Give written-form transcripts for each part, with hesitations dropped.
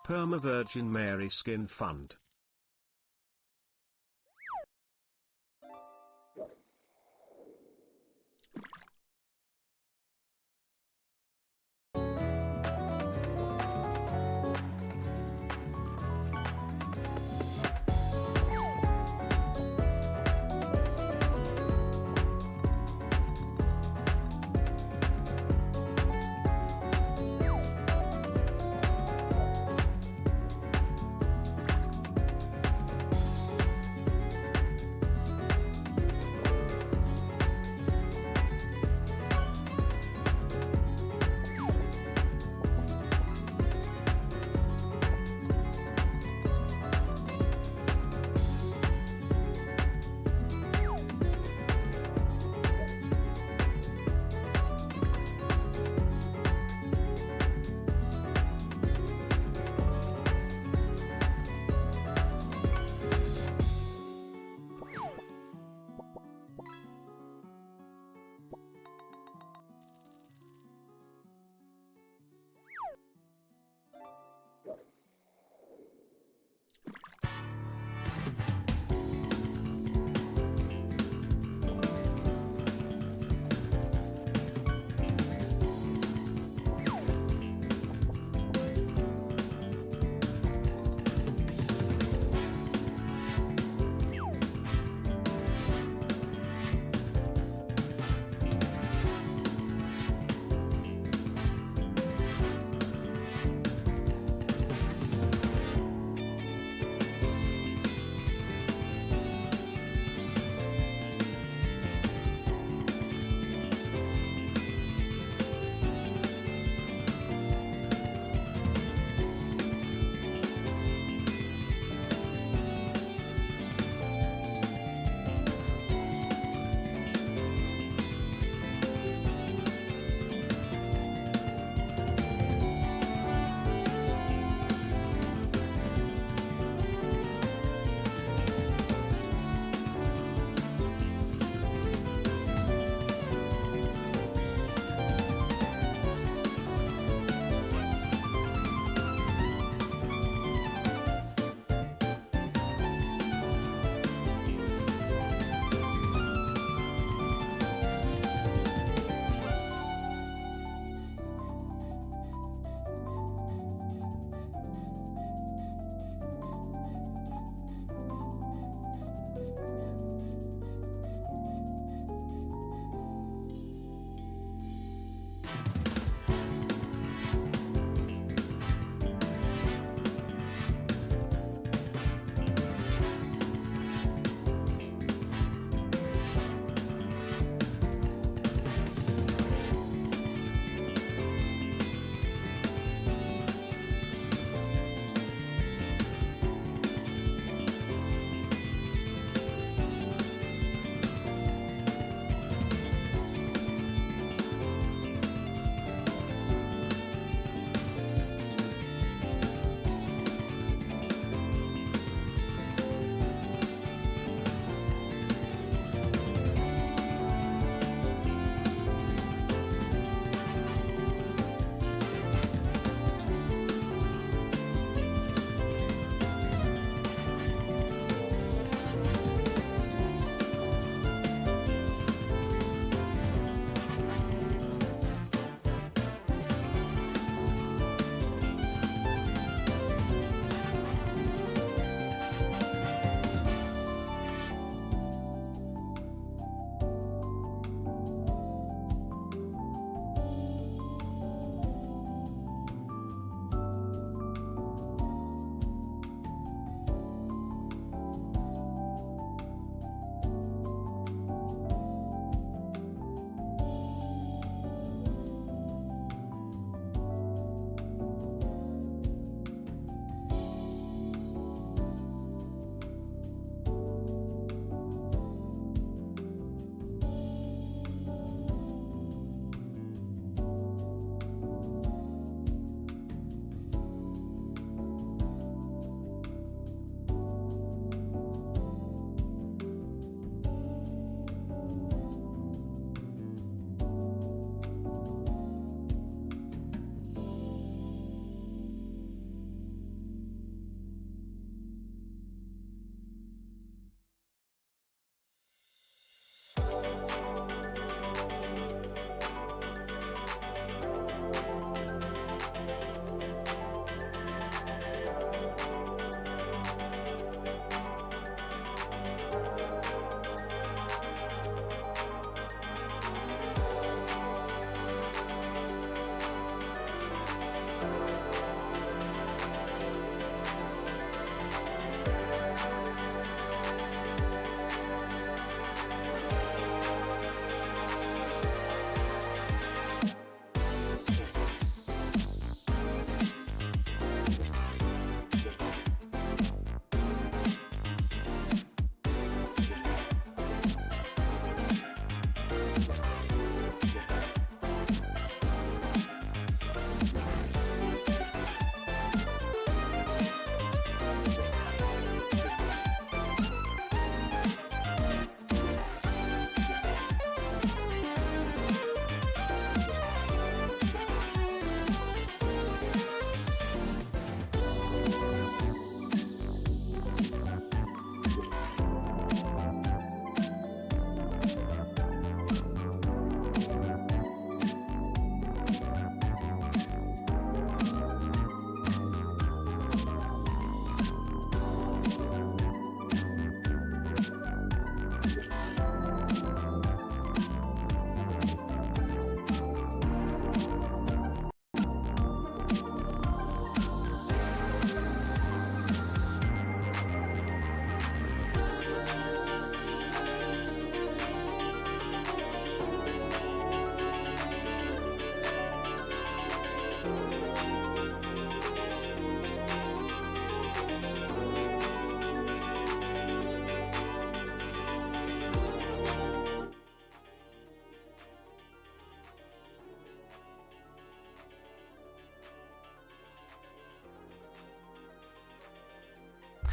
Perma Virgin Mary Skin Fund.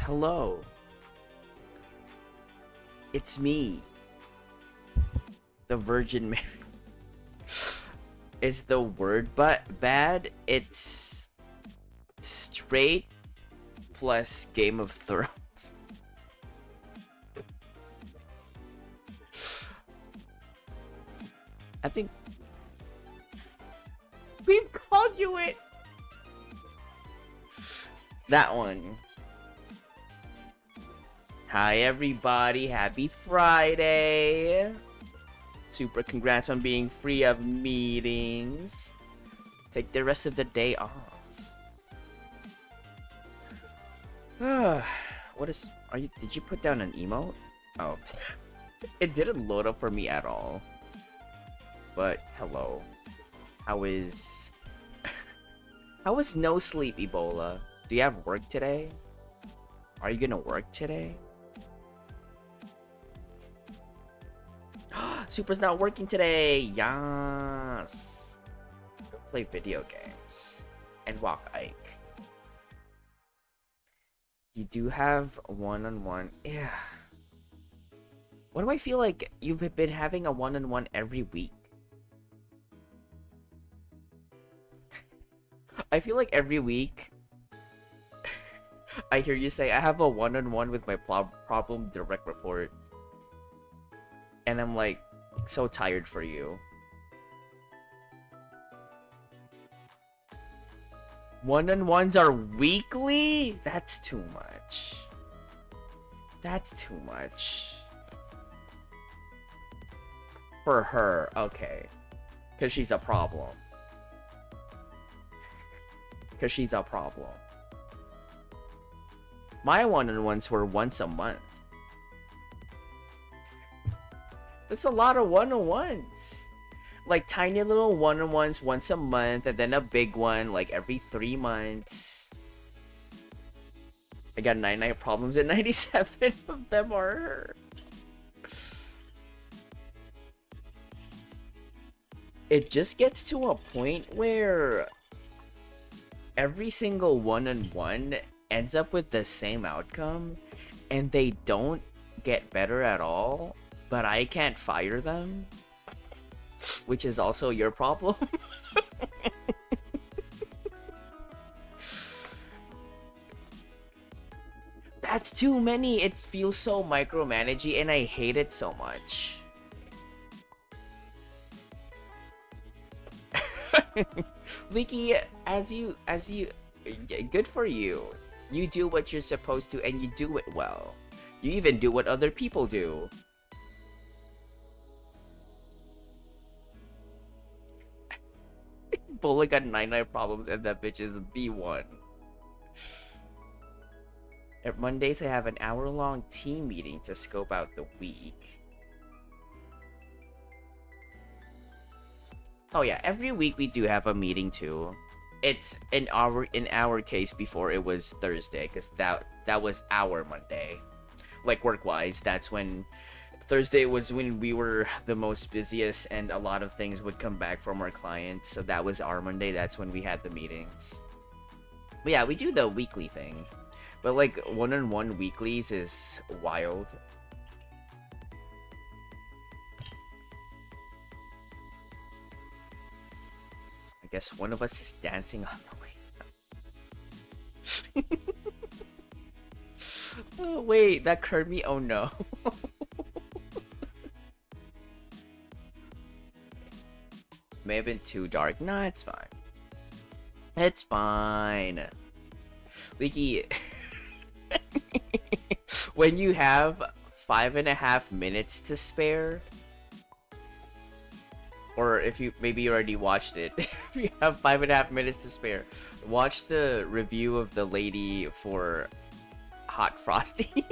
Hello. It's me. The Virgin Mary. Is the word but bad? It's straight plus Game of Thrones. I think we've called you it. That one. Hi everybody, happy Friday. Super congrats on being free of meetings. Take the rest of the day off. What is, did you put down an emote? Oh, it didn't load up for me at all. But hello. How is no sleep, Ebola? Do you have work today? Are you gonna work today? Super's not working today. Yes. Go play video games and walk Ike. You do have one-on-one. Yeah. What do I feel like you've been having a one-on-one every week? I feel like every week I hear you say, I have a one-on-one with my problem direct report. And I'm like, so tired for you. One-on-ones are weekly? That's too much. That's too much. For her, okay. Because she's a problem. Because she's a problem. My one-on-ones were once a month. That's a lot of one-on-ones. Like tiny little one-on-ones once a month, and then a big one like every 3 months. I got 99 problems, and 97 of them are her. It just gets to a point where every single one-on-one ends up with the same outcome, and they don't get better at all. But I can't fire them, which is also your problem. That's too many. It feels so micromanagey, and I hate it so much. Leaky, good for you. You do what you're supposed to, and you do it well. You even do what other people do. Bola got 99 problems, and that bitch is the one. At Mondays, I have an hour-long team meeting to scope out the week. Oh yeah, every week we do have a meeting too. It's in our case before it was Thursday, because that was our Monday. Like work-wise, that's when Thursday was when we were the most busiest, and a lot of things would come back from our clients. So that was our Monday. That's when we had the meetings. But yeah, we do the weekly thing. But like one-on-one weeklies is wild. I guess one of us is dancing on the way. Oh, wait, that curved me. Oh no. May have been too dark. Nah, it's fine. It's fine. Leaky, when you have 5.5 minutes to spare, or if you already watched it, if you have 5.5 minutes to spare, watch the review of the lady for Hot Frosty.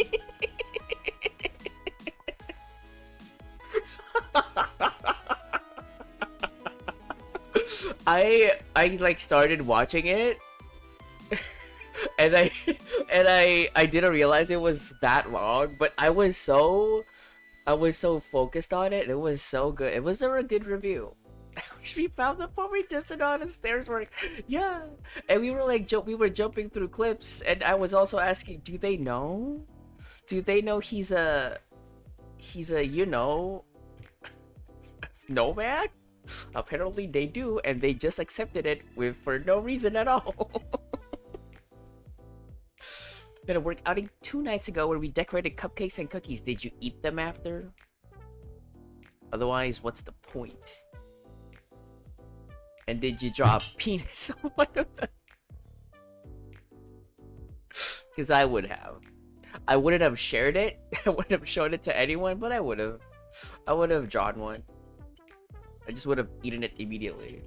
I like started watching it and I didn't realize it was that long, but I was so focused on it. It was so good. It was a good review. We found the part where he just on the stairs were yeah. And we were like we were jumping through clips, and I was also asking, do they know? Do they know he's a you know, a snowman? Apparently they do, and they just accepted it with for no reason at all. We had a work outing 2 nights ago where we decorated cupcakes and cookies. Did you eat them after? Otherwise, what's the point? And did you draw a penis on one of them? Because I would have. I wouldn't have shared it. I wouldn't have shown it to anyone, but I would have. I would have drawn one. I just would have eaten it immediately.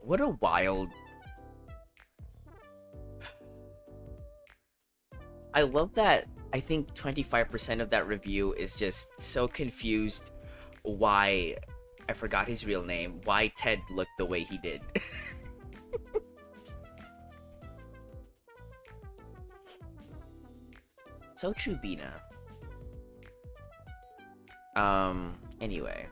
What a wild... I love that. I think 25% of that review is just so confused why... I forgot his real name. Why Ted looked the way he did. So true, Bina. Anyway.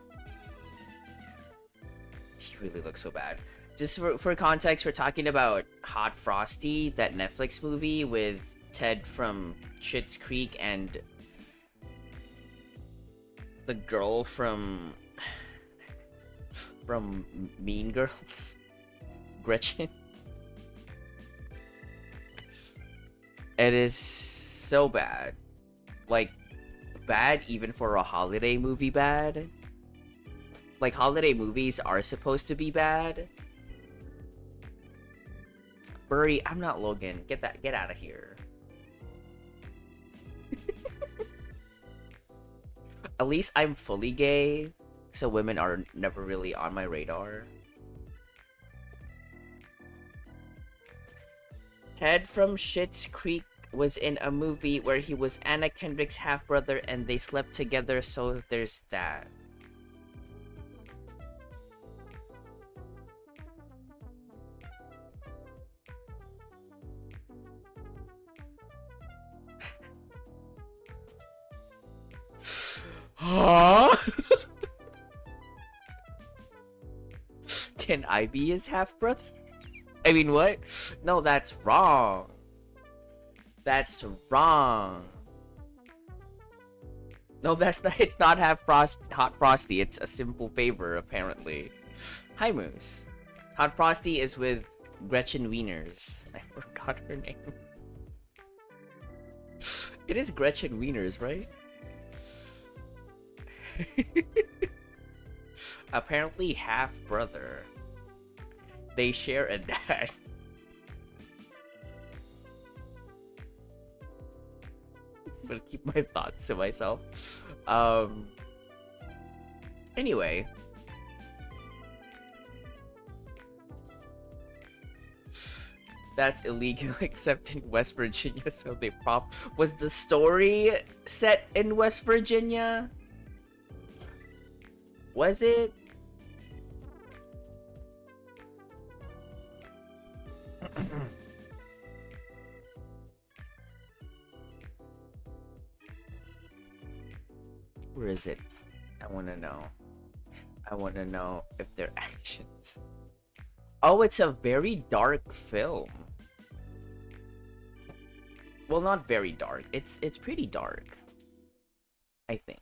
He really looks so bad. Just for context, we're talking about Hot Frosty, that Netflix movie with Ted from Schitt's Creek and the girl from Mean Girls, Gretchen. It is so bad. Like, bad even for a holiday movie bad. Like, holiday movies are supposed to be bad. Burry, I'm not Logan. Get out of here. At least I'm fully gay, so women are never really on my radar. Ted from Schitt's Creek was in a movie where he was Anna Kendrick's half-brother and they slept together, so there's that. Huh? Can I be his half-brother? I mean, what? No, that's wrong. That's wrong. No, that's not. It's not Hot Frosty. It's a simple favor, apparently. Hi, Moose. Hot Frosty is with Gretchen Wieners. I forgot her name. It is Gretchen Wieners, right? Apparently half brother. They share a dad. I'm gonna keep my thoughts to myself. Anyway. That's illegal except in West Virginia, so they was the story set in West Virginia? Was it? Where is it? I want to know. I want to know if they're actions. Oh, it's a very dark film. Well, not very dark. It's pretty dark, I think.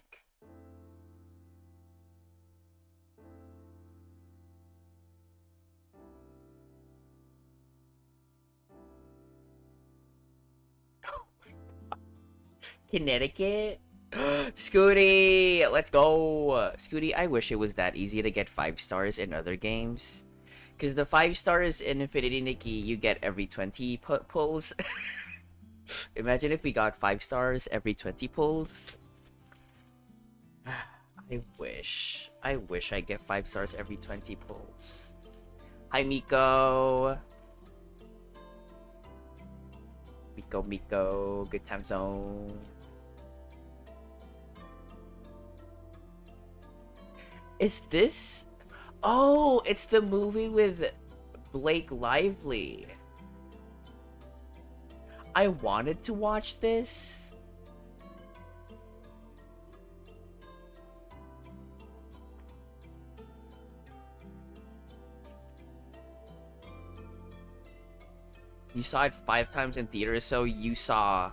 Connecticut? Scooty! Let's go! Scooty, I wish it was that easy to get 5 stars in other games. Because the 5 stars in Infinity Nikki, you get every 20 pulls. Imagine if we got 5 stars every 20 pulls. I wish I get 5 stars every 20 pulls. Hi, Miko! Miko, good time zone. Is this? Oh, it's the movie with Blake Lively. I wanted to watch this. You saw it 5 times in theaters, so you saw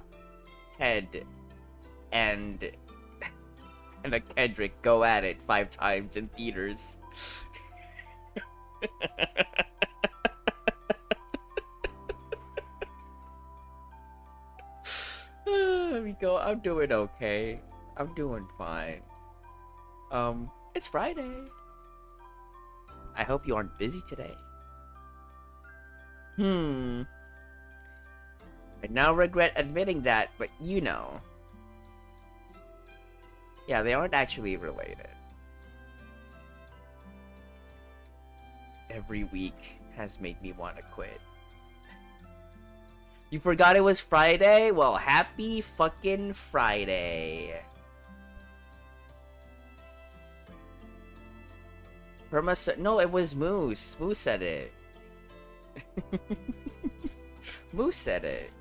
Ted and a Kendrick go at it 5 times in theaters. Miko, I'm doing okay. I'm doing fine. It's Friday. I hope you aren't busy today. I now regret admitting that, but you know. Yeah, they aren't actually related. Every week has made me want to quit. You forgot it was Friday? Well, happy fucking Friday. No, it was Moose. Moose said it. Moose said it.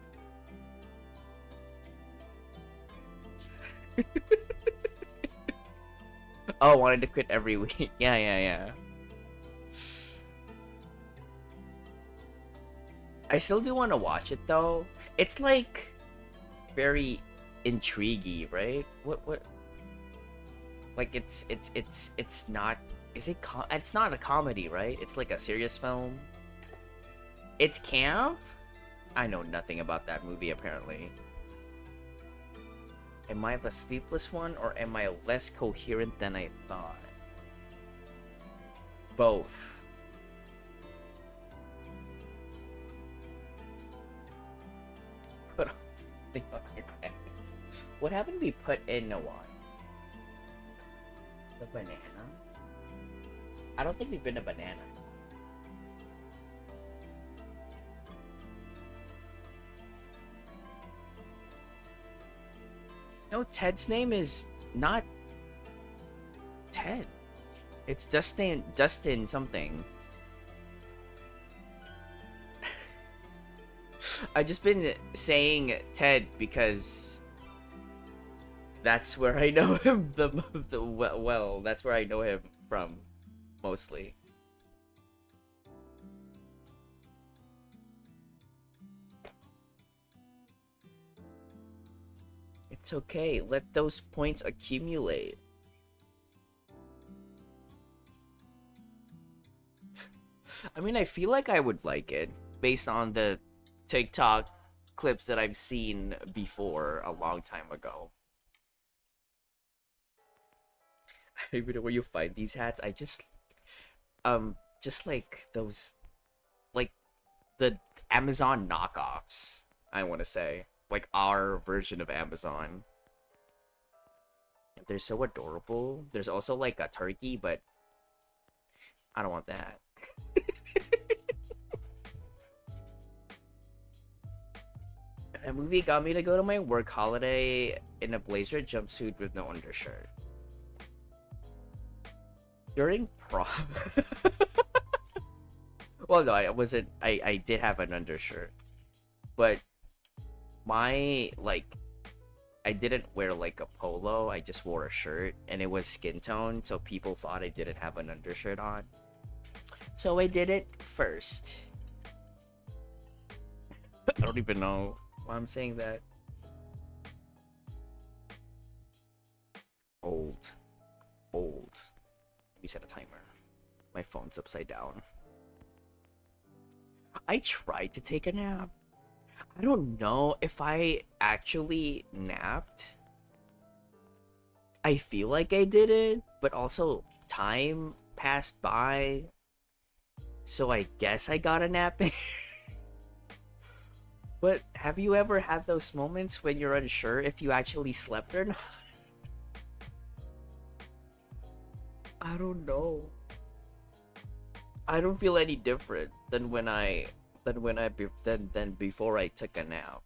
Oh, wanted to quit every week. Yeah. I still do want to watch it though. It's like very intriguing, right? What? Like it's not. Is it? It's not a comedy, right? It's like a serious film. It's camp. I know nothing about that movie apparently. Am I the sleepless one, or am I less coherent than I thought? Both. Put something on your head. What happened we put in one? The banana? I don't think we've been a banana. No, Ted's name is not Ted. It's Dustin something. I've just been saying Ted because that's where I know him well, that's where I know him from mostly. It's okay, let those points accumulate. I mean, I feel like I would like it based on the TikTok clips that I've seen before a long time ago. I don't even know where you find these hats. I just like those, like the Amazon knockoffs, I want to say. Like our version of Amazon. They're so adorable. There's also like a turkey, but I don't want that. A movie got me to go to my work holiday in a blazer jumpsuit with no undershirt. During prom. Well, no, I wasn't. I did have an undershirt, but my I didn't wear like a polo. I just wore a shirt, and it was skin tone, so people thought I didn't have an undershirt on. So I did it first. I don't even know why I'm saying that. Old. Let me set a timer. My phone's upside down. I tried to take a nap. I don't know if I actually napped. I feel like I did it, but also time passed by. So I guess I got a nap in. But have you ever had those moments when you're unsure if you actually slept or not? I don't know. I don't feel any different than before I took a nap.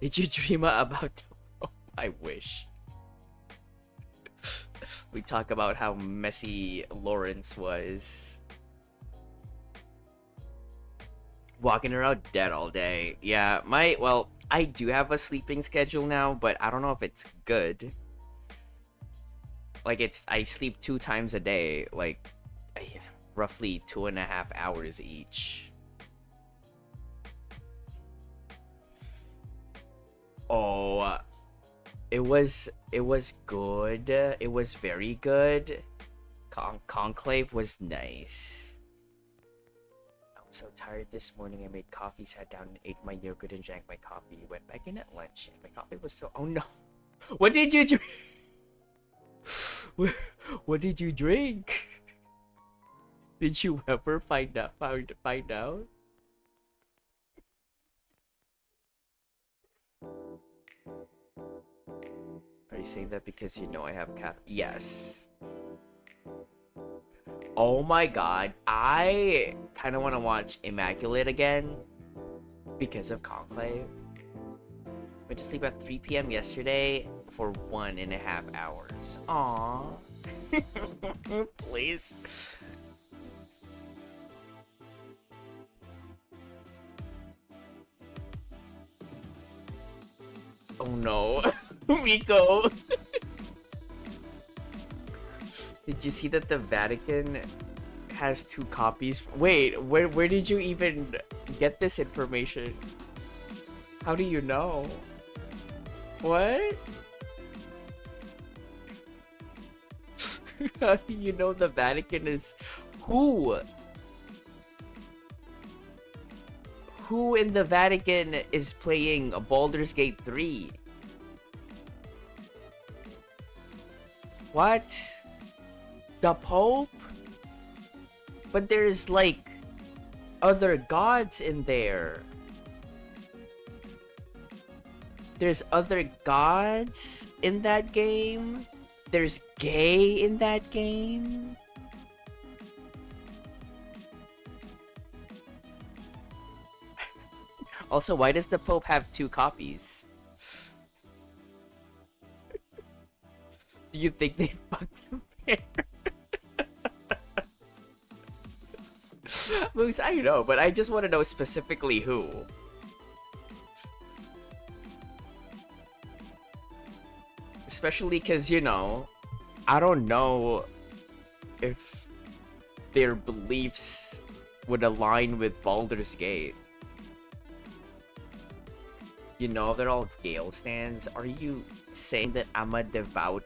Did you dream about? I wish. We talk about how messy Lawrence was. Walking around dead all day. Yeah, I do have a sleeping schedule now, but I don't know if it's good. Like I sleep 2 times a day, like roughly 2.5 hours each. Oh, it was good. It was very good. Conclave was nice. I was so tired this morning. I made coffee, sat down, and ate my yogurt and drank my coffee. Went back in at lunch, and my coffee was so. Oh no! What did you drink? What did you drink? Did you ever find out? Find out? Are you saying that because you know I have cap? Yes. Oh my god, I kind of want to watch Immaculate again because of Conclave. Went to sleep at 3 p.m. yesterday for 1.5 hours. Aww. Please. Oh no. Miko. Did you see that the Vatican has 2 copies? Wait, where did you even get this information? How do you know? What? How do you know the Vatican is who? Who in the Vatican is playing Baldur's Gate 3? What? The Pope? But there's like other gods in there. There's other gods in that game. There's gay in that game. Also, why does the Pope have 2 copies? Do you think they fucking pair? Moose, I know, but I just want to know specifically who. Especially because, you know, I don't know if their beliefs would align with Baldur's Gate. You know, they're all Gale stands. Are you saying that I'm a devout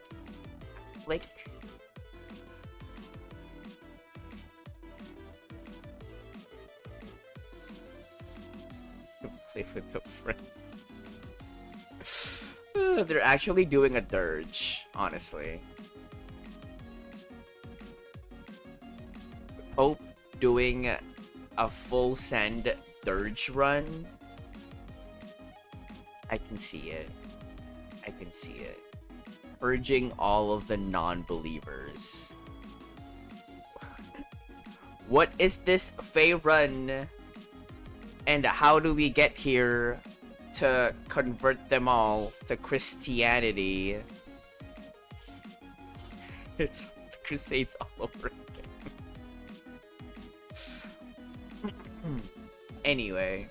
Catholic? Play with the friend. They're actually doing a dirge, honestly. Pope doing a full send dirge run. I can see it. I can see it. Urging all of the non-believers. What is this Fey run? And how do we get here to convert them all to Christianity? It's the Crusades all over again. Anyway.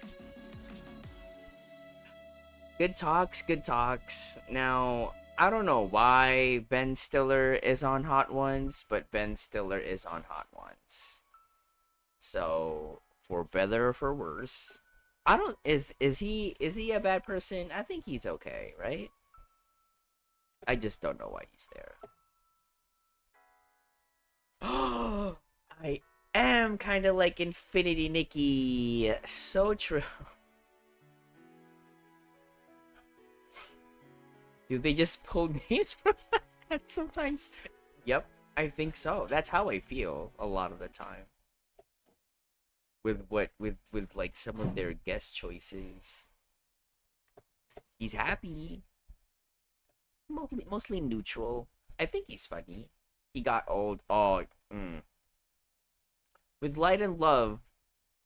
Good talks, good talks. Now, I don't know why Ben Stiller is on Hot Ones, but Ben Stiller is on Hot Ones. So, for better or for worse, I don't is he a bad person? I think he's okay, right? I just don't know why he's there. Oh, I am kind of like Infinity Nikki. So true. Do they just pull names from that sometimes? Yep, I think so. That's how I feel a lot of the time. With like some of their guest choices. He's happy. Mostly neutral. I think he's funny. He got old. Oh, With Light and Love,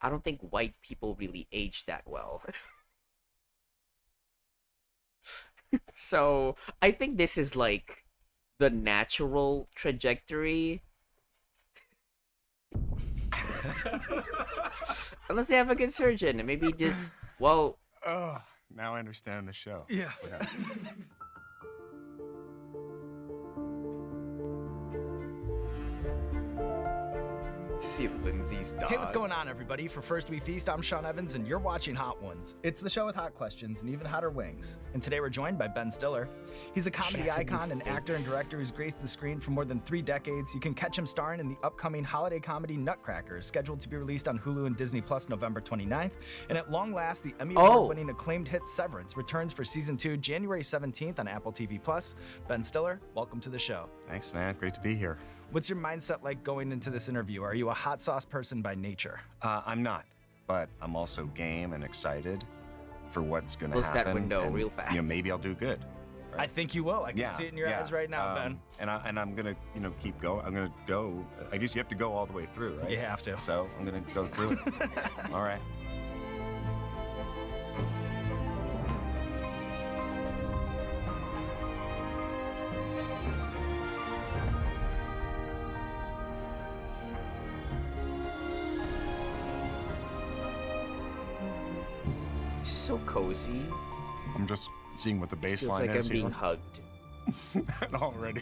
I don't think white people really age that well. So, I think this is like the natural trajectory. Unless they have a good surgeon, and maybe just, well... Oh, now I understand the show. Yeah. to see Lindsay's dog. Hey, what's going on, everybody? For First We Feast, I'm Sean Evans, and you're watching Hot Ones. It's the show with hot questions and even hotter wings. And today we're joined by Ben Stiller. He's a comedy icon and actor and director who's graced the screen for more than 3 decades. You can catch him starring in the upcoming holiday comedy Nutcracker, scheduled to be released on Hulu and Disney Plus November 29th. And at long last, the Emmy Award-winning acclaimed hit Severance returns for season 2 January 17th on Apple TV Plus. Ben Stiller, welcome to the show. Thanks, man. Great to be here. What's your mindset like going into this interview? Are you a hot sauce person by nature? I'm not, but I'm also game and excited for what's going to Close happen. that window and, real fast. Maybe I'll do good. Right? I think you will. I can see it in your eyes right now, Ben. And I'm gonna, keep going. I'm gonna go. I guess you have to go all the way through, right? You have to. So I'm gonna go through it. All right. This is so cozy. I'm just seeing what the Feels baseline like is I'm being here. hugged. And already,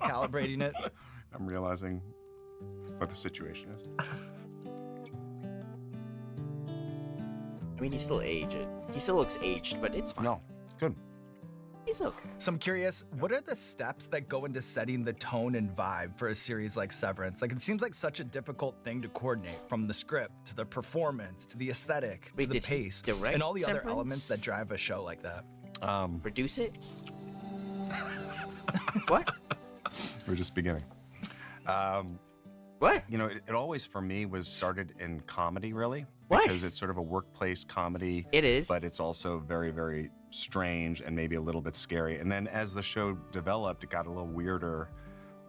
Calibrating it. I'm realizing what the situation is. I mean, he's still aged. He still looks aged, but it's fine. No, good. He's okay. So I'm curious, what are the steps that go into setting the tone and vibe for a series like Severance? Like, it seems like such a difficult thing to coordinate, from the script to the performance to the aesthetic to Wait, the did he pace direct and all the other Severance? elements that drive a show like that. Produce it? What? We're just beginning. What? It always for me was started in comedy, really. What? Because it's sort of a workplace comedy. It is. But it's also very, very strange and maybe a little bit scary. And then as the show developed, it got a little weirder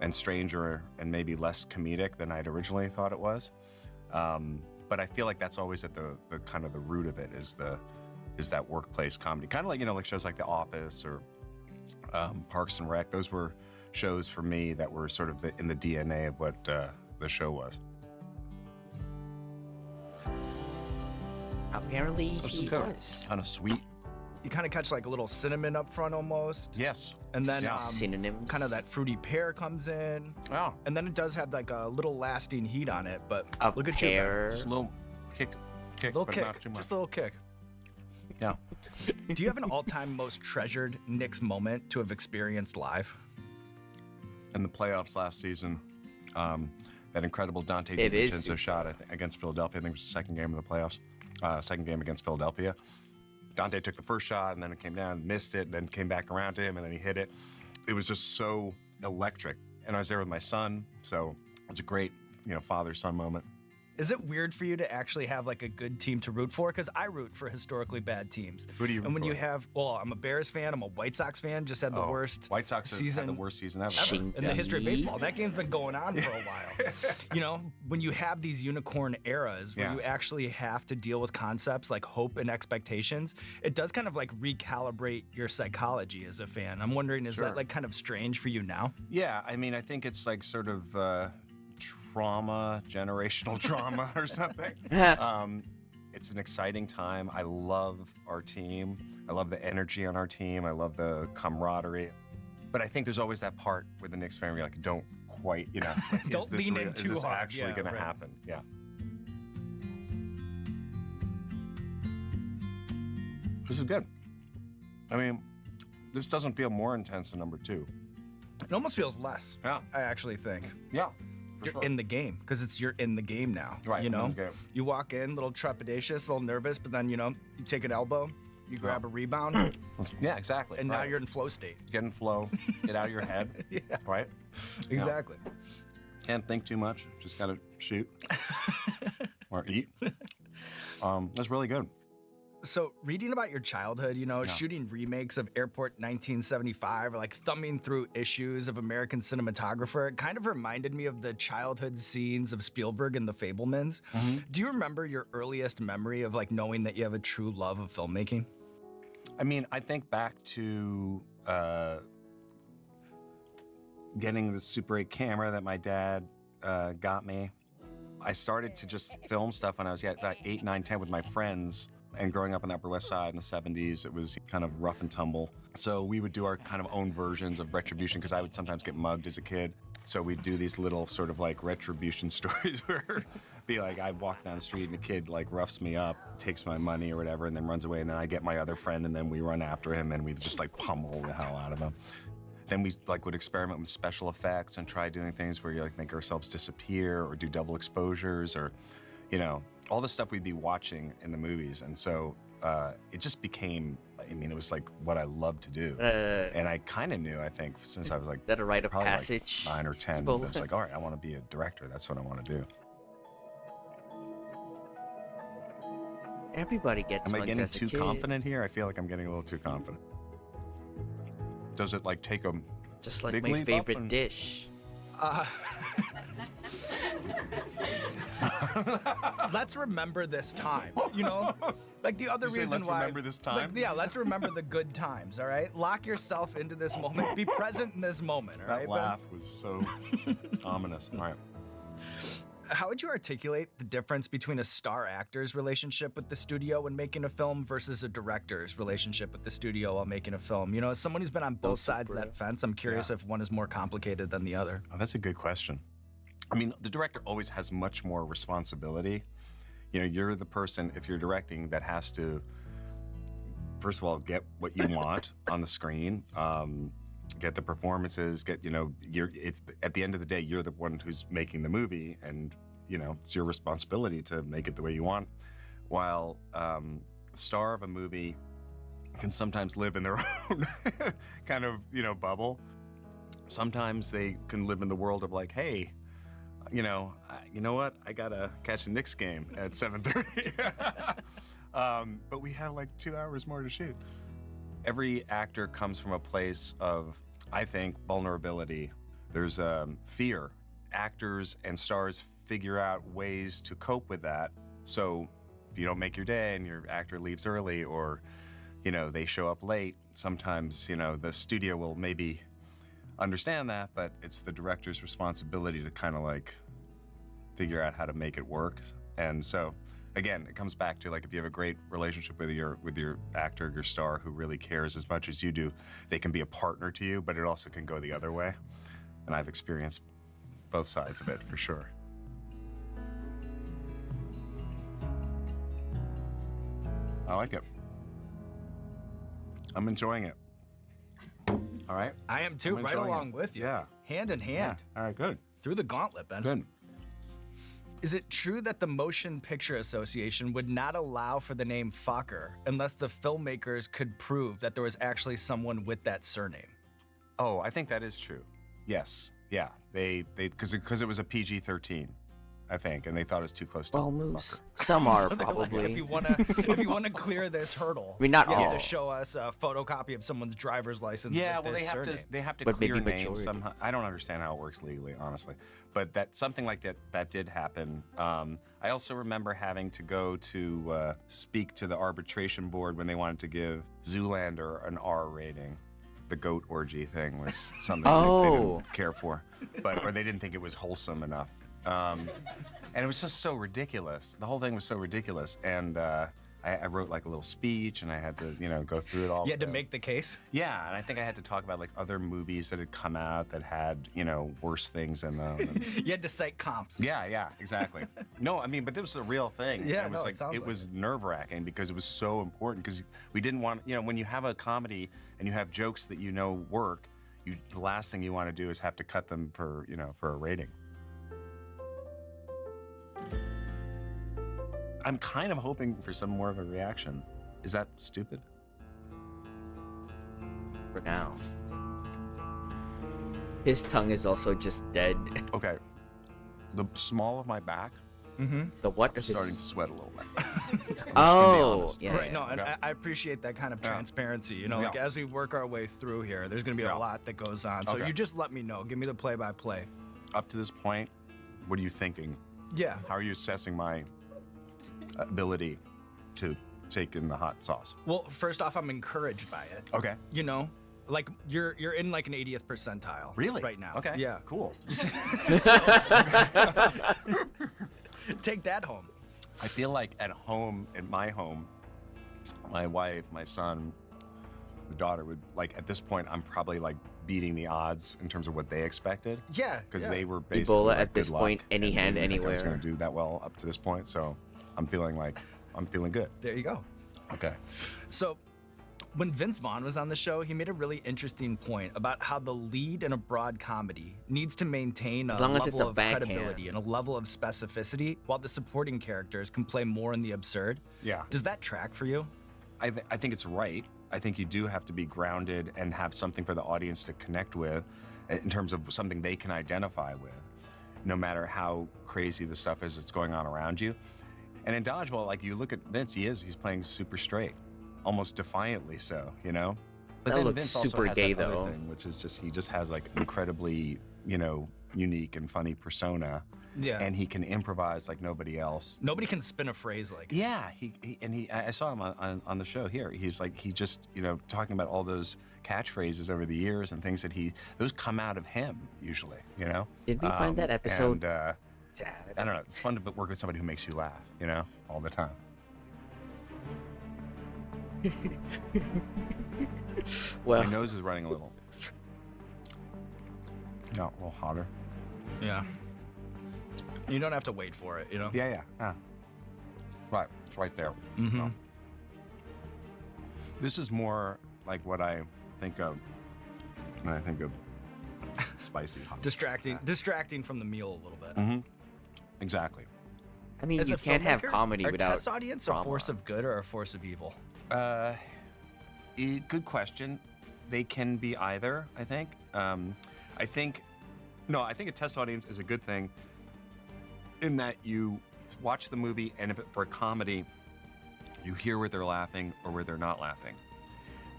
and stranger and maybe less comedic than I'd originally thought it was. But I feel like that's always at the kind of the root of it is that workplace comedy. Kind of like, like shows like The Office or Parks and Rec. Those were shows for me that were sort of in the DNA of what the show was. Apparently he was. Kind of sweet. You kind of catch like a little cinnamon up front almost. Yes. And then Synonyms. kind of that fruity pear comes in. Oh. And then it does have like a little lasting heat on it, but A look at you, Ben. pear. Just a little kick, Little but kick, not too much. just a little kick. Yeah. Do you have an all-time most treasured Knicks moment to have experienced live? In the playoffs last season, that incredible Dante It is DiVincenzo shot against Philadelphia. I think it was the second game of the playoffs. Second game against Philadelphia. Dante took the first shot and then it came down, missed it, then came back around to him and then he hit it. It was just so electric. And I was there with my son, so it was a great, father-son moment. Is it weird for you to actually have like a good team to root for? Because I root for historically bad teams. Who do you root And when for? you have, I'm a Bears fan. I'm a White Sox fan. Just had the worst White Sox season had the worst season ever. Shing- in the history of baseball. That game's been going on for a while. When you have these unicorn eras where Yeah. you actually have to deal with concepts like hope and expectations, it does kind of like recalibrate your psychology as a fan. I'm wondering, is Sure. that like kind of strange for you now? Yeah, I mean, I think it's like sort of trauma, generational trauma or something. It's an exciting time. I love our team. I love the energy on our team. I love the camaraderie. But I think there's always that part with the Knicks fan where you're like, don't quite, Don't is this lean real? in Is too this hard. actually Yeah, going right. to happen? Yeah. This is good. I mean, this doesn't feel more intense than number 2. It almost feels less. Yeah. I actually think. Yeah. For You're sure. in the game because you're in the game now. Right, You I'm know, in the game. you walk in, a little trepidatious, a little nervous, but then you take an elbow, you grab a rebound, Yeah, exactly. and now right. you're in flow state. Get in flow, get out of your head, Yeah, right? exactly. Can't think too much, just gotta shoot or eat. That's really good. So reading about your childhood, shooting remakes of Airport 1975 or like thumbing through issues of American Cinematographer, it kind of reminded me of the childhood scenes of Spielberg and The Fabelmans. Do you remember your earliest memory of like knowing that you have a true love of filmmaking? I mean, I think back to getting the Super 8 camera that my dad got me. I started to just film stuff when I was about 8, 9, 10 with my friends. And growing up on the Upper West Side in the 70s, it was kind of rough and tumble. So we would do our kind of own versions of Retribution because I would sometimes get mugged as a kid. So we'd do these little sort of like retribution stories where be like, I walk down the street and a kid like roughs me up, takes my money or whatever, and then runs away. And then I get my other friend and then we run after him and we just like pummel the hell out of him. Then we like would experiment with special effects and try doing things where you like make ourselves disappear or do double exposures or, you know, all the stuff we'd be watching in the movies. And so it just became, I mean, it was like what I loved to do. And I kind of knew, I think, since I was like, Is that a rite of probably passage? like 9 or 10. I people? was like, all right, I want to be a director. That's what I want to do. Everybody gets Am I one getting as a too kid. confident here? I feel like I'm getting a little too confident. Does it like take a Just like big my leap up favorite and- dish. Let's remember this time. You know, like the other You say, reason "Let's why. remember this time"? Like, yeah, let's remember the good times. All right, lock yourself into this moment. Be present in this moment. All right. That Ben? laugh was so ominous. All right. How would you articulate the difference between a star actor's relationship with the studio when making a film versus a director's relationship with the studio while making a film? You know, as someone who's been on both sides of that fence, I'm curious if one is more complicated than the other. Oh, that's a good question. I mean, the director always has much more responsibility. You know, you're the person, if you're directing, that has to, first of all, get what you want on the screen, get the performances, get, you know, it's at the end of the day, you're the one who's making the movie, and, you know, it's your responsibility to make it the way you want. While the star of a movie can sometimes live in their own kind of, you know, bubble. Sometimes they can live in the world of like, hey, you know what? I gotta catch a Knicks game at 7:30. But we have like 2 hours more to shoot. Every actor comes from a place of, I think, vulnerability. There's fear. Actors and stars figure out ways to cope with that. So if you don't make your day and your actor leaves early, or, you know, they show up late, sometimes, you know, the studio will maybe understand that, but it's the director's responsibility to kind of like figure out how to make it work. And so again, it comes back to like, if you have a great relationship with your actor, your star, who really cares as much as you do, they can be a partner to you, but it also can go the other way. And I've experienced both sides of it for sure. I like it. I'm enjoying it. All right. I am too, I'm right enjoying along it. with you. Yeah. Hand in hand. All right, good. Through the gauntlet, Ben. Good. Is it true that the Motion Picture Association would not allow for the name Fokker unless the filmmakers could prove that there was actually someone with that surname? Oh, I think that is true. Yes. Yeah. They because it was a PG-13, I think, and they thought it was too close to Well, Moose. Fucker. Some are So they're like, probably. if you wanna clear this hurdle, I mean, not you have all. to show us a photocopy of someone's driver's license. Yeah, with well, this surname. they have to But clear maybe names majority. somehow. I don't understand how it works legally, honestly, but that something like that did happen. I also remember having to go to speak to the arbitration board when they wanted to give Zoolander an R rating. The goat orgy thing was something they Oh. didn't care for, or they didn't think it was wholesome enough. And it was just so ridiculous. The whole thing was so ridiculous. And I wrote like a little speech, and I had to, you know, go through it all. You had to make the case. Yeah, and I think I had to talk about like other movies that had come out that had, you know, worse things in them. And You had to cite comps. yeah, exactly. No, I mean, but this was a real thing. Yeah, it was no, it like sounds it like was nerve-wracking because it was so important, because we didn't want, you know, when you have a comedy and you have jokes that you know work, the last thing you want to do is have to cut them for, you know, for a rating. I'm kind of hoping for some more of a reaction. Is that stupid? For now. His tongue is also just dead. Okay. The small of my back Mm-hmm. The what is is starting to sweat a little bit. Oh, honest. yeah. Right, no, and Okay. I appreciate that kind of Yeah. transparency. You know, like Yeah. as we work our way through here, there's gonna be Yeah. a lot that goes on. So Okay. you just let me know. Give me the play-by-play. Up to this point, what are you thinking? Yeah. How are you assessing my ability to take in the hot sauce? Well, first off, I'm encouraged by it. Okay. You know, like you're in like an 80th percentile. Really? Right now. Okay. Yeah. Cool. Take that home. I feel like at home, in my home, my wife, my son, the daughter would, like, at this point, I'm probably like beating the odds in terms of what they expected. Yeah. Because they were basically Ebola like, at this good luck, point, any and hand, they didn't think I was anywhere. going to do that well up to this point. So I'm feeling good. There you go. Okay. So, when Vince Vaughn was on the show, he made a really interesting point about how the lead in a broad comedy needs to maintain a As long as it's level a of backhand. credibility and a level of specificity, while the supporting characters can play more in the absurd. Yeah. Does that track for you? I think it's right. I think you do have to be grounded and have something for the audience to connect with in terms of something they can identify with, no matter how crazy the stuff is that's going on around you. And in Dodgeball, like you look at Vince, he's playing super straight, almost defiantly so, you know? But That then looks Vince also super has gay, that other though. thing, which is he just has like incredibly, unique and funny persona. Yeah. And he can improvise like nobody else. Nobody can spin a phrase like Yeah, I saw him on the show here. He just talking about all those catchphrases over the years and things that those come out of him usually, Did we find that episode And, sad? I don't know. It's fun to work with somebody who makes you laugh, all the time. Well, My nose is running a little. No, a little hotter. Yeah. You don't have to wait for it, Yeah. Right, it's right there. Mm-hmm. This is more like what I think of when I think of spicy hot. Distracting from the meal a little bit. Mm-hmm. Exactly. I mean, As you a can't have filmmaker, comedy are without test audience drama. a force of good or a force of evil? Good question. They can be either, I think. I think a test audience is a good thing in that you watch the movie, and if for a comedy, you hear where they're laughing or where they're not laughing.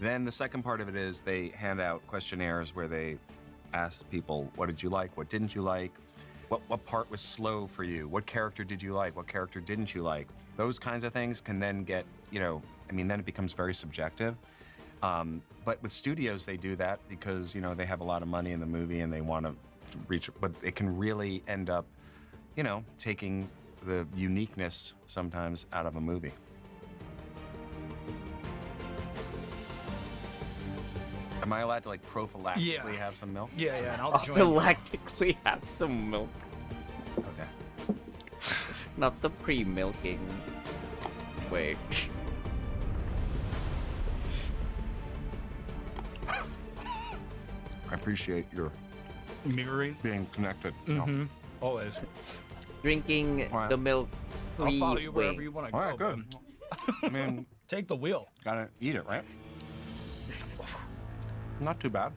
Then the second part of it is they hand out questionnaires where they ask people, what did you like? What didn't you like? What part was slow for you? What character did you like? What character didn't you like? Those kinds of things can then get, then it becomes very subjective. But with studios, they do that because, they have a lot of money in the movie and they want to reach, but it can really end up, taking the uniqueness sometimes out of a movie. Am I allowed to prophylactically have some milk? Yeah, and I'll join you. Prophylactically have some milk, Okay. not the pre-milking. Wait. I appreciate your Mirroring. being connected. Mm-hmm. Always. Drinking Alright. the milk I'll follow you wherever pre-wing. you want to go. All right, good. I mean, Take the wheel. gotta eat it, right? Not too bad.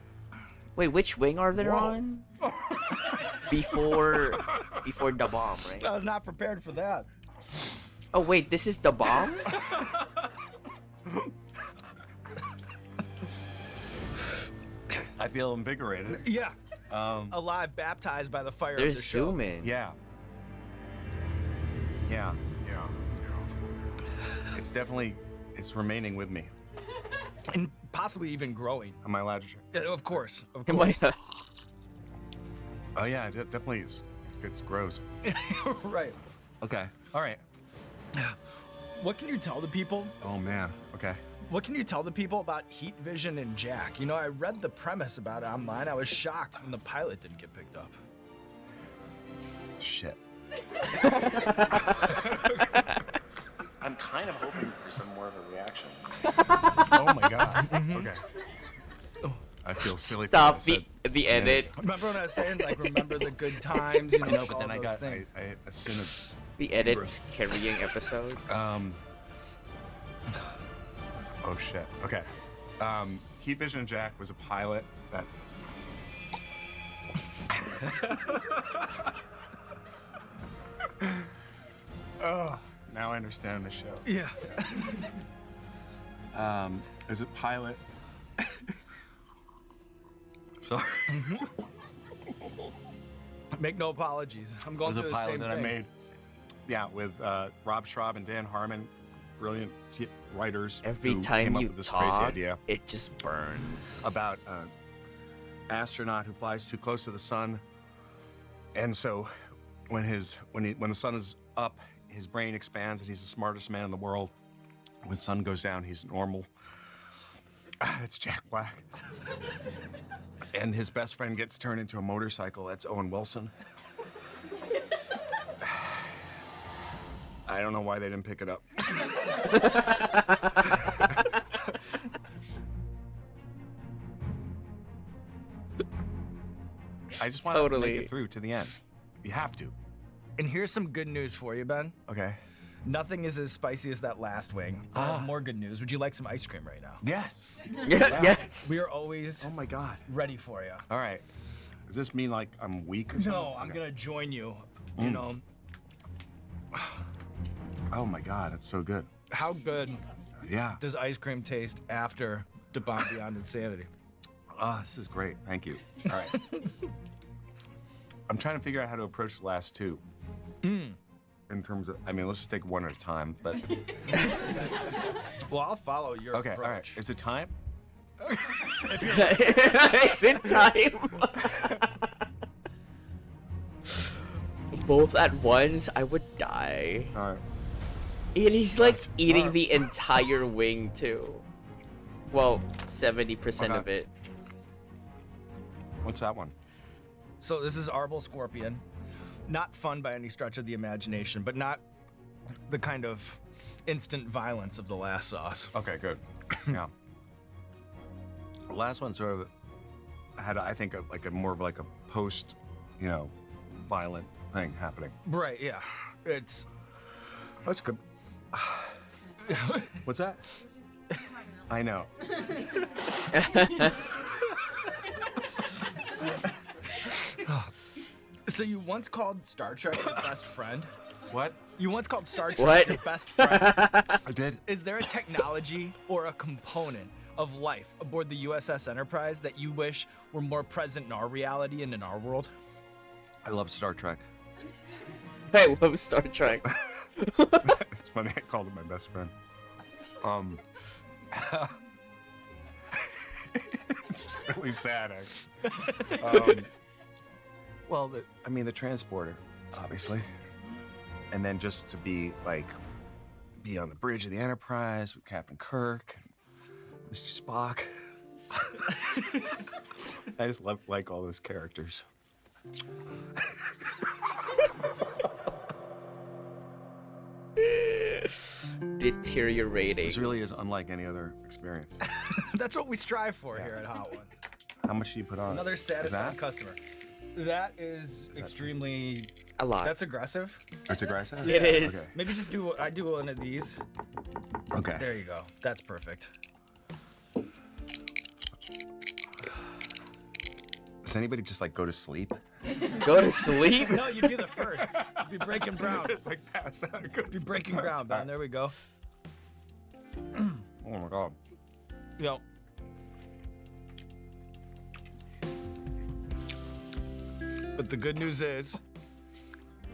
Wait, which wing are they Whoa. on? Before the bomb, right? I was not prepared for that. Oh wait, this is the bomb? I feel invigorated. Yeah. Um, Alive, baptized by the fire There's of the show. zooming. yeah. Yeah. It's remaining with me. And possibly even growing. Am I allowed to share? Of course. Of Am course. I- Oh yeah, it definitely is. It's gross. Right. Okay. All right. What can you tell the people? Oh man. Okay. What can you tell the people about Heat Vision and Jack? I read the premise about it online. I was shocked when the pilot didn't get picked up. Shit. I'm kind of hoping for some more of a reaction. Oh my god. Okay. I feel silly. for Stop what I said. the edit. Remember when I was saying, remember the good times? I know, but then all I those got things. I as soon as The edits carrying episodes. Oh shit. Okay. Heat Vision Jack was a pilot that. Oh, now I understand the show. Yeah. Is it pilot? Sorry. Make no apologies. I'm It going was a through the pilot same that thing. I made. Yeah, with Rob Schraub and Dan Harmon, brilliant writers. Every who time came up you with this crazy talk, idea it just burns. about an astronaut who flies too close to the sun, and so when the sun is up, his brain expands and he's the smartest man in the world. When the sun goes down, he's normal. That's Jack Black. And his best friend gets turned into a motorcycle. That's Owen Wilson. I don't know why they didn't pick it up. I just want to make it through to the end. You have to. And here's some good news for you, Ben. Okay. Nothing is as spicy as that last wing. I have more good news. Would you like some ice cream right now? Yes. Yes. We are always Oh my God. ready for you. All right. Does this mean like I'm weak or something? No, I'm Okay. gonna join you. You know, Oh my God, it's so good. how good Yeah. does ice cream taste after the Bomb Beyond Insanity? Oh, this is great. Thank you. All right. I'm trying to figure out how to approach the last two. In terms of, I mean, let's just take one at a time, but. Well, I'll follow your Okay, approach. all right. Is it time? It's in time. Both at once, I would die. All right. And he's like eating Alright. the entire wing too. Well, 70% of Okay. it. What's that one? So this is Arbol Scorpion. Not fun by any stretch of the imagination, but not the kind of instant violence of the last sauce. Okay, good. Yeah. The last one sort of had, I think, a more of like a post, violent thing happening. Right, yeah. It's That's good. What's that? I know. so you once called Star Trek your best friend? What? You once called Star Trek What? your best friend? I did. Is there a technology or a component of life aboard the USS Enterprise that you wish were more present in our reality and in our world? I love Star Trek. I love Star Trek. It's funny, I called him my best friend. It's really sad, actually. Well, the transporter, obviously. And then just to be on the bridge of the Enterprise with Captain Kirk, and Mr. Spock. I just like all those characters. Deteriorating. This really is unlike any other experience. That's what we strive for here at Hot Ones. How much do you put on? Another Is satisfied that? customer. That is extremely. A lot. That's aggressive. It's aggressive? It is. Okay. Maybe just I do one of these. Okay. There you go. That's perfect. Does anybody just go to sleep? Go to sleep? No, you'd be the first. You'd be breaking ground. It's pass out. Go You'd be breaking ground, man. There we go. Oh my God. Yo. But the good news is,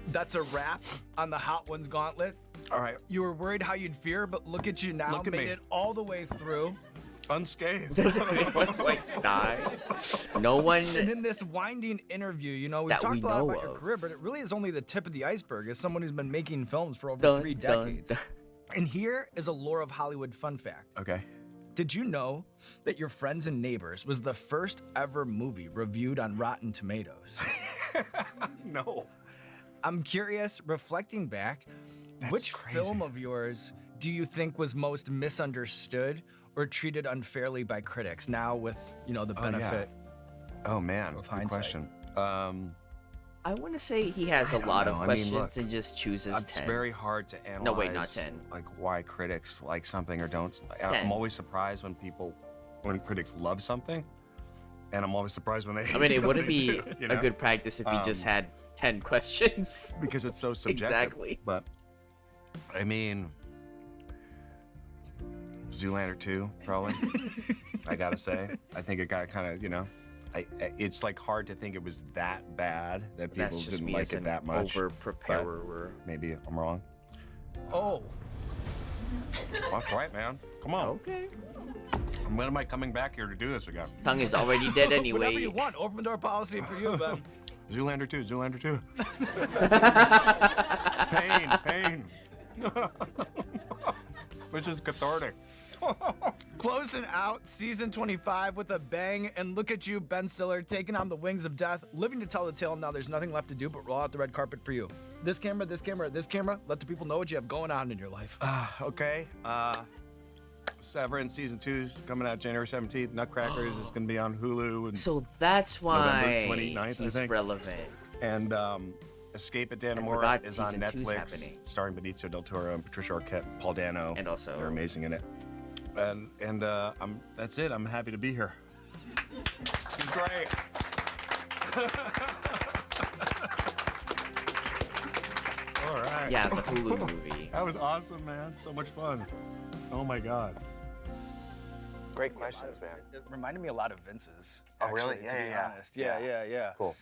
that's a wrap on the Hot Ones Gauntlet. All right. You were worried how you'd fear, but look at you now. Look at made me. it all the way through. Unscathed. Does anyone die? No one. And in this winding interview, we've That talked we a lot know about your of. career, but it really is only the tip of the iceberg as someone who's been making films for over Dun, 3 dun, decades. dun. And here is a lore of Hollywood fun fact. Okay. Did you know that Your Friends and Neighbors was the first ever movie reviewed on Rotten Tomatoes? No. I'm curious, reflecting back, That's which crazy. film of yours do you think was most misunderstood or treated unfairly by critics now with, the benefit? Oh man. Of Good hindsight. question. I want to say he has a I don't lot know. of I mean, questions look, and just chooses it's 10. very hard to analyze. No, wait, not 10. Why critics like something or don't. 10. I'm always surprised when critics love something, and I'm always surprised when they. I mean, it wouldn't something be too, a good practice if you just had 10 questions. because it's so subjective. Exactly. But I mean, Zoolander 2, probably. I gotta say, I think it got kind of, it's hard to think it was that bad that people That's just didn't me like as it an that much. over-preparer. Maybe I'm wrong. Oh, That's right, man. Come on. Okay. When am I coming back here to do this again? Tongue is already dead whatever anyway. you want. Open door policy for you, Ben. Zoolander 2, Zoolander 2. Pain. Which is cathartic. Closing out season 25 with a bang, and look at you, Ben Stiller, taking on the wings of death, living to tell the tale. Now there's nothing left to do but roll out the red carpet for you. This camera, this camera, this camera. Let the people know what you have going on in your life. Okay. Severance season 2 is coming out January 17th. Nutcrackers is going to be on Hulu. And So that's why November 29th, I he's think. relevant. And Escape at forgot Dannemora is on season 2's Netflix, happening. starring Benicio del Toro and Patricia Arquette, Paul Dano. And also- they're amazing in it. And that's it. I'm happy to be here. It's great. All right. Yeah, the Hulu movie. That was awesome, man. So much fun. Oh my God. Great questions, man. It reminded me a lot of Vince's. Oh, really? actually, Yeah, to be yeah, honest. Yeah. Cool.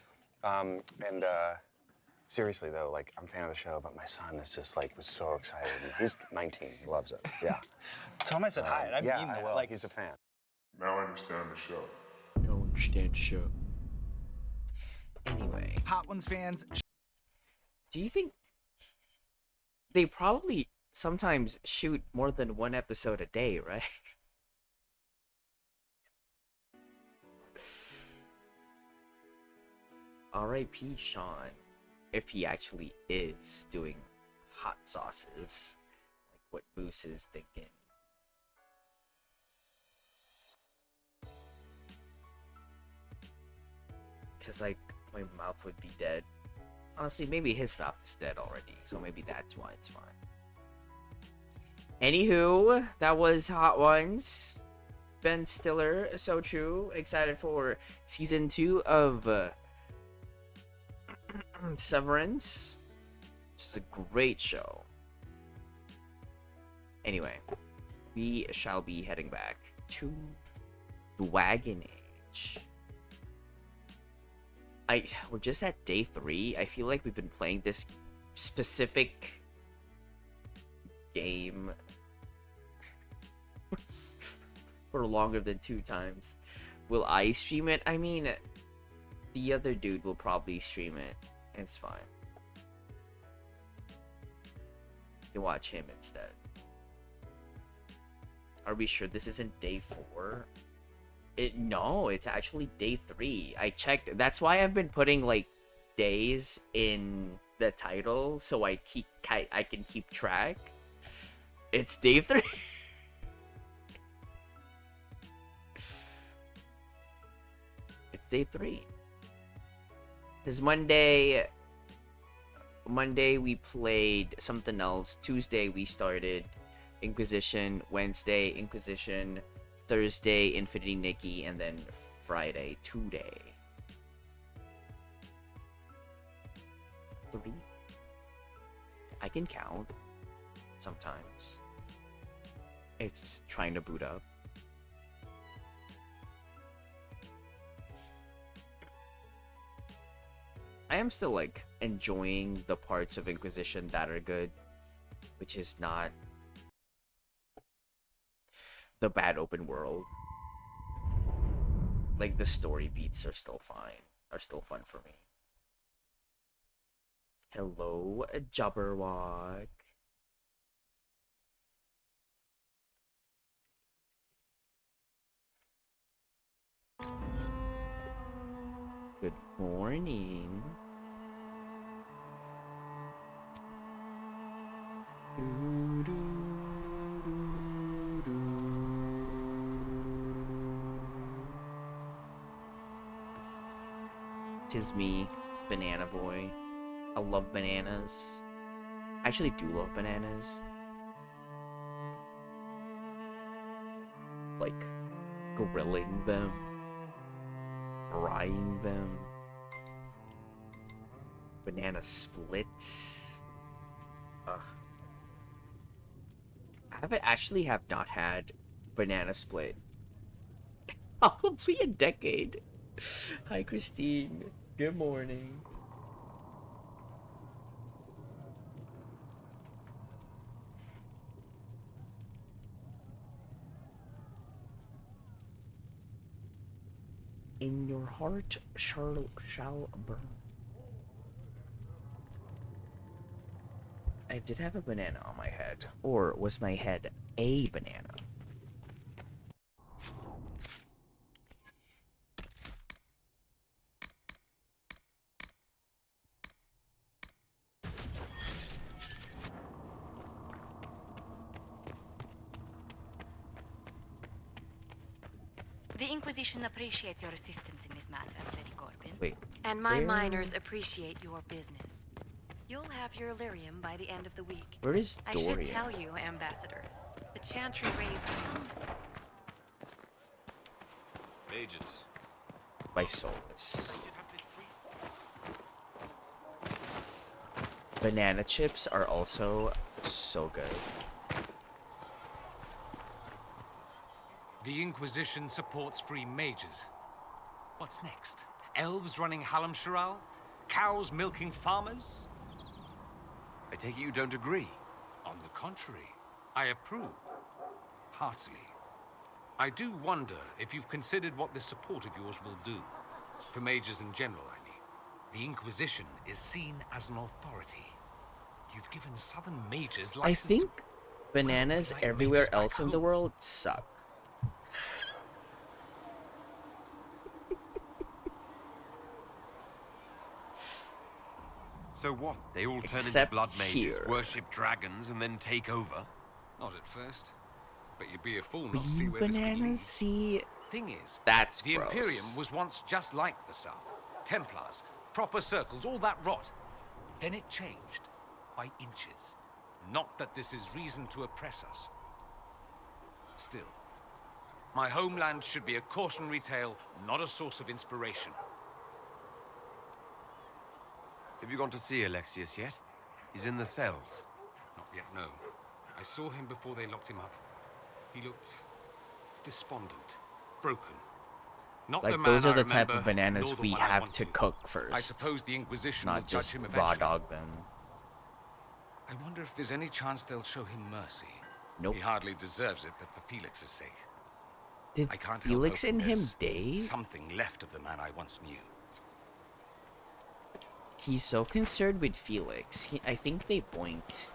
Seriously though, like I'm a fan of the show, but my son is just like was so excited. He's 19. He loves it. Yeah. Tell him I said hi, and I yeah, mean that. I will. Like, He's a fan. Now I understand the show. Don't understand the show. Anyway, Hot Ones fans, do you think they probably sometimes shoot more than one episode a day, right? R.I.P. Sean, if he actually is doing hot sauces, like what Moose is thinking. Because, like, my mouth would be dead. Honestly, maybe his mouth is dead already, so maybe that's why it's fine. Anywho, that was Hot Ones. Ben Stiller, so true. Excited for season 2 of Severance. This is a great show. Anyway, we shall be heading back to Dragon Age. We're just at day 3. I feel like we've been playing this specific game for longer than 2 times. Will I stream it? I mean, the other dude will probably stream it. It's fine. You watch him instead. Are we sure this isn't day 4? No, it's actually day 3. I checked. That's why I've been putting like days in the title so I can keep track. It's day 3. It's day 3. Because Monday we played something else. Tuesday we started Inquisition. Wednesday Inquisition. Thursday Infinity Nikki, and then Friday today. 3. I can count sometimes. It's just trying to boot up. I am still like enjoying the parts of Inquisition that are good, which is not the bad open world. Like the story beats are still fine, are still fun for me. Hello, Jabberwock. Good morning. Tis me, Banana Boy. I love bananas. I actually do love bananas. Like, grilling them, frying them, banana splits. Ugh. I have not had banana split probably a decade. Hi, Christine. Good morning. In your heart shall burn. I did have a banana on my head. Or was my head a banana? Inquisition appreciates your assistance in this matter, Lady Corbin. Wait. And my Where- miners appreciate your business. You'll have your Illyrium by the end of the week. Where is I should Dorian? tell you, Ambassador. The Chantry raised some... Mages. My soulless. Banana chips are also so good. The Inquisition supports free mages. What's next? Elves running Halamsharal? Cows milking farmers? I take it you don't agree. On the contrary, I approve. Heartily. I do wonder if you've considered what this support of yours will do. For mages in general, I mean. The Inquisition is seen as an authority. You've given southern mages license I think to... bananas Like everywhere mages by else in the code. world suck. So what? They all turn Except into blood mages, here. worship dragons, and then take over? Not at first. But you'd be a fool not to You see where this could lead. bananas see. Thing is, That's the gross. Imperium was once just like the South. Templars, proper circles, all that rot. Then it changed. By inches. Not that this is reason to oppress us. Still, my homeland should be a cautionary tale, not a source of inspiration. Have you gone to see Alexius yet? He's in the cells. Not yet, no. I saw him before they locked him up. He looked despondent, broken. Not the Like, man those I are the type remember, of bananas nor the we one I have want to be. cook first. I suppose the Inquisition will Not judge just him raw eventually. dog them. I wonder if there's any chance they'll show him mercy. Nope. He hardly deserves it, but for Felix's sake. Did I can't help Felix hoping and him there's date? something left of the man I once knew. He's so concerned with Felix. I think they boinked.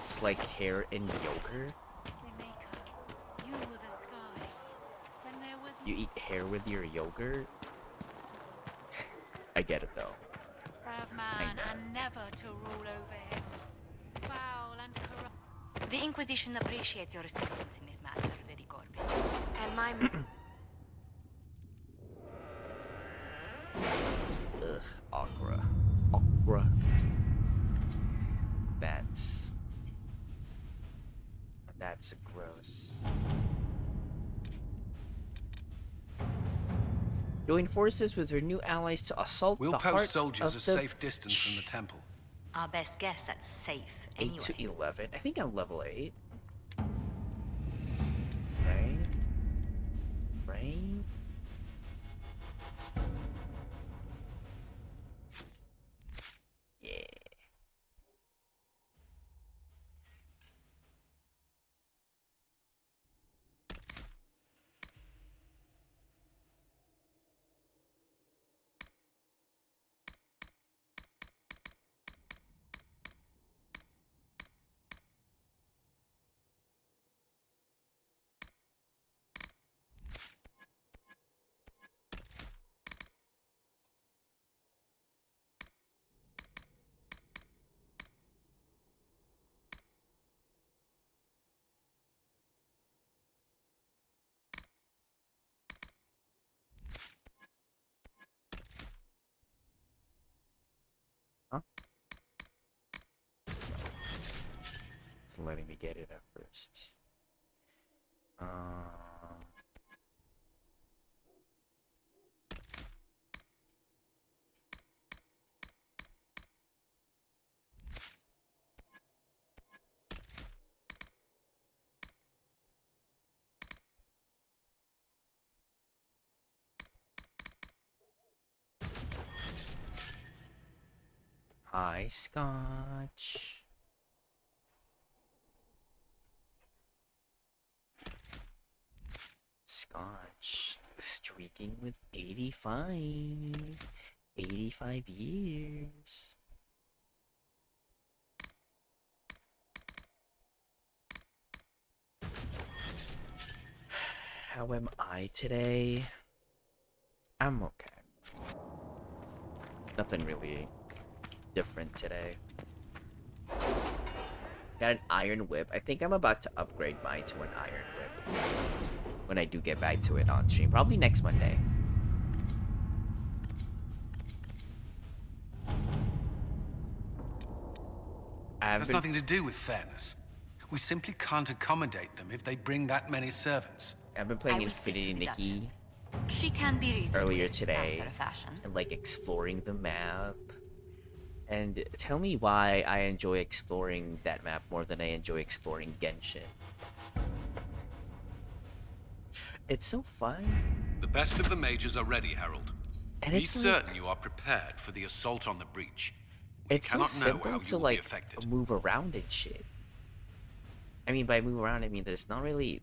It's like hair and yogurt. You were the sky. When there was You eat hair with your yogurt? I get it though. of man know. and never to rule over him. Foul and corrupt. The Inquisition appreciates your assistance in this matter, Lady Corbin. And my... Ugh, Aqua. Aqua. That's gross. Join forces with her new allies to assault We'll the heart post soldiers of a the... safe distance from the temple. Our best guess at safe, 8 anyway. to 11. I think I'm level 8. Right? Right? Yeah. Huh? It's letting me get it at first. Hi, Scotch. Scotch streaking with 85. 85 years. How am I today? I'm okay. Nothing really different today. Got an iron whip. I think I'm about to upgrade mine to an iron whip. when I do get back to it on stream. Probably next Monday. Has nothing to do with fairness. We simply can't accommodate them if they bring that many servants. I've been playing Infinity Nikki She can be reasoned earlier with today after a fashion. and like exploring the map. And tell me why I enjoy exploring that map more than I enjoy exploring Genshin. It's so fun. The best of the mages are ready, Herald. And Be it's like, certain you are prepared for the assault on the breach. We it's so cannot know how simple you to will be like affected. move around and shit. I mean, by move around, I mean there's not really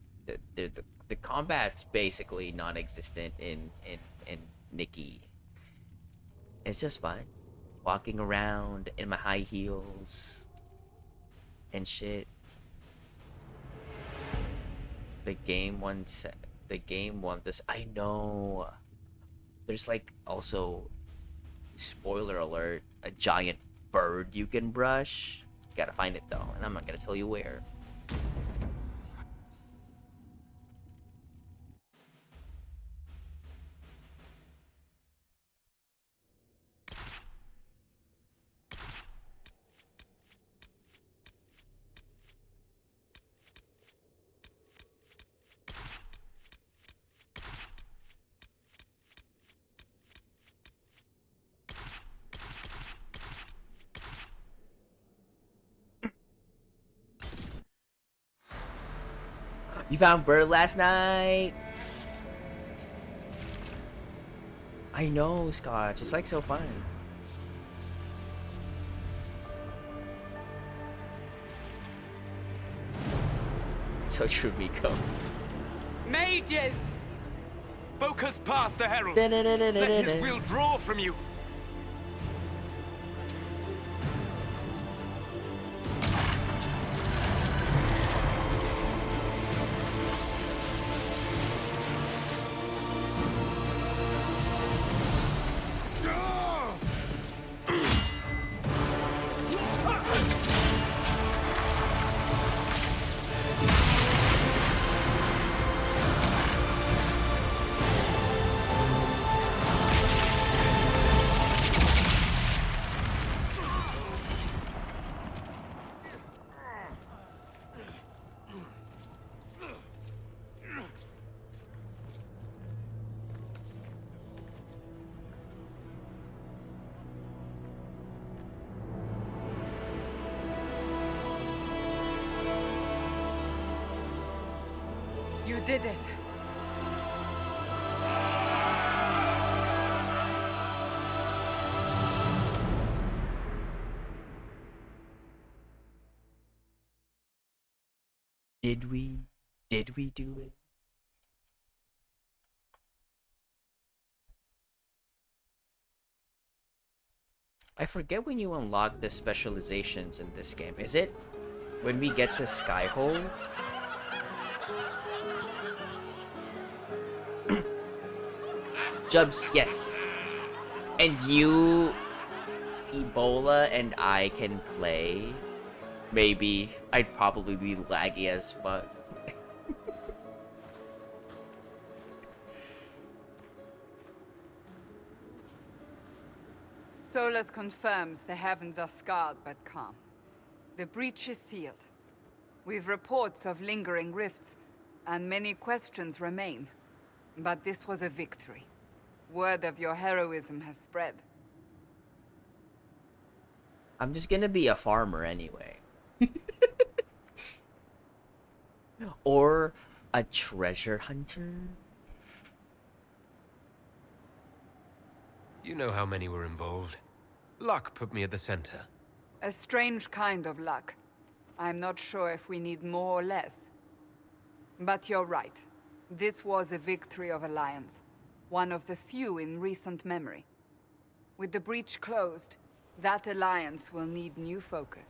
the combat's basically non-existent in Nikki. It's just fun, walking around in my high heels and shit. The game won this. I know. There's like also, spoiler alert, a giant bird you can brush. Gotta find it though, and I'm not gonna tell you where. You found bird last night? I know, Scotch. It's like so fun. So true, Miko. Mages! Focus past the herald. Let Let his will draw from you. You did it. Did we? Did we do it? I forget when you unlock the specializations in this game. Is it when we get to Skyhole? Jubs, yes. And you, Ebola, and I can play. Maybe. I'd probably be laggy as fuck. Solus confirms the heavens are scarred but calm. The breach is sealed. We've reports of lingering rifts, and many questions remain. But this was a victory. Word of your heroism has spread. I'm just gonna be a farmer anyway. Or a treasure hunter. You know how many were involved. Luck put me at the center. A strange kind of luck. I'm not sure if we need more or less. But you're right. This was a victory of Alliance. One of the few in recent memory. With the breach closed, that alliance will need new focus.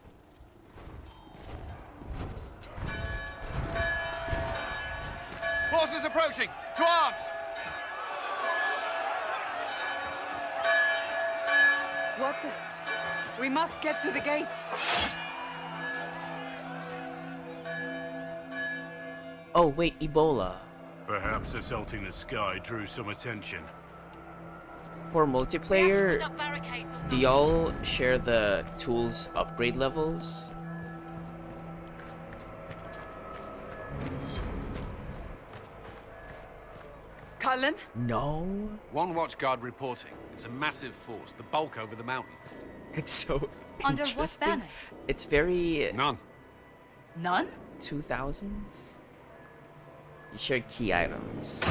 Forces approaching! To arms! What the? We must get to the gates! Oh wait, Ebola. Perhaps assaulting the sky drew some attention. For multiplayer, do y'all share the tools upgrade levels? Cullen? No. One watchguard reporting. It's a massive force, the bulk over the mountain. It's so Under what interesting. banner? It's very None. None? 2000s. You share key items,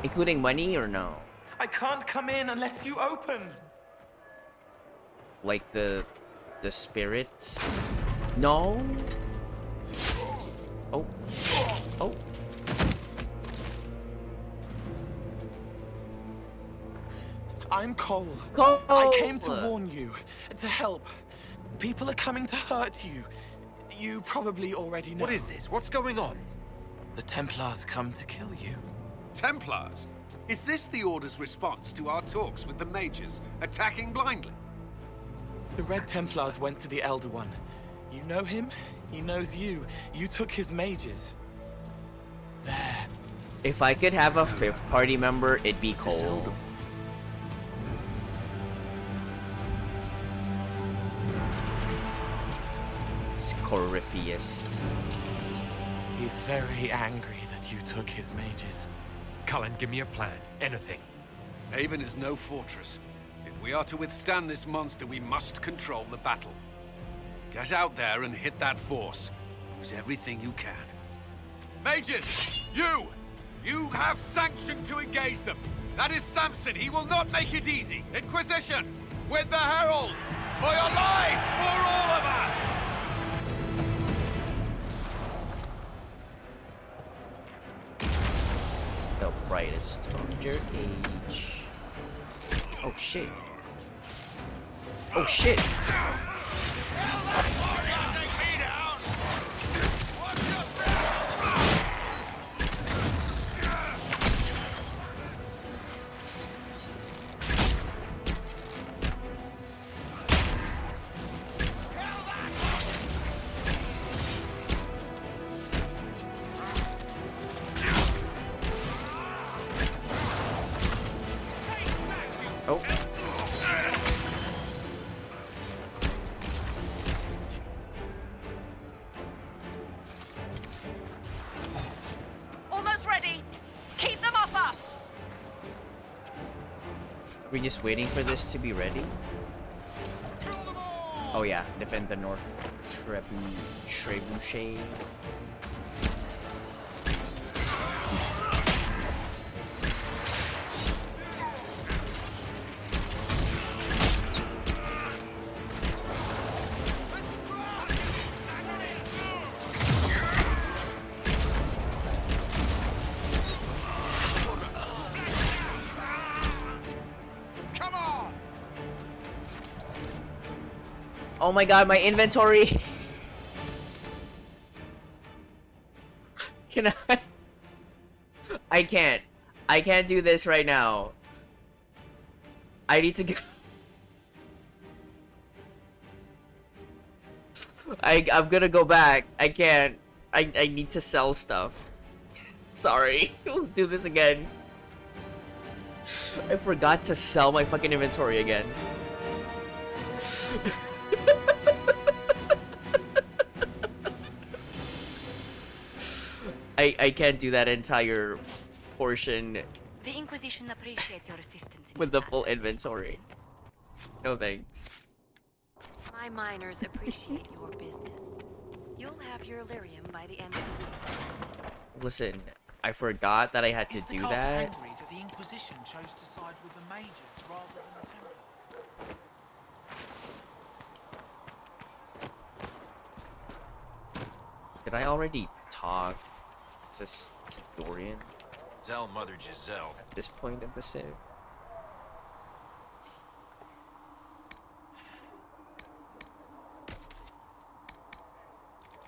including money or no? I can't come in unless you open. Like the spirits? No. Oh. Oh. I'm Cole. Cole! I came to warn you, to help. People are coming to hurt you. You probably already know. What is this? What's going on? The Templars come to kill you. Templars? Is this the Order's response to our talks with the mages, attacking blindly? The Red Templars went to the Elder One. You know him? He knows you. You took his mages. There. If I could have a fifth party member, it'd be Cole. It's Corypheus. He's very angry that you took his mages. Cullen, give me a plan. Anything. Haven is no fortress. If we are to withstand this monster, we must control the battle. Get out there and hit that force. Use everything you can. Mages! You have sanction to engage them. That is Samson. He will not make it easy. Inquisition! With the Herald! For your lives! For all of us! The brightest of your age. Oh shit. Oh shit. Oh. Almost ready. Keep them off us. Are we just waiting for this to be ready? Oh yeah, defend the North Trebuchet. Oh my god, my inventory! Can I? I can't. I can't do this right now. I need to go. I'm gonna go back. I can't. I need to sell stuff. Sorry. We'll do this again. I forgot to sell my fucking inventory again. I can't do that entire portion The Inquisition appreciates your assistance in with the full inventory. No thanks. My miners appreciate your business. You'll have your lyrium by the end of the week. Listen, I forgot that I had to do that. Angry that the Inquisition chose to side with the mages rather than the Templars. Did I already talk to Dorian Tell Mother Giselle. at this point of the save?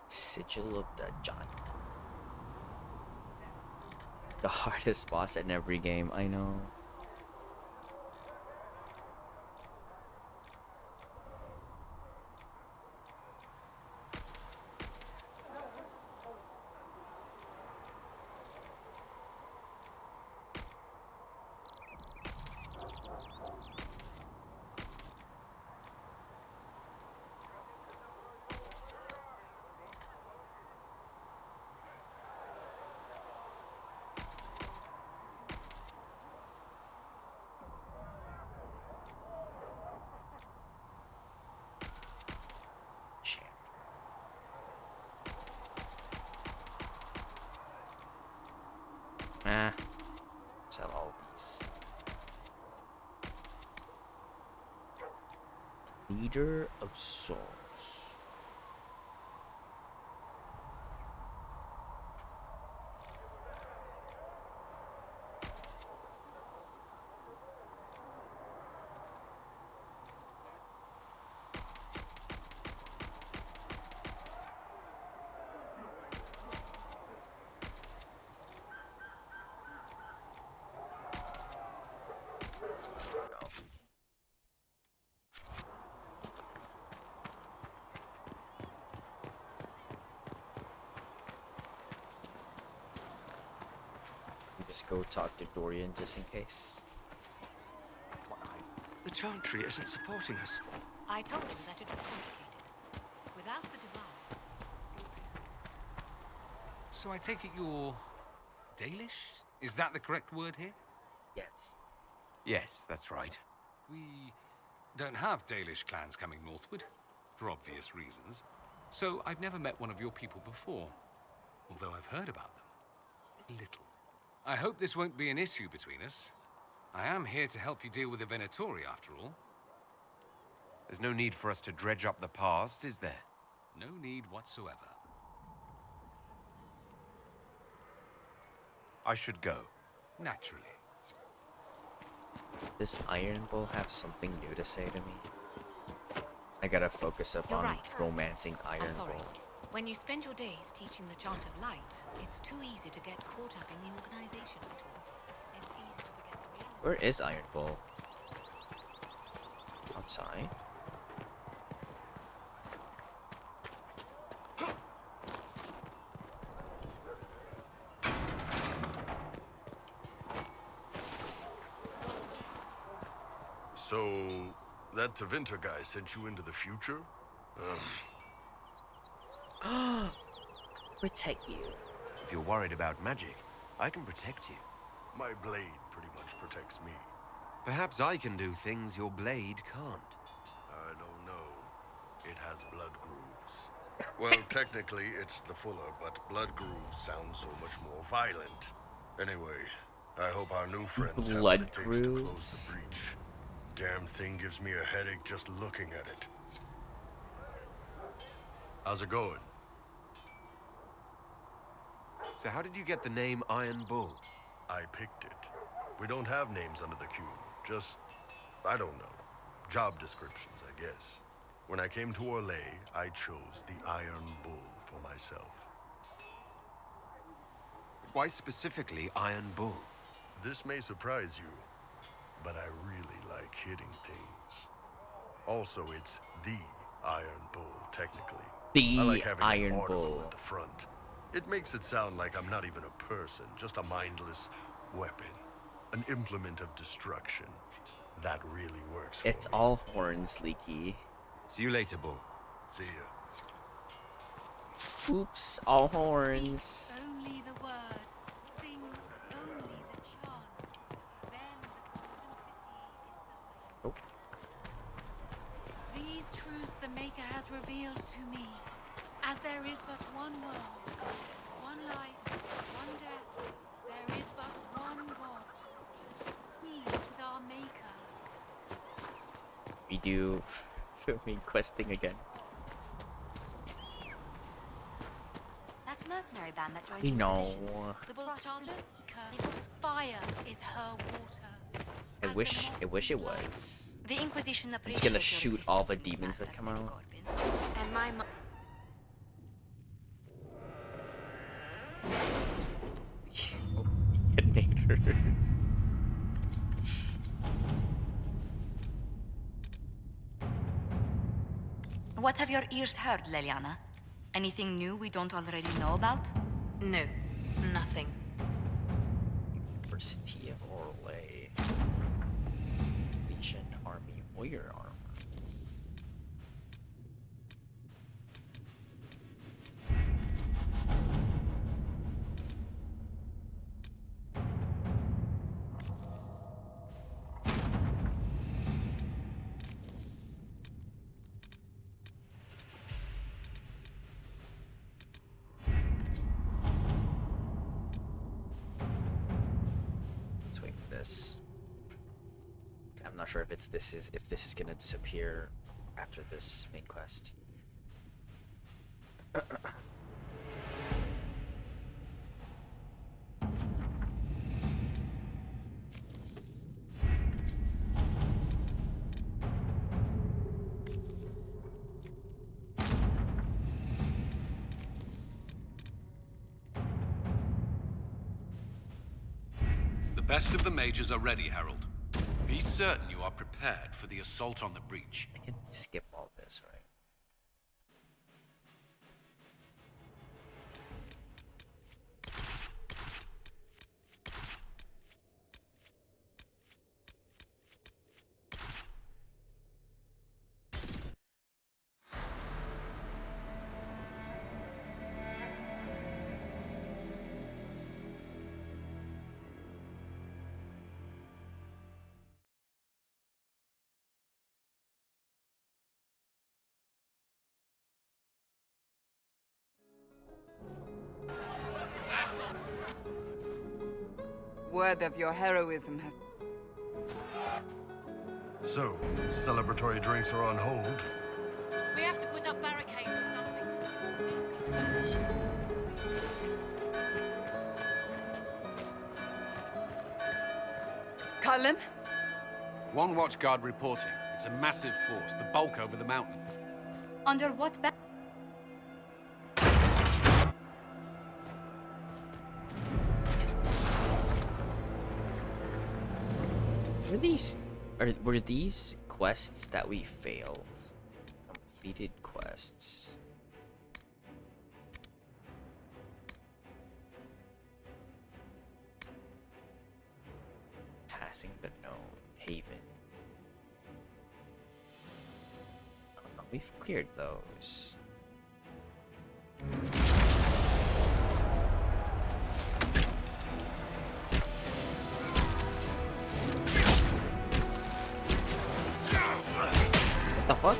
Sigil of the Giant. The hardest boss in every game, I know. Leader of Souls. Just go talk to Dorian just in case. The Chantry isn't supporting us. I told you that it was complicated. Without the Divine. So I take it you're Dalish? Is that the correct word here? Yes. Yes, that's right. We don't have Dalish clans coming northward, for obvious reasons. So I've never met one of your people before, although I've heard about them. A little. I hope this won't be an issue between us. I am here to help you deal with the Venatori, after all. There's no need for us to dredge up the past, is there? No need whatsoever. I should go. Naturally. Does Iron Bull have something new to say to me? I gotta focus up on romancing Iron I'm sorry. Bull. When you spend your days teaching the Chant of Light, it's too easy to get caught up in the organization of it all. It's easy to forget the real... Where is Iron Bull? Outside? So, that Tevinter guy sent you into the future? Protect you. If you're worried about magic, I can protect you. My blade pretty much protects me. Perhaps I can do things your blade can't. I don't know. It has blood grooves. Well, technically, it's the Fuller, but blood grooves sound so much more violent. Anyway, I hope our new friends have what it takes to close the breach. Damn thing gives me a headache just looking at it. How's it going? So how did you get the name Iron Bull? I picked it. We don't have names under the cube. Just, I don't know. Job descriptions, I guess. When I came to Orlais, I chose the Iron Bull for myself. Why specifically Iron Bull? This may surprise you, but I really like hitting things. Also, it's the Iron Bull, technically. The I like having Iron an article Bull. at the front. It makes it sound like I'm not even a person, just a mindless weapon. An implement of destruction. That really works for It's me. all horns, Leaky. See you later, Bull. See ya. Oops, all horns. Only the word. Sing only the chant. Then the golden city is thine. Oh. These truths the Maker has revealed to me. As there is but one world, one life, one death, there is but one God. We with our Maker. We do filming questing again. That mercenary band that joined We the know. Inquisition. The Bull's chargers? Fire is her water. I wish it was. The Inquisition It's appreciates gonna your shoot all the assistance in demons this that come matter, out. And my What have your ears heard, Leliana? Anything new we don't already know about? No, nothing. University of Orlais. Legion Army Warrior Armor. Let's wait for this. I'm not sure if this is gonna disappear after this main quest. The best of the mages are ready, Harold. Be certain you are prepared for the assault on the breach. I can skip all this, right? Word of your heroism has... So, celebratory drinks are on hold. We have to put up barricades or something. Cullen? One watchguard reporting. It's a massive force, the bulk over the mountain. Under what Were these quests that we failed? Completed quests. Passing the known haven. Oh, we've cleared those. What the fuck?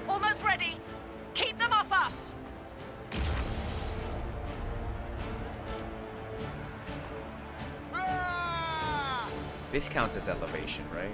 Almost ready. Keep them off us. This counts as elevation, right?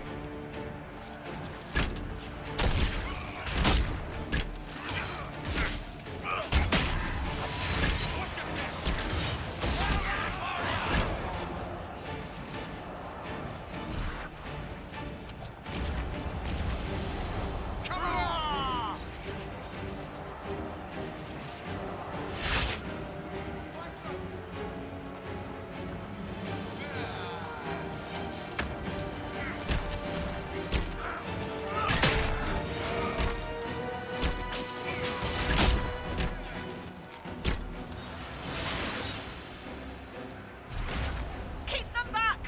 Keep them back.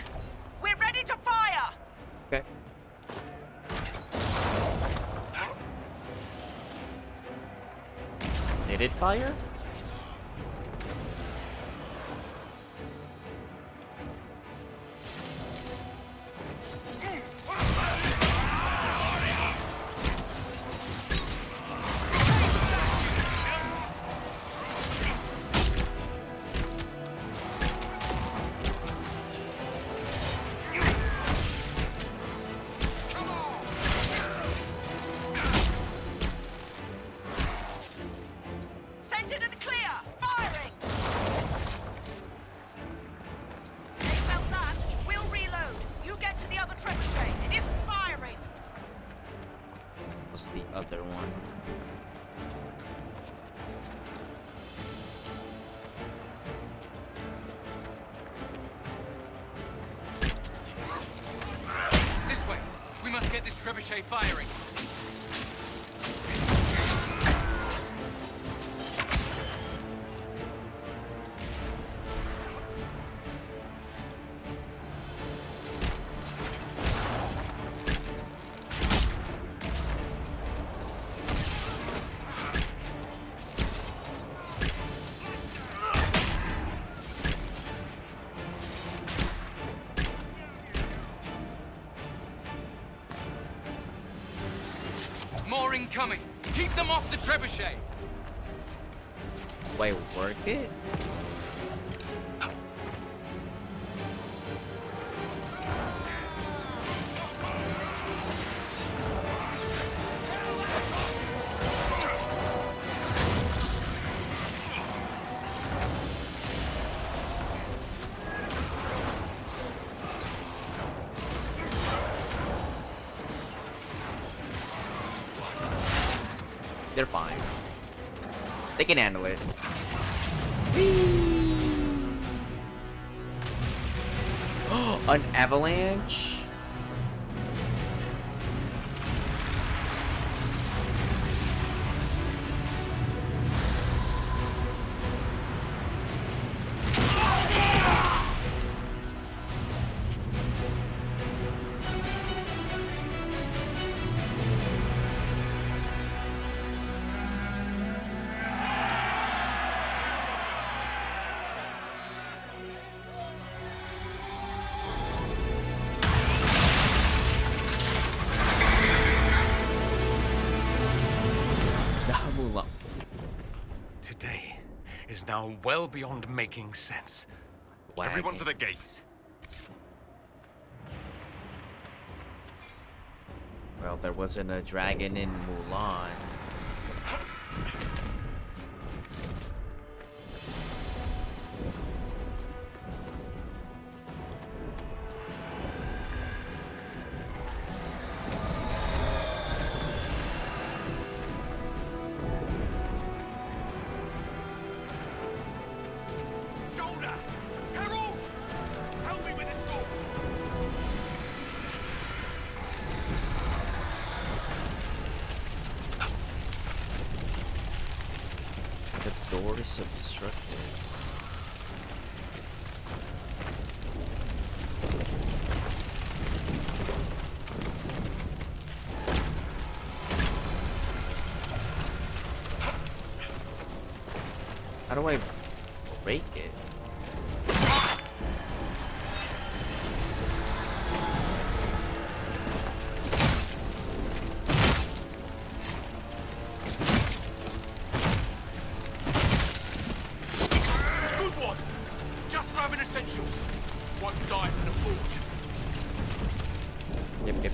We're ready to fire. Okay. Did it fire? Scented and clear. Firing. They felt that. We'll reload. You get to the other trebuchet. It isn't firing. What's the other one? This way! We must get this trebuchet firing. More incoming. Keep them off the trebuchet. Wait, work it? They're fine. They can handle it. An avalanche? Today is now well beyond making sense. Everyone to the gates. Well, there wasn't a dragon in Mulan. The door is obstructed. How do I break it?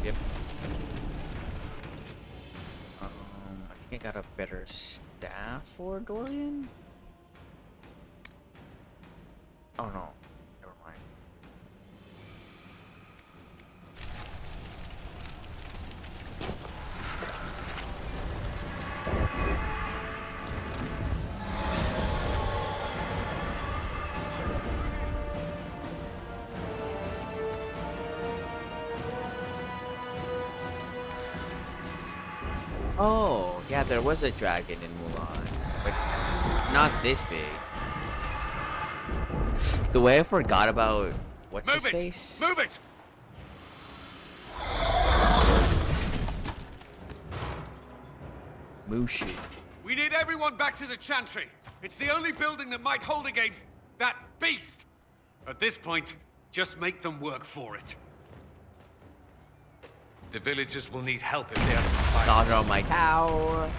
Yep. I think I got a better staff for Dorian? Oh no, never mind. Oh, yeah, there was a dragon in Mulan, but not this big. The way I forgot about what's his face? Move it! Mushu. We need everyone back to the Chantry. It's the only building that might hold against that beast. At this point, just make them work for it. The villagers will need help if they are to survive. Dog on my cow.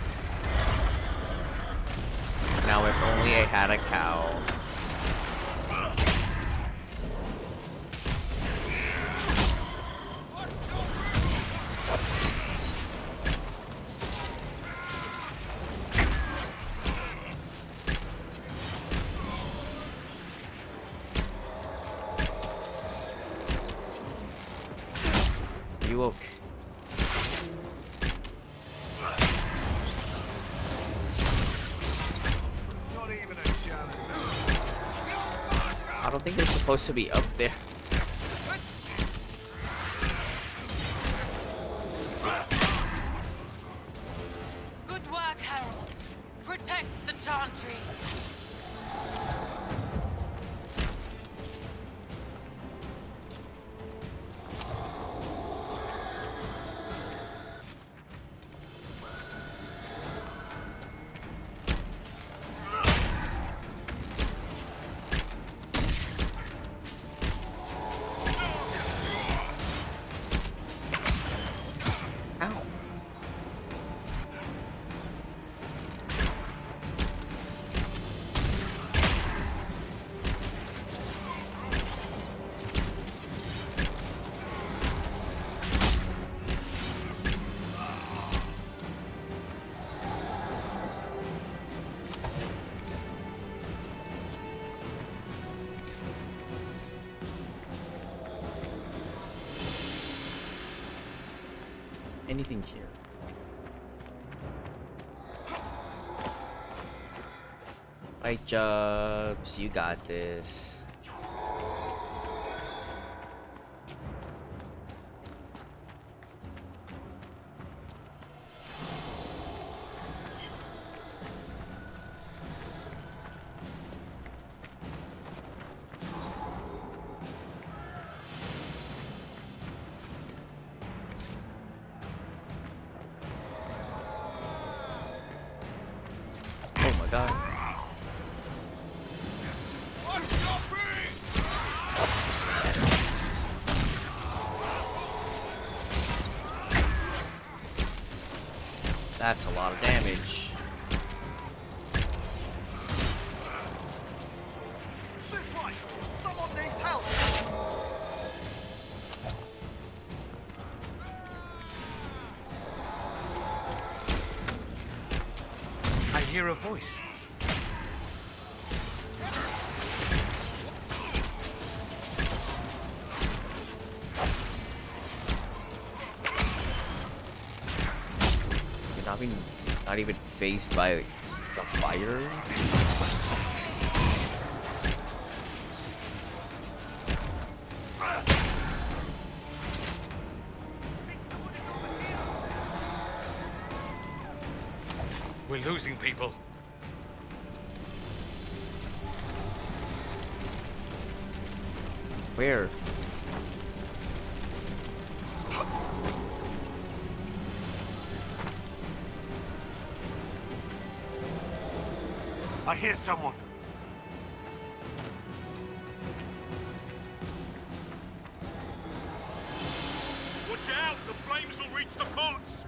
Now if only I had a cow. You okay? I don't think they're supposed to be up there. Good work, Harold. Protect the Chantry. anything here? Right, Jubs, you got this. Oh my god. That's a lot of damage. This way! Someone needs help! I hear a voice. You're not even faced by the fire. We're losing people. Where? I hear someone. Watch out! The flames will reach the pots!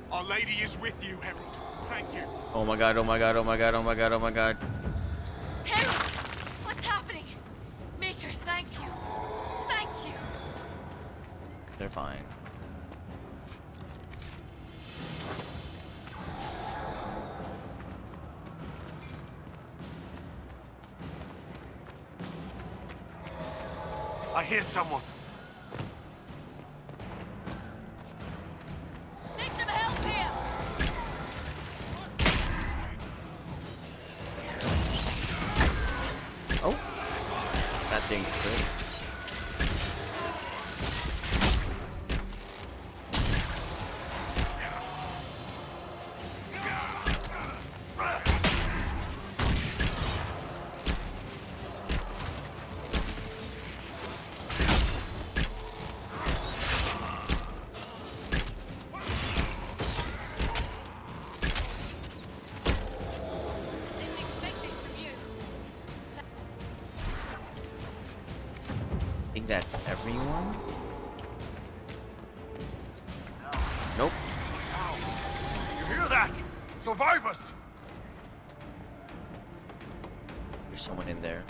Our Lady is with you, Herald. Thank you. Oh my god, oh my god, oh my god, oh my god, oh my god. Herald! What's happening? Maker, thank you. Thank you. They're fine. I hear someone. Need some help here. Oh, that thing crit. Didn't expect this from you. I think that's everyone. Nope. You hear that? Survivors! There's someone in there.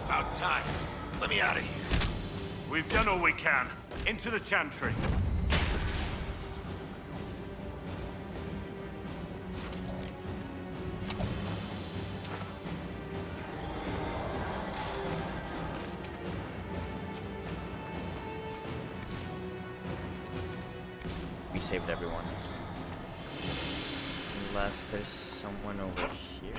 About time. Let me out of here. We've done all we can. Into the chantry. We saved everyone. Unless there's someone over here.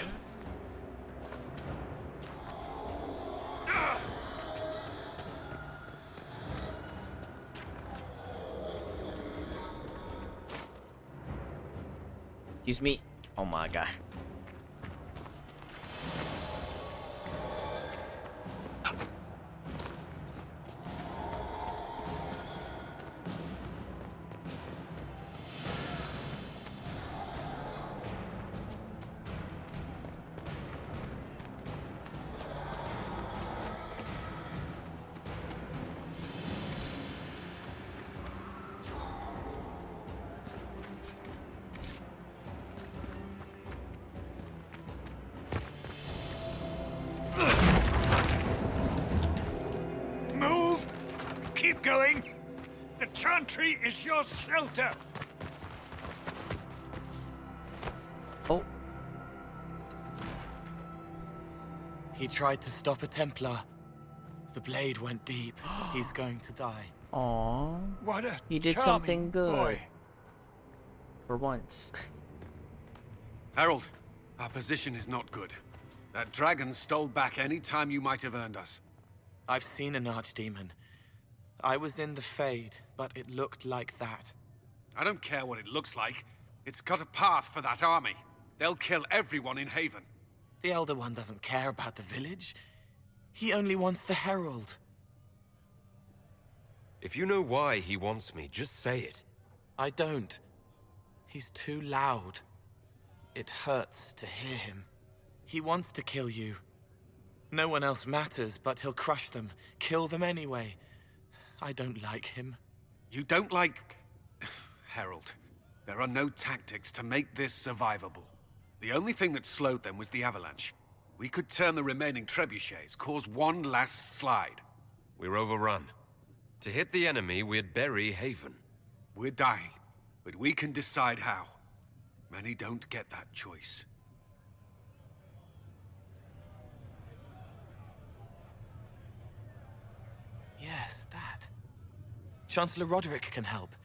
Excuse me. Oh my god. Move! Keep going! The chantry is your shelter! Oh. He tried to stop a Templar. The blade went deep. He's going to die. Aww. What a He did charming something good. boy. For once. Harold, our position is not good. That dragon stole back any time you might have earned us. I've seen an archdemon. I was in the Fade, but it looked like that. I don't care what it looks like. It's got a path for that army. They'll kill everyone in Haven. The Elder One doesn't care about the village. He only wants the Herald. If you know why he wants me, just say it. I don't. He's too loud. It hurts to hear him. He wants to kill you. No one else matters, but he'll crush them, kill them anyway. I don't like him. You don't like... Harold, there are no tactics to make this survivable. The only thing that slowed them was the avalanche. We could turn the remaining trebuchets, cause one last slide. We're overrun. To hit the enemy, we'd bury Haven. We're dying, but we can decide how. Many don't get that choice. Yes, that. Chancellor Roderick can help.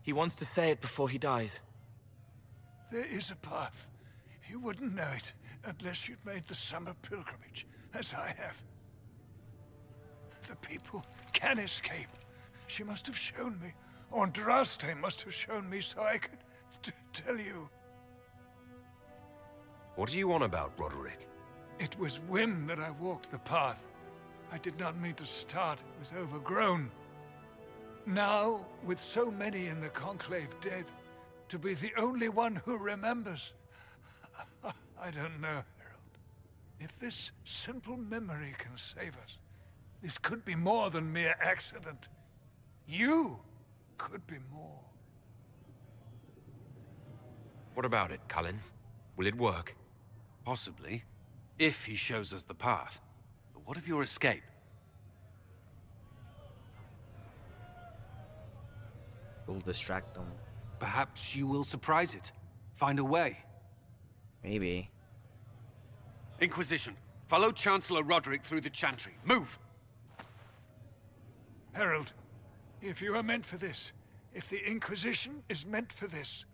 He wants to say it before he dies. There is a path. You wouldn't know it unless you'd made the summer pilgrimage, as I have. The people can escape. She must have shown me. Or Andraste must have shown me so I could tell you. What are you on about, Roderick? It was whim that I walked the path. I did not mean to start. It was overgrown. Now, with so many in the Conclave dead, to be the only one who remembers... I don't know, Harold. If this simple memory can save us, this could be more than mere accident. You could be more. What about it, Cullen? Will it work? Possibly, if he shows us the path. But what of your escape? We'll distract them. Perhaps you will surprise it. Find a way. Maybe. Inquisition, follow Chancellor Roderick through the Chantry. Move! Harold, if you are meant for this, if the Inquisition is meant for this,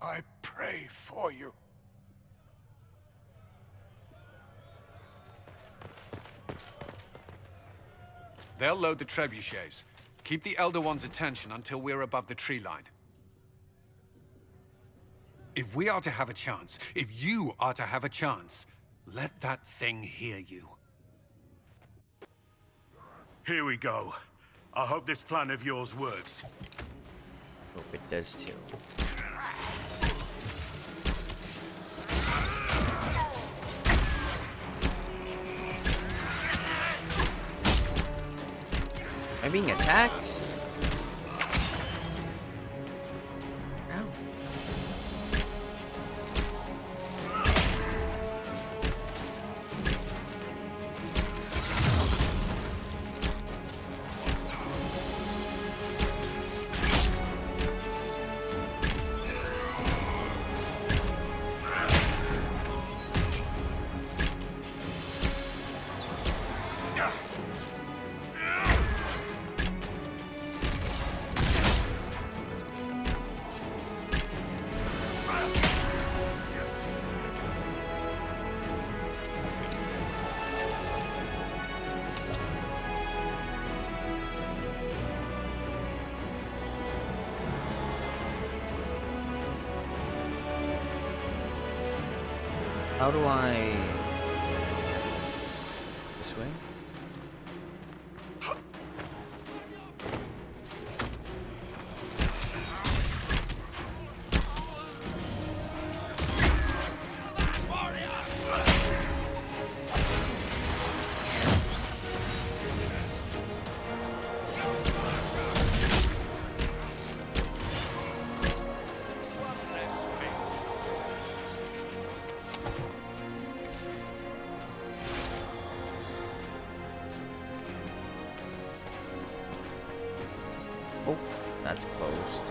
I pray for you. They'll load the trebuchets. Keep the Elder One's attention until we're above the tree line. If we are to have a chance, if you are to have a chance, let that thing hear you. Here we go. I hope this plan of yours works. Hope it does too. Am I being attacked? Ow. How do I... This way? Oh, that's closed.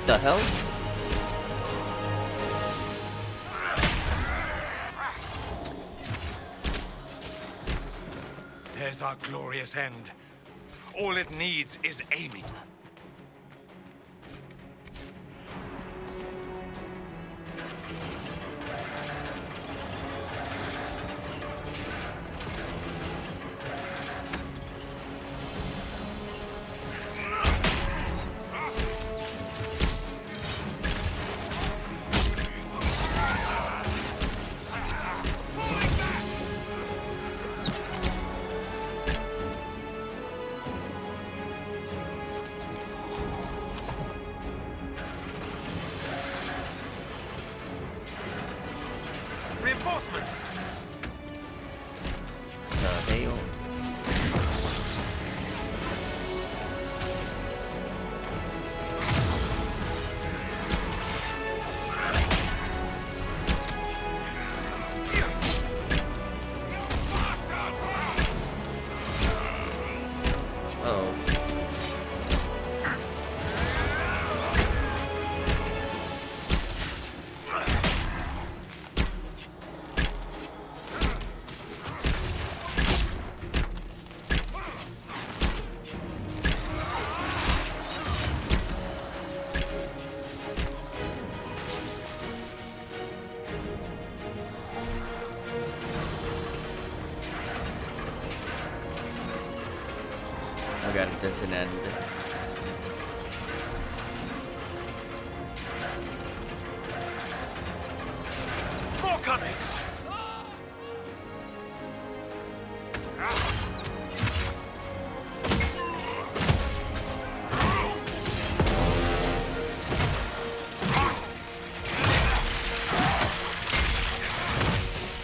The hell? There's our glorious end. All it needs is aiming. Reinforcements! The hell? Oh. Oh god, it doesn't end. More coming!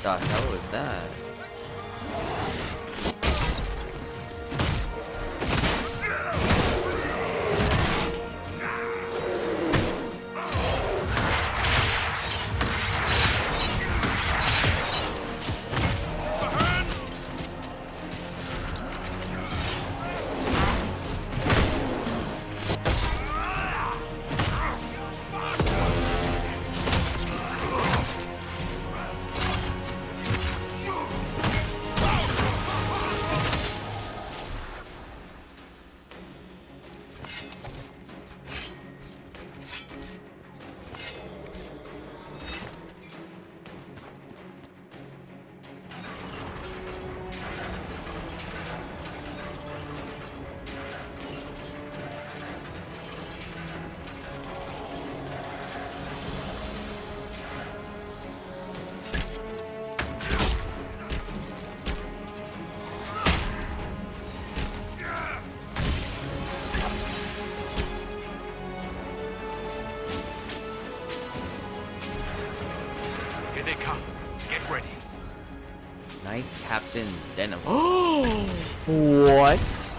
The hell is that? Here they come. Get ready. Knight Captain Denim. Oh! What?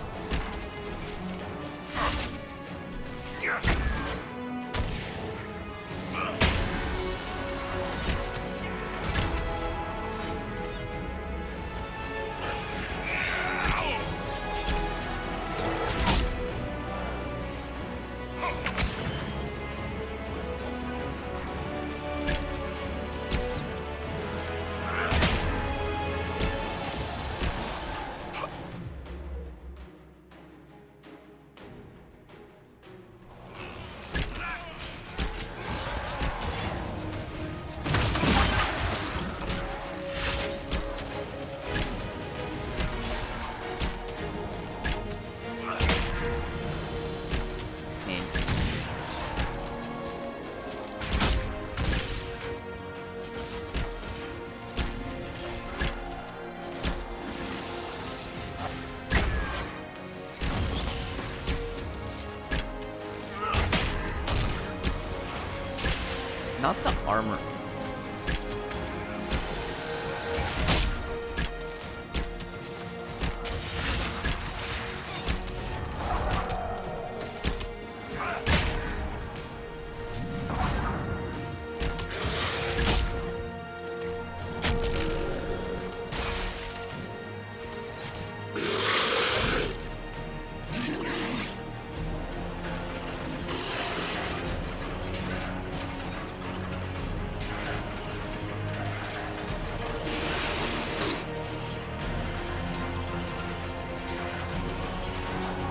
Not the armor.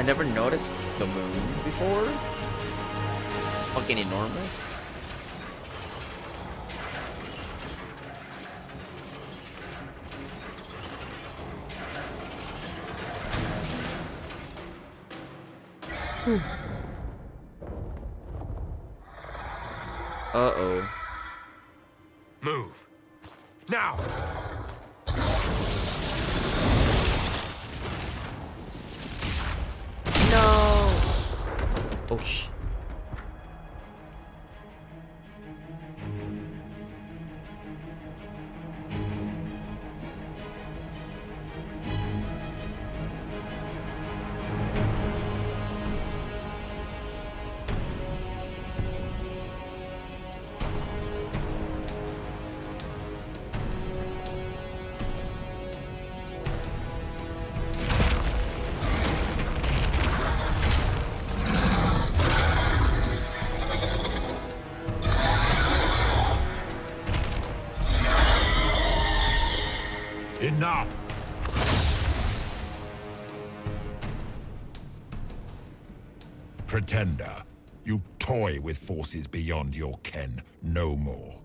I never noticed the moon before. It's fucking enormous. Uh-oh. Move. Now! No! Oh, shit. Enough! Pretender, you toy with forces beyond your ken, no more.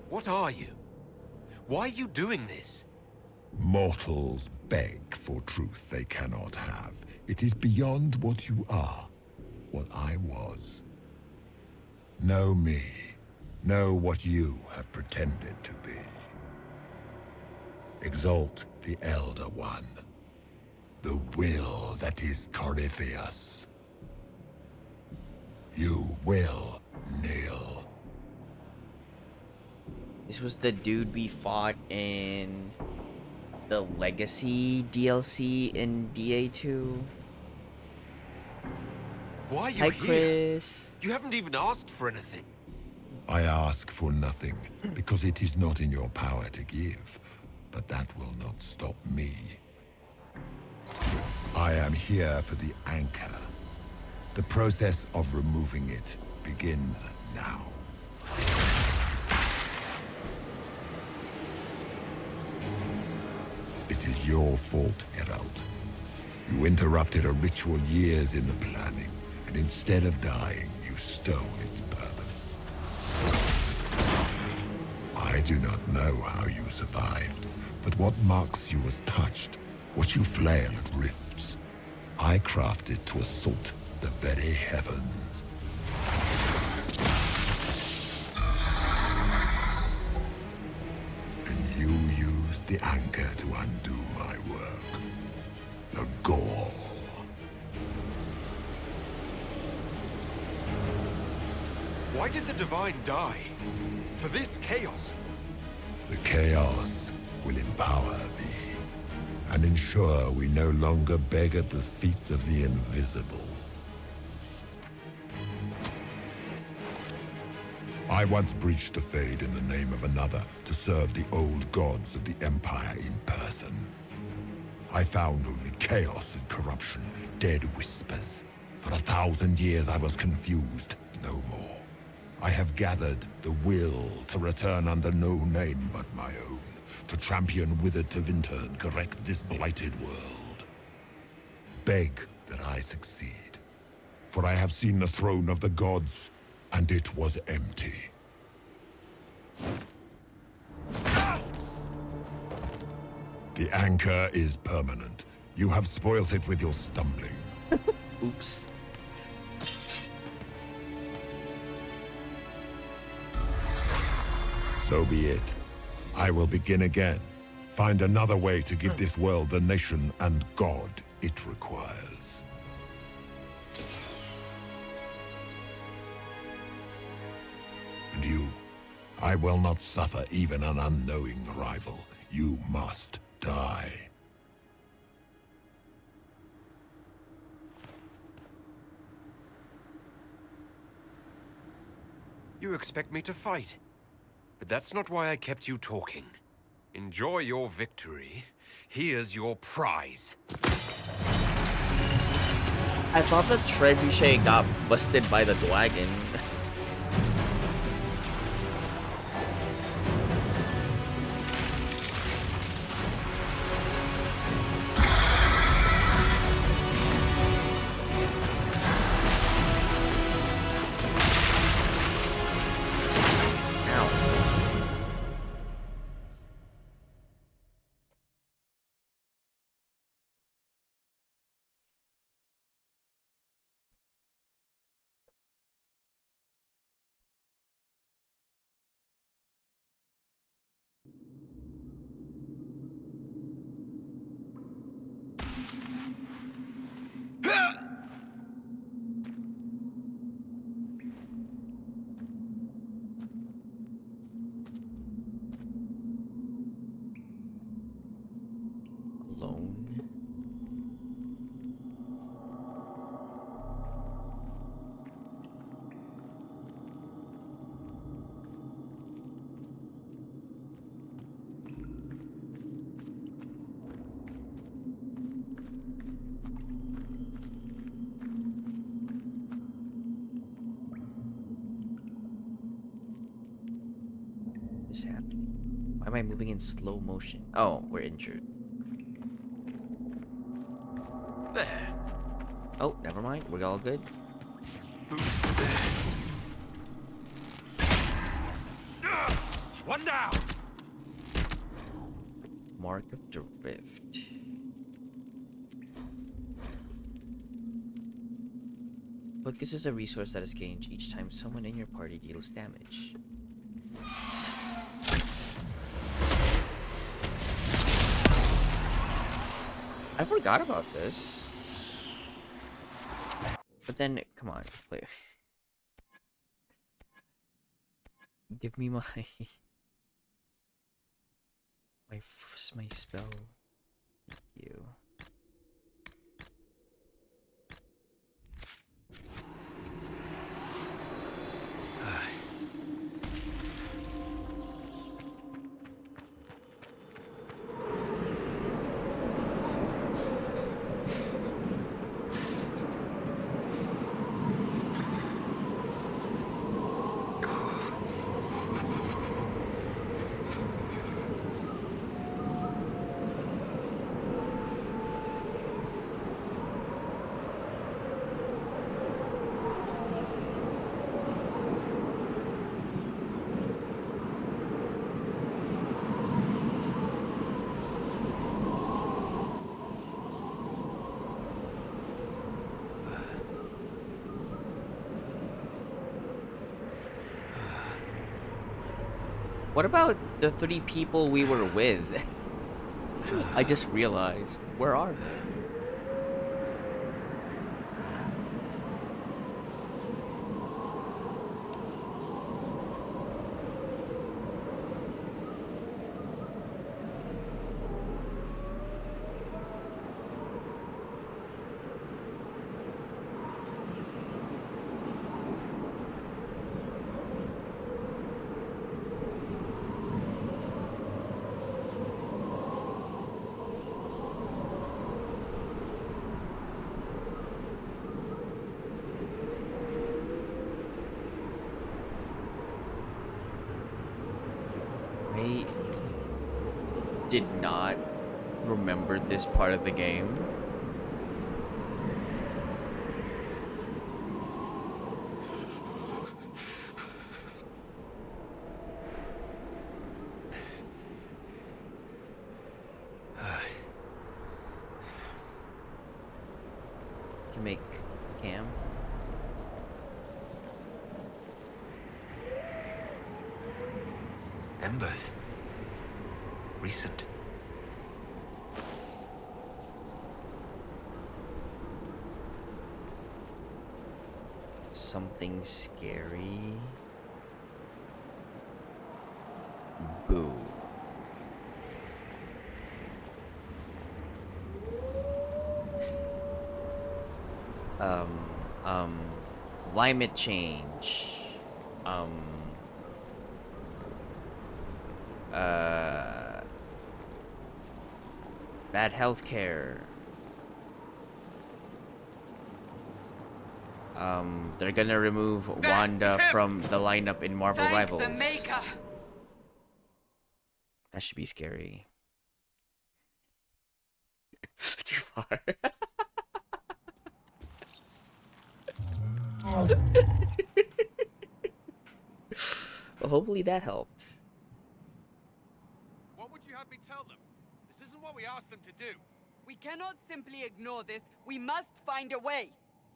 What are you? Why are you doing this? Mortals beg for truth they cannot have. It is beyond what you are, what I was. Know me. Know what you have pretended to be. Exalt the Elder One. The will that is Corypheus. You will kneel. This was the dude we fought in the Legacy DLC in DA2. Why are you Hi, here? Chris. You haven't even asked for anything. I ask for nothing, because it is not in your power to give. But that will not stop me. I am here for the anchor. The process of removing it begins now. It is your fault, Herald. You interrupted a ritual years in the planning, and instead of dying, you stole its purpose. I do not know how you survived, but what marks you as touched, what you flail at rifts, I crafted to assault the very heavens. And you used the anchor to undo my work. The gall. Why did the Divine die? For this chaos? The chaos will empower me, and ensure we no longer beg at the feet of the invisible. I once breached the Fade in the name of another to serve the old gods of the Empire in person. I found only chaos and corruption, dead whispers. For 1,000 years I was confused, no more. I have gathered the will to return under no name but my own, to champion Withered to Winter and correct this blighted world. Beg that I succeed, for I have seen the throne of the gods, and it was empty. The anchor is permanent. You have spoilt it with your stumbling. Oops. So be it. I will begin again. Find another way to give this world the nation and God it requires. And you, I will not suffer even an unknowing rival. You must die. You expect me to fight? But that's not why I kept you talking. Enjoy your victory. Here's your prize. I thought the trebuchet got busted by the dragon. is happening? Why am I moving in slow motion? Oh, we're injured. There. Oh, never mind. We're all good. Who's there? One down. Mark of the Rift. Focus is a resource that is gained each time someone in your party deals damage. I forgot about this. But then, come on, play. Give me my my spell. Thank you. What about the 3 people we were with? I just realized. Where are they? I did not remember this part of the game. Can make cam. Embers. Recent. Something scary. Boo. Climate change. Bad healthcare. They're gonna remove Wanda from the lineup in Marvel Rivals. Thank the Maker. That should be scary. Too far. Well, hopefully that helped. What would you have me tell them? This isn't what we asked them to do. We cannot simply ignore this. We must find a way.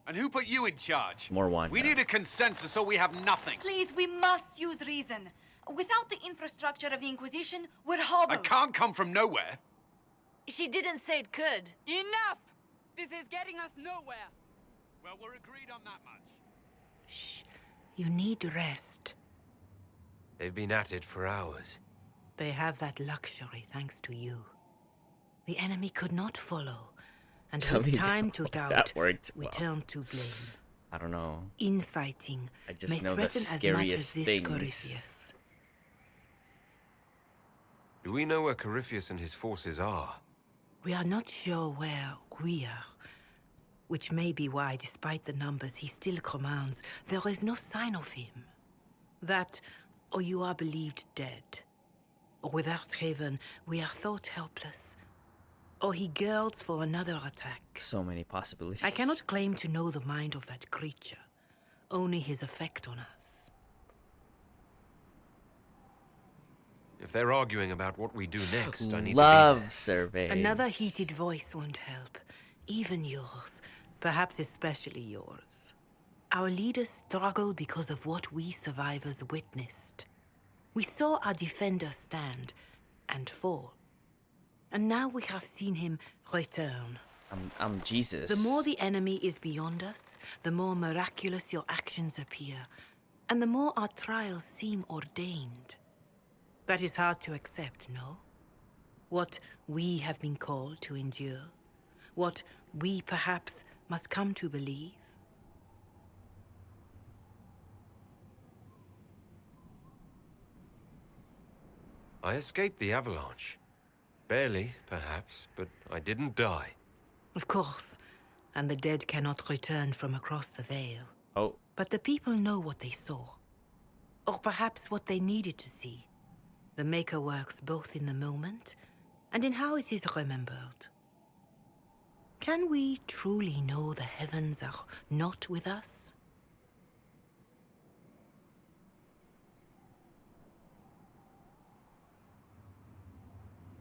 And who put you in charge? More Wanda. We need a consensus or we have nothing. Please, we must use reason. Without the infrastructure of the Inquisition, we're hobbled. I can't come from nowhere. She didn't say it could. Enough! This is getting us nowhere. Well, we're agreed on that much. Shh. You need rest. They've been at it for hours. They have that luxury thanks to you. The enemy could not follow. And Tell with me time that- to doubt, that worked we well. turn to blame. I don't know. Infighting I just may know the threaten as much as scariest this things. Corypheus. Do we know where Corypheus and his forces are? We are not sure where we are. Which may be why, despite the numbers he still commands, there is no sign of him. That, or you are believed dead. or without Haven, we are thought helpless. Or he girds for another attack. So many possibilities. I cannot claim to know the mind of that creature, only his effect on us. If they're arguing about what we do next, I need Love to be there. surveys. Another heated voice won't help. Even yours. Perhaps especially yours. Our leaders struggle because of what we survivors witnessed. We saw our defender stand and fall. And now we have seen him return. I'm Jesus. The more the enemy is beyond us, the more miraculous your actions appear, and the more our trials seem ordained. That is hard to accept, no? What we have been called to endure, what we perhaps must come to believe. I escaped the avalanche. Barely, perhaps, but I didn't die. Of course, and the dead cannot return from across the veil. Oh. But the people know what they saw. Or perhaps what they needed to see. The Maker works both in the moment and in how it is remembered. Can we truly know the heavens are not with us?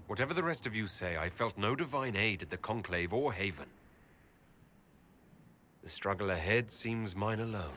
Whatever the rest of you say, I felt no divine aid at the Conclave or Haven. The struggle ahead seems mine alone.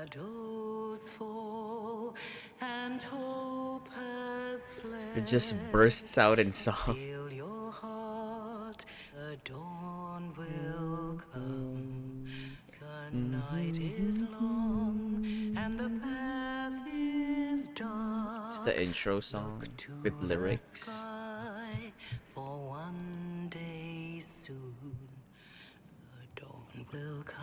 Shadows fall and hope has fled. It just bursts out in song. Still your heart, the dawn will come. The night is long and the path is dark. It's the intro song with lyrics. Sky, for one day soon the dawn will come.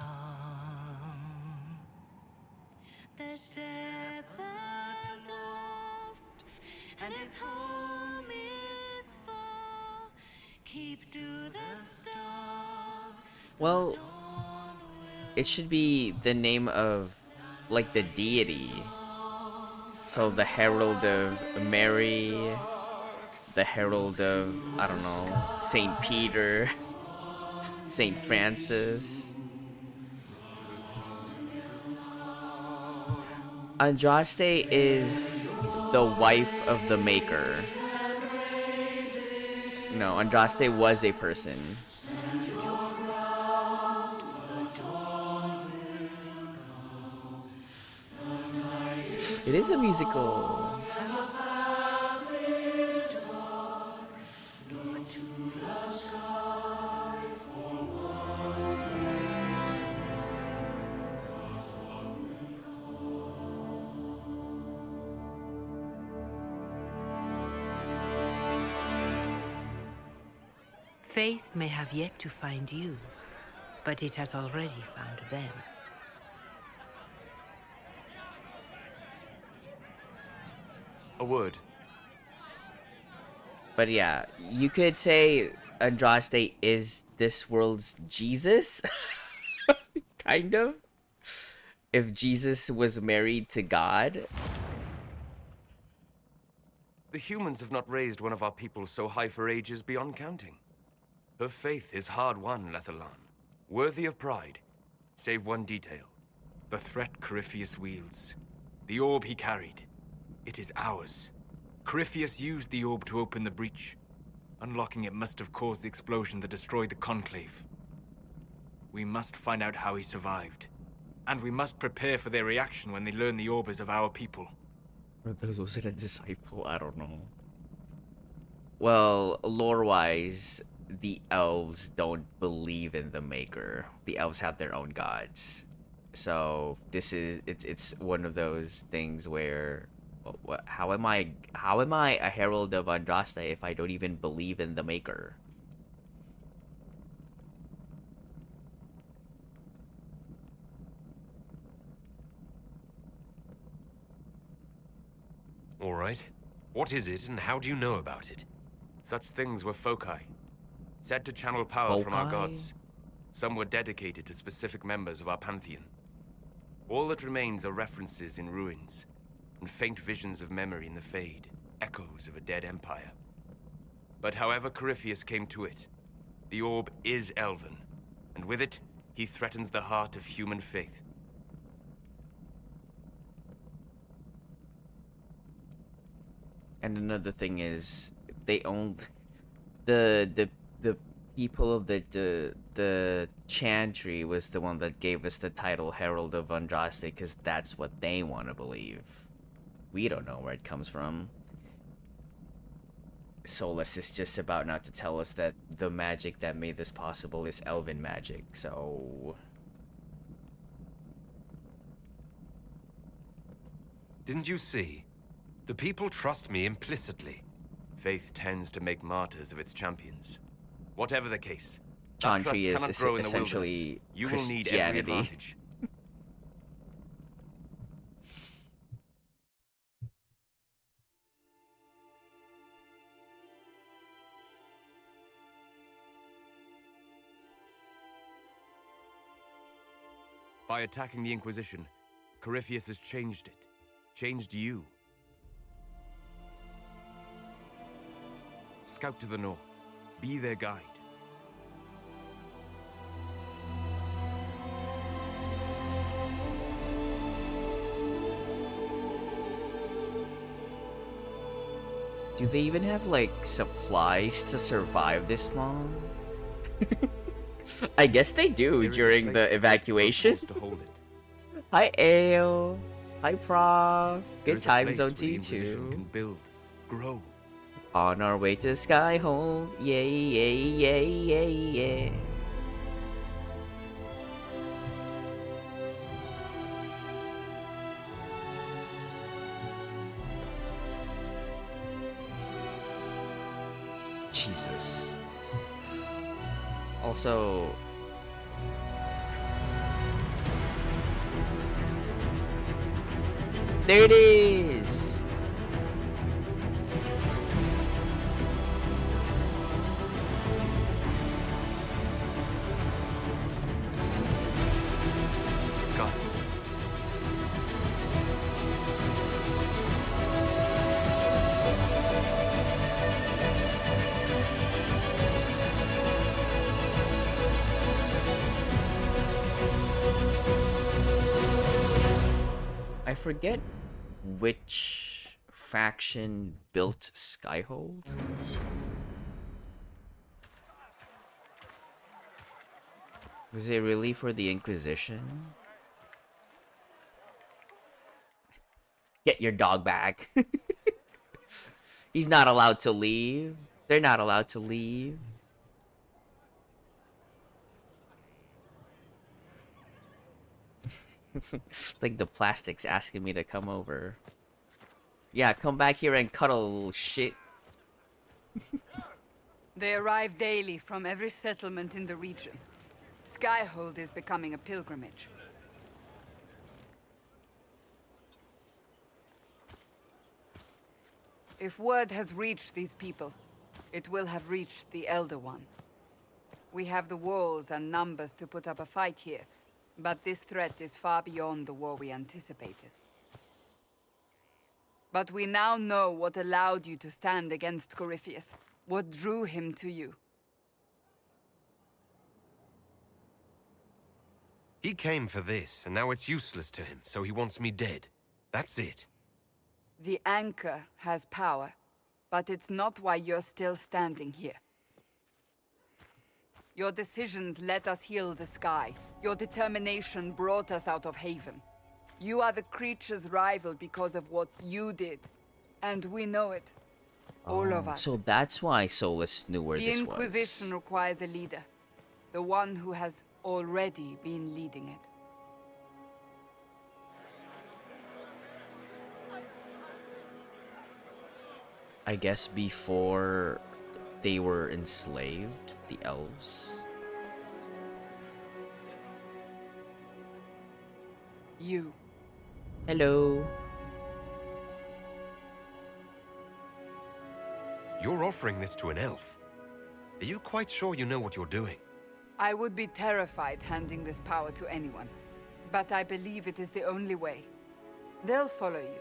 The shepherd lost and his home is far. Keep to the stars. Well, it should be the name of, like, the deity. So the Herald of Mary, the Herald of, I don't know, Saint Peter, Saint Francis. Andraste is the wife of the Maker. No, Andraste was a person. It is a musical. Faith may have yet to find you, but it has already found them. A word. But yeah, you could say Andraste is this world's Jesus. Kind of. If Jesus was married to God. The humans have not raised one of our people so high for ages beyond counting. Her faith is hard won, Lethalan. Worthy of pride. Save one detail. The threat Corypheus wields. The orb he carried. It is ours. Corypheus used the orb to open the breach. Unlocking it must have caused the explosion that destroyed the Conclave. We must find out how he survived. And we must prepare for their reaction when they learn the orb is of our people. Or was it a disciple? I don't know. Well, lore-wise, the elves don't believe in the Maker. The elves have their own gods. So this is it's one of those things where how am I a herald of Andraste if I don't even believe in the Maker? all right. What is it, and how do you know about it? Such things were foci, said to channel power from our Foci? gods. Some were dedicated to specific members of our pantheon. All that remains are references in ruins, and faint visions of memory in the Fade, echoes of a dead empire. But however Corypheus came to it, the orb is elven, and with it, he threatens the heart of human faith. And another thing is, they own the people of the Chantry was the one that gave us the title Herald of Andraste, because that's what they want to believe. We don't know where it comes from. Solus is just about not to tell us that the magic that made this possible is elven magic, so... Didn't you see? The people trust me implicitly. Faith tends to make martyrs of its champions. Whatever the case, Chantry that trust is cannot grow in the essentially wilderness. You will need every Christianity. advantage. By attacking the Inquisition, Corypheus has changed it. Changed you. Scout to the north. Be their guide. Do they even have, like, supplies to survive this long? I guess they do during the evacuation. Hi, Ale. Hi, Prof. Good time zone to you, too. Can build, grow. On our way to Skyhold. Yay, yay, yay, yay, yay. Jesus. Also... There it is! Scott. I forget which faction built Skyhold. Was it really for the Inquisition? Get your dog back. He's not allowed to leave. They're not allowed to leave. It's like the plastic's asking me to come over. Yeah, come back here and cuddle, little shit. They arrive daily from every settlement in the region. Skyhold is becoming a pilgrimage. If word has reached these people, it will have reached the Elder One. We have the walls and numbers to put up a fight here, but this threat is far beyond the war we anticipated. But we now know what allowed you to stand against Corypheus, what drew him to you. He came for this, and now it's useless to him, so he wants me dead. That's it. The Anchor has power, but it's not why you're still standing here. Your decisions let us heal the sky. Your determination brought us out of Haven. You are the creature's rival because of what you did. And we know it. All of us. So that's why Solus knew where The this Inquisition was. requires a leader. The one who has already been leading it. I guess before they were enslaved, the elves. You. Hello. You're offering this to an elf. Are you quite sure you know what you're doing? I would be terrified handing this power to anyone, but I believe it is the only way. They'll follow you.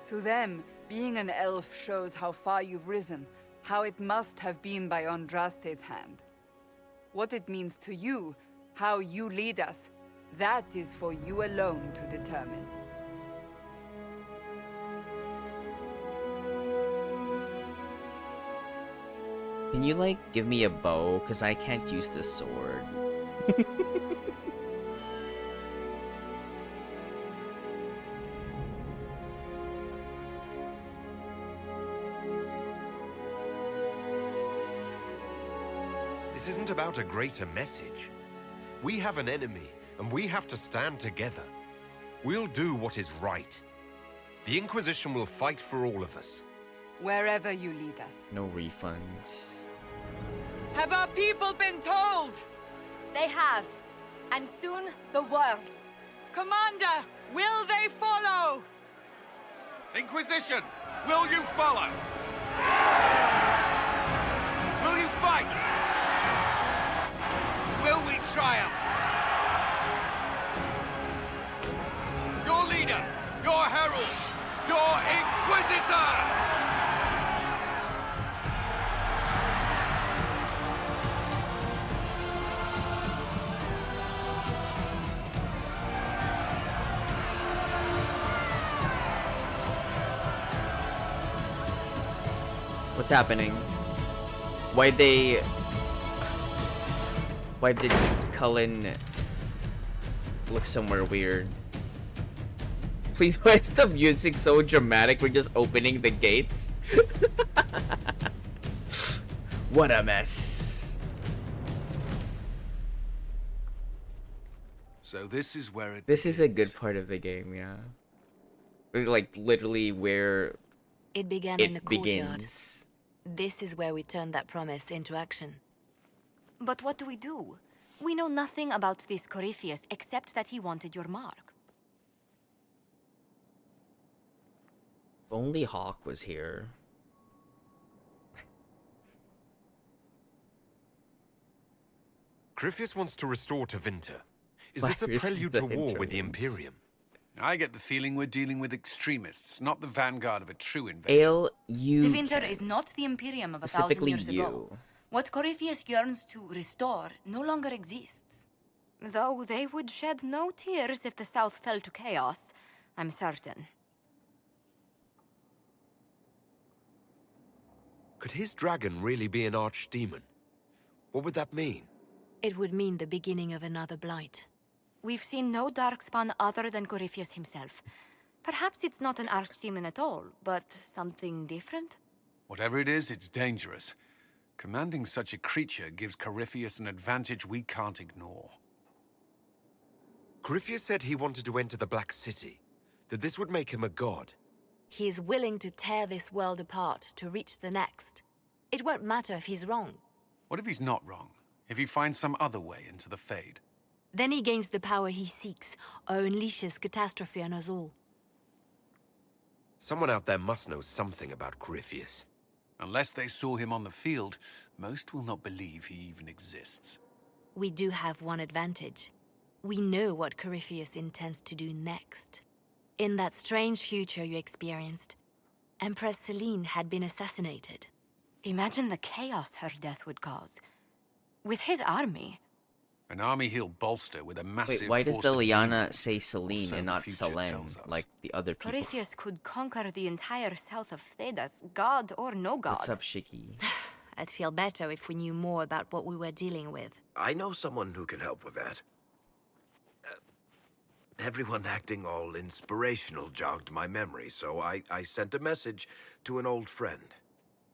To them, being an elf shows how far you've risen, how it must have been by Andraste's hand. What it means to you, how you lead us, that is for you alone to determine. Can you, like, give me a bow? Because I can't use this sword. This isn't about a greater message. We have an enemy, and we have to stand together. We'll do what is right. The Inquisition will fight for all of us. Wherever you lead us. No refunds. Have our people been told? They have. And soon, the world. Commander, will they follow? Inquisition, will you follow? Will you fight? Will we triumph? Your leader, your herald, your Inquisitor! What's happening? Why did Cullen look somewhere weird? Please, why is the music so dramatic? We're just opening the gates. What a mess. So this is where it This is a good part of the game, yeah. Like literally where It began it in the courtyard. begins. This is where we turned that promise into action. But what do? We know nothing about this Corypheus except that he wanted your mark. If only Hawk was here. Corypheus wants to restore Tevinter. Is Why this a is prelude the to war with the Hinterlands? Imperium? I get the feeling we're dealing with extremists, not the vanguard of a true invasion. Ale, you Tevinter is not the Imperium of 1,000 specifically years ago. you. What Corypheus yearns to restore no longer exists. Though they would shed no tears if the South fell to chaos, I'm certain. Could his dragon really be an archdemon? What would that mean? It would mean the beginning of another blight. We've seen no darkspawn other than Corypheus himself. Perhaps it's not an archdemon at all, but something different? Whatever it is, it's dangerous. Commanding such a creature gives Corypheus an advantage we can't ignore. Corypheus said he wanted to enter the Black City, that this would make him a god. He is willing to tear this world apart to reach the next. It won't matter if he's wrong. What if he's not wrong? If he finds some other way into the Fade? Then he gains the power he seeks, or unleashes catastrophe on us all. Someone out there must know something about Corypheus. Unless they saw him on the field, most will not believe he even exists. We do have one advantage. We know what Corypheus intends to do next. In that strange future you experienced, Empress Selene had been assassinated. Imagine the chaos her death would cause. With his army. An army he'll bolster with a massive Wait, why does force the of Liana demons. say Celine So and the not future Selene tells us. like the other people? Corypheus could conquer the entire south of Thedas, god or no god. What's up, Shiki? I'd feel better if we knew more about what we were dealing with. I know someone who can help with that. Everyone acting all inspirational jogged my memory, so I sent a message to an old friend.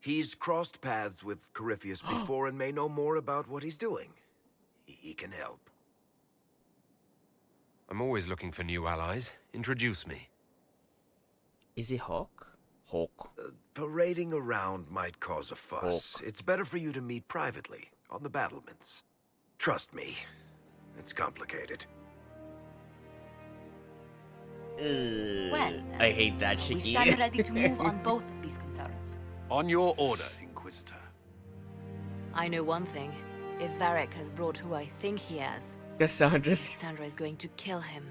He's crossed paths with Corypheus before and may know more about what he's doing. He can help. I'm always looking for new allies. Introduce me. Is it Hawk? Hawk. Parading around might cause a fuss. Hulk. It's better for you to meet privately, on the battlements. Trust me, it's complicated. Well, I hate that, we Shiki. stand ready to move on both of these concerns. On your order, Inquisitor. I know one thing. If Varric has brought who I think he has, Cassandra is going to kill him.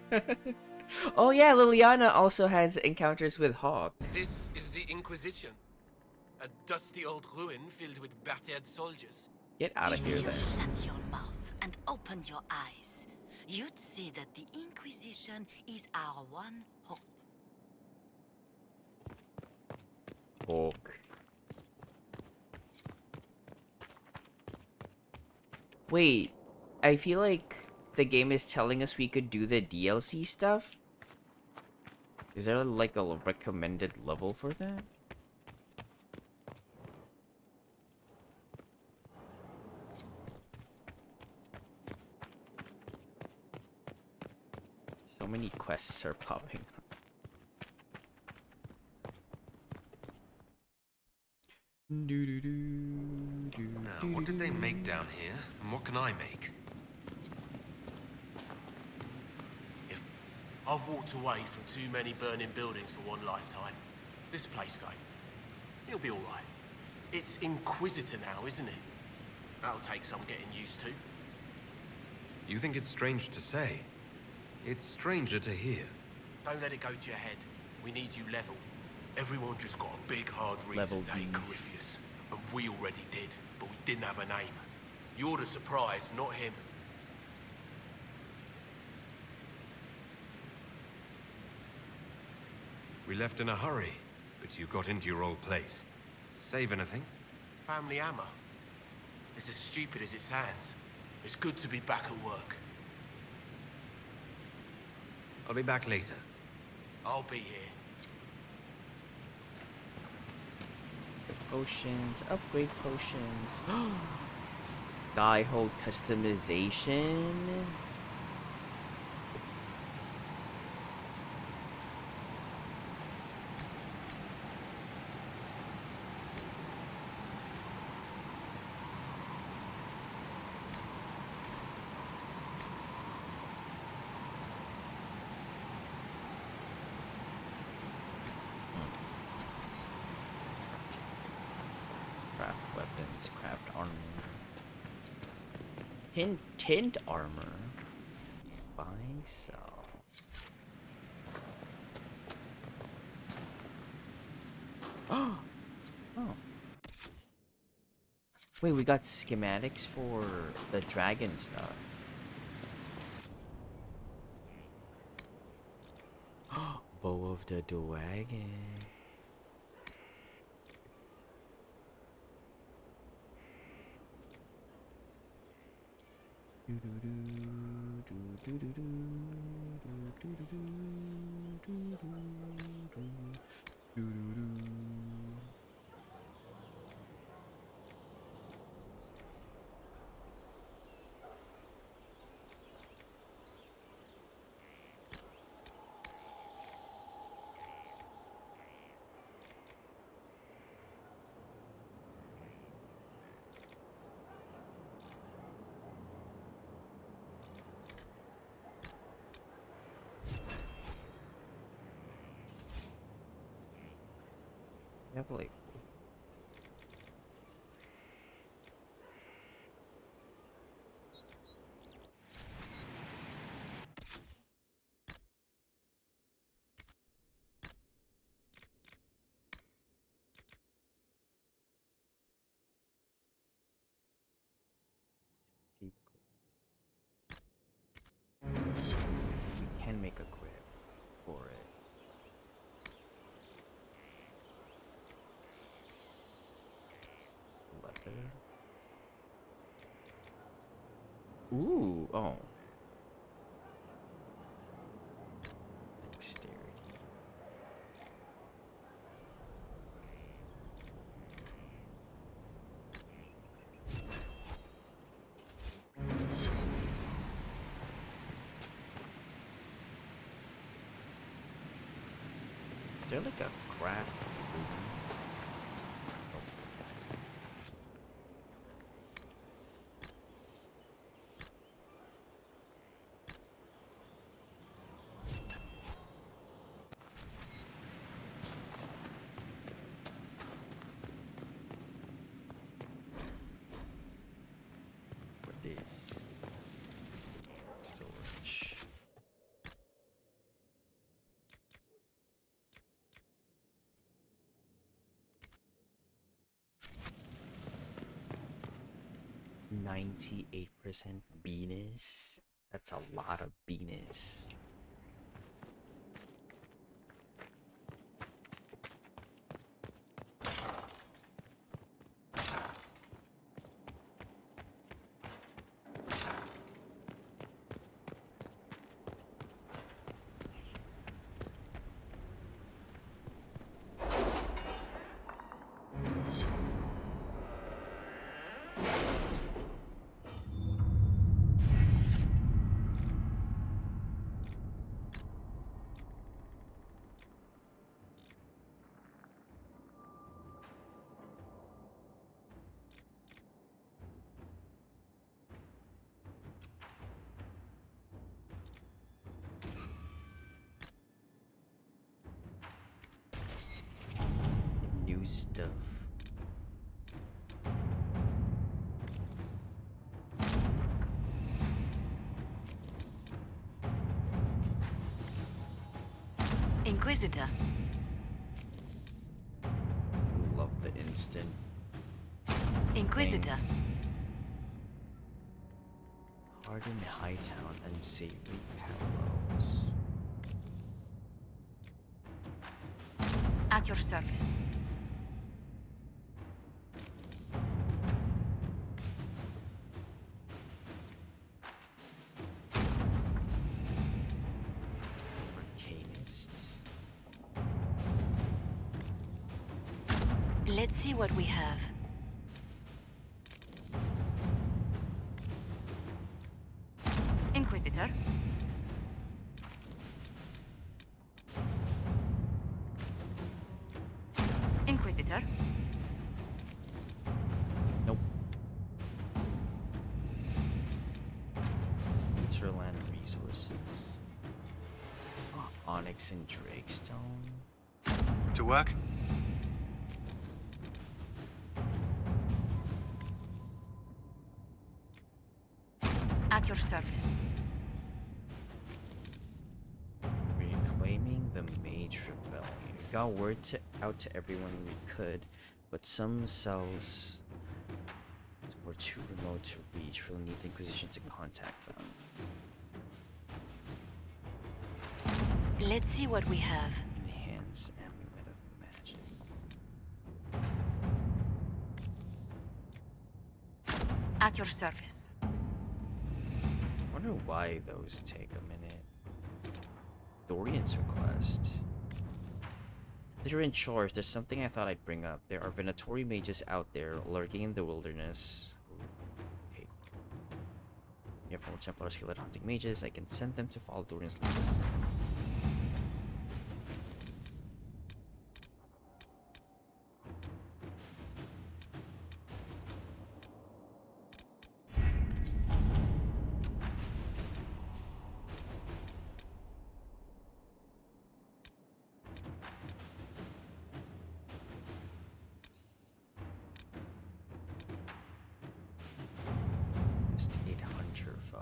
Oh yeah, Liliana also has encounters with Hawk. This is the Inquisition. A dusty old ruin filled with battered soldiers. Get out of here then. Shut your mouth and open your eyes. You'd see that the Inquisition is our one hope. Hawk. Wait, I feel like the game is telling us we could do the DLC stuff? Is there like a recommended level for that? So many quests are popping up. Now, what did they make down here, and what can I make? I've walked away from too many burning buildings for one lifetime. This place, though, it'll be all right. It's Inquisitor now, isn't it? That'll take some getting used to. You think it's strange to say? It's stranger to hear. Don't let it go to your head. We need you level. Everyone just got a big, hard reason Level to hate these. Corypheus. And we already did, but we didn't have a name. You're the surprise, not him. We left in a hurry, but you got into your old place. Save anything? Family hammer. It's as stupid as it sounds. It's good to be back at work. I'll be back later. I'll be here. Potions, upgrade potions. Die hold customization. Craft weapons, craft armor. Tint armor. Buy, sell. Oh. Wait, we got schematics for the dragon stuff. Bow of the dragon. Like we can make a grip for it. Ooh, oh. Dexterity. Is there like a craft? is storage. %98% Venus. That's a lot of Venus. New stuff. Inquisitor. Love the instant. Inquisitor. Hardened Hightown, unsavory parallels. At your service. Arcanist. Let's see what we have. Inquisitor. Inquisitor. Nope. Hinterland resources. Onyx and Drakestone. To work? At your service. Reclaiming the Mage Rebellion. We got word out to everyone we could, but some cells were too remote to reach. We'll need the Inquisition to contact them. Let's see what we have. Enhance Amulet of Magic. At your service. Wonder why those take a minute. Dorian's request. That you're in charge, there's something I thought I'd bring up. There are Venatori mages out there lurking in the wilderness. Okay. You have former Templars who led hunting mages. I can send them to follow Dorian's leads. Investigate hunter foe.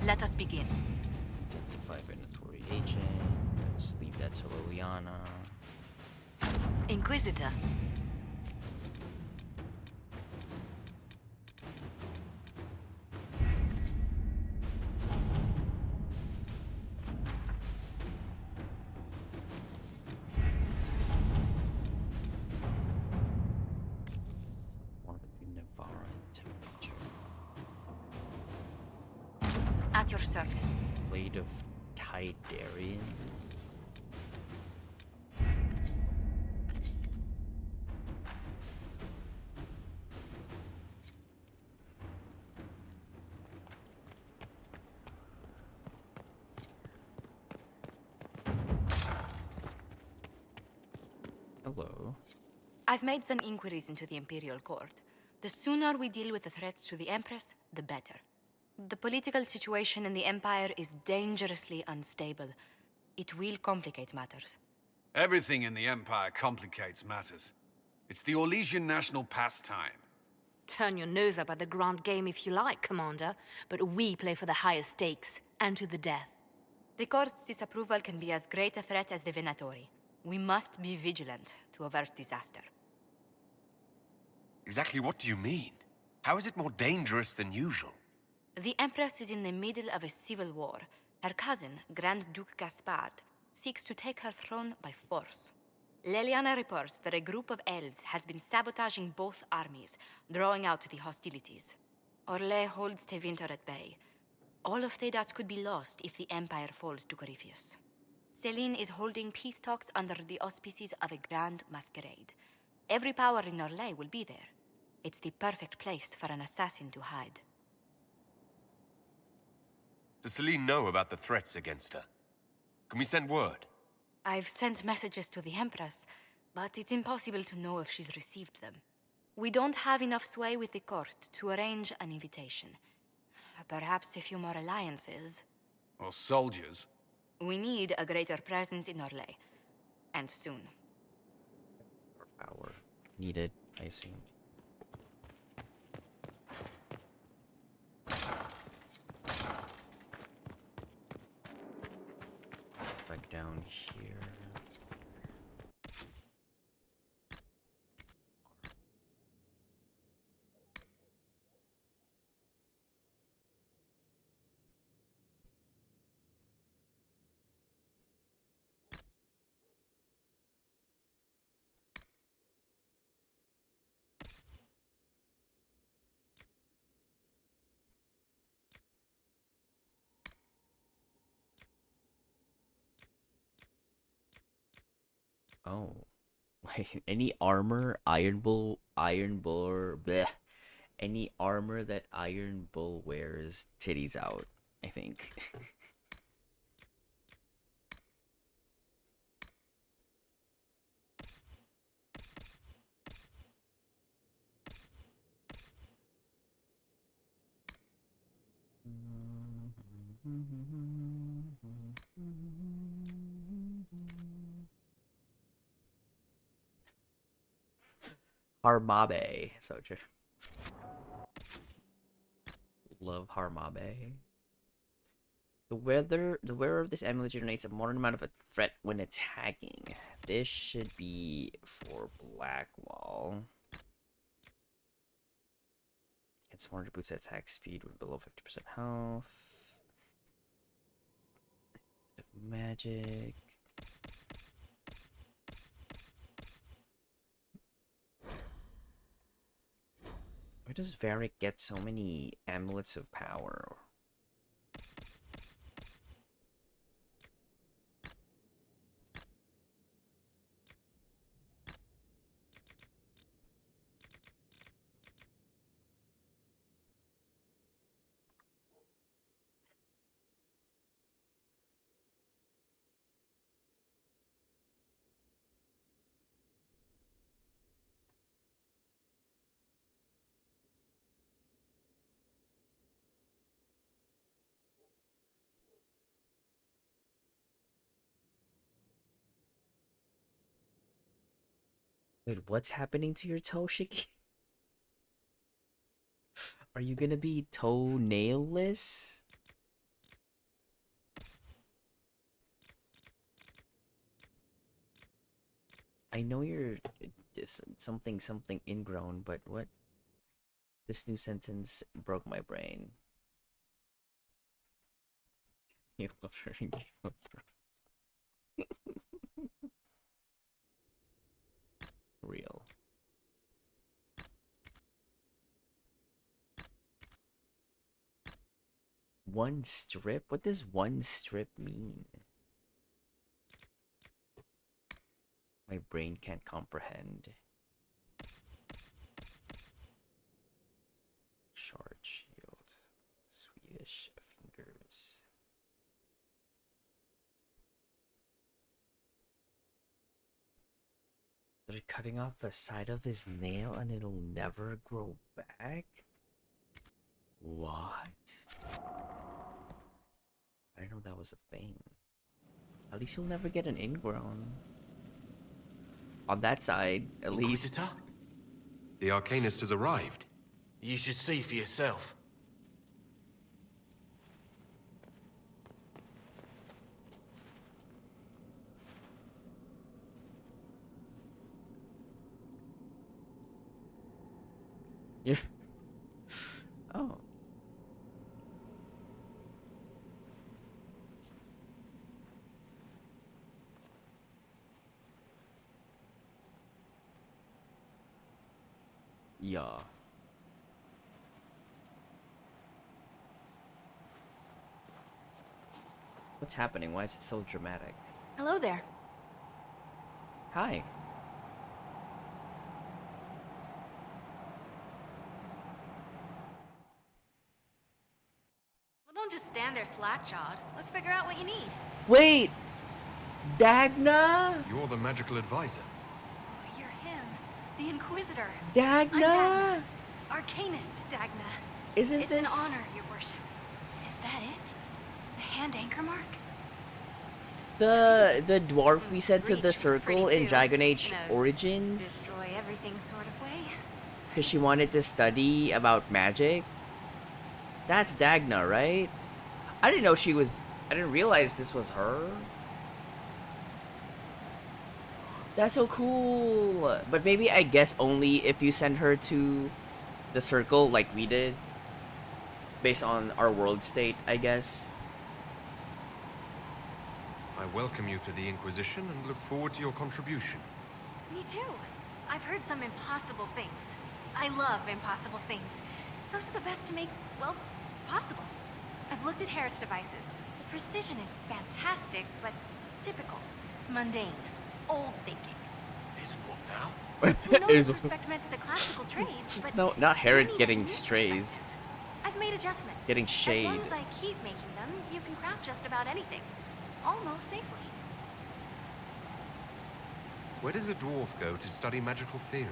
Let us begin. Identify Venatori agent. Let's leave that to Liliana. Inquisitor. One between Navarra and Temperature. At your service. Blade of Tidarian. Hello. I've made some inquiries into the Imperial Court. The sooner we deal with the threats to the Empress, the better. The political situation in the Empire is dangerously unstable. It will complicate matters. Everything in the Empire complicates matters. It's the Orlesian national pastime. Turn your nose up at the grand game if you like, Commander, but we play for the highest stakes, and to the death. The court's disapproval can be as great a threat as the Venatori. We must be vigilant to avert disaster. Exactly what do you mean? How is it more dangerous than usual? The Empress is in the middle of a civil war. Her cousin, Grand Duke Gaspard, seeks to take her throne by force. Leliana reports that a group of elves has been sabotaging both armies, drawing out the hostilities. Orlais holds Tevinter at bay. All of Thedas could be lost if the Empire falls to Corypheus. Celine is holding peace talks under the auspices of a grand masquerade. Every power in Orlais will be there. It's the perfect place for an assassin to hide. Does Celine know about the threats against her? Can we send word? I've sent messages to the Empress, but it's impossible to know if she's received them. We don't have enough sway with the court to arrange an invitation. Perhaps a few more alliances. Or soldiers. We need a greater presence in Orlais. And soon. Power needed, I assume. Back down here. Oh, wait, any armor, bleh. Any armor that Iron Bull wears, titties out, I think. Harmabe, so true. Love Harmabe. The wearer of this amulet generates a moderate amount of a threat when attacking. This should be for Blackwall. It's 100 boots at attack speed with below 50% health. Magic. Where does Varric get so many amulets of power? Wait, what's happening to your toe, Shiki? Are you gonna be toenailless? I know you're something ingrown, but what? This new sentence broke my brain. You love her in Game of Thrones. Real. One strip? What does one strip mean? My brain can't comprehend. Short shield. Swedish fingers. They're cutting off the side of his nail and it'll never grow back? What? I didn't know that was a thing. At least you'll never get an ingrown. On that side, at least. Inquisitor? The Arcanist has arrived. You should see for yourself. Yeah. Oh. Yeah. What's happening? Why is it so dramatic? Hello there. Hi. Well, don't just stand there slack-jawed. Let's figure out what you need. Wait! Dagna? You're the magical advisor. Oh, you're him. The Inquisitor. Dagna? I'm Dagna. Arcanist Dagna. Isn't it's this... It's an honor, your worship. Is that it? The hand anchor mark? The dwarf we sent to the circle in Dragon Age In a Origins? destroy everything sort of way? Because she wanted to study about magic? That's Dagna, right? I didn't know she was... I didn't realize this was her. That's so cool. But maybe I guess only if you send her to the circle like we did. Based on our world state, I guess. I welcome you to the Inquisition and look forward to your contribution. Me too. I've heard some impossible things. I love impossible things. Those are the best to make, well, possible. I've looked at Herod's devices. The precision is fantastic, but typical. Mundane. Old thinking. Is what now? No disrespect meant to the classical trades, but No, not Herod give me getting that new strays. I've made adjustments. Getting shade. As long as I keep making them, you can craft just about anything. Almost safely. Where does a dwarf go to study magical theory?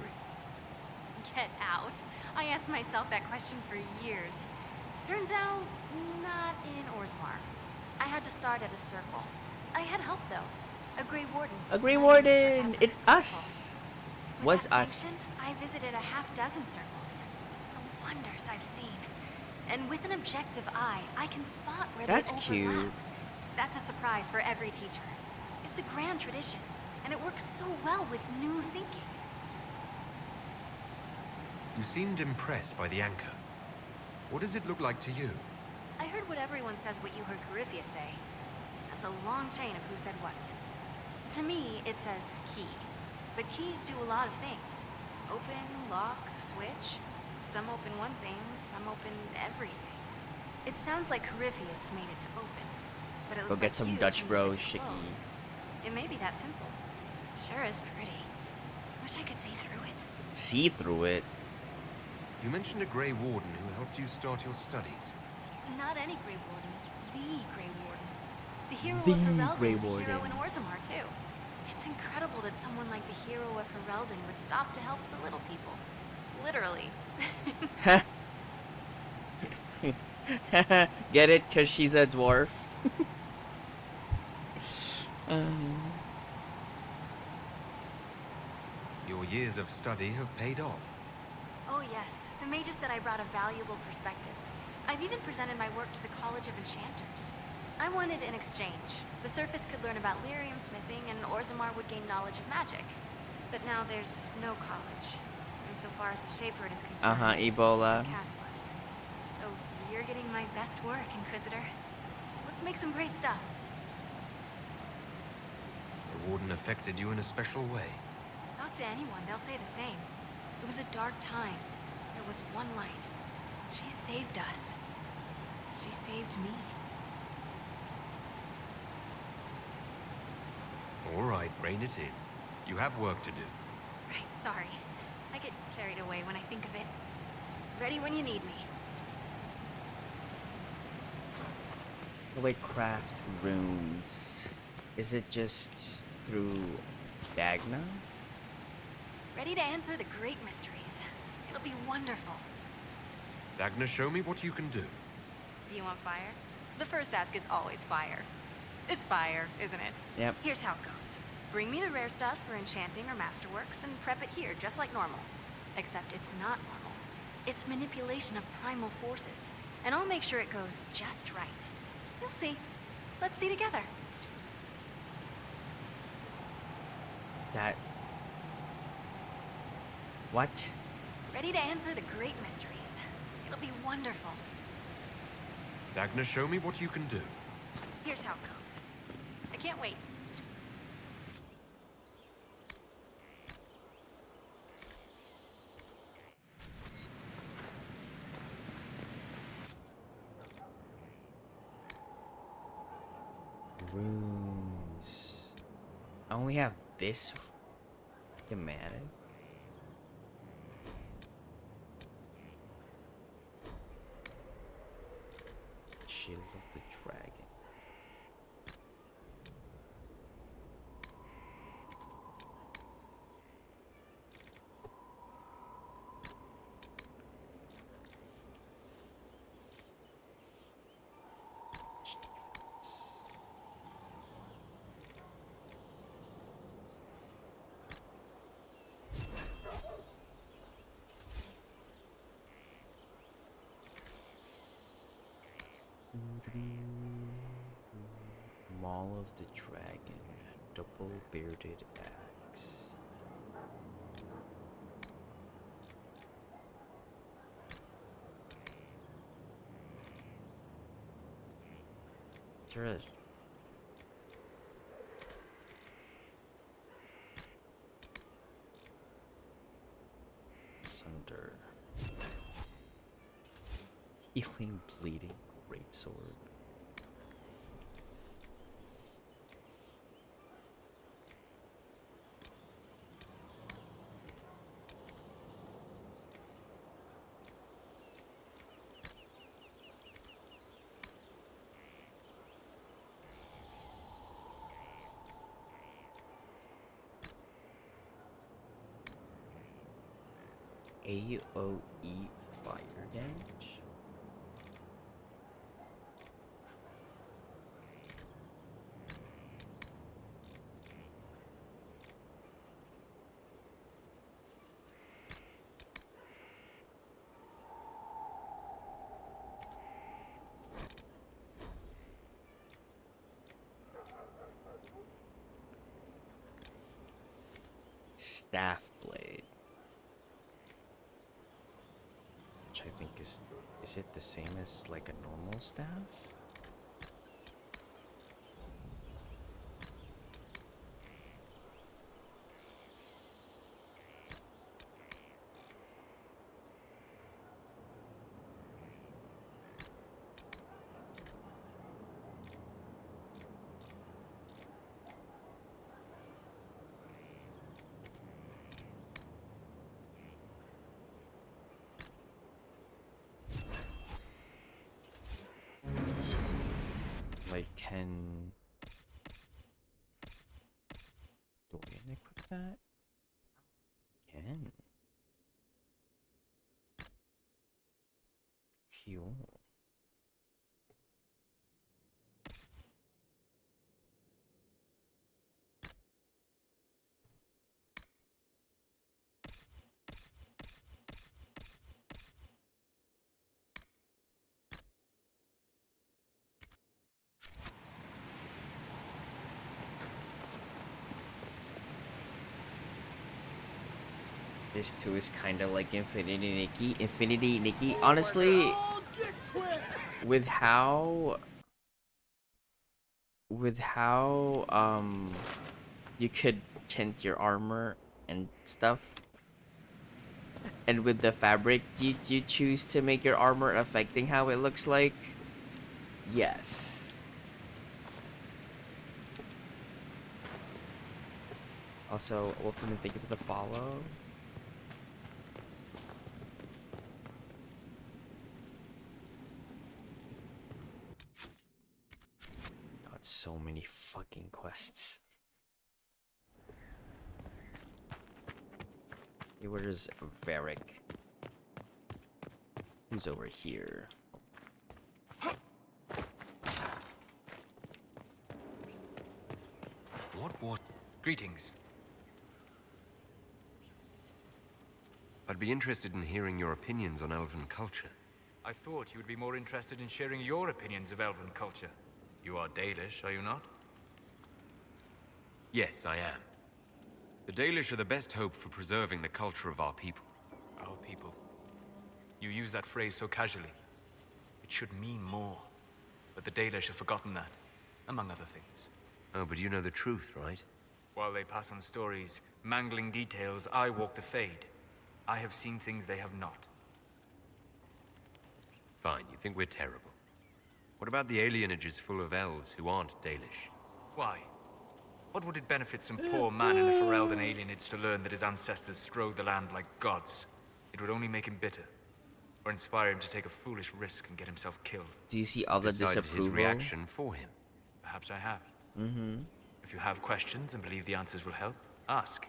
Get out. I asked myself that question for years. Turns out, not in Orzammar. I had to start at a circle. I had help, though. A Grey Warden. A Grey Warden! It's us! Was With that us. sanction, I visited a half-dozen circles. The wonders I've seen. And with an objective eye, I can spot where That's they overlap. cute. That's a surprise for every teacher. It's a grand tradition, and it works so well with new thinking. You seemed impressed by the anchor. What does it look like to you? I heard what everyone says what you heard Corypheus say. That's a long chain of who said what's. To me, it says key. But keys do a lot of things. Open, lock, switch. Some open one thing, some open everything. It sounds like Corypheus made it to open. But it Go looks get like some you Dutch can bro use it to shiki. close. It may be that simple. Sure is pretty. Wish I could see through it. See through it. You mentioned a Grey Warden who helped you start your studies. Not any Grey Warden. The Grey Warden. The hero The of Ferelden Grey is a hero Warden. in Orzammar, too. It's incredible that someone like the hero of Ferelden would stop to help the little people. Literally. Get it? Because she's a dwarf. Your years of study have paid off. Oh yes, the mages said I brought a valuable perspective. I've even presented my work to the College of Enchanters. I wanted an exchange. The Surface could learn about lyrium smithing, and Orzammar would gain knowledge of magic. But now there's no college. And so far as the Shapered is concerned, Ebola. castless. So you're getting my best work, Inquisitor. Let's make some great stuff. The Warden affected you in a special way. Talk to anyone, they'll say the same. It was a dark time. There was one light. She saved us. She saved me. All right, rein it in. You have work to do. Right, sorry. I get carried away when I think of it. Ready when you need me. The way craft runes. Is it just through Dagna? Ready to answer the great mysteries. It'll be wonderful. Dagna, show me what you can do. Do you want fire? The first ask is always fire. It's fire, isn't it? Yep. Here's how it goes. Bring me the rare stuff for enchanting or masterworks and prep it here, just like normal. Except it's not normal. It's manipulation of primal forces. And I'll make sure it goes just right. You'll see. Let's see together. That... What? Ready to answer the great mysteries. It'll be wonderful. Dagna, show me what you can do. Here's how it goes. I can't wait. Runes. I only have this schematic. Shield of the Dragon. Maul of the Dragon, double bearded axe. There is. Sunder. Healing, bleeding, greatsword. AOE fire damage. Staff blade. Which I think is it the same as like a normal staff? Like, do we equip that? Can. Cool. This too is kind of like Infinity Nikki. Honestly, with how you could tint your armor and stuff, and with the fabric you choose to make your armor affecting how it looks like, yes. Also, welcome and thank you for the follow. Got so many fucking quests. Where's Varric? Who's over here? What was... Greetings. I'd be interested in hearing your opinions on elven culture. I thought you would be more interested in sharing your opinions of elven culture. You are Dalish, are you not? Yes, I am. The Dalish are the best hope for preserving the culture of our people. Our people. You use that phrase so casually. It should mean more. But the Dalish have forgotten that, among other things. Oh, but you know the truth, right? While they pass on stories, mangling details, I walk the Fade. I have seen things they have not. Fine, you think we're terrible. What about the alienages full of elves who aren't Dalish? Why? What would it benefit some poor man in a Ferelden alienage to learn that his ancestors strode the land like gods? It would only make him bitter. Or inspire him to take a foolish risk and get himself killed. Do you see all the disapproval? His reaction for him. Perhaps I have. Mm-hmm. If you have questions and believe the answers will help, ask.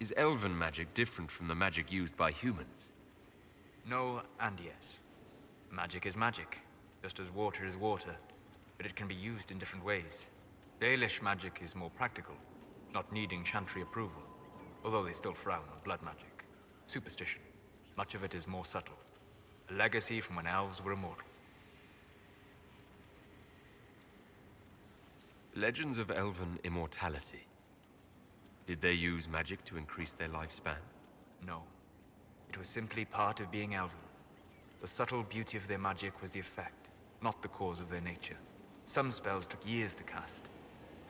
Is elven magic different from the magic used by humans? No and yes. Magic is magic, just as water is water, but it can be used in different ways. Dalish magic is more practical, not needing chantry approval, although they still frown on blood magic. Superstition. Much of it is more subtle. A legacy from when elves were immortal. Legends of elven immortality. Did they use magic to increase their lifespan? No. It was simply part of being elven. The subtle beauty of their magic was the effect, not the cause of their nature. Some spells took years to cast.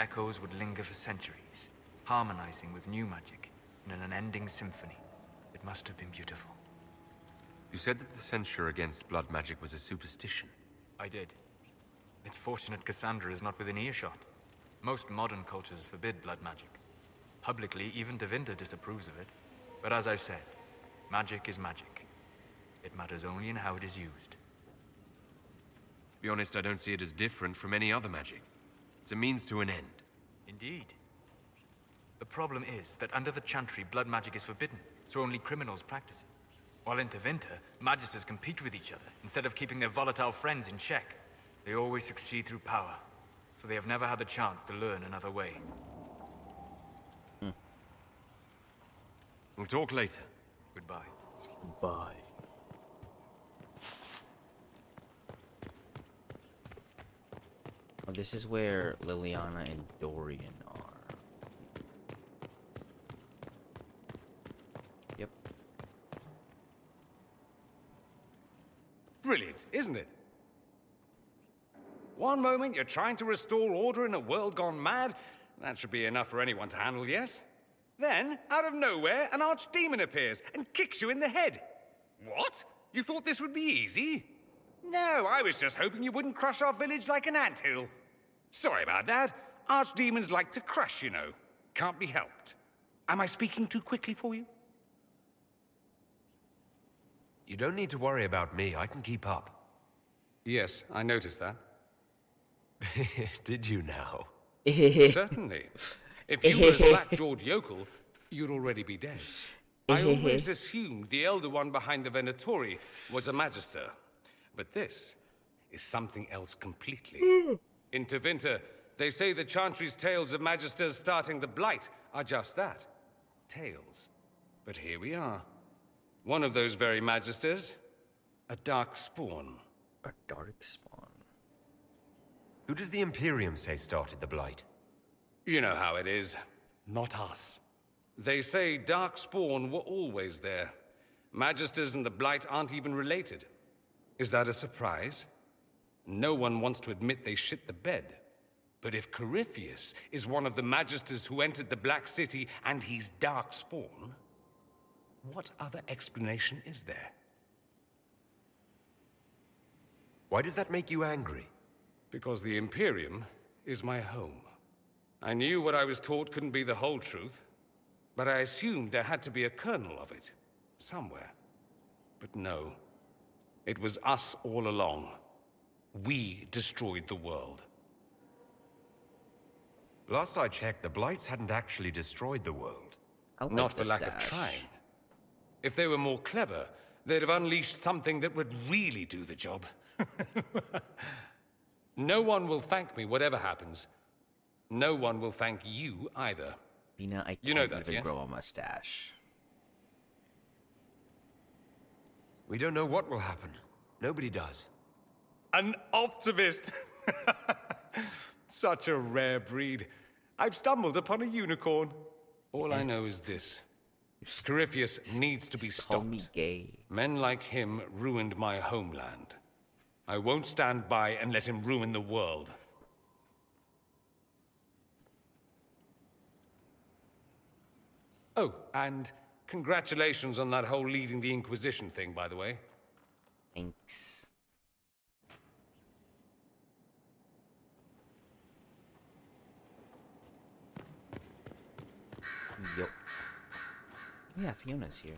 Echoes would linger for centuries, harmonizing with new magic in an unending symphony. It must have been beautiful. You said that the censure against blood magic was a superstition. I did. It's fortunate Cassandra is not within earshot. Most modern cultures forbid blood magic. Publicly, even Tevinter disapproves of it. But as I've said, magic is magic. It matters only in how it is used. To be honest, I don't see it as different from any other magic. It's a means to an end. Indeed. The problem is that under the Chantry, blood magic is forbidden, so only criminals practice it. While in Tevinter, magisters compete with each other, instead of keeping their volatile friends in check. They always succeed through power, so they have never had the chance to learn another way. We'll talk later. Goodbye. Bye. Oh, this is where Liliana and Dorian are. Yep. Brilliant, isn't it? One moment you're trying to restore order in a world gone mad. That should be enough for anyone to handle, yes? Then, out of nowhere, an archdemon appears and kicks you in the head. What? You thought this would be easy? No, I was just hoping you wouldn't crush our village like an anthill. Sorry about that. Archdemons like to crush, you know. Can't be helped. Am I speaking too quickly for you? You don't need to worry about me. I can keep up. Yes, I noticed that. Did you now? Certainly. If you were a slack-jawed yokel, you'd already be dead. I always assumed the Elder One behind the Venatori was a Magister. But this is something else completely. In Tevinter, they say the Chantry's tales of Magisters starting the Blight are just that. Tales. But here we are. One of those very Magisters. A dark spawn. A dark spawn. Who does the Imperium say started the Blight? You know how it is. Not us. They say Darkspawn were always there. Magisters and the Blight aren't even related. Is that a surprise? No one wants to admit they shit the bed. But if Corypheus is one of the Magisters who entered the Black City and he's Darkspawn, what other explanation is there? Why does that make you angry? Because the Imperium is my home. I knew what I was taught couldn't be the whole truth, but I assumed there had to be a kernel of it, somewhere. But no, it was us all along. We destroyed the world. Last I checked, the Blights hadn't actually destroyed the world. Not for lack of trying. If they were more clever, they'd have unleashed something that would really do the job. No one will thank me, whatever happens. No one will thank you either. Bina, I You know can't that, even yes? grow a mustache. We don't know what will happen. Nobody does. An optimist! Such a rare breed. I've stumbled upon a unicorn. All I know is this. Corypheus needs to be Call me stopped. gay. Men like him ruined my homeland. I won't stand by and let him ruin the world. Oh, and congratulations on that whole leading the Inquisition thing, by the way. Thanks. Yo. Yeah, Fiona's here.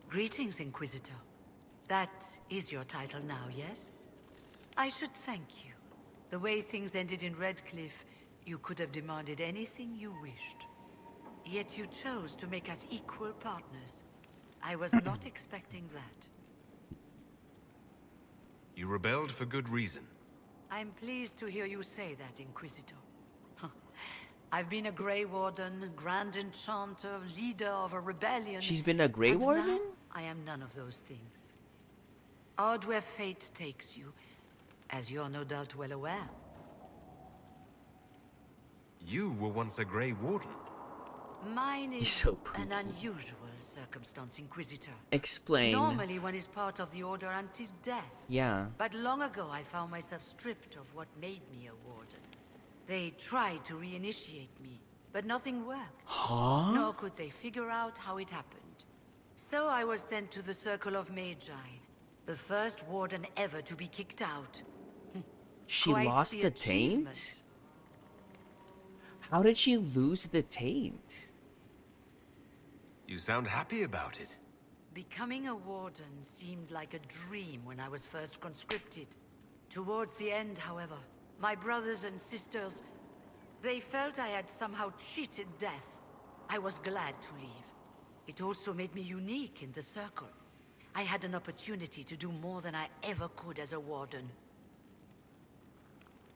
Greetings, Inquisitor. That is your title now, yes? I should thank you. The way things ended in Redcliffe, you could have demanded anything you wished. Yet you chose to make us equal partners. I was not expecting that. You rebelled for good reason. I'm pleased to hear you say that, Inquisitor. I've been a Grey Warden, Grand Enchanter, leader of a rebellion. She's been a Grey and Warden? now I am none of those things. Odd where fate takes you, as you're no doubt well aware. You were once a Grey Warden. Mine is He's so an poopy. unusual circumstance, Inquisitor. Explain. Normally one is part of the Order until death. Yeah. But long ago I found myself stripped of what made me a Warden. They tried to reinitiate me, but nothing worked. Huh? Nor could they figure out how it happened. So I was sent to the Circle of Magi, the first Warden ever to be kicked out. She Quite lost the achievement. taint? How did she lose the taint? You sound happy about it. Becoming a Warden seemed like a dream when I was first conscripted. Towards the end, however, my brothers and sisters, they felt I had somehow cheated death. I was glad to leave. It also made me unique in the Circle. I had an opportunity to do more than I ever could as a Warden.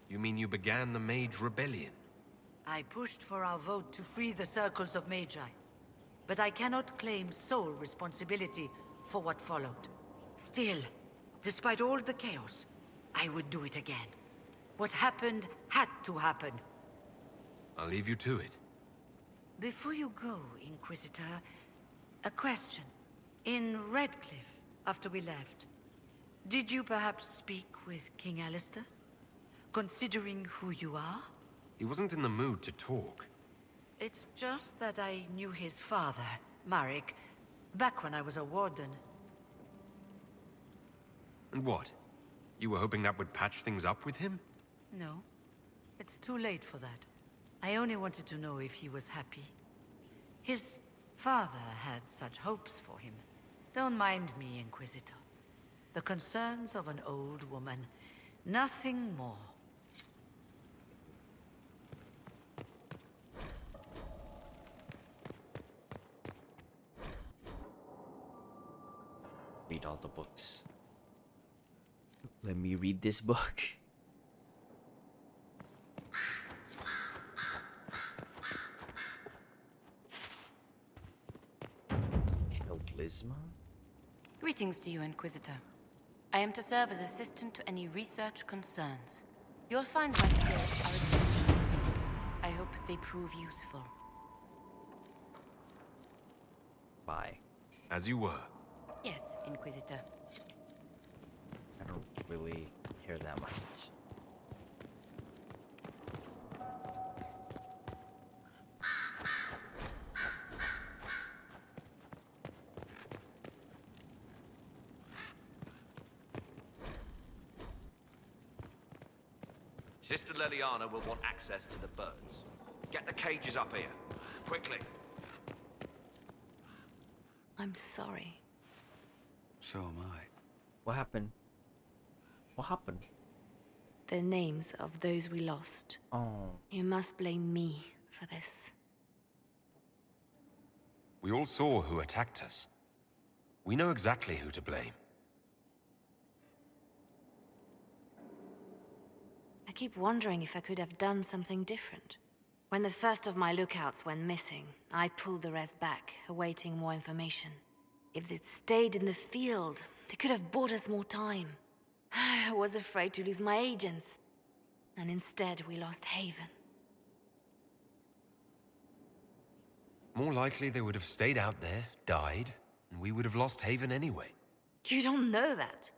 You mean you began the Mage Rebellion? I pushed for our vote to free the Circles of Magi. But I cannot claim sole responsibility for what followed. Still, despite all the chaos, I would do it again. What happened had to happen. I'll leave you to it. Before you go, Inquisitor, a question. In Redcliffe, after we left, did you perhaps speak with King Alistair? Considering who you are? He wasn't in the mood to talk. It's just that I knew his father, Marek, back when I was a Warden. And what? You were hoping that would patch things up with him? No, it's too late for that. I only wanted to know if he was happy. His father had such hopes for him. Don't mind me, Inquisitor. The concerns of an old woman. Nothing more. Read all the books. Let me read this book. Helisma? Greetings to you, Inquisitor. I am to serve as assistant to any research concerns. You'll find my skills are exceptional. I hope they prove useful. Bye. As you were. Yes, Inquisitor. I don't really care that much. Sister Leliana will want access to the birds. Get the cages up here. Quickly. I'm sorry. So am I. What happened? What happened? The names of those we lost. Oh. You must blame me for this. We all saw who attacked us. We know exactly who to blame. I keep wondering if I could have done something different. When the first of my lookouts went missing, I pulled the rest back, awaiting more information. If they'd stayed in the field, they could have bought us more time. I was afraid to lose my agents. And instead, we lost Haven. More likely they would have stayed out there, died, and we would have lost Haven anyway. You don't know that.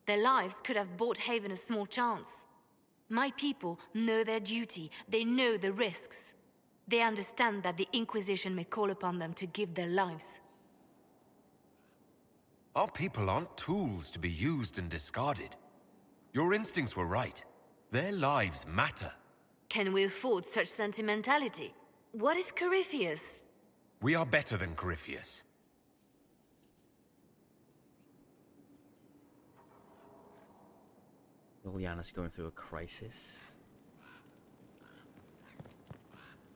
Their lives could have bought Haven a small chance. My people know their duty. They know the risks. They understand that the Inquisition may call upon them to give their lives. Our people aren't tools to be used and discarded. Your instincts were right. Their lives matter. Can we afford such sentimentality? What if Corypheus... We are better than Corypheus. Liliana's going through a crisis.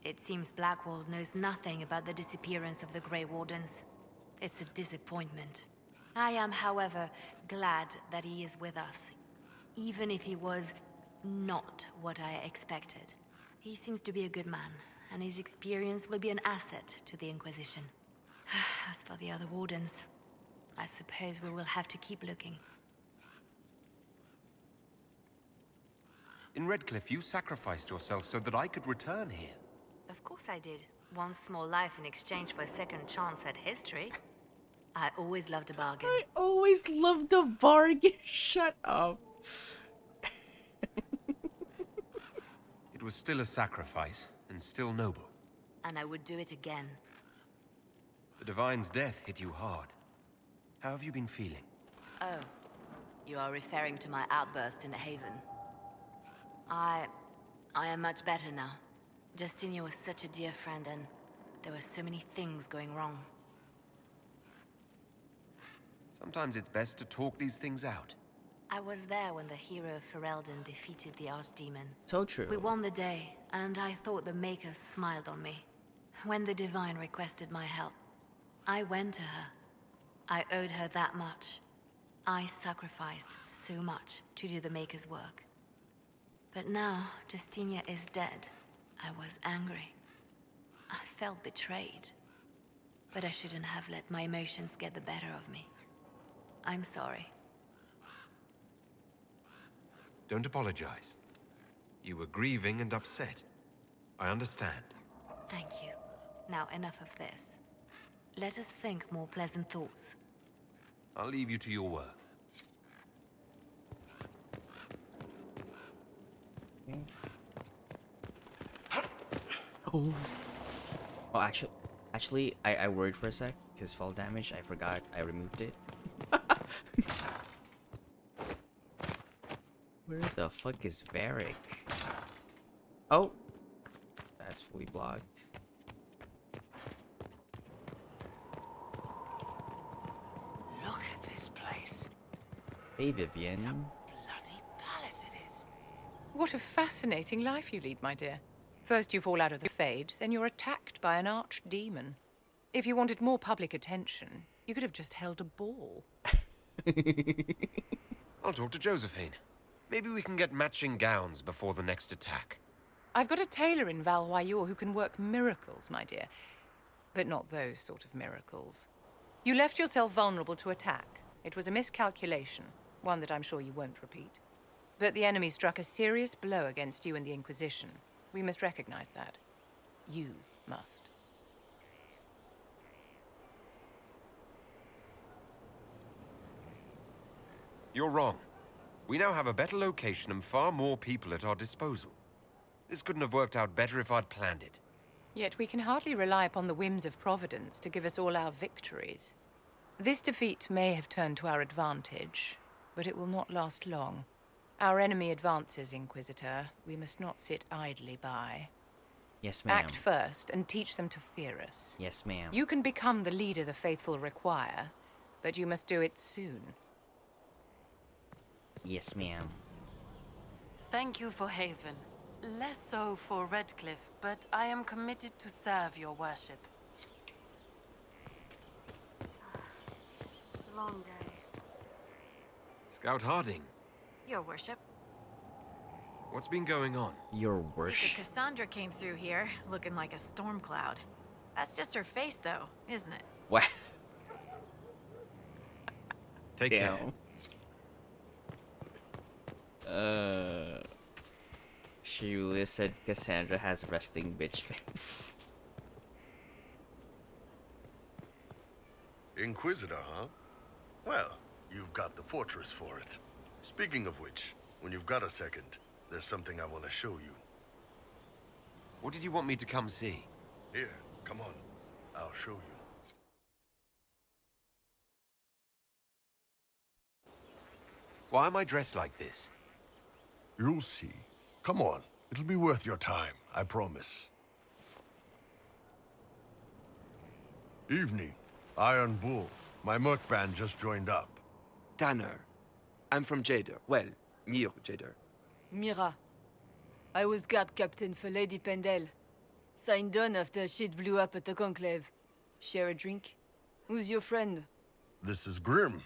It seems Blackwall knows nothing about the disappearance of the Grey Wardens. It's a disappointment. I am, however, glad that he is with us, even if he was not what I expected. He seems to be a good man, and his experience will be an asset to the Inquisition. As for the other Wardens, I suppose we will have to keep looking. In Redcliffe, you sacrificed yourself so that I could return here. Of course I did. One small life in exchange for a second chance at history. I always loved a bargain. I always loved a bargain. Shut up. It was still a sacrifice, and still noble. And I would do it again. The Divine's death hit you hard. How have you been feeling? Oh, you are referring to my outburst in Haven. I am much better now. Justinia was such a dear friend, and there were so many things going wrong. Sometimes it's best to talk these things out. I was there when the hero of Ferelden defeated the Archdemon. So true. We won the day, and I thought the Maker smiled on me. When the Divine requested my help, I went to her. I owed her that much. I sacrificed so much to do the Maker's work. But now, Justinia is dead. I was angry. I felt betrayed. But I shouldn't have let my emotions get the better of me. I'm sorry. Don't apologize. You were grieving and upset. I understand. Thank you. Now enough of this. Let us think more pleasant thoughts. I'll leave you to your work. Oh. Oh, actually, I worried for a sec because fall damage. I forgot I removed it. Where the fuck is Varric? Oh, that's fully blocked. Look at this place. Hey, Vivian. Bloody palace it is. What a fascinating life you lead, my dear. First you fall out of the Fade, then you're attacked by an archdemon. If you wanted more public attention, you could have just held a ball. I'll talk to Josephine. Maybe we can get matching gowns before the next attack. I've got a tailor in Valwayor who can work miracles, my dear. But not those sort of miracles. You left yourself vulnerable to attack. It was a miscalculation, one that I'm sure you won't repeat. But the enemy struck a serious blow against you and the Inquisition. We must recognize that. You must. You're wrong. We now have a better location and far more people at our disposal. This couldn't have worked out better if I'd planned it. Yet we can hardly rely upon the whims of Providence to give us all our victories. This defeat may have turned to our advantage, but it will not last long. Our enemy advances, Inquisitor. We must not sit idly by. Yes, ma'am. Act first and teach them to fear us. Yes, ma'am. You can become the leader the faithful require, but you must do it soon. Yes, ma'am. Thank you for Haven. Less so for Redcliffe, but I am committed to serve your worship. long day. Scout Harding, Your worship. what's been going on? Your Secret worship. Cassandra came through here, looking like a storm cloud. That's just her face, though, isn't it? What? Take care. She really said Cassandra has resting bitch face. Inquisitor, huh? Well, you've got the fortress for it. Speaking of which, when you've got a second, there's something I want to show you. What did you want me to come see? Here, come on. I'll show you. Why am I dressed like this? You'll see. Come on. It'll be worth your time, I promise. Evening. Iron Bull. My merc band just joined up. Tanner. I'm from Jader. Well, near Jader. Mira. I was guard captain for Lady Pendel. Signed on after shit blew up at the Conclave. Share a drink? Who's your friend? This is Grim.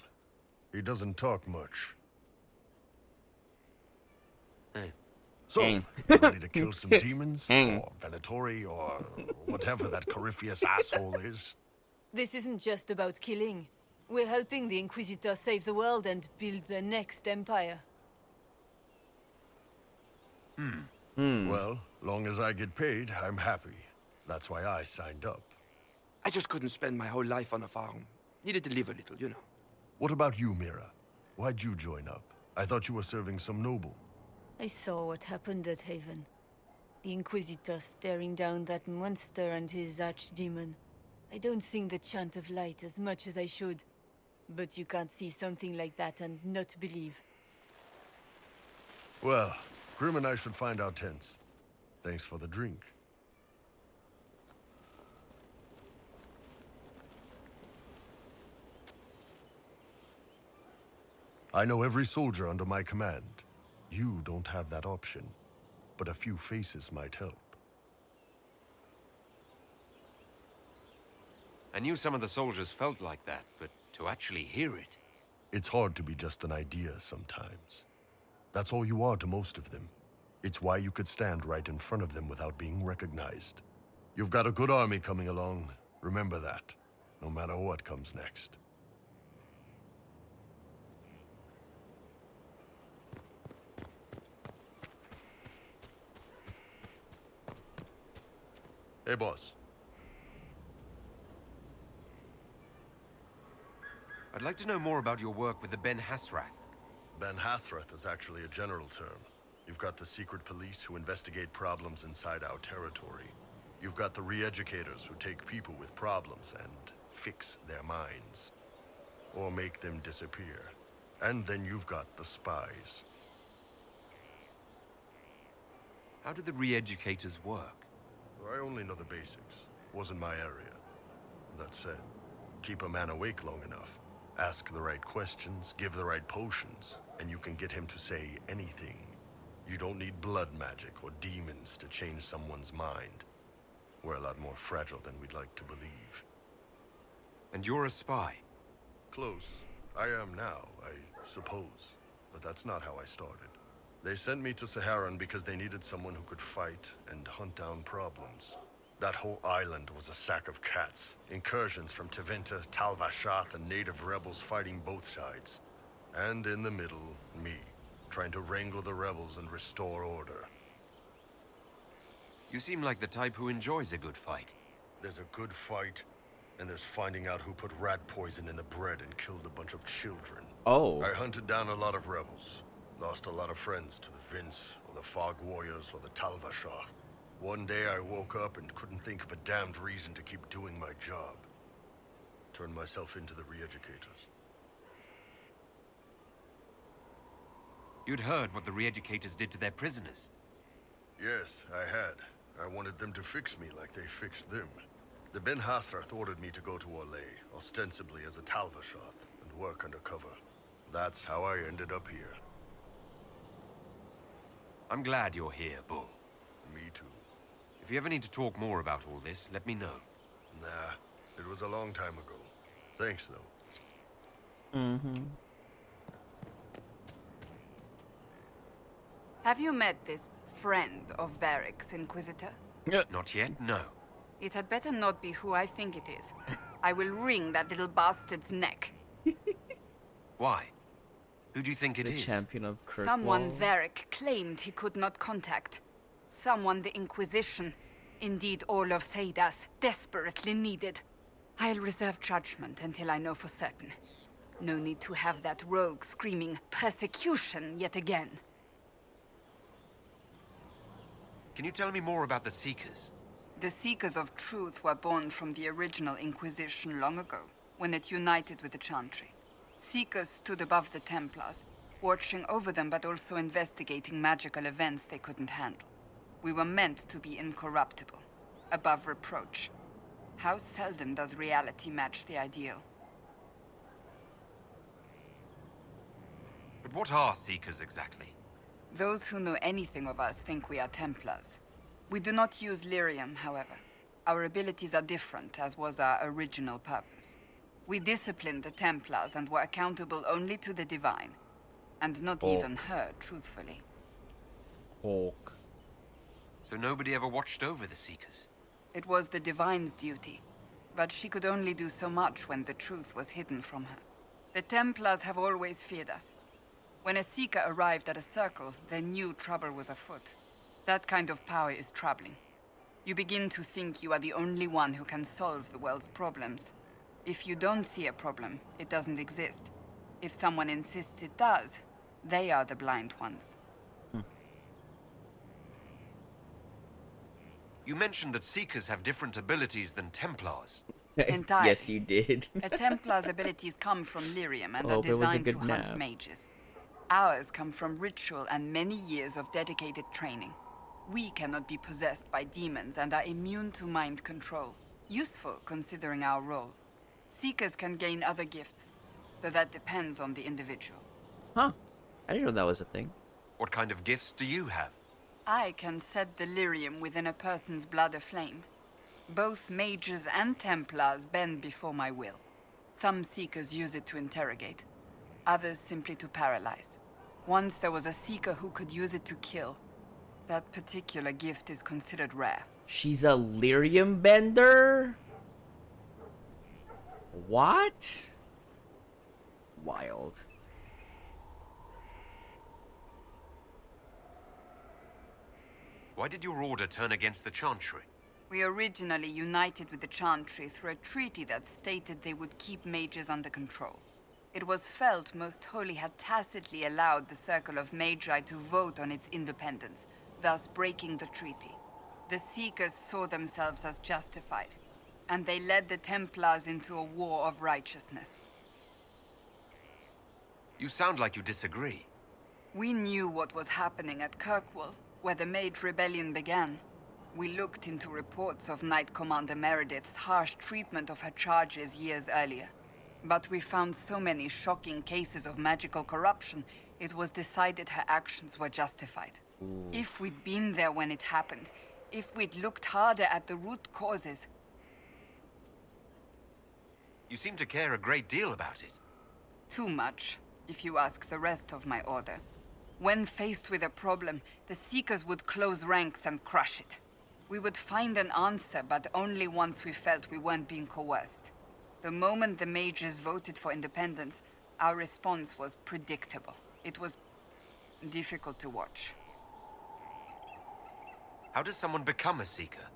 He doesn't talk much. Hey. So, Hey. you ready to kill some demons? Or Venatori, or whatever that Corypheus asshole is? This isn't just about killing. We're helping the Inquisitor save the world and build the next empire. Well, long as I get paid, I'm happy. That's why I signed up. I just couldn't spend my whole life on a farm. Needed to live a little, you know. What about you, Mira? Why'd you join up? I thought you were serving some noble. I saw what happened at Haven. The Inquisitor staring down that monster and his archdemon. I don't sing the chant of light as much as I should. But you can't see something like that and not believe. Well, Grim and I should find our tents. Thanks for the drink. I know every soldier under my command. You don't have that option, but a few faces might help. I knew some of the soldiers felt like that, but to actually hear it... It's hard to be just an idea sometimes. That's all you are to most of them. It's why you could stand right in front of them without being recognized. You've got a good army coming along. Remember that, no matter what comes next. Hey, boss. I'd like to know more about your work with the Ben Hasrath. Ben Hasrath is actually a general term. You've got the secret police who investigate problems inside our territory. You've got the re-educators who take people with problems and fix their minds. Or make them disappear. And then you've got the spies. How do the re-educators work? I only know the basics. Wasn't my area. That said, keep a man awake long enough. Ask the right questions, give the right potions, and you can get him to say anything. You don't need blood magic or demons to change someone's mind. We're a lot more fragile than we'd like to believe. And you're a spy? Close. I am now, I suppose. But that's not how I started. They sent me to Saharan because they needed someone who could fight and hunt down problems. That whole island was a sack of cats. Incursions from Tevinter, Tal Vashath, and native rebels fighting both sides. And in the middle, me, trying to wrangle the rebels and restore order. You seem like the type who enjoys a good fight. There's a good fight, and there's finding out who put rat poison in the bread and killed a bunch of children. Oh. I hunted down a lot of rebels. Lost a lot of friends to the Vince, or the Fog Warriors, or the Tal Vashath. One day I woke up and couldn't think of a damned reason to keep doing my job. Turned myself into the re-educators. You'd heard what the re-educators did to their prisoners. Yes, I had. I wanted them to fix me like they fixed them. The Ben Hasrath ordered me to go to Orlais, ostensibly as a Tal Vashath, and work undercover. That's how I ended up here. I'm glad you're here, Bull. Me too. If you ever need to talk more about all this, let me know. Nah, it was a long time ago. Thanks, though. Mm-hmm. Have you met this friend of Varric's, Inquisitor? Not yet, no. It had better not be who I think it is. I will wring that little bastard's neck. Why? Who do you think it is? The champion of Kirkwall. Someone Varric claimed he could not contact. Someone the Inquisition, indeed all of Thedas, desperately needed. I'll reserve judgment until I know for certain. No need to have that rogue screaming persecution yet again. Can you tell me more about the Seekers? The Seekers of Truth were born from the original Inquisition long ago, when it united with the Chantry. Seekers stood above the Templars, watching over them but also investigating magical events they couldn't handle. We were meant to be incorruptible, above reproach. How seldom does reality match the ideal? But what are Seekers exactly? Those who know anything of us think we are Templars. We do not use lyrium, however. Our abilities are different, as was our original purpose. We disciplined the Templars and were accountable only to the Divine. And not even her, truthfully. Hawk. So nobody ever watched over the Seekers? It was the Divine's duty. But she could only do so much when the truth was hidden from her. The Templars have always feared us. When a Seeker arrived at a circle, they knew trouble was afoot. That kind of power is troubling. You begin to think you are the only one who can solve the world's problems. If you don't see a problem, it doesn't exist. If someone insists it does, they are the blind ones. You mentioned that Seekers have different abilities than Templars. Entirely. Yes, you did. A Templar's abilities come from lyrium and are Hope it was a designed to good hunt nap. mages. Ours come from ritual and many years of dedicated training. We cannot be possessed by demons and are immune to mind control. Useful, considering our role. Seekers can gain other gifts, though that depends on the individual. Huh. I didn't know that was a thing. What kind of gifts do you have? I can set the lyrium within a person's blood aflame. Both mages and Templars bend before my will. Some Seekers use it to interrogate, others simply to paralyze. Once there was a Seeker who could use it to kill. That particular gift is considered rare. She's a lyrium bender? What? Wild. Why did your order turn against the Chantry? We originally united with the Chantry through a treaty that stated they would keep mages under control. It was felt Most Holy had tacitly allowed the Circle of Magi to vote on its independence, thus breaking the treaty. The Seekers saw themselves as justified, and they led the Templars into a war of righteousness. You sound like you disagree. We knew what was happening at Kirkwall, where the Mage Rebellion began. We looked into reports of Knight Commander Meredith's harsh treatment of her charges years earlier. But we found so many shocking cases of magical corruption, it was decided her actions were justified. If we'd been there when it happened, if we'd looked harder at the root causes... You seem to care a great deal about it. Too much, if you ask the rest of my order. When faced with a problem, the Seekers would close ranks and crush it. We would find an answer, but only once we felt we weren't being coerced. The moment the mages voted for independence, our response was predictable. It was difficult to watch. How does someone become a Seeker?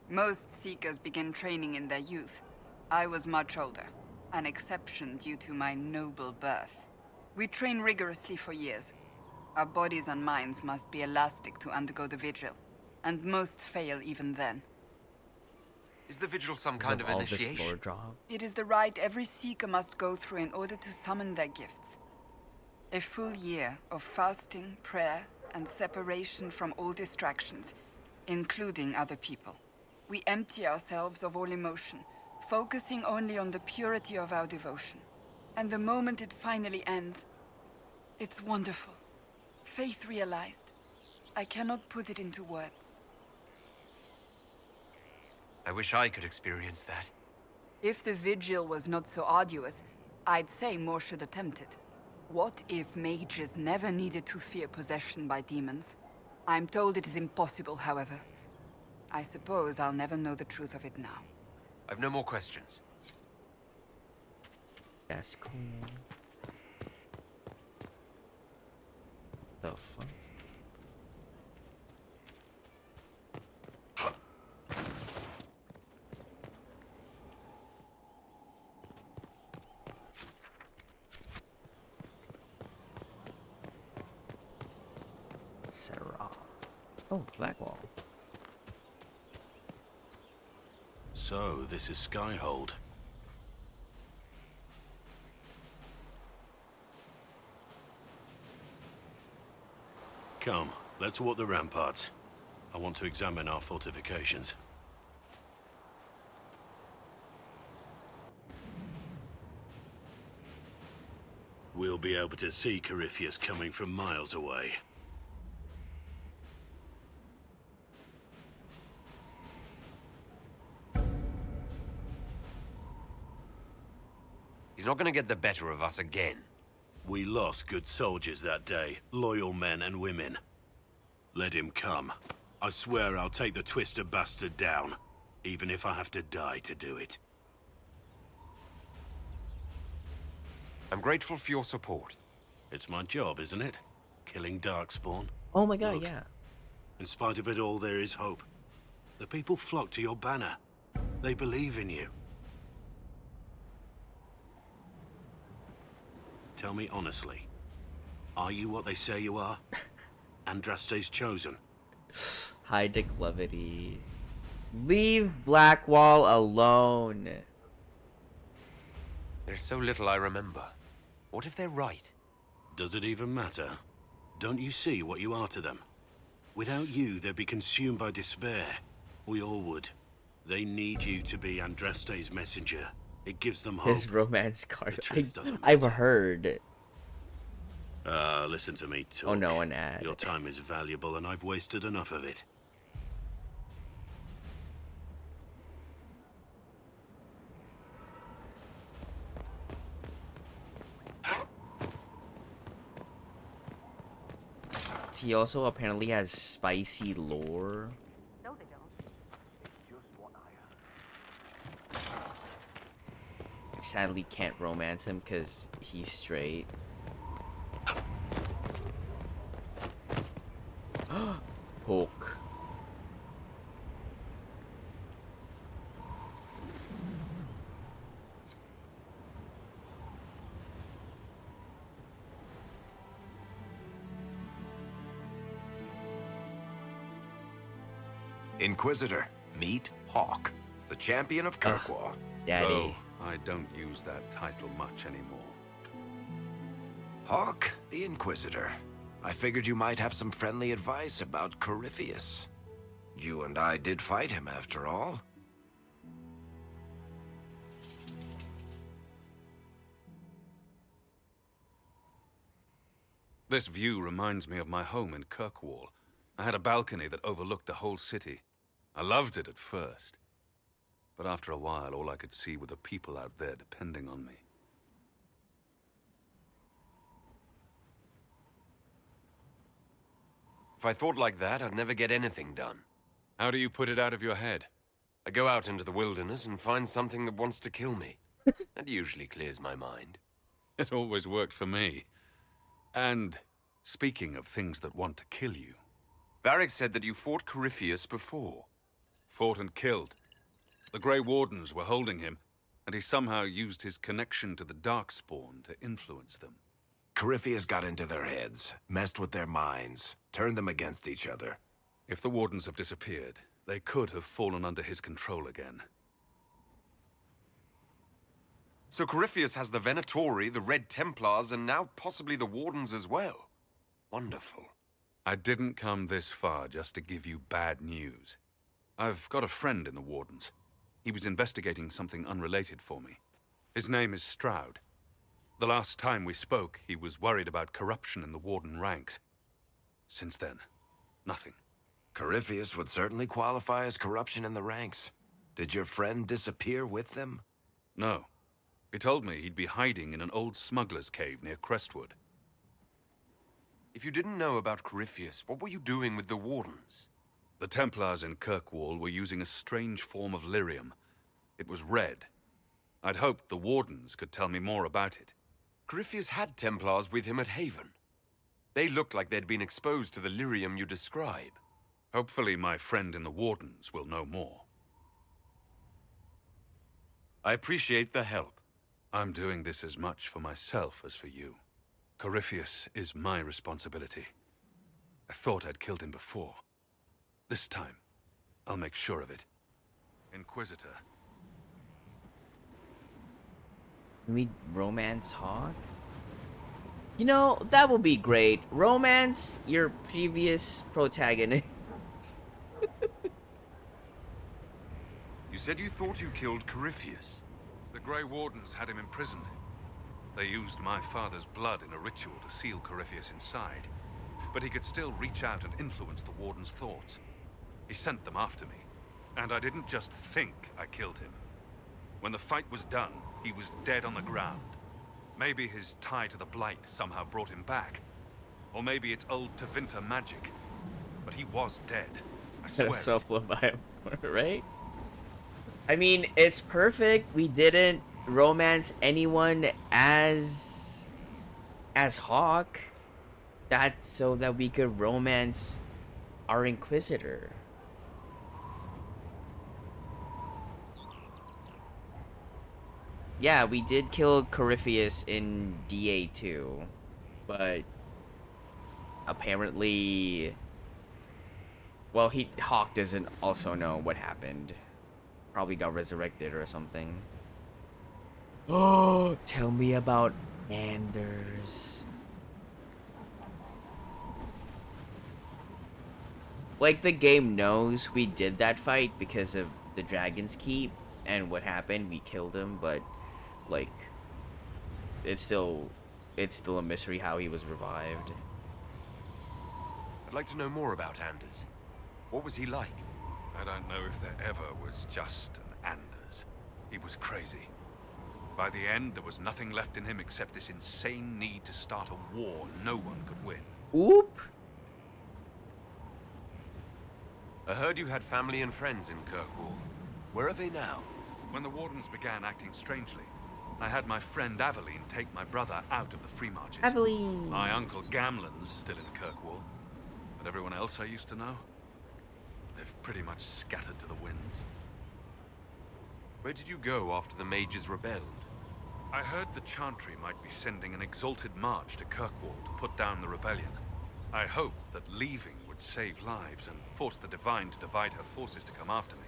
Most Seekers begin training in their youth. I was much older, an exception due to my noble birth. We train rigorously for years. Our bodies and minds must be elastic to undergo the vigil, and most fail even then. Is the vigil some kind of initiation? It is the rite every Seeker must go through in order to summon their gifts. A full year of fasting, prayer, and separation from all distractions, including other people. We empty ourselves of all emotion, focusing only on the purity of our devotion. And the moment it finally ends, it's wonderful. Faith realized. I cannot put it into words. I wish I could experience that. If the vigil was not so arduous, I'd say more should attempt it. What if mages never needed to fear possession by demons? I'm told it is impossible, however. I suppose I'll never know the truth of it now. I've no more questions. That's cool. The fuck? Sarah. Oh, Blackwall. So, this is Skyhold. Come, let's walk the ramparts. I want to examine our fortifications. We'll be able to see Corypheus coming from miles away. He's not gonna get the better of us again. We lost good soldiers that day, loyal men and women. Let him come. I swear I'll take the twister bastard down, even if I have to die to do it. I'm grateful for your support. It's my job, isn't it? Killing Darkspawn. Oh my god, Look, yeah. In spite of it all, there is hope. The people flock to your banner. They believe in you. Tell me honestly, are you what they say you are? Andraste's chosen. High declivity. Leave Blackwall alone. There's so little I remember. What if they're right? Does it even matter? Don't you see what you are to them? Without you, they'd be consumed by despair. We all would. They need you to be Andraste's messenger. It gives them hope. His romance card. The truth doesn't I've matter. heard. Listen to me talk. Oh no, an ad. Your time is valuable and I've wasted enough of it. He also apparently has spicy lore. No, they don't. It's just what I heard. Sadly can't romance him because he's straight. Hulk. Inquisitor, meet Hawk, the champion of Kirkwall. Daddy. Though I don't use that title much anymore. Hawk, the Inquisitor. I figured you might have some friendly advice about Corypheus. You and I did fight him, after all. This view reminds me of my home in Kirkwall. I had a balcony that overlooked the whole city. I loved it at first. But after a while, all I could see were the people out there depending on me. If I thought like that, I'd never get anything done. How do you put it out of your head? I go out into the wilderness and find something that wants to kill me. That usually clears my mind. It always worked for me. And speaking of things that want to kill you... Varric said that you fought Corypheus before. Fought and killed. The Grey Wardens were holding him, and he somehow used his connection to the Darkspawn to influence them. Corypheus got into their heads, messed with their minds, turned them against each other. If the Wardens have disappeared, they could have fallen under his control again. So Corypheus has the Venatori, the Red Templars, and now possibly the Wardens as well. Wonderful. I didn't come this far just to give you bad news. I've got a friend in the Wardens. He was investigating something unrelated for me. His name is Stroud. The last time we spoke, he was worried about corruption in the Warden ranks. Since then, nothing. Corypheus would certainly qualify as corruption in the ranks. Did your friend disappear with them? No. He told me he'd be hiding in an old smuggler's cave near Crestwood. If you didn't know about Corypheus, what were you doing with the Wardens? The Templars in Kirkwall were using a strange form of lyrium. It was red. I'd hoped the Wardens could tell me more about it. Corypheus had Templars with him at Haven. They looked like they'd been exposed to the lyrium you describe. Hopefully my friend in the Wardens will know more. I appreciate the help. I'm doing this as much for myself as for you. Corypheus is my responsibility. I thought I'd killed him before. This time, I'll make sure of it. Inquisitor. Can we romance Hawk? You know, that would be great. Romance your previous protagonist. You said you thought you killed Corypheus. The Grey Wardens had him imprisoned. They used my father's blood in a ritual to seal Corypheus inside. But he could still reach out and influence the Warden's thoughts. He sent them after me. And I didn't just think I killed him. When the fight was done, he was dead on the ground. Maybe his tie to the Blight somehow brought him back. Or maybe it's old Tevinter magic. But he was dead. I swear. Self-love vibe, right? I mean, it's perfect. We didn't romance anyone as Hawk. That's so that we could romance our Inquisitor. Yeah, we did kill Corypheus in DA2, but apparently, well, Hawk doesn't also know what happened. Probably got resurrected or something. Oh, tell me about Anders. Like, the game knows we did that fight because of the Dragon's Keep and what happened. We killed him, but like, it's still a mystery how he was revived. I'd like to know more about Anders. What was he like? I don't know if there ever was just an Anders. He was crazy. By the end, there was nothing left in him except this insane need to start a war no one could win. Oop! I heard you had family and friends in Kirkwall. Where are they now? When the Wardens began acting strangely, I had my friend Aveline take my brother out of the Free Marches. Aveline! My uncle Gamlen's still in Kirkwall. But everyone else I used to know, they've pretty much scattered to the winds. Where did you go after the mages rebelled? I heard the Chantry might be sending an exalted march to Kirkwall to put down the rebellion. I hoped that leaving would save lives and force the Divine to divide her forces to come after me.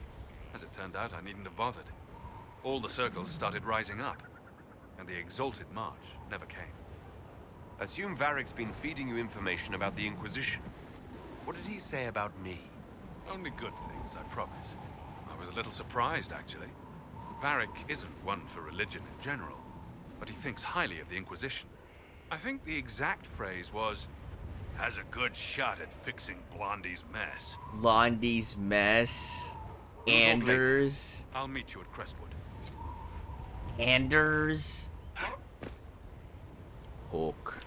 As it turned out, I needn't have bothered. All the circles started rising up, and the exalted march never came. I assume Varric's been feeding you information about the Inquisition. What did he say about me? Only good things, I promise. I was a little surprised, actually. Varric isn't one for religion in general, but he thinks highly of the Inquisition. I think the exact phrase was, has a good shot at fixing Blondie's mess. Blondie's mess. Anders. I'll meet you at Crestwood. Anders. Hook.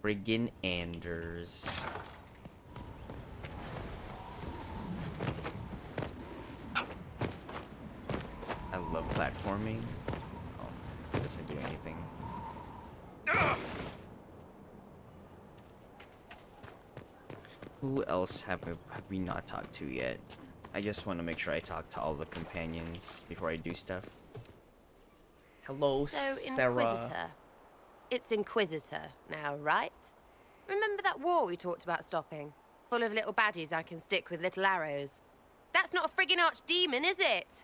Friggin' Anders. I love platforming. Oh, it doesn't do anything. Who else have we not talked to yet? I just want to make sure I talk to all the companions before I do stuff. Hello, Sarah. Inquisitor. It's Inquisitor now, right? Remember that war we talked about stopping? Full of little baddies I can stick with little arrows. That's not a friggin' archdemon, is it?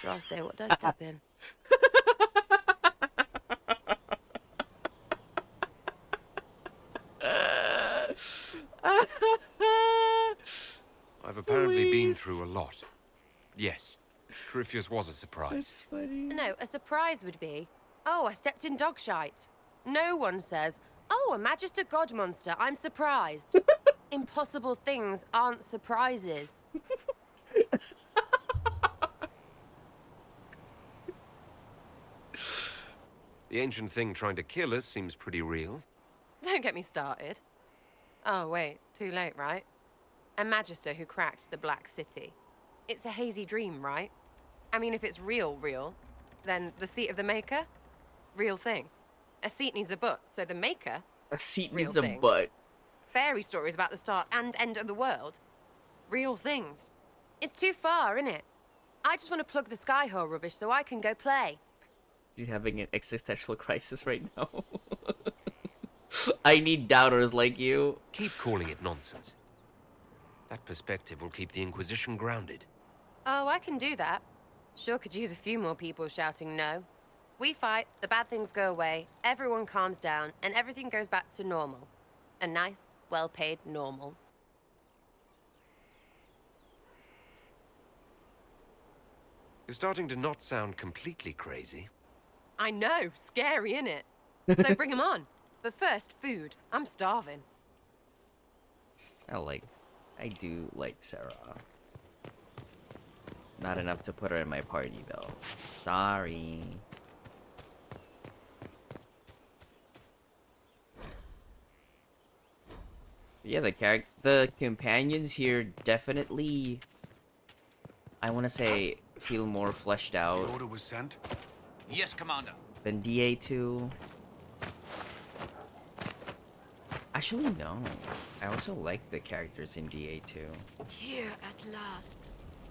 Droste, what does tap in? I've apparently been through a lot. Yes, Corypheus was a surprise. That's funny. No, a surprise would be, oh, I stepped in dog shite. No one says, oh, a Magister God monster, I'm surprised. Impossible things aren't surprises. The ancient thing trying to kill us seems pretty real. Don't get me started. Oh, wait, too late, right? A magister who cracked the Black City. It's a hazy dream, right? I mean, if it's real, then the seat of the Maker? Real thing. A seat needs a butt, so the Maker? A seat real needs a thing. butt. Fairy stories about the start and end of the world. Real things. It's too far, innit? I just want to plug the Skyhole rubbish so I can go play. You're having an existential crisis right now. I need doubters like you. Keep calling it nonsense. That perspective will keep the Inquisition grounded. Oh, I can do that. Sure could use a few more people shouting no. We fight, the bad things go away, everyone calms down, and everything goes back to normal. A nice, well-paid normal. You're starting to not sound completely crazy. I know, scary, innit? So bring 'em on. But first, food. I'm starving. I do like Sarah. Not enough to put her in my party though. Sorry. Yeah, the companions here definitely, I want to say, feel more fleshed out. The order was sent? Yes, Commander. Than DA2. Actually, no. I also like the characters in DA2. Here at last.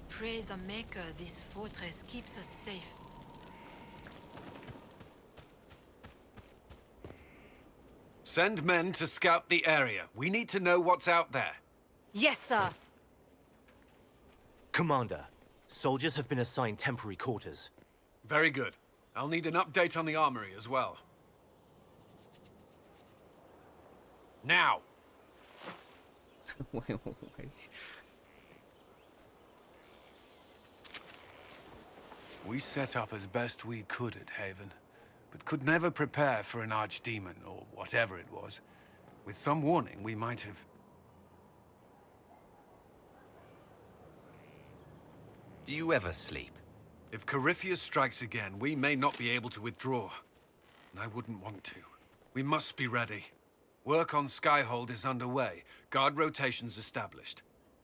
Praise the Maker, this fortress keeps us safe. Send men to scout the area. We need to know what's out there. Yes, sir. Commander, soldiers have been assigned temporary quarters. Very good. I'll need an update on the armory as well. Now! We set up as best we could at Haven, but could never prepare for an archdemon, or whatever it was. With some warning, we might have... Do you ever sleep? If Corypheus strikes again, we may not be able to withdraw. And I wouldn't want to. We must be ready. Work on Skyhold is underway. Guard rotations established.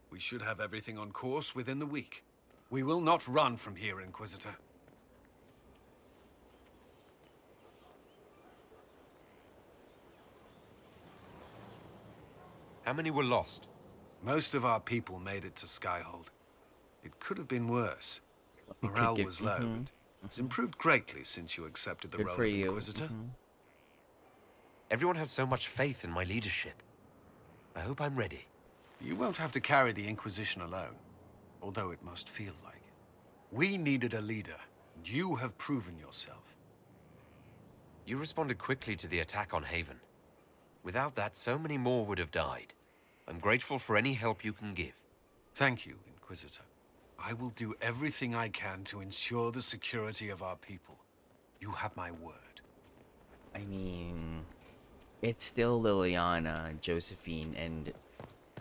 We should have everything on course within the week. We will not run from here, Inquisitor. How many were lost? Most of our people made it to Skyhold. It could have been worse. Morale was low. It's improved greatly since you accepted the Good role for of you. Inquisitor. Everyone has so much faith in my leadership. I hope I'm ready. You won't have to carry the Inquisition alone, although it must feel like it. We needed a leader, and you have proven yourself. You responded quickly to the attack on Haven. Without that, so many more would have died. I'm grateful for any help you can give. Thank you, Inquisitor. I will do everything I can to ensure the security of our people. You have my word. I mean, it's still Liliana, Josephine, and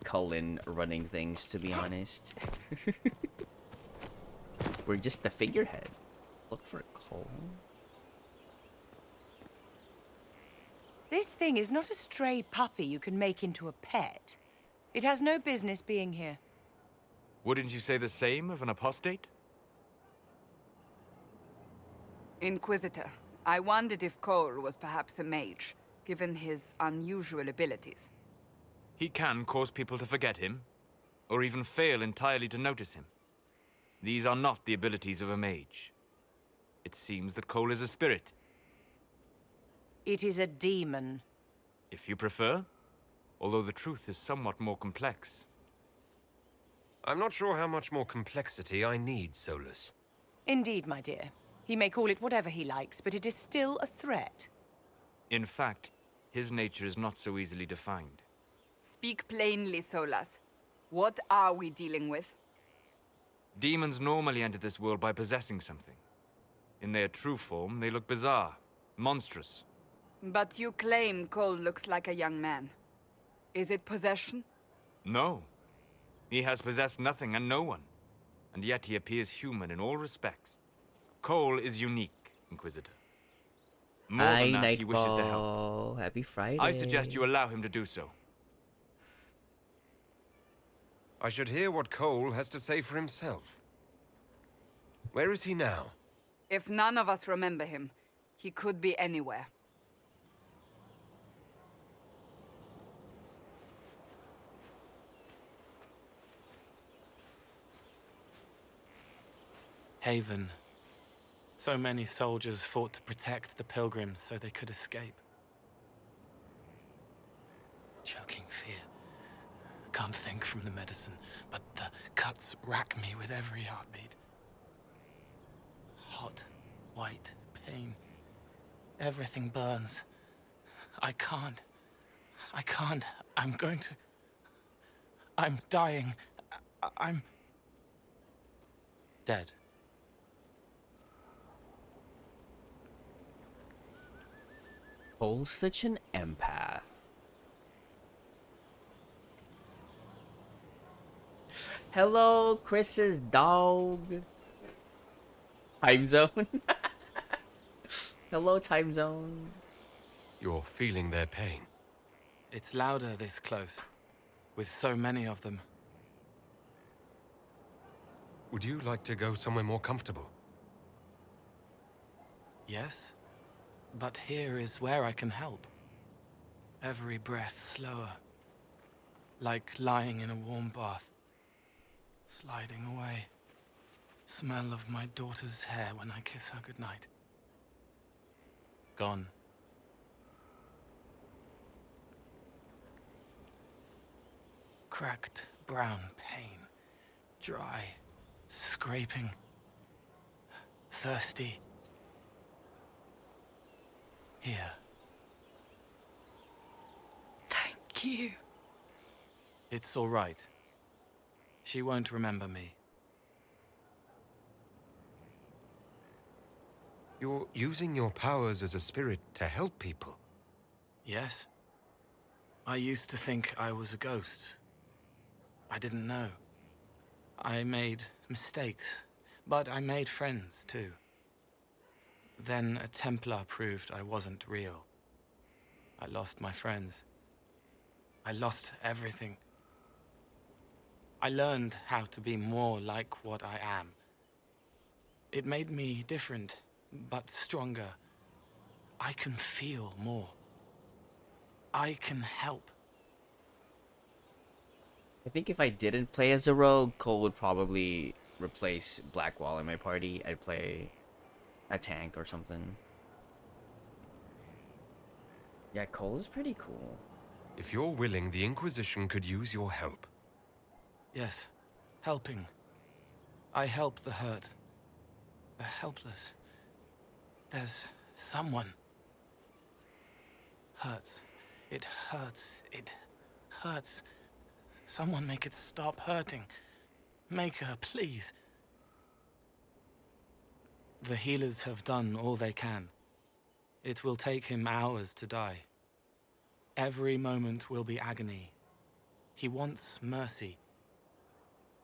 Cullen running things, to be honest. We're just the figurehead. Look for Cullen. This thing is not a stray puppy you can make into a pet. It has no business being here. Wouldn't you say the same of an apostate? Inquisitor, I wondered if Cole was perhaps a mage, given his unusual abilities. He can cause people to forget him, or even fail entirely to notice him. These are not the abilities of a mage. It seems that Cole is a spirit. It is a demon. If you prefer, although the truth is somewhat more complex. I'm not sure how much more complexity I need, Solus. Indeed, my dear. He may call it whatever he likes, but it is still a threat. In fact, his nature is not so easily defined. Speak plainly, Solas. What are we dealing with? Demons normally enter this world by possessing something. In their true form, they look bizarre, monstrous. But you claim Cole looks like a young man. Is it possession? No. He has possessed nothing and no one. And yet he appears human in all respects. Cole is unique, Inquisitor. More Hi, than that, he wishes to help. Nightfall. Happy Friday. I suggest you allow him to do so. I should hear what Cole has to say for himself. Where is he now? If none of us remember him, he could be anywhere. Haven. So many soldiers fought to protect the pilgrims so they could escape. Choking fear. Can't think from the medicine, but the cuts rack me with every heartbeat. Hot, white pain. Everything burns. I can't. I'm going to... I'm dying. I'm... dead. Cole's such an empath. Hello, Chris's dog. Time zone. Hello, time zone. You're feeling their pain. It's louder this close, with so many of them. Would you like to go somewhere more comfortable? Yes, but here is where I can help. Every breath slower, like lying in a warm bath, sliding away. Smell of my daughter's hair when I kiss her goodnight. Gone. Cracked brown pain, dry, scraping, thirsty. Here. Thank you. It's all right. She won't remember me. You're using your powers as a spirit to help people. Yes. I used to think I was a ghost. I didn't know. I made mistakes, but I made friends too. Then a Templar proved I wasn't real. I lost my friends. I lost everything. I learned how to be more like what I am. It made me different, but stronger. I can feel more. I can help. I think if I didn't play as a rogue, Cole would probably replace Blackwall in my party. I'd play a tank or something. Yeah, Cole is pretty cool. If you're willing, the Inquisition could use your help. Yes, helping. I help the hurt, the helpless. There's someone. Hurts. It hurts. It hurts. Someone make it stop hurting. Make her, please. The healers have done all they can. It will take him hours to die. Every moment will be agony. He wants mercy.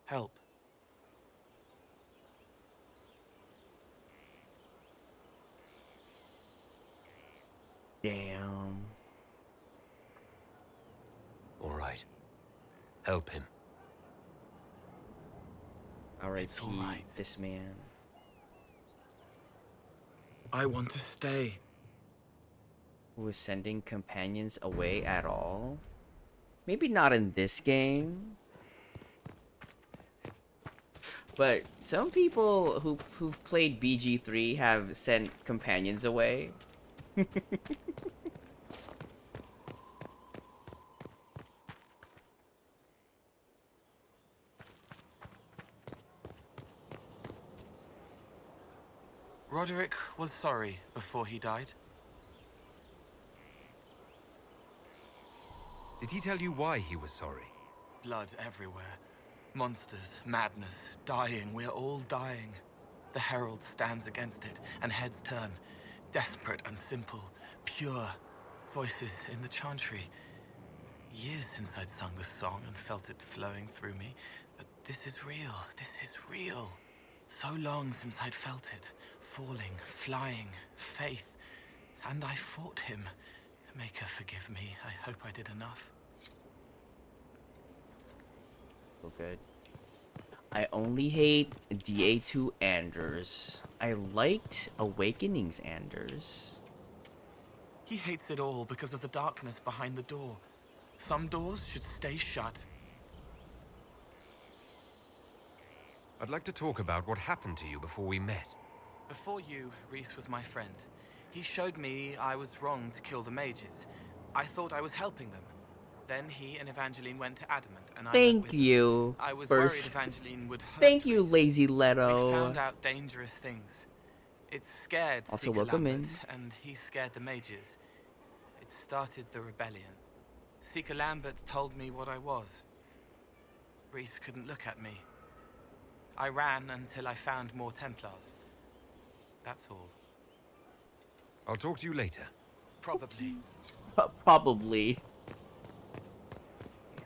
Help. Damn. All right. Help him. R.I.P. this man. I want to stay. Who is sending companions away at all? Maybe not in this game. But some people who've played BG3 have sent companions away. Roderick was sorry before he died. Did he tell you why he was sorry? Blood everywhere. Monsters, madness, dying. We're all dying. The Herald stands against it, and heads turn. Desperate and simple, pure. Voices in the chantry. years since I'd sung the song and felt it flowing through me, but this is real. This is real. So long since I'd felt it. Falling, flying, faith. And I fought him. Make her forgive me. I hope I did enough. So good. I only hate DA2 Anders. I liked Awakenings Anders. He hates it all because of the darkness behind the door. Some doors should stay shut. I'd like to talk about what happened to you before we met. Before you, Reese was my friend. He showed me I was wrong to kill the mages. I thought I was helping them. Then he and Evangeline went to Adamant, and I went Thank with you. them. I was First. worried Evangeline would hurt Thank you, Reese. Lazy Leto. We found out dangerous things. It scared Also, Seeker welcome Lambert, in. and he scared the mages. It started the rebellion. Seeker Lambert told me what I was. Reese couldn't look at me. I ran until I found more Templars. That's all. I'll talk to you later. Probably. Probably.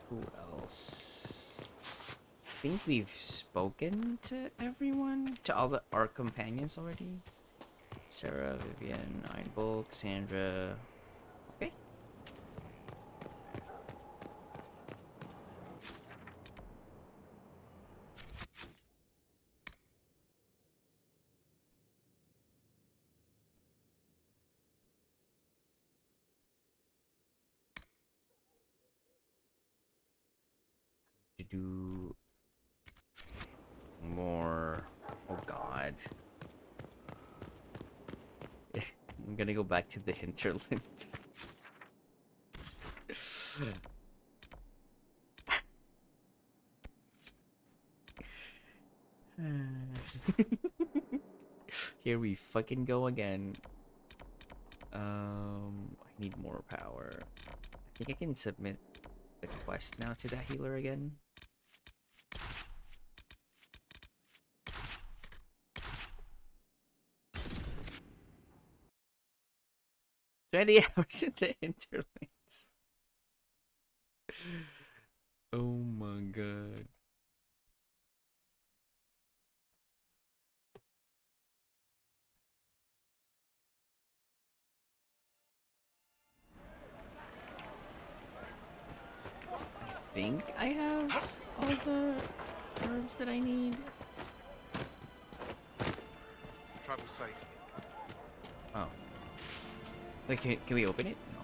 Who else? I think we've spoken to everyone, to all our companions already. Sarah, Vivian, Ironbull, Cassandra. Okay. To do more. Oh God. I'm gonna go back to the Hinterlands. Here we fucking go again. I need more power. I think I can submit the quest now to that healer again. 20 hours in the Hinterlands. Oh my God. I think I have all the herbs that I need. Travel safe. Oh. Wait, can we open it? No.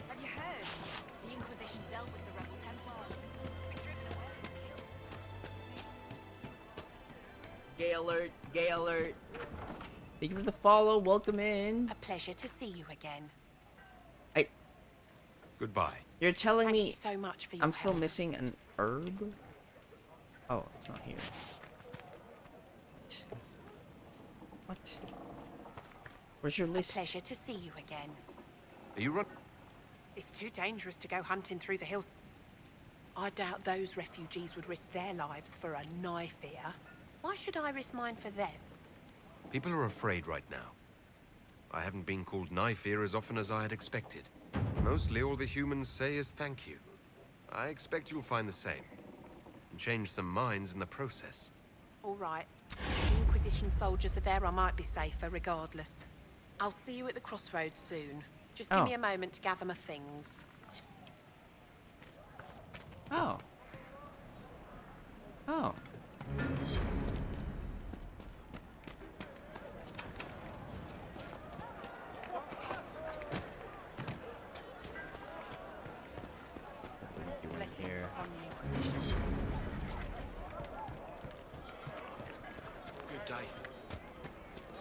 Have you heard? The Inquisition dealt with the rebel Templars. Gay alert, gay alert. Thank you for the follow, welcome in. A pleasure to see you again. Goodbye. You're telling me Thank you so much for your I'm still help. missing an herb? Oh, it's not here. What? Where's your list? A pleasure to see you again. Are you run? It's too dangerous to go hunting through the hills. I doubt those refugees would risk their lives for a knife here. Why should I risk mine for them? People are afraid right now. I haven't been called knife ear as often as I had expected. Mostly all the humans say is thank you. I expect you'll find the same. And change some minds in the process. All right. If the Inquisition soldiers are there, I might be safer regardless. I'll see you at the crossroads soon. Just give Oh. me a moment to gather my things. Oh. Oh. Here. Good day.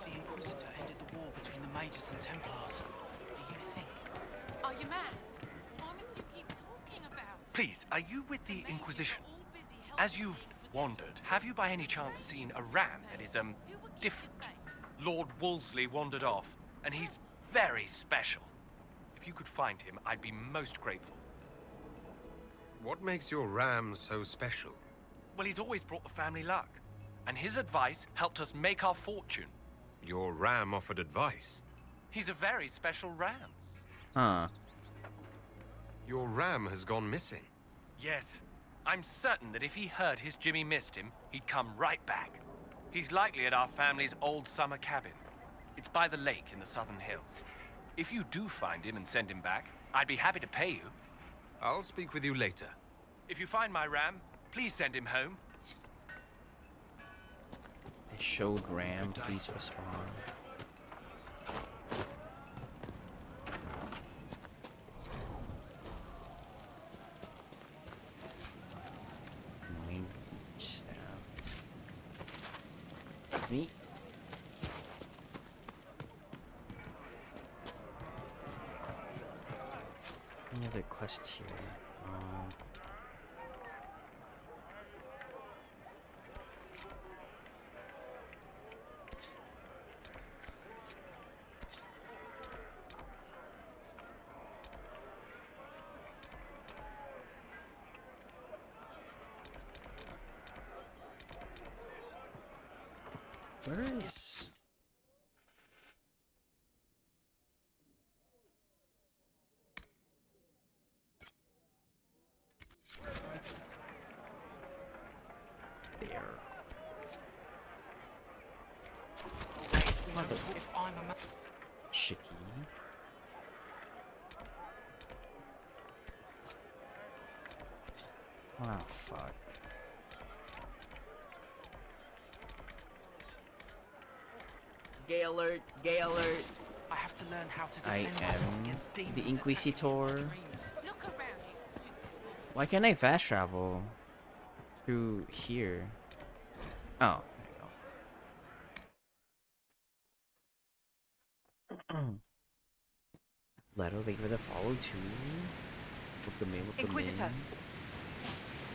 The Inquisitor ended the war between the Mages and Templars. Do you think? Are you mad? Why must you keep talking about it? Please, are you with the Inquisition? As you've wandered, have you by any chance seen a ram that is, different? Lord Wolseley wandered off, and he's very special. If you could find him, I'd be most grateful. What makes your ram so special? Well, he's always brought the family luck, and his advice helped us make our fortune. Your ram offered advice. He's a very special ram. Huh. Your ram has gone missing. Yes. I'm certain that if he heard his Jimmy missed him, he'd come right back. He's likely at our family's old summer cabin. It's by the lake in the southern hills. If you do find him and send him back, I'd be happy to pay you. I'll speak with you later. If you find my ram, please send him home. I showed ram, please respond. Me. Any other quest here? Where is... There. If I'm a man. Shiki. Oh, fuck. Gay alert, gay alert. I have to learn how to I defend myself am against demons the attacking Inquisitor. Look around. Why can't I fast travel through here? Oh, there you go. Leto, thank you for the follow too. Welcome in, welcome Inquisitor. in.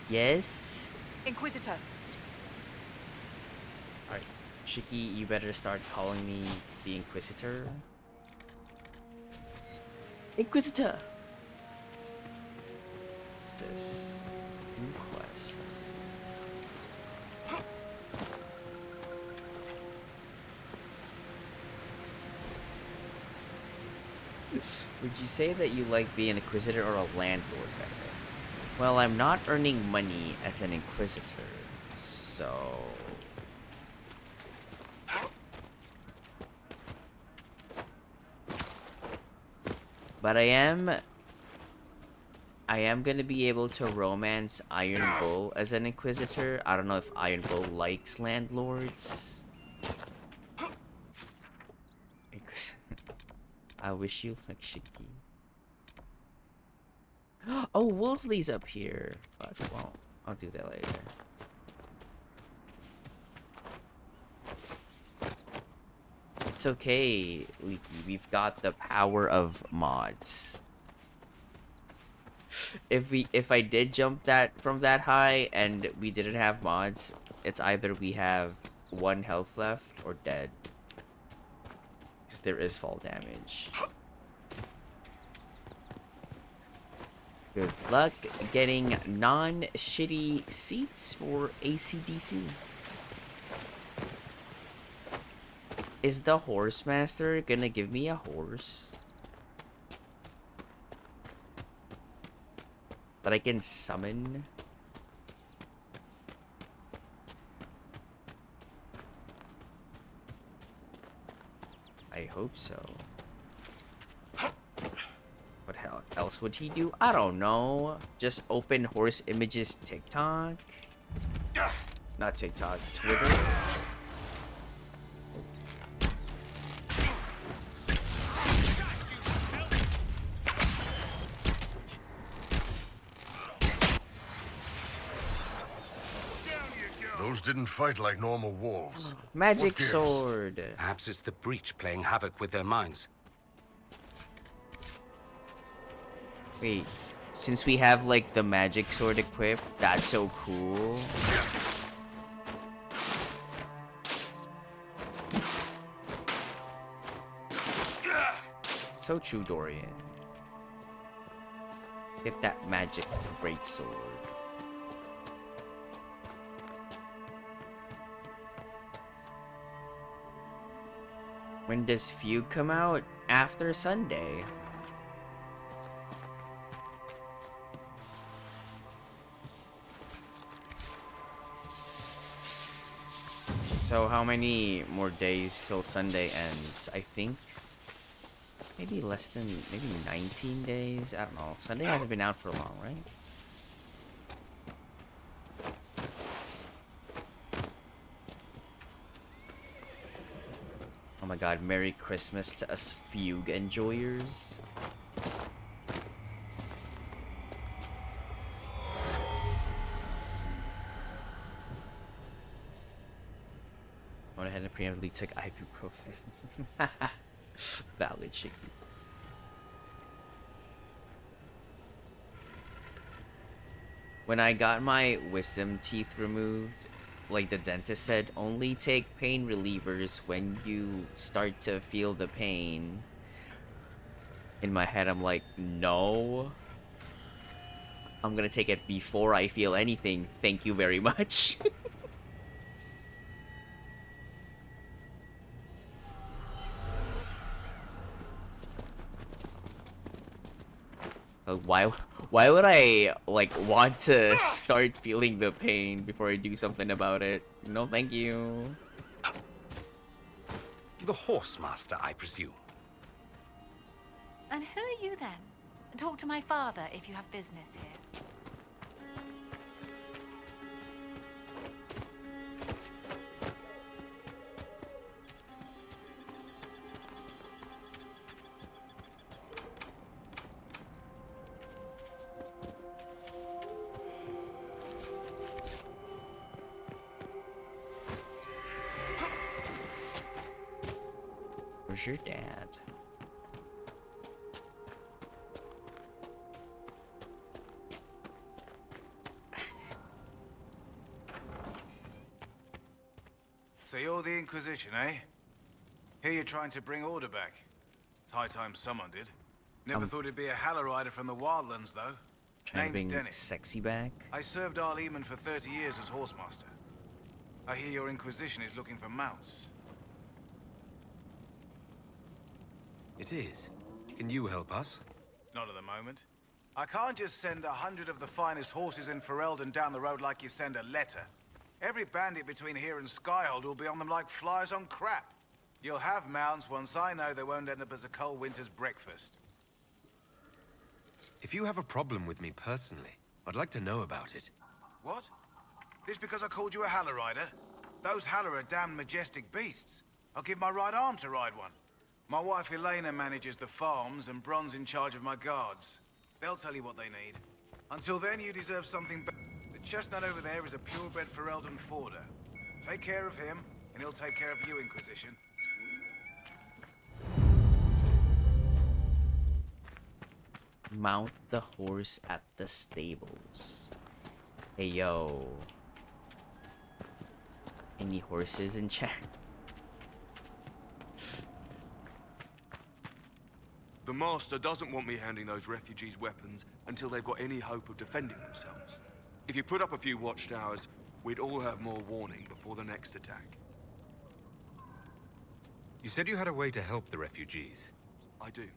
Yes? Inquisitor. Alright, Shiki, you better start calling me the Inquisitor. Inquisitor! What's this? New quest. Would you say that you like being an Inquisitor or a landlord better? Well, I'm not earning money as an Inquisitor, so... But I am gonna be able to romance Iron Bull as an Inquisitor. I don't know if Iron Bull likes landlords. I wish you like Shiki. Oh, Wolseley's up here. But well, I'll do that later. It's okay, Leaky. We've got the power of mods. If I did jump from that high and we didn't have mods, it's either we have 1 health left or dead. Because there is fall damage. Good luck getting non-shitty seats for AC/DC. Is the horse master gonna give me a horse that I can summon? I hope so. What hell else would he do? I don't know. Just open horse images TikTok? Not TikTok, Twitter. Those didn't fight like normal wolves. Magic sword. Perhaps it's the breach playing havoc with their minds. Wait, since we have like the magic sword equipped, that's so cool. So true, Dorian. Get that magic great sword. When does Fugue come out? After Sunday. So how many more days till Sunday ends? I think maybe less than, maybe 19 days? I don't know. Sunday hasn't been out for long, right? Oh my god, Merry Christmas to us Fugue enjoyers. I went ahead and preemptively took ibuprofen. Valid, chicken. When I got my wisdom teeth removed, like the dentist said, only take pain relievers when you start to feel the pain. In my head, I'm like, no. I'm gonna take it before I feel anything. Thank you very much. Why would I like want to start feeling the pain before I do something about it? No, thank you. The Horsemaster, I presume. And who are you then? Talk to my father if you have business here. Where's your dad? So you're the Inquisition, eh? Here you're trying to bring order back. It's high time someone did. Never thought it'd be a Hallow-Rider from the Wildlands, though. Trying to Name's bring Dennis. sexy back. I served Arleman for 30 years as Horsemaster. I hear your Inquisition is looking for mounts. It is. Can you help us? Not at the moment. I can't just send 100 of the finest horses in Ferelden down the road like you send a letter. Every bandit between here and Skyhold will be on them like flies on crap. You'll have mounts once I know they won't end up as a cold winter's breakfast. If you have a problem with me personally, I'd like to know about it. What? This because I called you a Hallow-Rider? Those Hallow are damn majestic beasts. I'll give my right arm to ride one. My wife Elena manages the farms and Bron's in charge of my guards. They'll tell you what they need. Until then, you deserve something better. The chestnut over there is a purebred Ferelden forder. Take care of him, and he'll take care of you, Inquisition. Mount the horse at the stables. Hey, yo. Any horses in chat? The Master doesn't want me handing those refugees weapons until they've got any hope of defending themselves. If you put up a few watchtowers, we'd all have more warning before the next attack. You said you had a way to help the refugees. I do.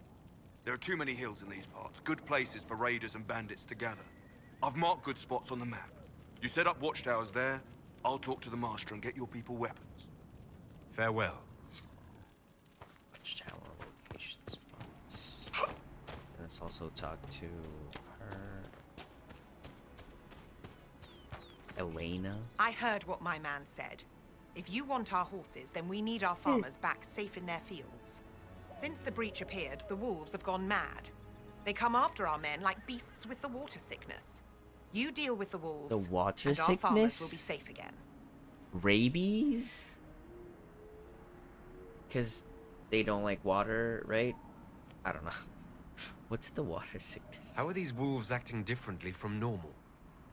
There are too many hills in these parts, good places for raiders and bandits to gather. I've marked good spots on the map. You set up watchtowers there, I'll talk to the Master and get your people weapons. Farewell. Watchtower location spots. Let's also talk to her. Elena. I heard what my man said. If you want our horses, then we need our farmers back safe in their fields. Since the breach appeared, the wolves have gone mad. They come after our men like beasts with the water sickness. You deal with the wolves, The water and our farmers will be sickness? safe again. Rabies? Because they don't like water, right? I don't know. What's the water sickness? How are these wolves acting differently from normal?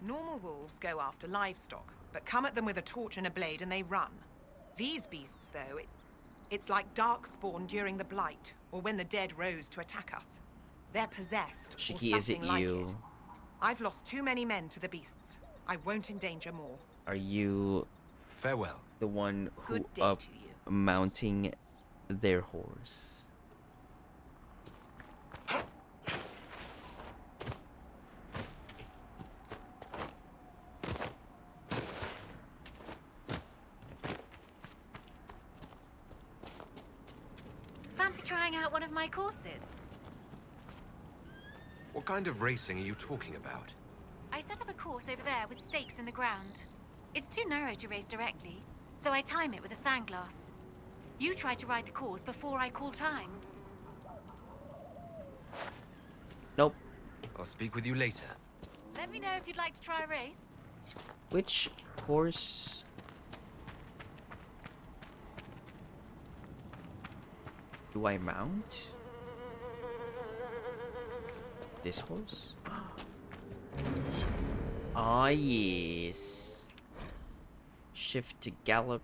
Normal wolves go after livestock, but come at them with a torch and a blade and they run. These beasts, though, it's like darkspawn during the Blight, or when the dead rose to attack us. They're possessed, Shiki, or is it something like you? it. I've lost too many men to the beasts. I won't endanger more. Are you farewell? The one who Good day up to you. mounting their horse? trying out one of my courses? What kind of racing are you talking about? I set up a course over there with stakes in the ground. It's too narrow to race directly, so I time it with a sandglass. You try to ride the course before I call time. Nope. I'll speak with you later. Let me know if you'd like to try a race. Which horse? Do I mount? This horse? Ah, yes. Shift to gallop.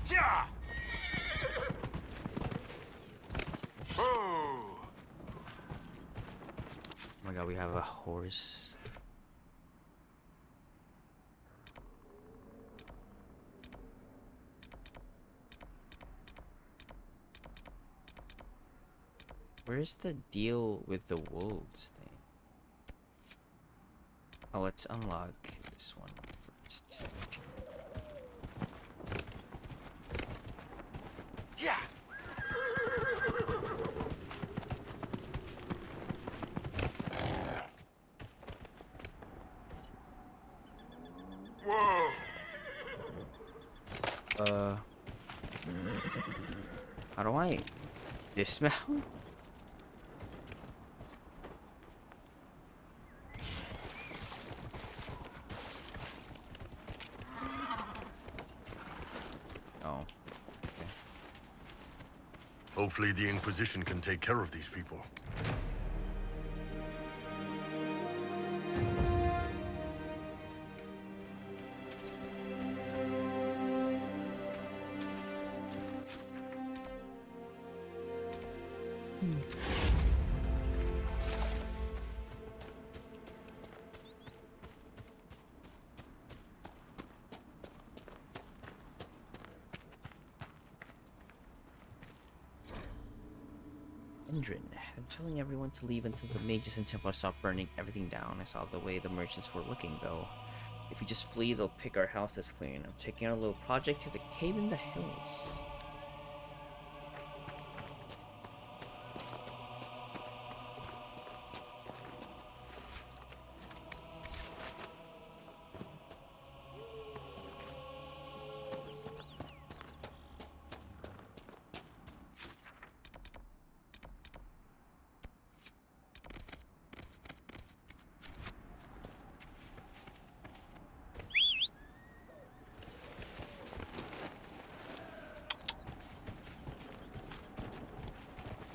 Yeah! Oh! Oh my god, we have a horse. Where's the deal with the wolves thing? Oh, let's unlock this one first. Yeah! Whoa! How do I dismount? Oh. Okay. Hopefully the Inquisition can take care of these people. Indrin, I'm telling everyone to leave until the mages and Templars stop burning everything down. I saw the way the merchants were looking, though. If we just flee, they'll pick our houses clean. I'm taking our little project to the cave in the hills.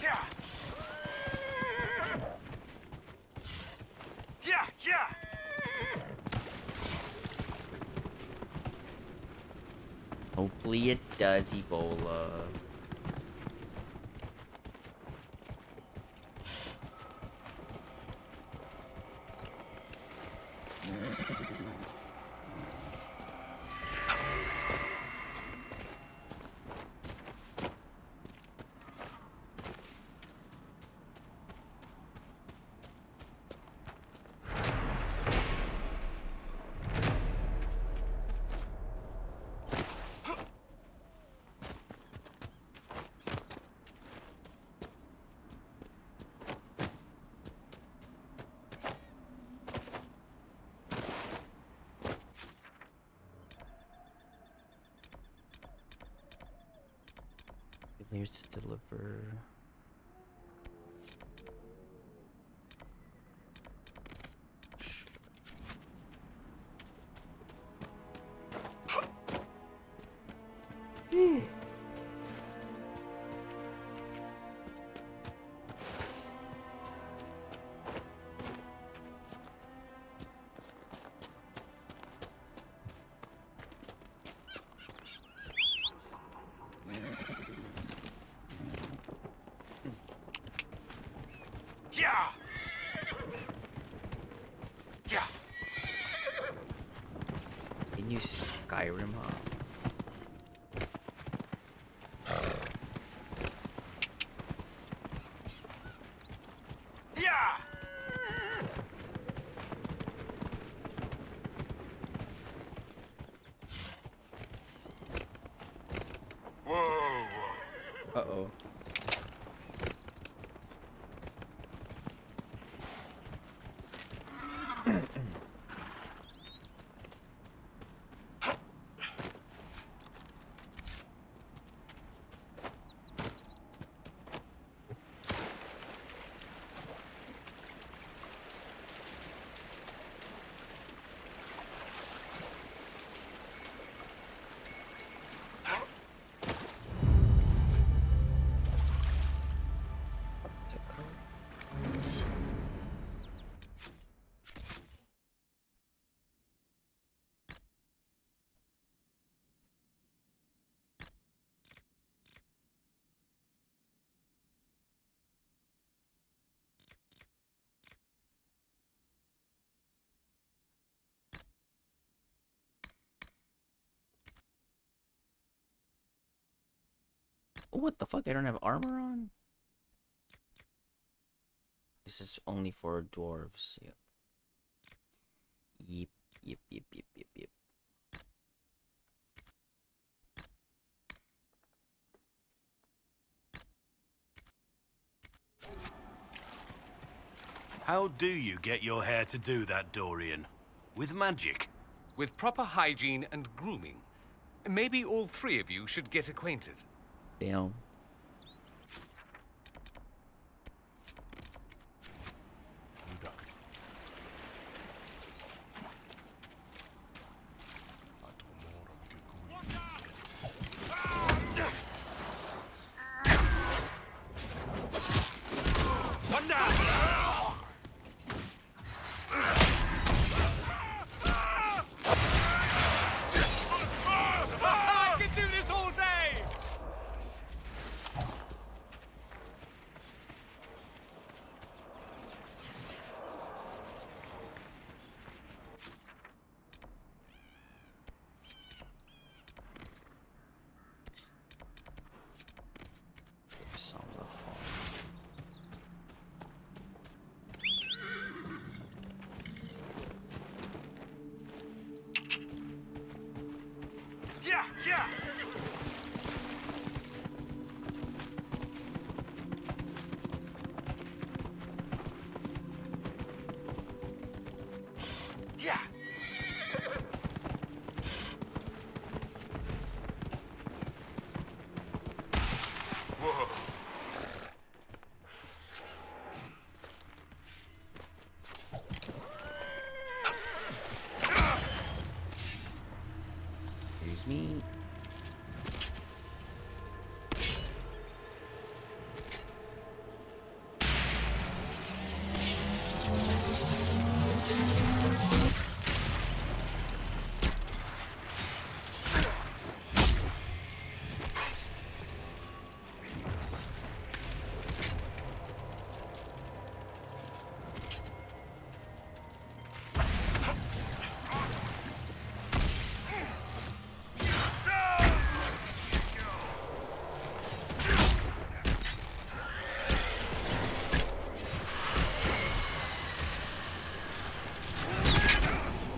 Yeah! Yeah! Yeah! Hopefully it does, Ebola. Let's deliver. Yeah! Yeah! Can you Skyrim up? Yeah! go. What the fuck? I don't have armor on? This is only for dwarves. Yep. Yep, yep, yep, yep, yep, yep. How do you get your hair to do that, Dorian? With magic? With proper hygiene and grooming. Maybe all three of you should get acquainted. Damn. I can do this all day! Sounds like fun. Yeah, yeah! Yeah! Whoa. Here's me.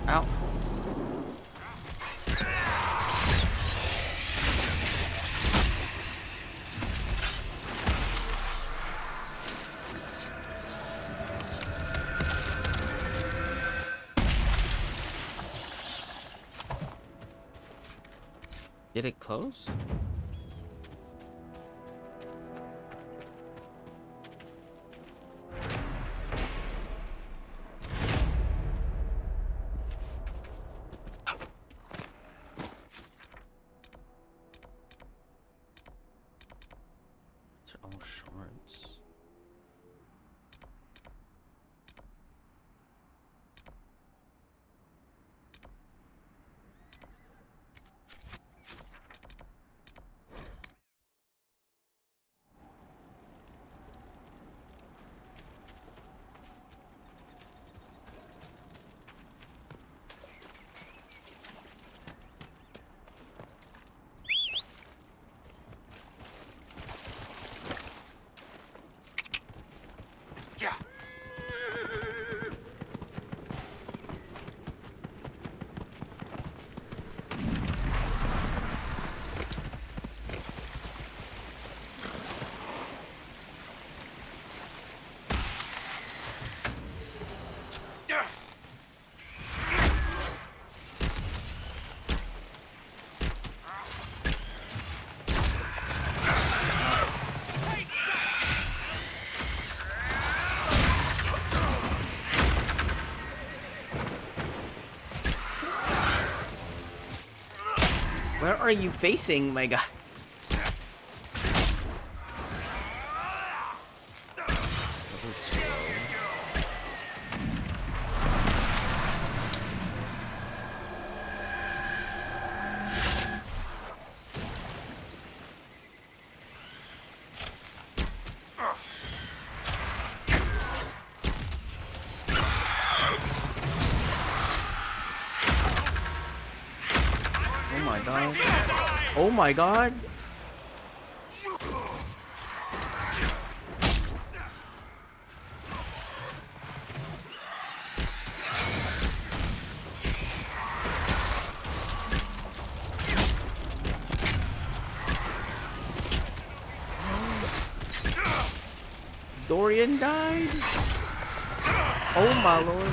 Ow. Did it close? It's all shorts. Where are you facing, my guy? Oh my god. Dorian died? Oh my lord.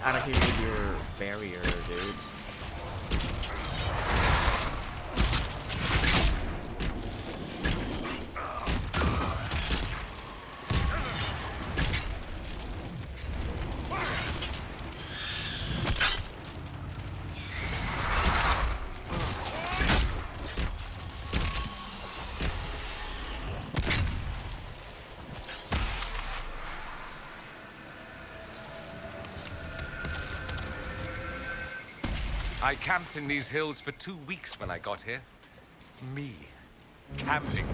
Out of here with your barrier, dude. I camped in these hills for 2 weeks when I got here. Me. Camping.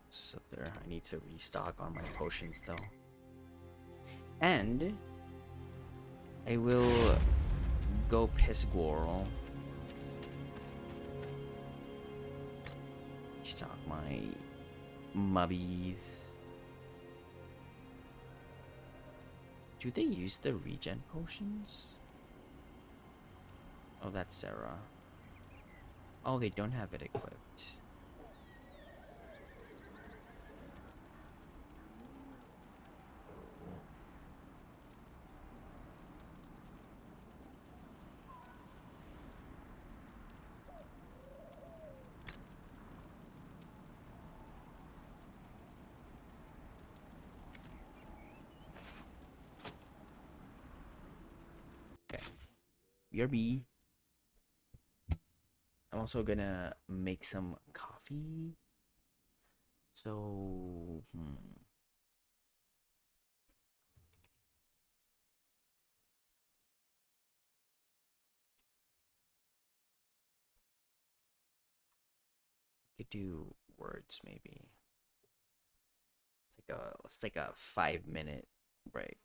It's up there. I need to restock on my potions though. And I will go piss Goro. Stock my mubbies. Do they use the regen potions? Oh, that's Sarah. Oh, they don't have it equipped. BRB. I'm also gonna make some coffee. So, could do words maybe. Let's take a 5-minute break.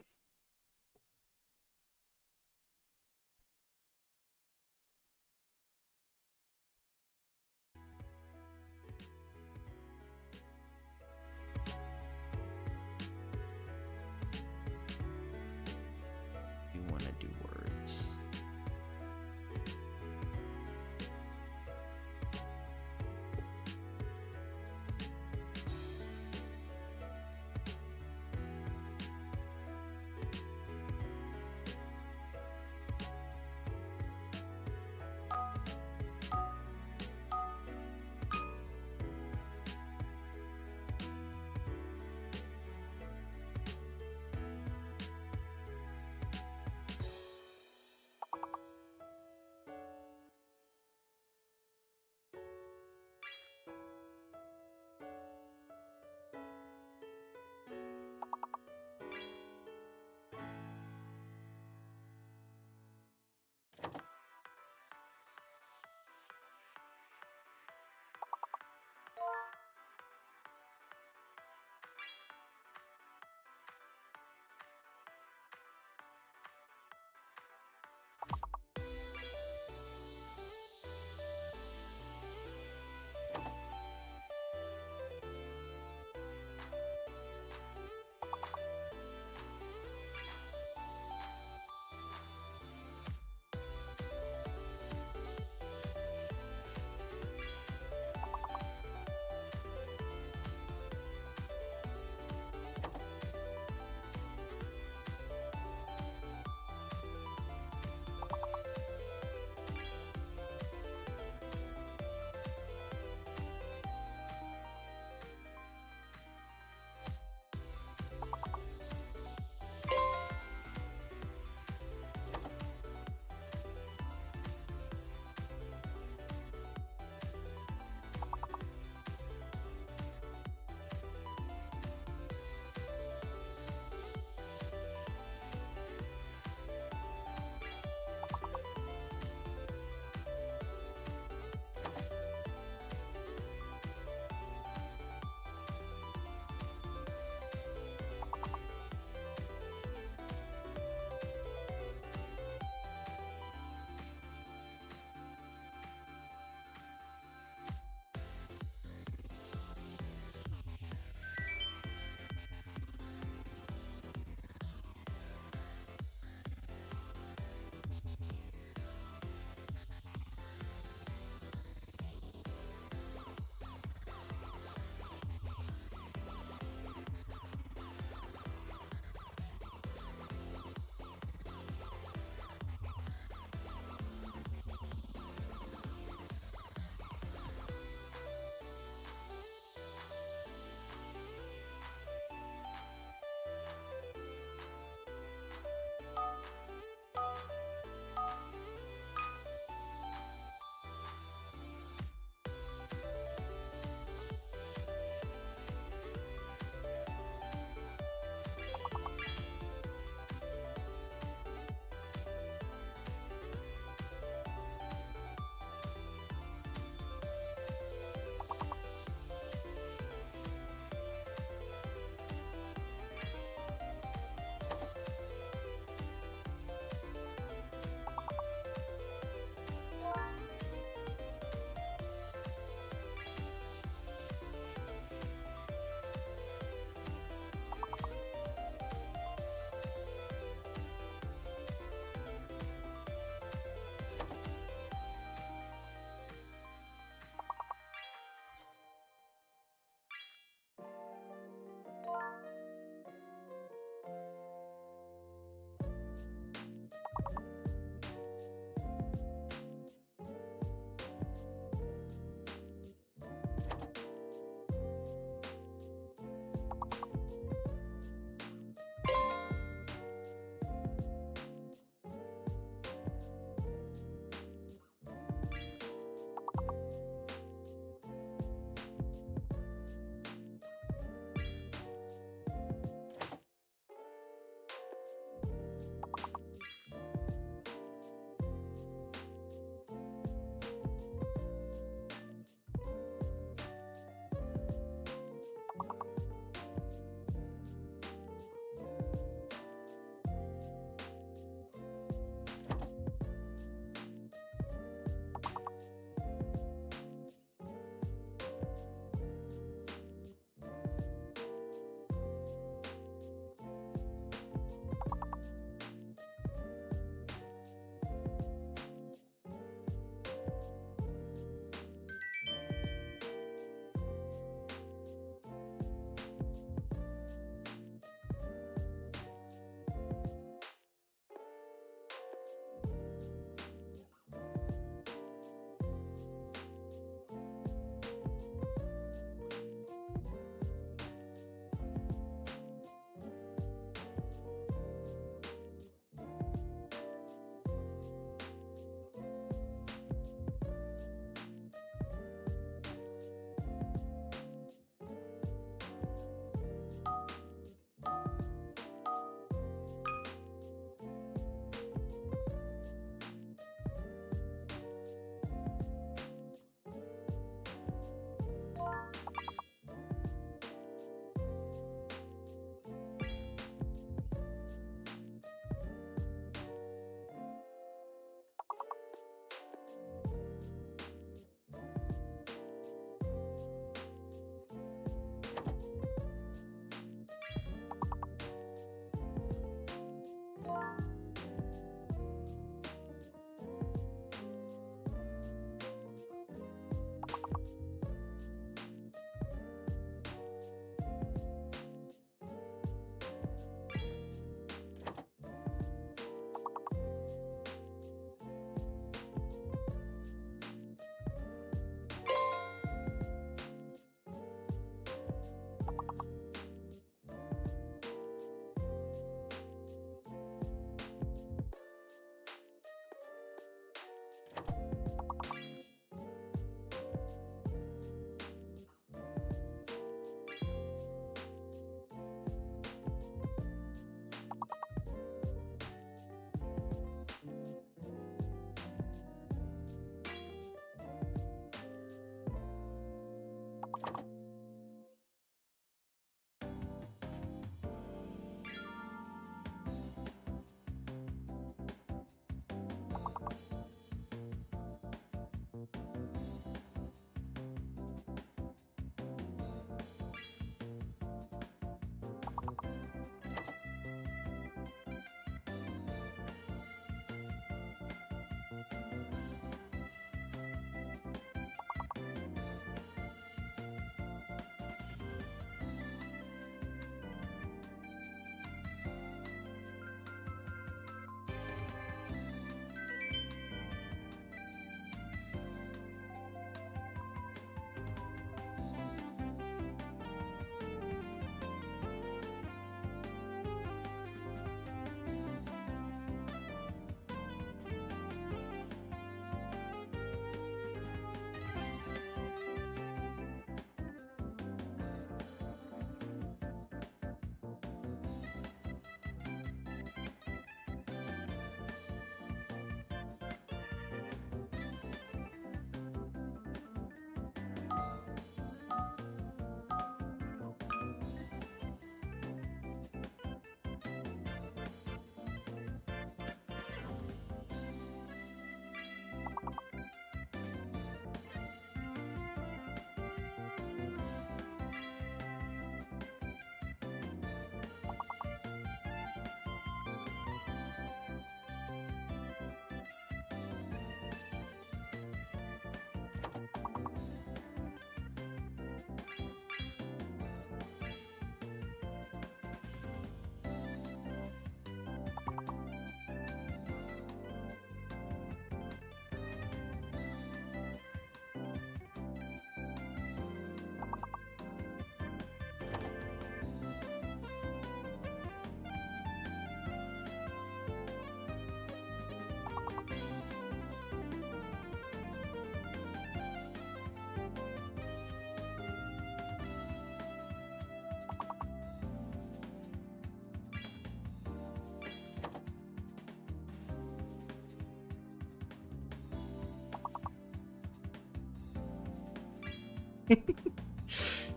You want to do words.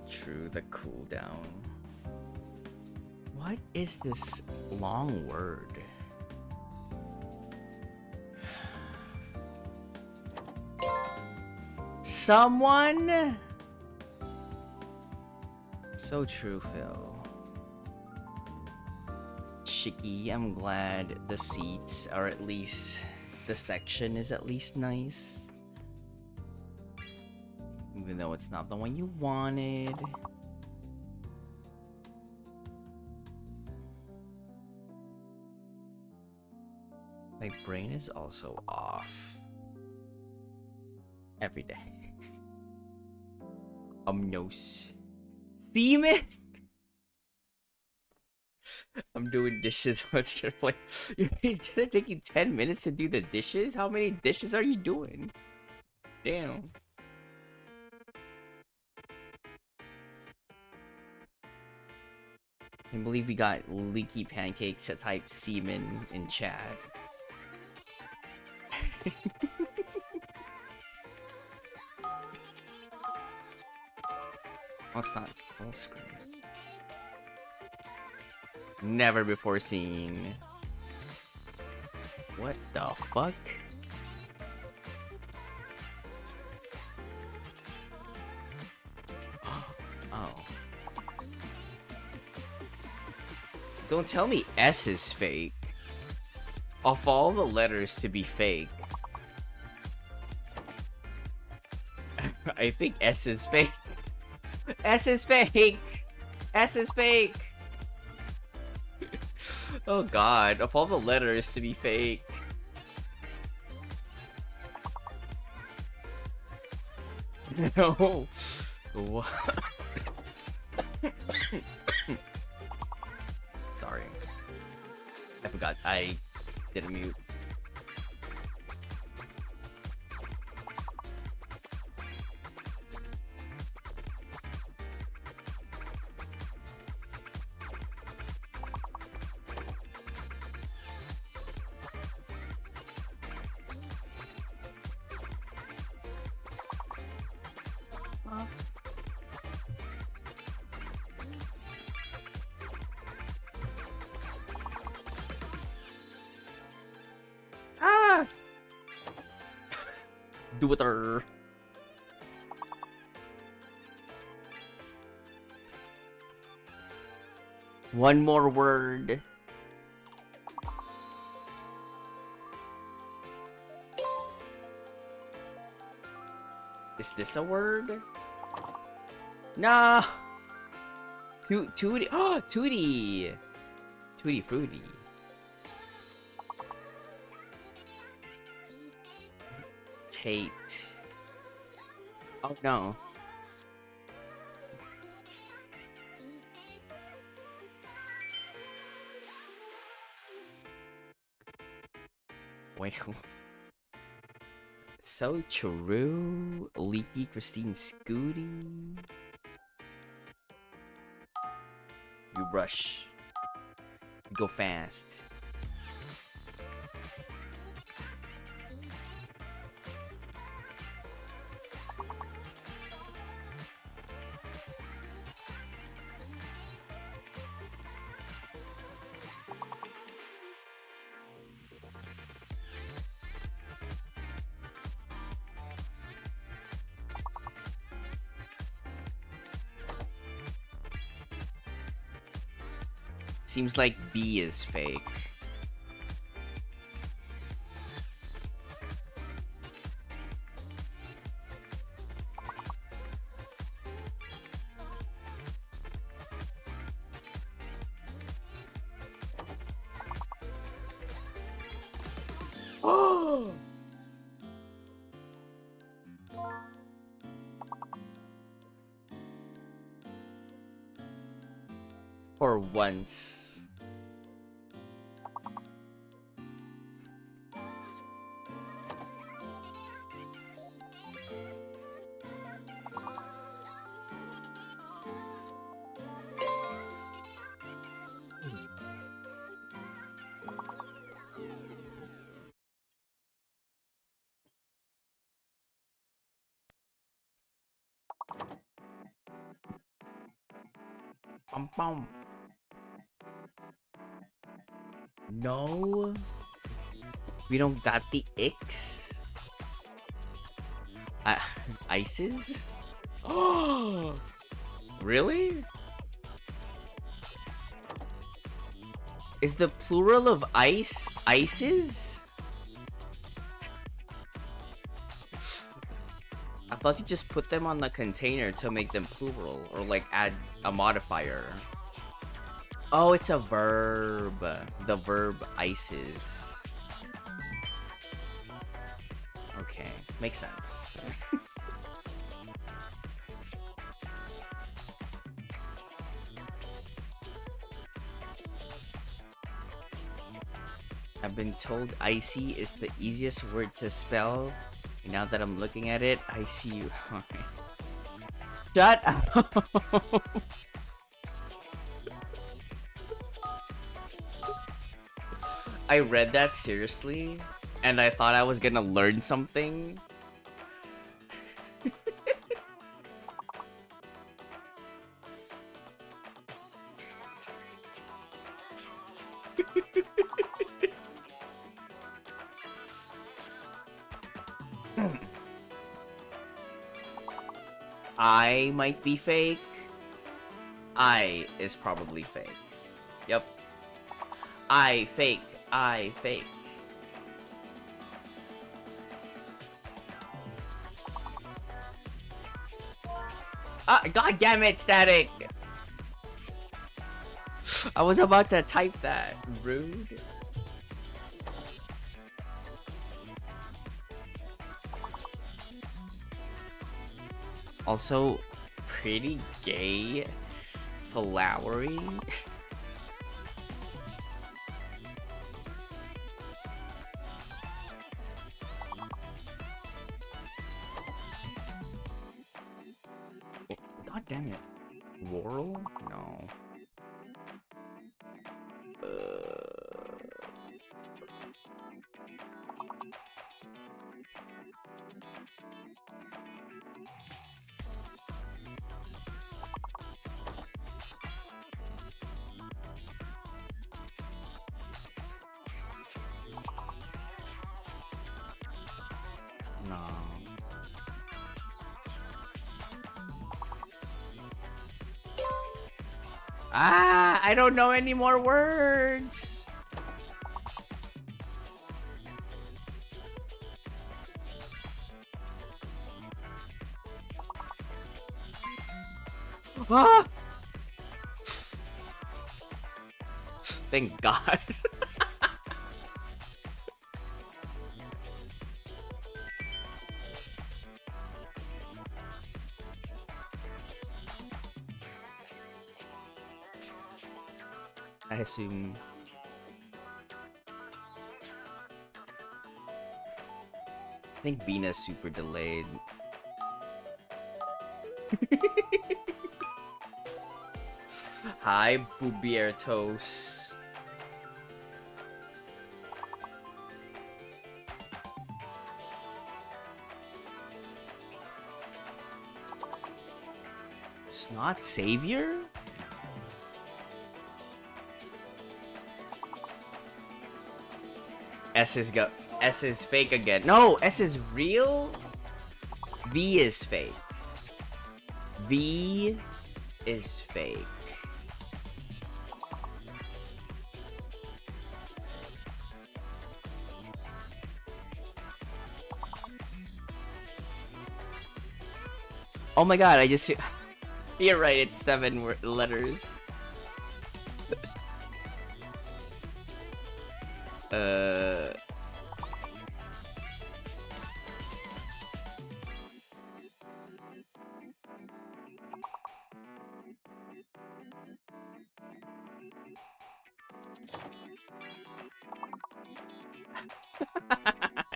True, the cooldown. What is this long word? Someone? So true, Phil. Chicky, I'm glad the seats are at least... the section is at least nice. Even though it's not the one you wanted. My brain is also off. Every day. Omnos. Semen? I'm doing dishes. What's your plate? It's gonna take you 10 minutes to do the dishes? How many dishes are you doing? Damn. I can't believe we got leaky pancakes to type semen in chat. Oh, it's not full screen. Never before seen. What the fuck? Oh. Don't tell me S is fake. Of all the letters to be fake, I think S is fake. S is fake. S is fake. Oh god, of all the letters to be fake. No. What? Sorry. I forgot I didn't mute. Do it her. One more word. Is this a word? Nah. Tootie. Oh, Tootie. Tutti Frutti. Tate. Oh no. Wait. So true. Leaky Christine Scooty. You rush. You go fast. Seems like B is fake. Oh! For once. Bum, bum. No. We don't got the Ix. Ices? Oh, really? Is the plural of ice ices? I thought you just put them on the container to make them plural, or like add a modifier. Oh, it's a verb. The verb ices. Okay, makes sense. I've been told icy is the easiest word to spell. Now that I'm looking at it, I see you. Shut up. I read that seriously, and I thought I was gonna learn something. I might be fake. I is probably fake. Yep. I fake. I fake. God damn it, Static! I was about to type that. Rude. Also, pretty gay. Flowery. God damn it. Laurel? No. No. I don't know any more words. Ah! Thank God. I assume. I think Bina's super delayed. Hi, Bubiertos. Snot Savior? S is fake again. No, S is real. V is fake. V is fake. Oh my God! I just you're right. It's 7 letters.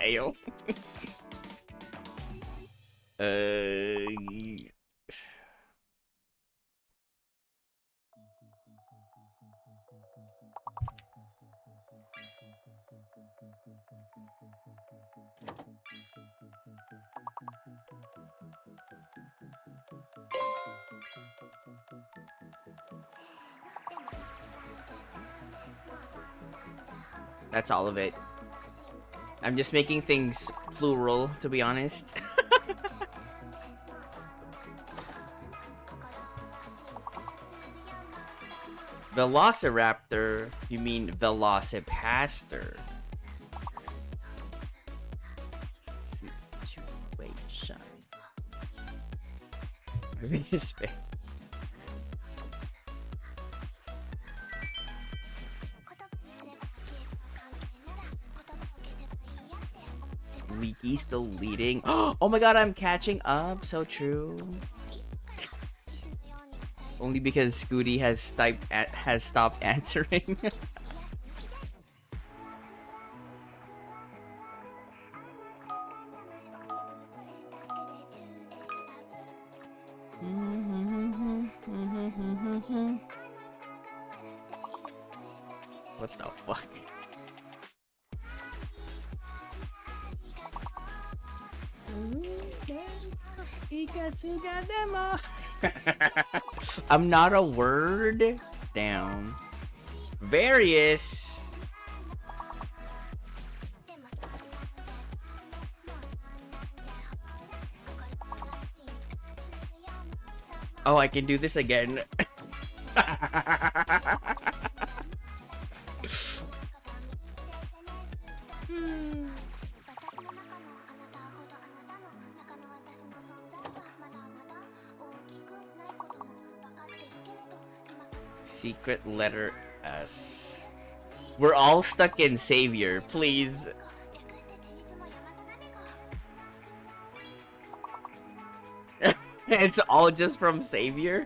Ale. That's all of it. I'm just making things plural, to be honest. Velociraptor? You mean Velocipaster? Situation. His face. Leaky still leading. Oh my god, I'm catching up. So true. Only because Scooty has stopped answering. What the fuck? I'm not a word. Damn. Various. Oh, I can do this again. Secret letter S. We're all stuck in Savior, please. It's all just from Savior?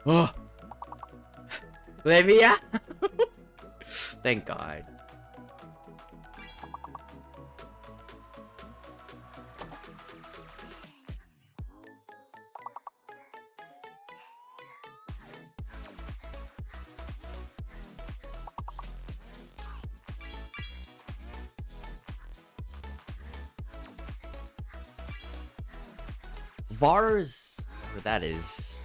Oh, Livia! Thank God. Bars, whatever that is.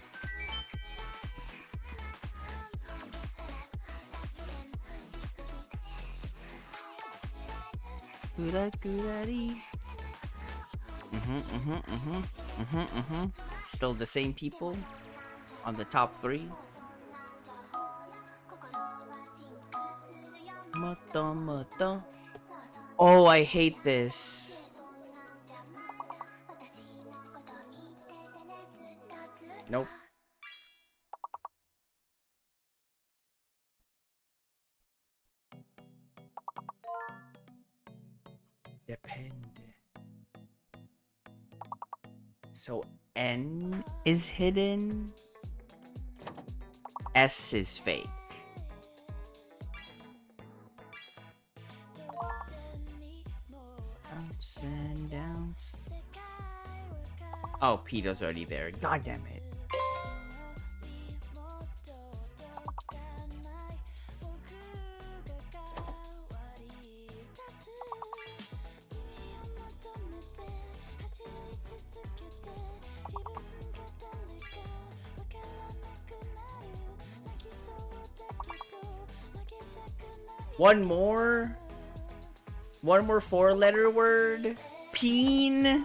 Still the same people on the top 3. Oh, I hate this. Nope. Depende. So N is hidden. S is fake. Ups and downs. Oh, Pito's already there. God damn it. One more 4-letter word. Peen.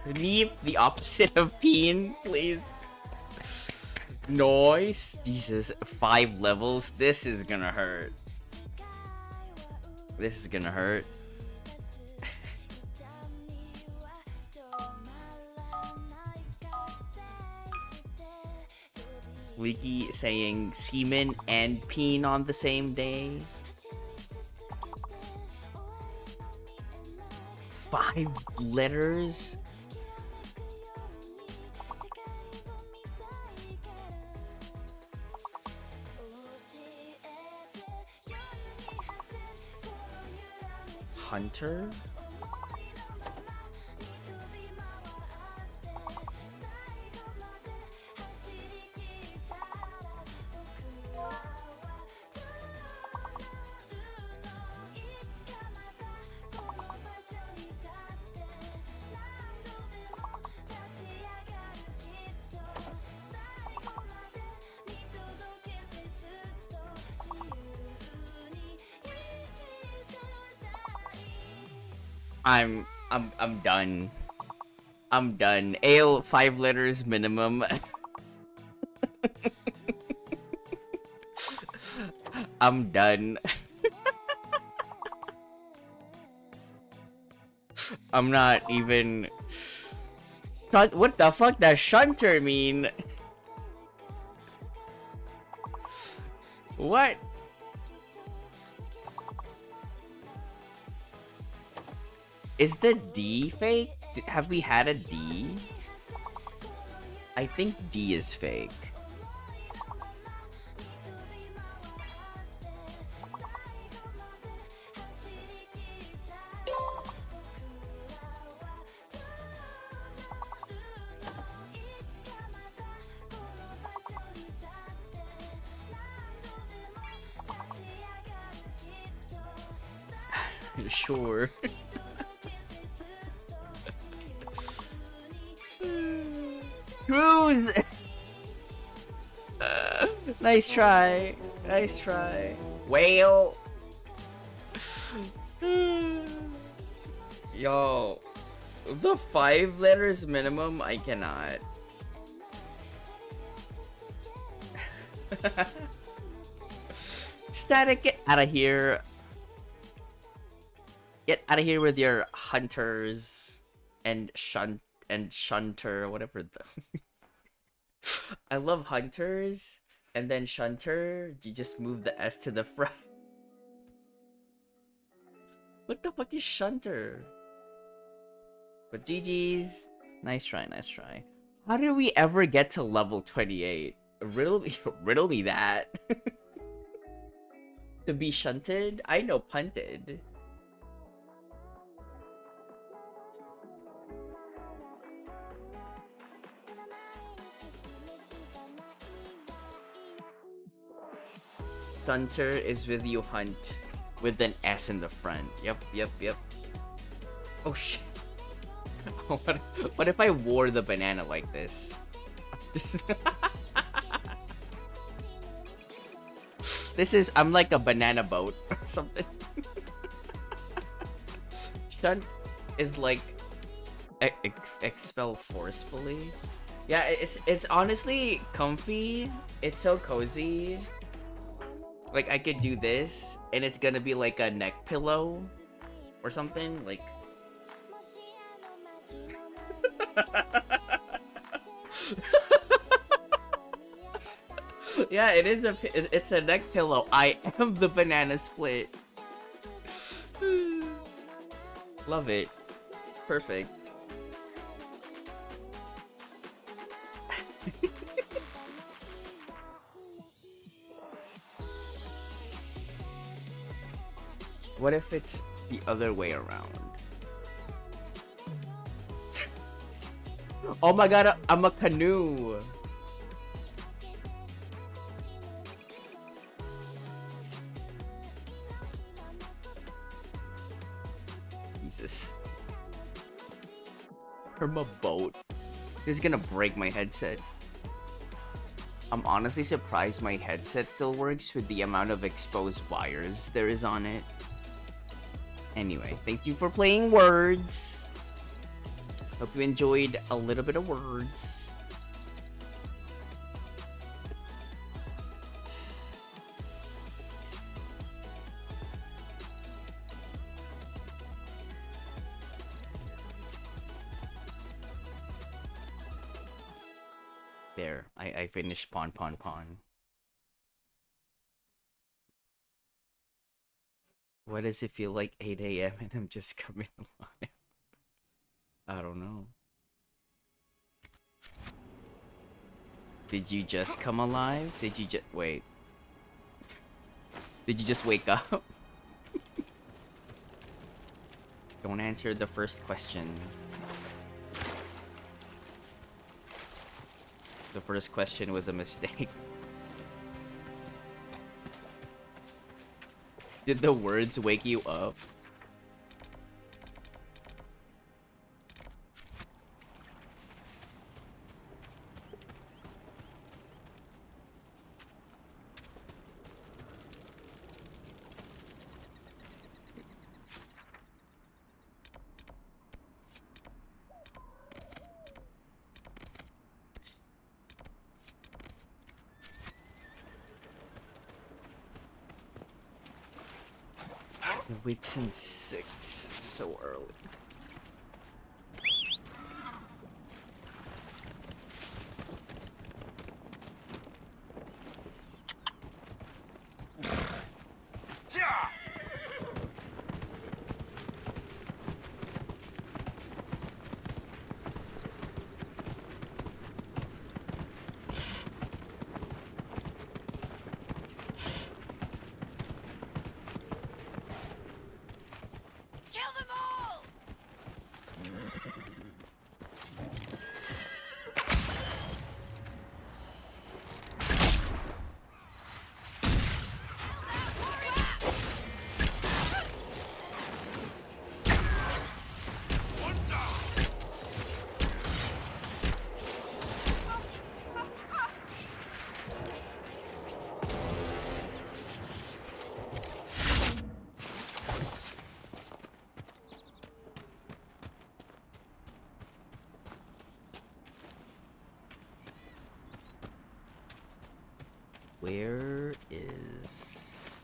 Leave the opposite of peen, please. Noise. Jesus, 5 levels. This is gonna hurt. This is gonna hurt. Leaky saying semen and peen on the same day. 5 letters? Hunter? I'm done. I'm done. Ale 5 letters minimum. I'm done. I'm not even. What the fuck does shunter mean? What? Is the D fake? Have we had a D? I think D is fake. Sure. Cruise! Nice try. Nice try. Whale! Yo. The 5 letters minimum, I cannot. Static, get out of here. Get out of here with your hunters and shunter, whatever the I love hunters and then shunter. You just move the S to the front. What the fuck is shunter? But GG's. Nice try, nice try. How did we ever get to level 28? Riddle me that. To be shunted? I know punted. Shunter is with you hunt with an S in the front. Yep. Oh shit. What if I wore the banana like this? I'm like a banana boat or something. Shunt is like expel forcefully. Yeah, it's honestly comfy. It's so cozy. Like I could do this and it's gonna be like a neck pillow or something like. Yeah, it's a neck pillow. I am the banana split. Love it. Perfect. What if it's the other way around? Oh my god, I'm a canoe. Jesus. From a boat. This is gonna break my headset. I'm honestly surprised my headset still works with the amount of exposed wires there is on it. Anyway, thank you for playing Words. Hope you enjoyed a little bit of Words. There, I finished Pawn. Why does it feel like 8 a.m. and I'm just coming alive? I don't know. Did you just come alive? Did you just wait? Did you just wake up? Don't answer the first question. The first question was a mistake. Did the words wake you up? Wait since 6, so early. Where is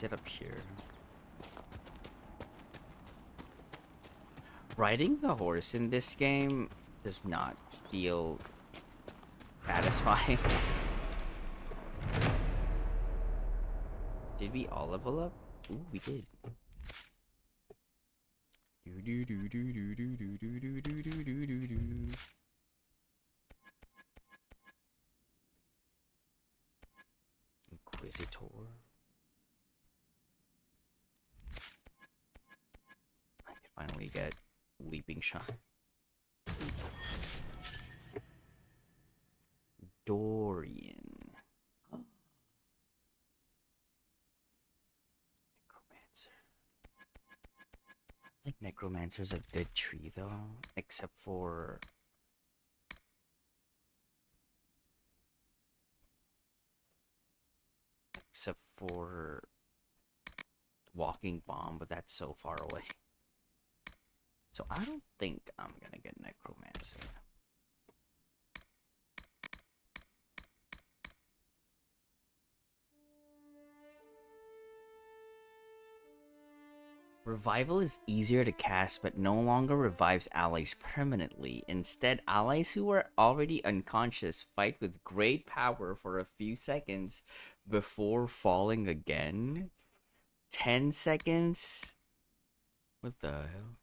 it up here? Riding the horse in this game does not feel satisfying. Did we all level up? Ooh, we did. Inquisitor. I can finally get leaping shot. Dorian. Necromancer. I think Necromancer's a good tree though, except for Walking Bomb, but that's so far away. So I don't think I'm gonna get Necromancer. Revival is easier to cast, but no longer revives allies permanently. Instead, allies who are already unconscious fight with great power for a few seconds before falling again. 10 seconds? What the hell?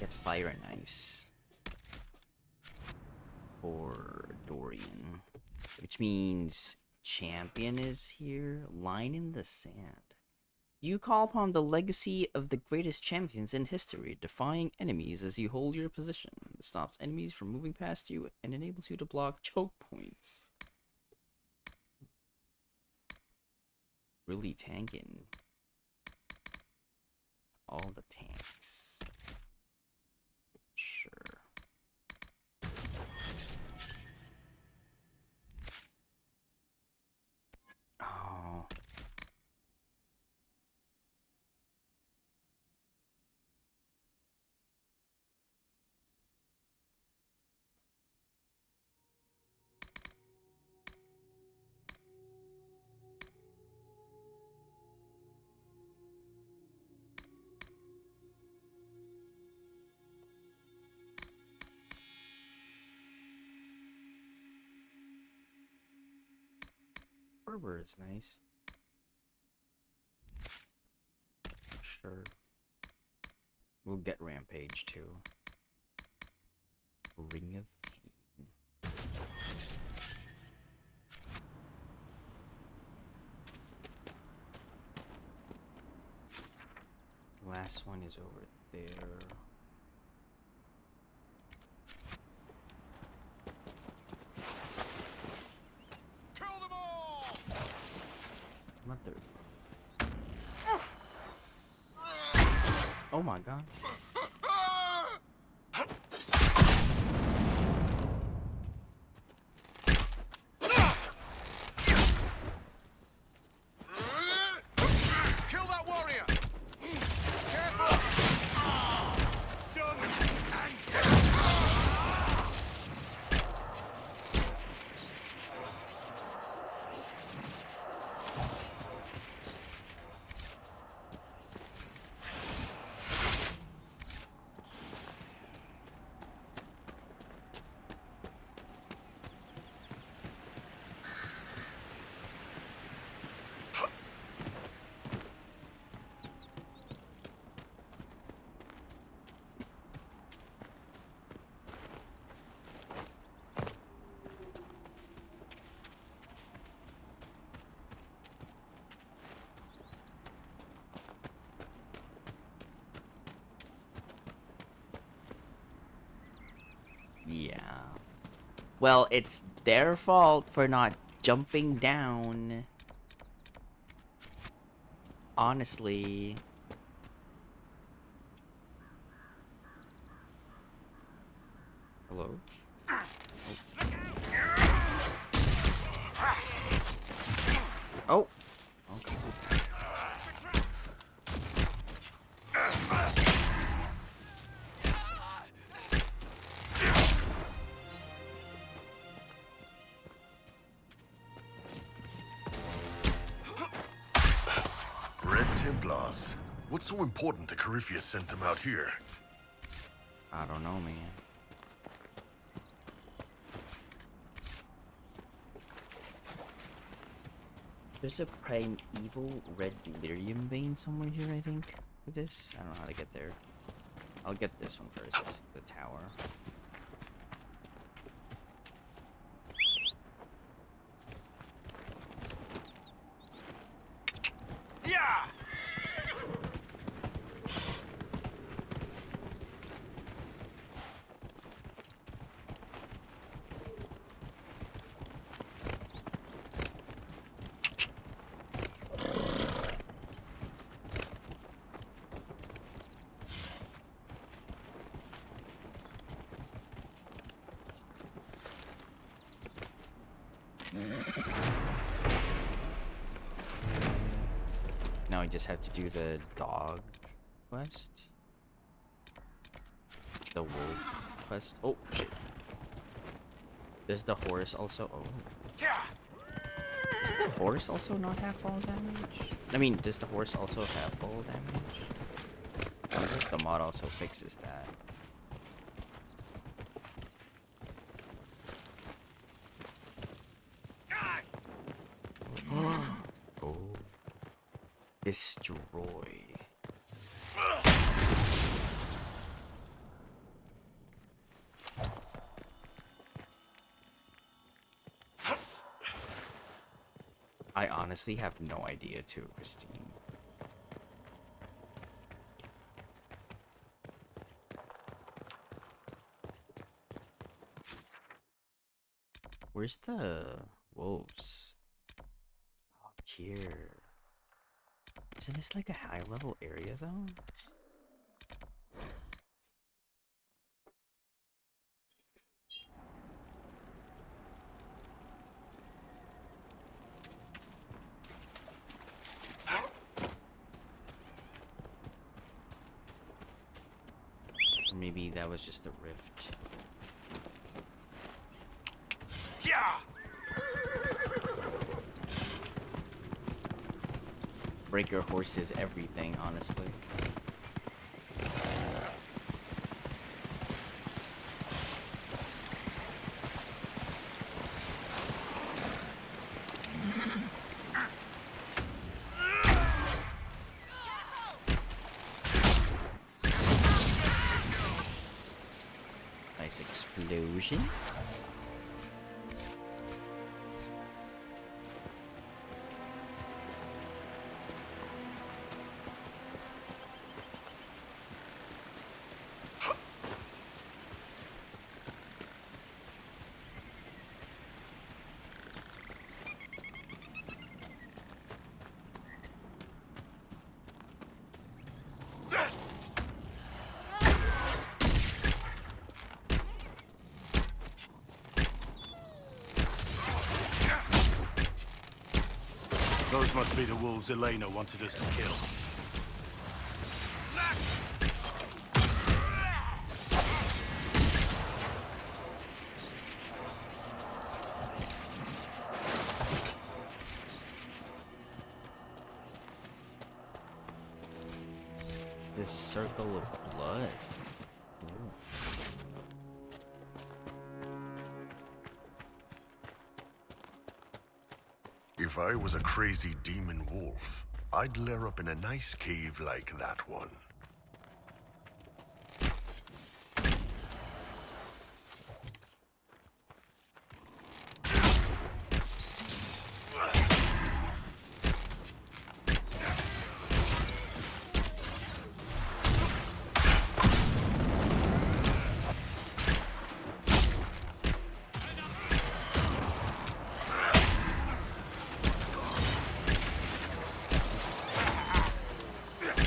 Get Fire and Ice for Dorian, which means Champion is here. Line in the sand. You call upon the legacy of the greatest champions in history, defying enemies as you hold your position. It stops enemies from moving past you and enables you to block choke points. Really tanking all the tanks. Sure. Oh. armor is nice. Sure. We'll get Rampage too. Ring of Pain. The last one is over there. Kill them all! Mother. Oh my god. Kill that warrior! Careful! Done and Yeah. Well, it's their fault for not jumping down. Honestly. Hello? Oh. Okay. Red Templars. What's so important that Corypheus sent them out here? I don't know, man. There's a primeval red lyrium vein somewhere here, I think, for this. I don't know how to get there. I'll get this one first, the tower. yeah! Now I just have to do the dog quest. The wolf quest. Oh, shit. Does the horse also... Oh. Does the horse also not have fall damage? I mean, does the horse also have fall damage? I wonder if the mod also fixes that. Oh. Destroy. I honestly have no idea too, Christine. Where's the wolves? Up here. Isn't this like a high level area though? Or maybe that was just a rift. Yeah! Break your horse is everything, honestly. nice explosion. Those must be the wolves Elena wanted us to kill. This circle of blood. Ooh. If I was a crazy demon wolf, I'd lair up in a nice cave like that one.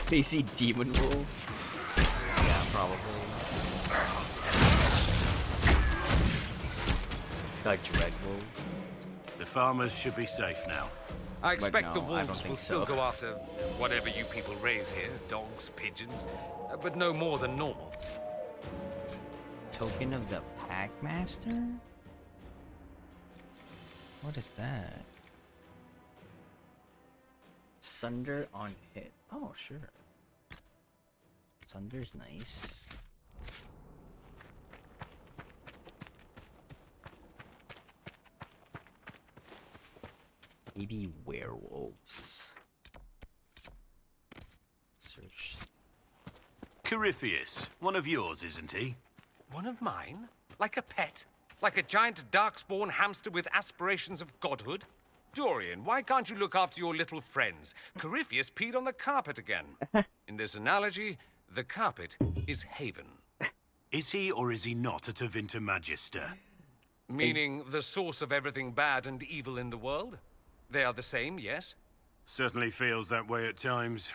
Crazy demon wolf? Yeah, probably. A dread wolf. The farmers should be safe now. I expect the no, I don't wolves think will still so. go after whatever you people raise here, dogs, pigeons, but no more than normal. Token of the Packmaster? What is that? Sunder on hit. Oh, sure. Sunder's nice. Maybe werewolves. Search. Corypheus, one of yours, isn't he? One of mine? Like a pet? Like a giant darkspawn hamster with aspirations of godhood? Dorian, why can't you look after your little friends? Corypheus peed on the carpet again. In this analogy, the carpet is Haven. Is he or is he not at a Vinter Magister? Meaning the source of everything bad and evil in the world? They are the same, yes? Certainly feels that way at times.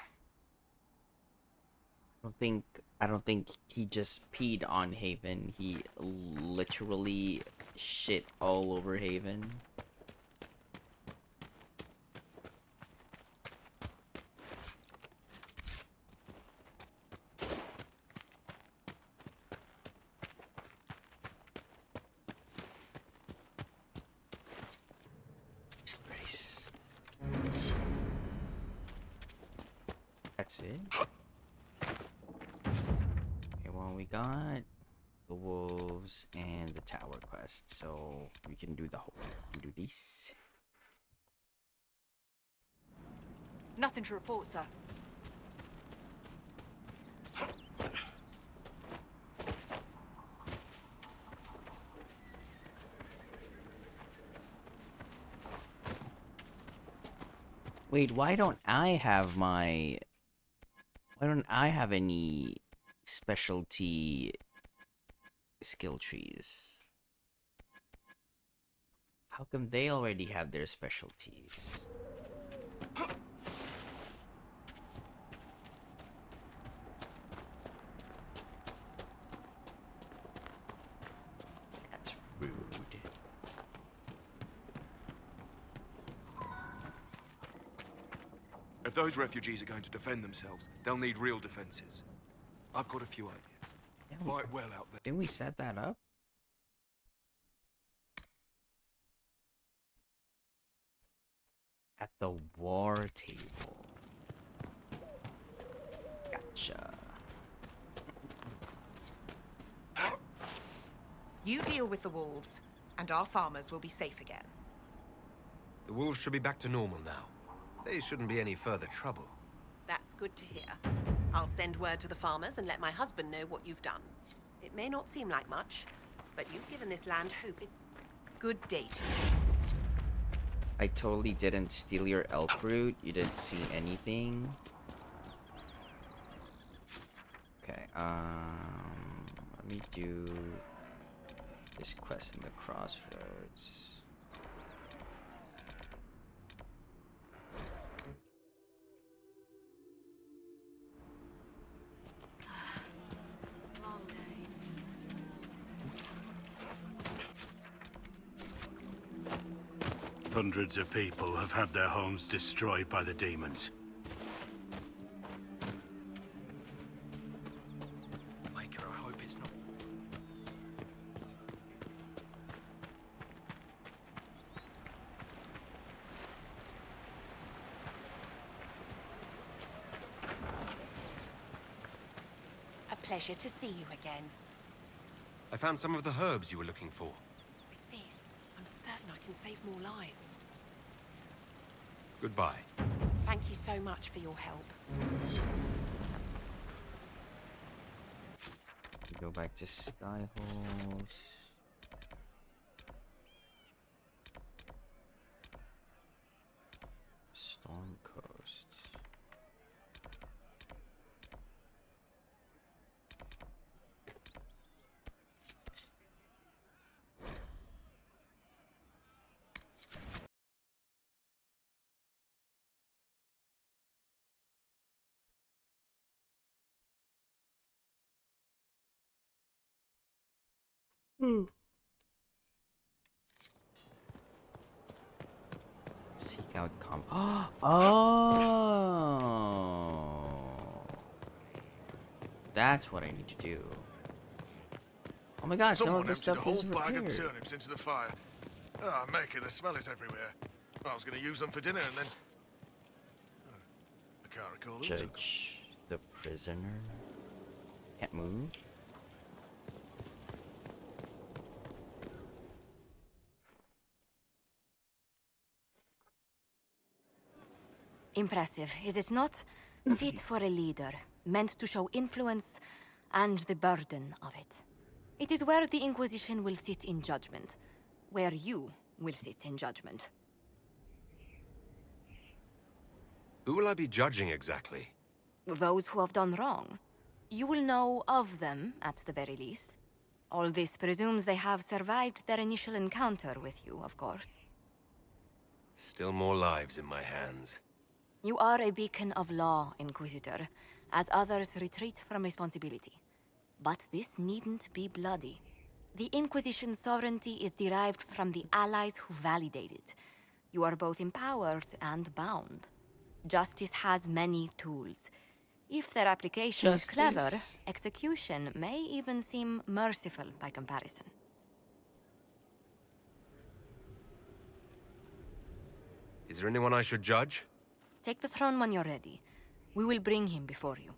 I don't think he just peed on Haven. He literally shit all over Haven. That's it. Okay, well, we got the wolves and the tower quest, so we can do these. Nothing to report, sir. Wait, why don't I have any specialty skill trees? How come they already have their specialties? That's rude. If those refugees are going to defend themselves, they'll need real defenses. I've got a few ideas. Yeah, Fight well out there. Didn't we set that up? At the war table. Gotcha. You deal with the wolves, and our farmers will be safe again. The wolves should be back to normal now. They shouldn't be any further trouble. That's good to hear. I'll send word to the farmers and let my husband know what you've done. It may not seem like much, but you've given this land hope. Good day to you. I totally didn't steal your elf fruit. You didn't see anything. Okay, let me do this quest in the crossroads. Long day. Hundreds of people have had their homes destroyed by the demons. Maker, I hope it's not. A pleasure to see you again. I found some of the herbs you were looking for. With this, I'm certain I can save more lives. Goodbye. Thank you so much for your help. Go back to Skyholes. Storm Coast. Seek out Oh, that's what I need to do. Oh my gosh, some of this stuff is bag of repaired. turnips into the fire. Ah, Maker, the smell is everywhere. I was going to use them for dinner and then... I can't recall who took them. Judge the prisoner. Can't move. Impressive, is it not? Fit for a leader, meant to show influence and the burden of it. It is where the Inquisition will sit in judgment, where you will sit in judgment. Who will I be judging exactly? Those who have done wrong. You will know of them, at the very least. All this presumes they have survived their initial encounter with you, of course. Still more lives in my hands. You are a beacon of law, Inquisitor, as others retreat from responsibility. But this needn't be bloody. The Inquisition's sovereignty is derived from the allies who validate it. You are both empowered and bound. Justice has many tools. If their application is clever, Justice. execution may even seem merciful by comparison. Is there anyone I should judge? Take the throne when you're ready. We will bring him before you.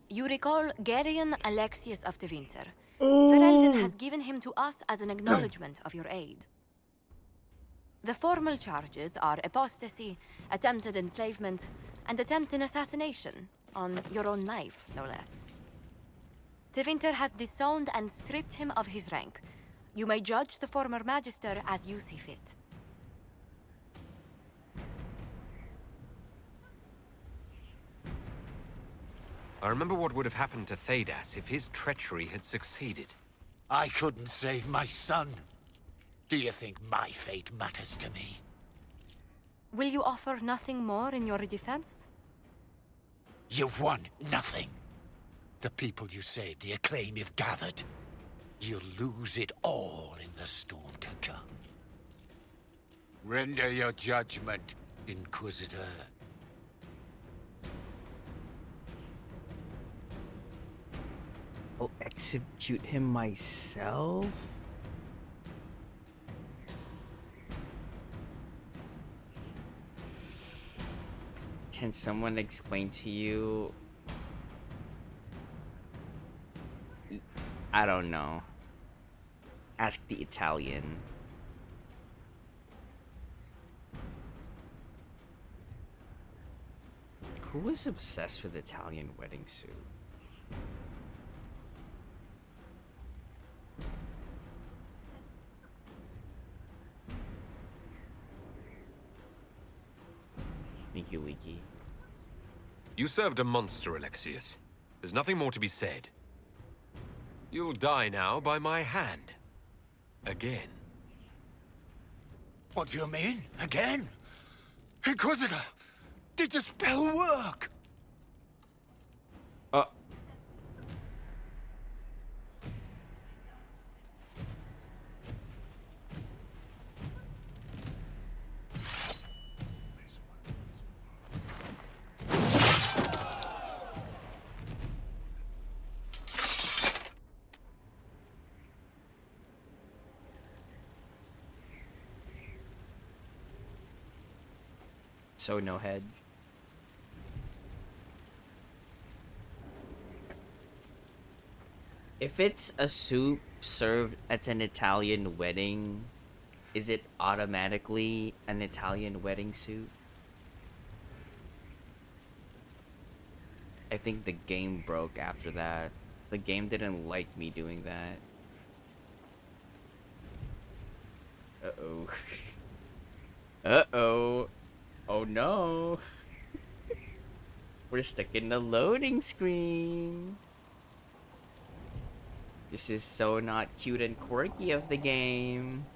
You recall Gerion Alexius of the Winter. Ferelden has given him to us as an acknowledgement of your aid. The formal charges are apostasy, attempted enslavement, and attempted assassination, on your own life, no less. Tevinter has disowned and stripped him of his rank. You may judge the former magister as you see fit. I remember what would have happened to Thedas if his treachery had succeeded. I couldn't save my son. Do you think my fate matters to me? Will you offer nothing more in your defense? You've won nothing. The people you saved, the acclaim you've gathered. You'll lose it all in the storm to come. Render your judgment, Inquisitor. I'll execute him myself? Can someone explain to you? I don't know. Ask the Italian. Who was obsessed with Italian wedding suit? Thank you, Leaky. You served a monster, Alexius. There's nothing more to be said. You'll die now by my hand. Again. What do you mean? Again? Inquisitor! Did the spell work? So no head. If it's a soup served at an Italian wedding, is it automatically an Italian wedding soup? I think the game broke after that. The game didn't like me doing that. Uh-oh. Uh-oh. Oh no. We're stuck in the loading screen. This is so not cute and quirky of the game.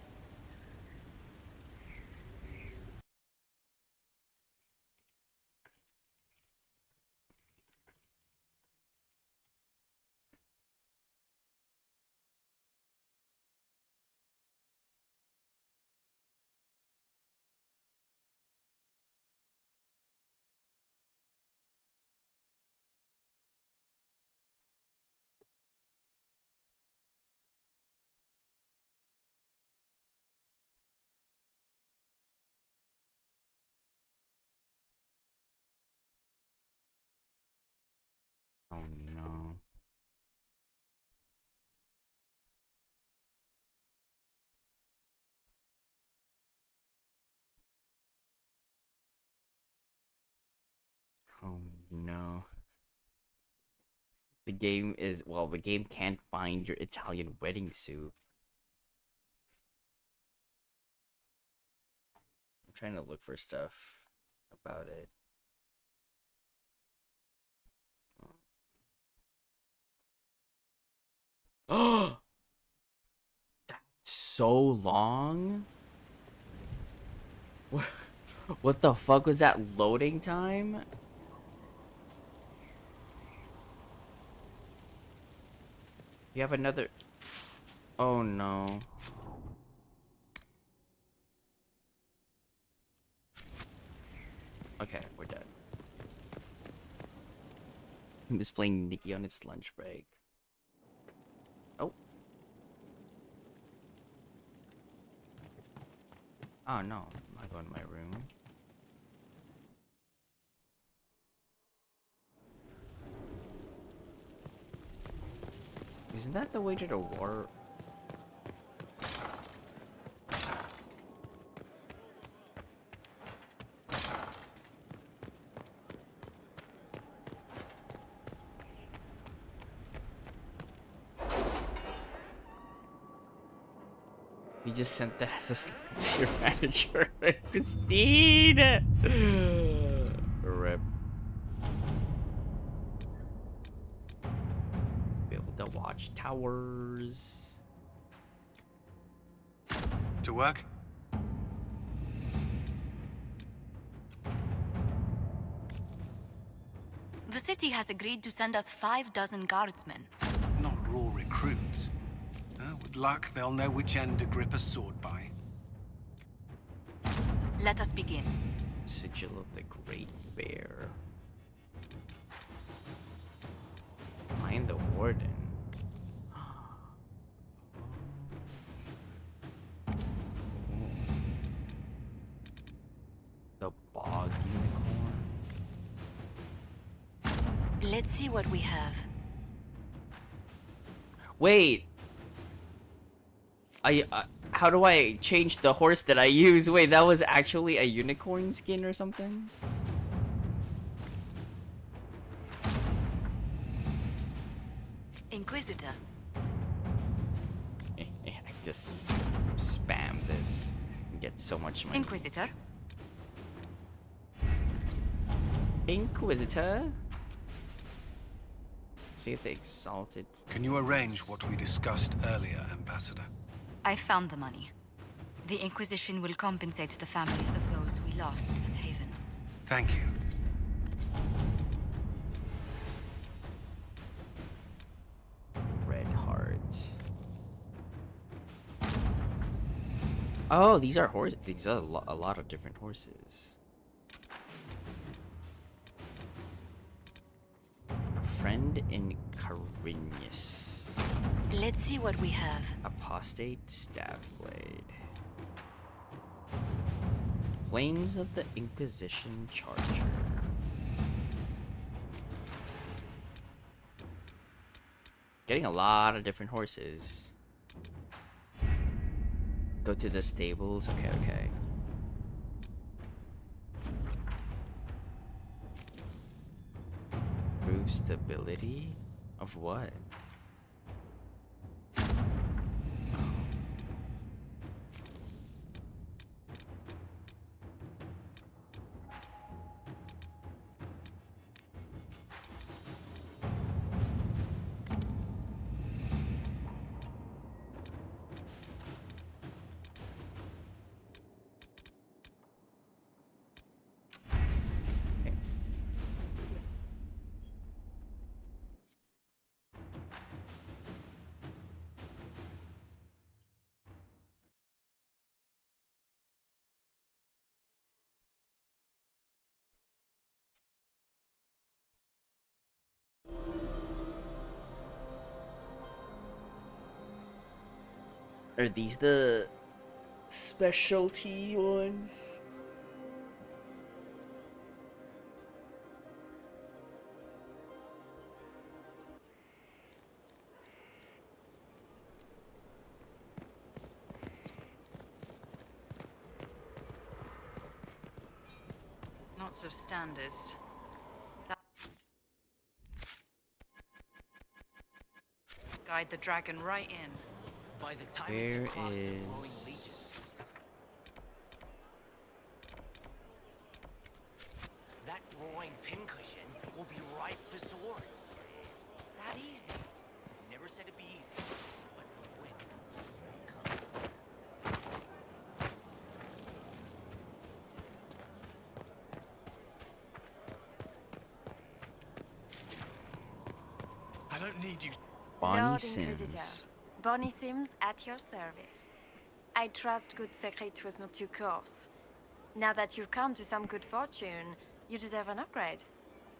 Oh no. Oh no. The game is, well, the game can't find your Italian wedding suit. I'm trying to look for stuff about it. Oh, that's so long. What the fuck was that loading time? You have another. Oh no. Okay, we're done. I'm just playing Nikki on its lunch break. Oh. Oh no, I'm not going to my room. Isn't that the way to the war? You just sent the assistant to your manager, Christine. Rip. Build the watchtowers. To work? The city has agreed to send us 6 guardsmen. Not raw recruits. With luck, they'll know which end to grip a sword by. Let us begin. Sigil of the Great Bear. Find the warden. The bog unicorn. Let's see what we have. Wait. How do I change the horse that I use? Wait, that was actually a unicorn skin or something? Inquisitor. I just spam this and get so much money. Inquisitor. Inquisitor? See the exalted. Can you arrange what we discussed earlier, Ambassador? I found the money. The Inquisition will compensate the families of those we lost at Haven. Thank you. Red Heart. Oh, these are horses. These are a lot of different horses. A friend in Carinus. Let's see what we have. Apostate Staff Blade. Flames of the Inquisition Charger. Getting a lot of different horses. Go to the stables. Okay. Improve stability? Of what? Are these the specialty ones? Not so standard. Guide the dragon right in. By the time Where we cross the growing is... legions, that roaring pincushion will be ripe for swords. That easy. Never said it'd be easy, but when I don't need you. Bonnie Lord Sims. Inquisitor. Bonnie Sims at your service. I trust good secret was not too coarse. Now that you've come to some good fortune, you deserve an upgrade.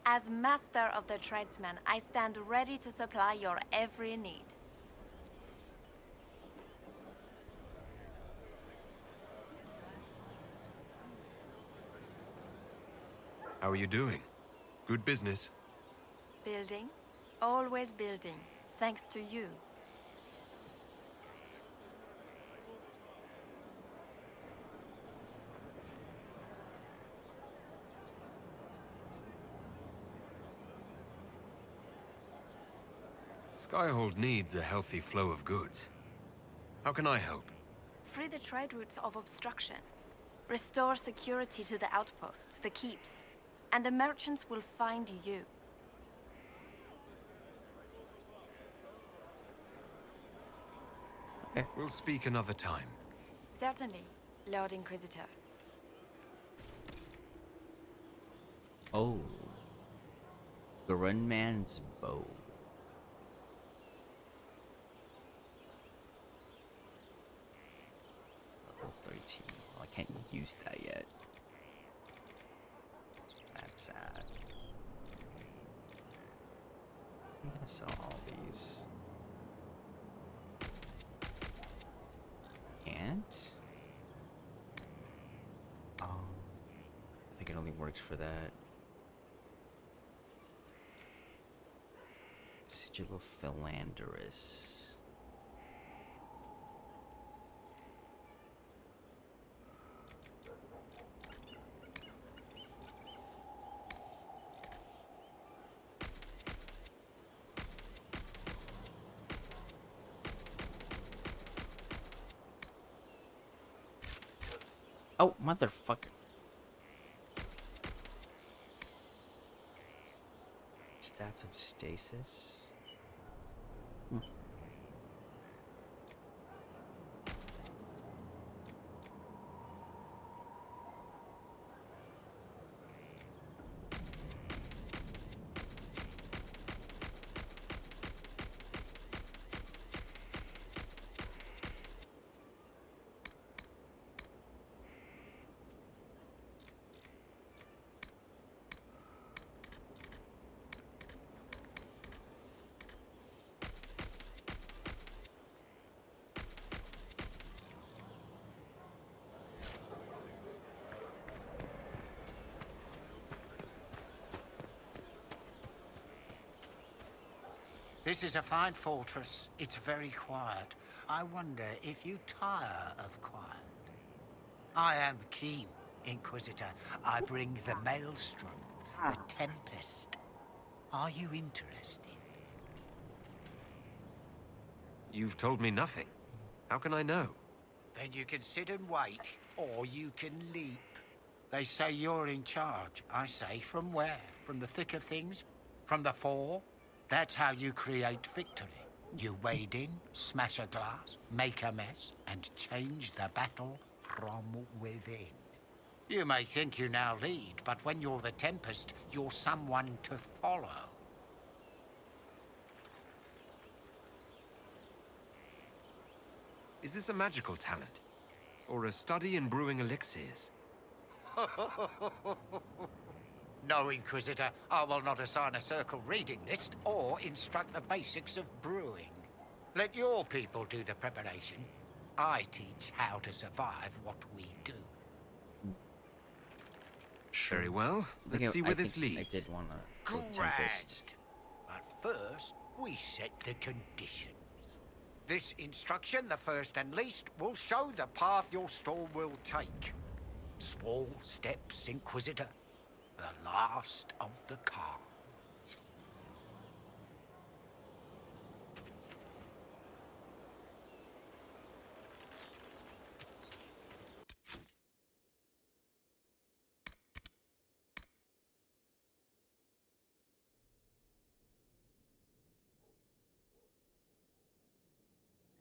As master of the tradesman, I stand ready to supply your every need. How are you doing? Good business? Building, always building, thanks to you. Skyhold needs a healthy flow of goods. How can I help? Free the trade routes of obstruction. Restore security to the outposts, the keeps, and the merchants will find you. We'll speak another time. Certainly, Lord Inquisitor. Oh. Grunman's bow. Level 13. Well, I can't use that yet. That's sad. I'm gonna sell all these. And I think it only works for that. Sigil of Philanderous. Oh, motherfucker. Staff of Stasis? Hmm. This is a fine fortress. It's very quiet. I wonder if you tire of quiet. I am keen, Inquisitor. I bring the Maelstrom, the Tempest. Are you interested? You've told me nothing. How can I know? Then you can sit and wait, or you can leap. They say you're in charge. I say, from where? From the thick of things? From the fore? That's how you create victory. You wade in, smash a glass, make a mess, and change the battle from within. You may think you now lead, but when you're the Tempest, you're someone to follow. Is this a magical talent? Or a study in brewing elixirs? No, Inquisitor, I will not assign a circle reading list or instruct the basics of brewing. Let your people do the preparation. I teach how to survive what we do. Very well. Let's see where this leads. I did want to Grand. Tempest. But first, we set the conditions. This instruction, the first and least, will show the path your storm will take. Small steps, Inquisitor. The last of the calm.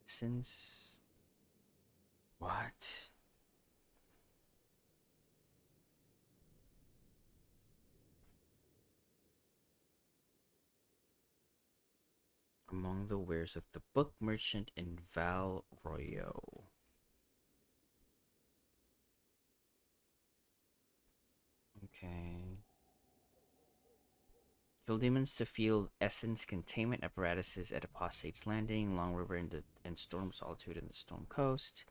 Since what? Among the wares of the book merchant in Val Royo. Okay. Kill demons to field essence containment apparatuses at Apostate's Landing, Long River and Storm Solitude in the Storm Coast.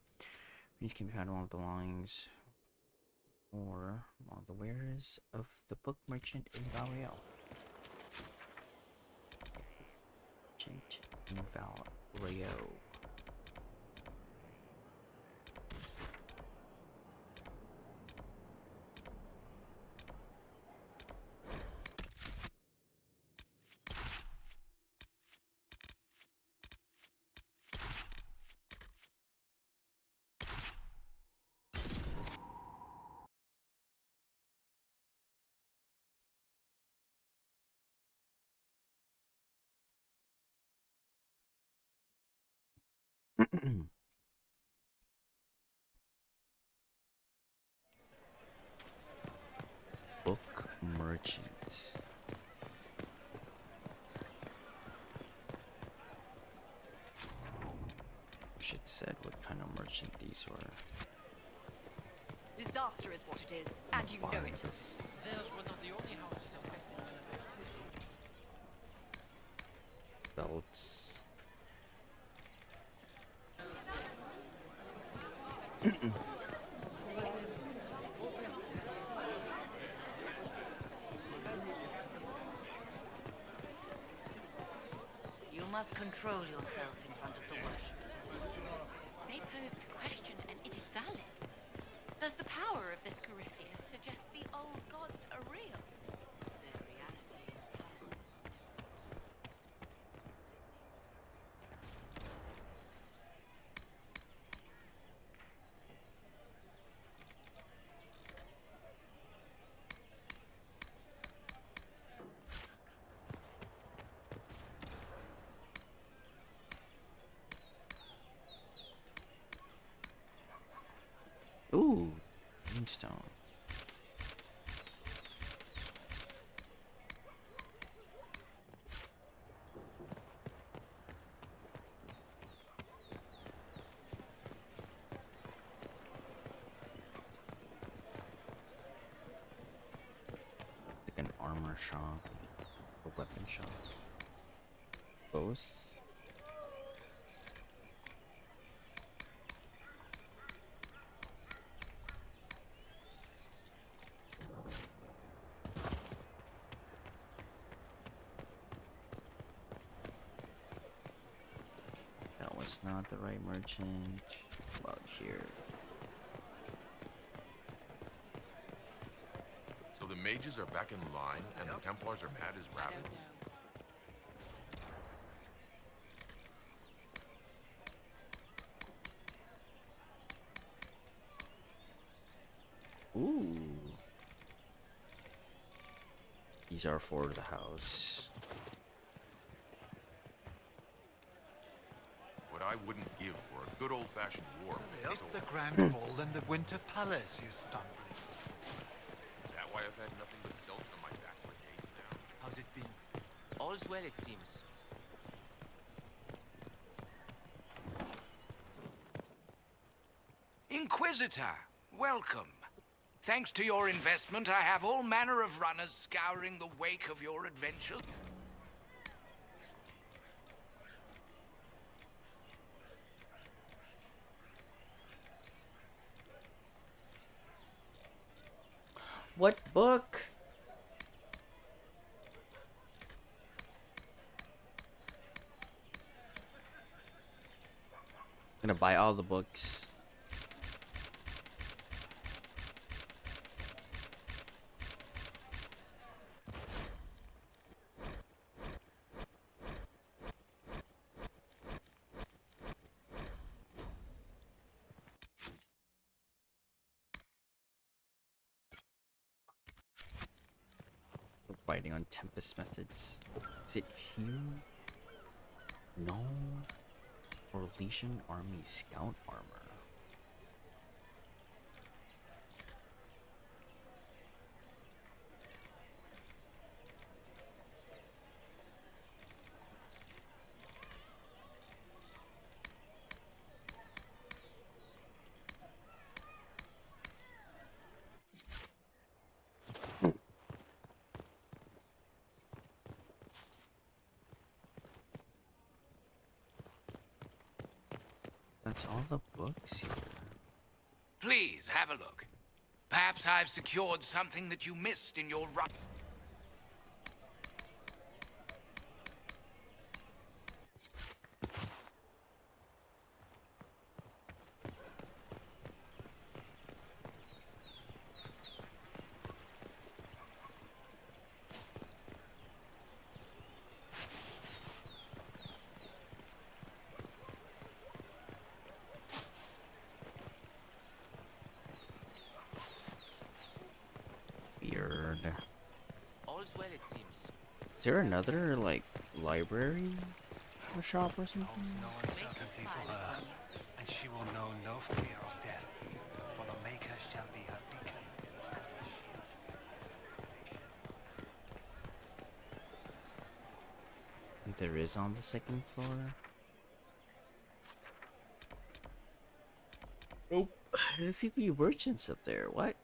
These can be found among belongings or among the wares of the book merchant in Val Royo. Merchant in Val Royo. Book merchant. Wish it said what kind of merchant these were. Disaster is what it is, and you know it. Theirs were not the only houses affected. Belts. You must control yourself in front of the worshippers. They posed the question, and it is valid. Does the power of this Corypheus suggest the old gods are real? Their reality. Ooh, moonstone. Like an armor shop, a weapon shop. Both. That was not the right merchant. About here. So the mages are back in line, and the Templars are mad as rabbits? Ooh. These are for the house. What I wouldn't give for a good old-fashioned war. It's the Grand Ball and the Winter Palace, you stumbling. Is that why I've had nothing but silks on my back for days now? How's it been? All's well, it seems. Inquisitor, welcome. Thanks to your investment, I have all manner of runners scouring the wake of your adventures. What book? I'm gonna buy all the books. Writing on Tempest methods. Is it here? No. Or Legion Army Scout armor. That's all the books here. Please, have a look. Perhaps I've secured something that you missed in your run. Weird. All's well, it seems. Is there another, like, library or shop or something? No uncertainty for her, and she will know no fear of death, for the Maker shall be her beacon. I think there is on the second floor. Nope. There seem to be merchants up there. What?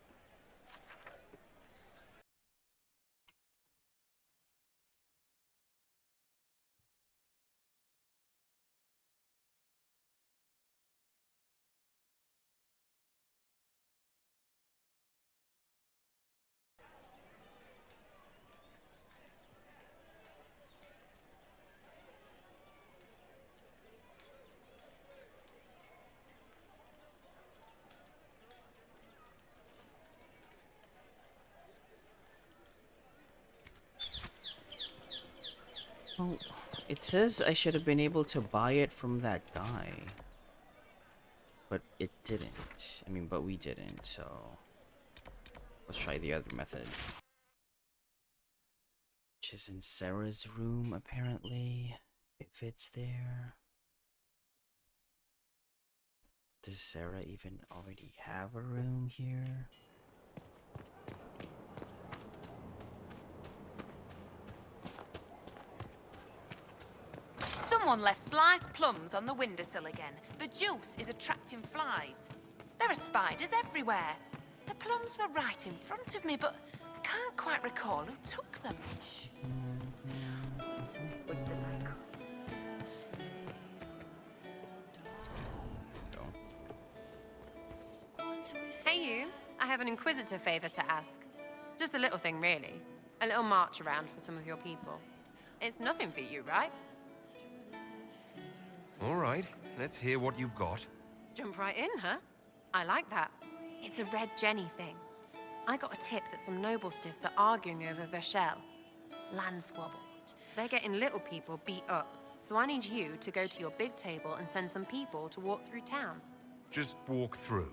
Oh, it says I should have been able to buy it from that guy. But it didn't. I mean, but we didn't, so... Let's try the other method. Which is in Sarah's room, apparently. If it's there. Does Sarah even already have a room here? Someone left sliced plums on the windowsill again. The juice is attracting flies. There are spiders everywhere. The plums were right in front of me, but I can't quite recall who took them. Hey you, I have an Inquisitor favor to ask. Just a little thing, really. A little march around for some of your people. It's nothing for you, right? All right, let's hear what you've got. Jump right in, huh? I like that. It's a Red Jenny thing. I got a tip that some noble stiffs are arguing over Vershel. Land squabble. They're getting little people beat up, so I need you to go to your big table and send some people to walk through town. Just walk through.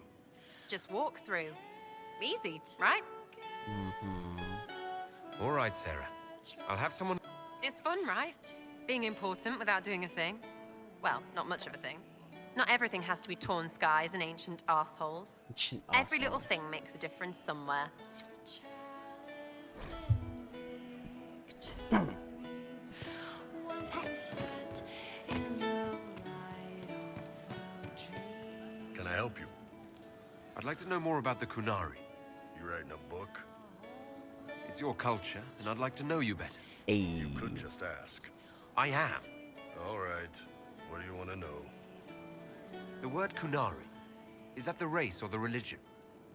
Just walk through. Easy, right? All right, Sarah. I'll have someone... It's fun, right? Being important without doing a thing. Well, not much of a thing. Not everything has to be torn skies and ancient arseholes. Every little thing makes a difference somewhere. Can I help you? I'd like to know more about the Kunari. You writing a book? It's your culture, and I'd like to know you better. You could just ask. I am. All right. What do you want to know? The word Kunari, is that the race or the religion?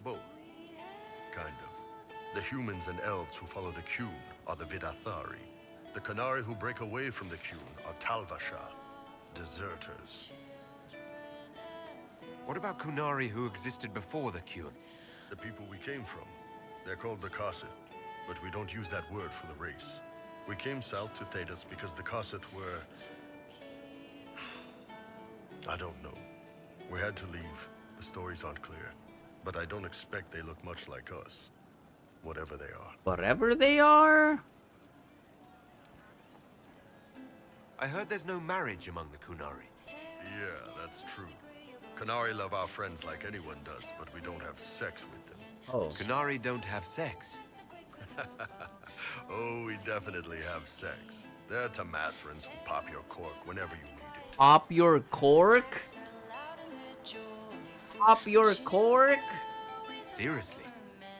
Both. Kind of. The humans and elves who follow the Qun are the Vidathari. The Kunari who break away from the Qun are Talvasha, deserters. What about Kunari who existed before the Qun? The people we came from. They're called the Kossith, but we don't use that word for the race. We came south to Thedas because the Kossith were... I don't know. We had to leave. The stories aren't clear. But I don't expect they look much like us. Whatever they are. Whatever they are? I heard there's no marriage among the Kunari. Yeah, that's true. Kunari love our friends like anyone does, but we don't have sex with them. Oh. Kunari don't have sex. Oh, we definitely have sex. They're Tamasrans who pop your cork whenever you need it. Pop your cork? Pop your cork? Seriously?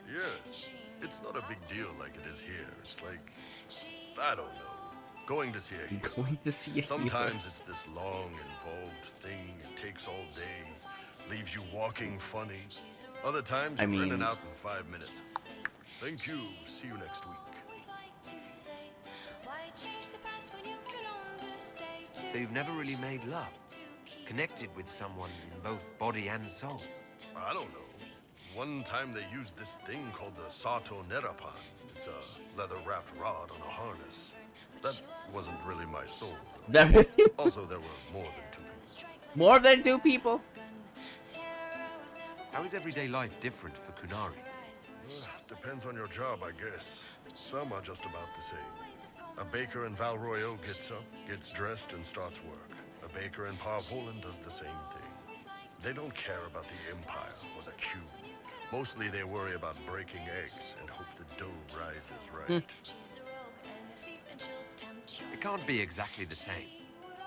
Yes. It's not a big deal like it is here. It's like, I don't know, going to see a hero. Going to see a hero. Sometimes it's this long, involved thing. It takes all day. Leaves you walking funny. Other times you're in and out in 5 minutes. Thank you. See you next week. So you've never really made love? Connected with someone in both body and soul? I don't know. One time they used this thing called the Sato Nerapan. It's a leather-wrapped rod on a harness. That wasn't really my soul. Also, there were more than 2 people. More than 2 people? How is everyday life different for Kunari? Depends on your job, I guess. Some are just about the same. A baker in Valroyo gets up, gets dressed, and starts work. A baker in Parvolan does the same thing. They don't care about the Empire or the Qun. Mostly they worry about breaking eggs and hope the dough rises right. It can't be exactly the same.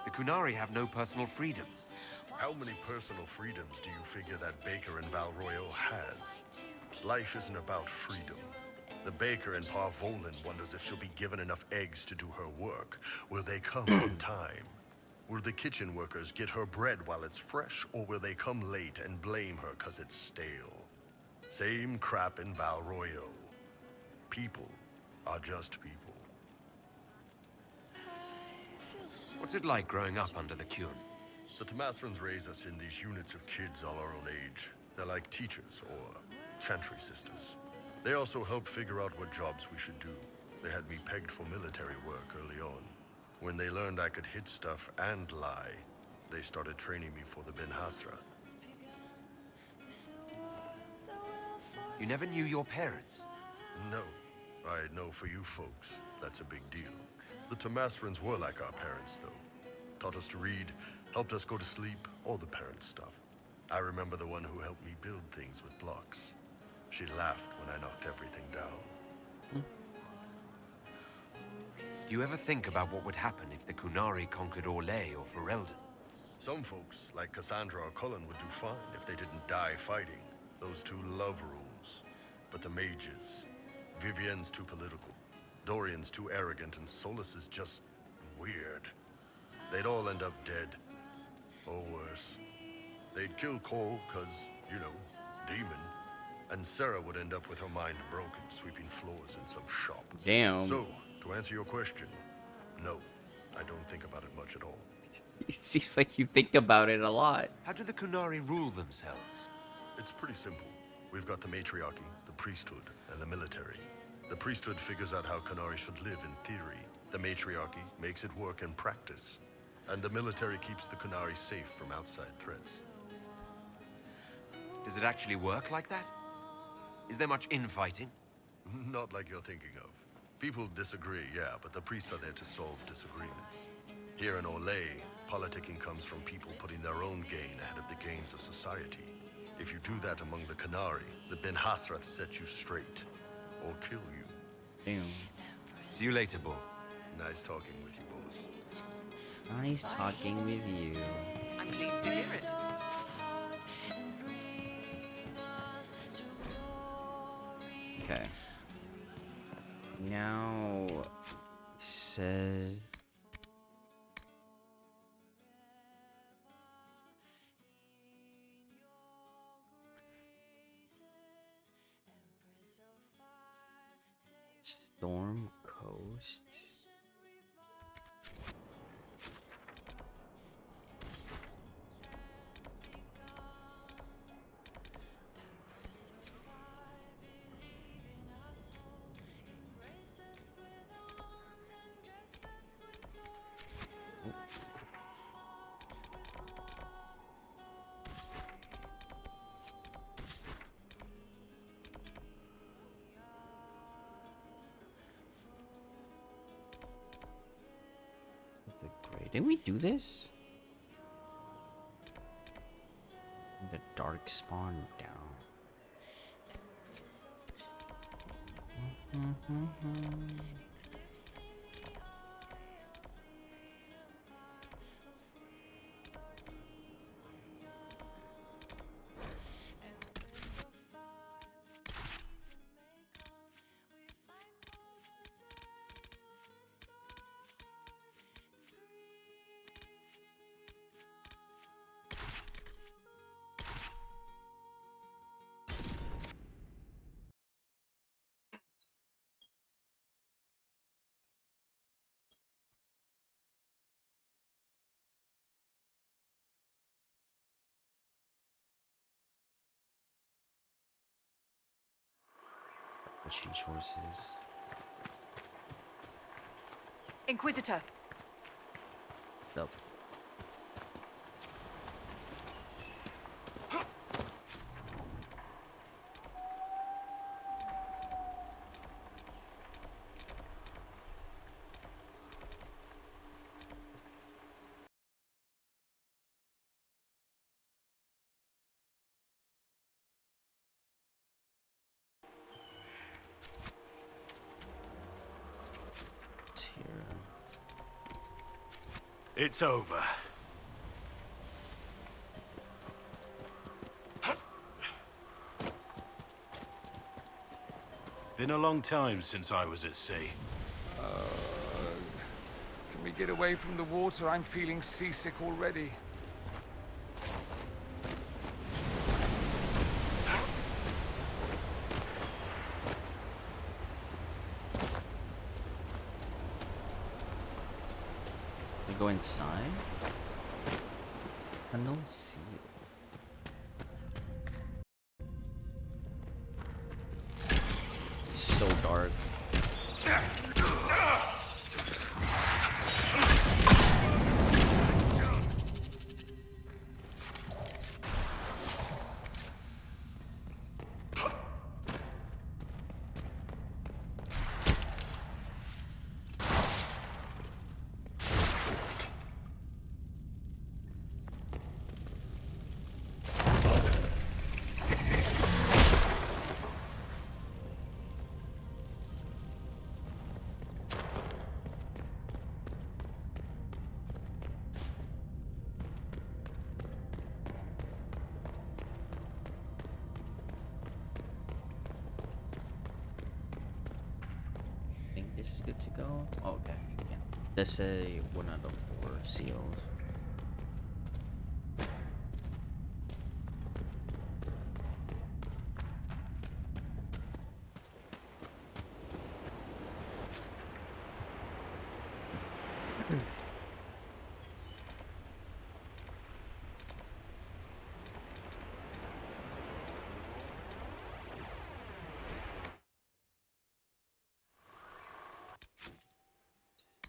The Kunari have no personal freedoms. How many personal freedoms do you figure that baker in Valroyo has? Life isn't about freedom. The baker in Parvolan wonders if she'll be given enough eggs to do her work. Will they come on time? Will the kitchen workers get her bread while it's fresh, or will they come late and blame her 'cause it's stale? Same crap in Valroyo. People are just people. What's it like growing up under the Qun? The Tamasrans raise us in these units of kids all our own age. They're like teachers or chantry sisters. They also help figure out what jobs we should do. They had me pegged for military work early on. When they learned I could hit stuff and lie, they started training me for the Ben Hasra. You never knew your parents? No. I know for you folks, that's a big deal. The Tamasrans were like our parents, though. Taught us to read, helped us go to sleep, all the parent stuff. I remember the one who helped me build things with blocks. She laughed when I knocked everything down. Do you ever think about what would happen if the Kunari conquered Orlais or Ferelden? Some folks, like Cassandra or Cullen, would do fine if they didn't die fighting. Those two love rules. But the mages, Vivienne's too political, Dorian's too arrogant, and Solus is just weird. They'd all end up dead. Or worse. They'd kill Cole, cause, you know, demon. And Sarah would end up with her mind broken, sweeping floors in some shop. Damn. So, to answer your question, no, I don't think about it much at all. It seems like you think about it a lot. How do the Kunari rule themselves? It's pretty simple. We've got the matriarchy, the priesthood, and the military. The priesthood figures out how Kunari should live in theory. The matriarchy makes it work in practice. And the military keeps the Kunari safe from outside threats. Does it actually work like that? Is there much infighting? Not like you're thinking of. People disagree, yeah, but the priests are there to solve disagreements. Here in Orlais, politicking comes from people putting their own gain ahead of the gains of society. If you do that among the Kunari, the Ben Hasrath set you straight. Or kill you. Damn. See you later, Bo. Nice talking with you, boss. Nice talking with you. I'm pleased to hear it. Okay. Now says Storm Coast. Didn't we do this? The dark spawn down. Change horses. Inquisitor. Stop. It's over. Been a long time since I was at sea. Can we get away from the water? I'm feeling seasick already. Go inside. Tunnel seal. It's so dark. this is good to go. Oh, okay, yeah. That's a 1 out of 4 sealed.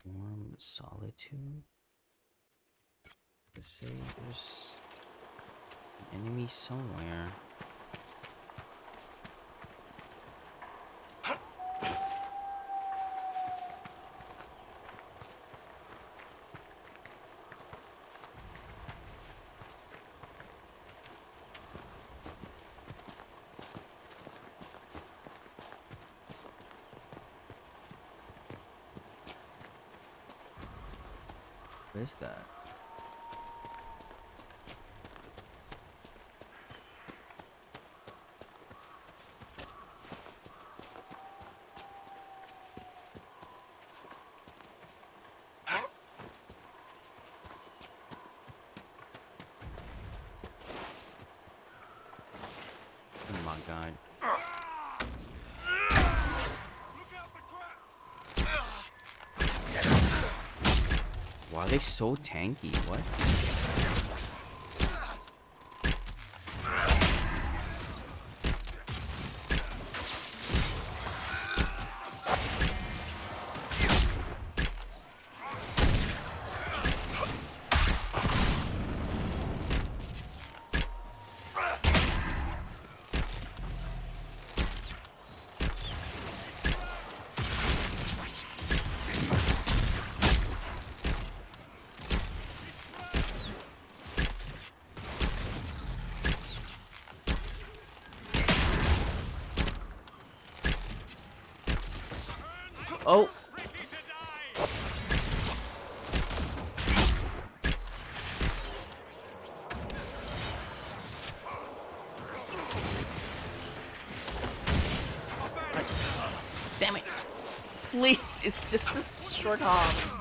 Storm Solitude. Let's say there's an enemy somewhere. What is that? Oh my god. Why are they so tanky? What? Oh. Damn it. Please, it's just a short hop.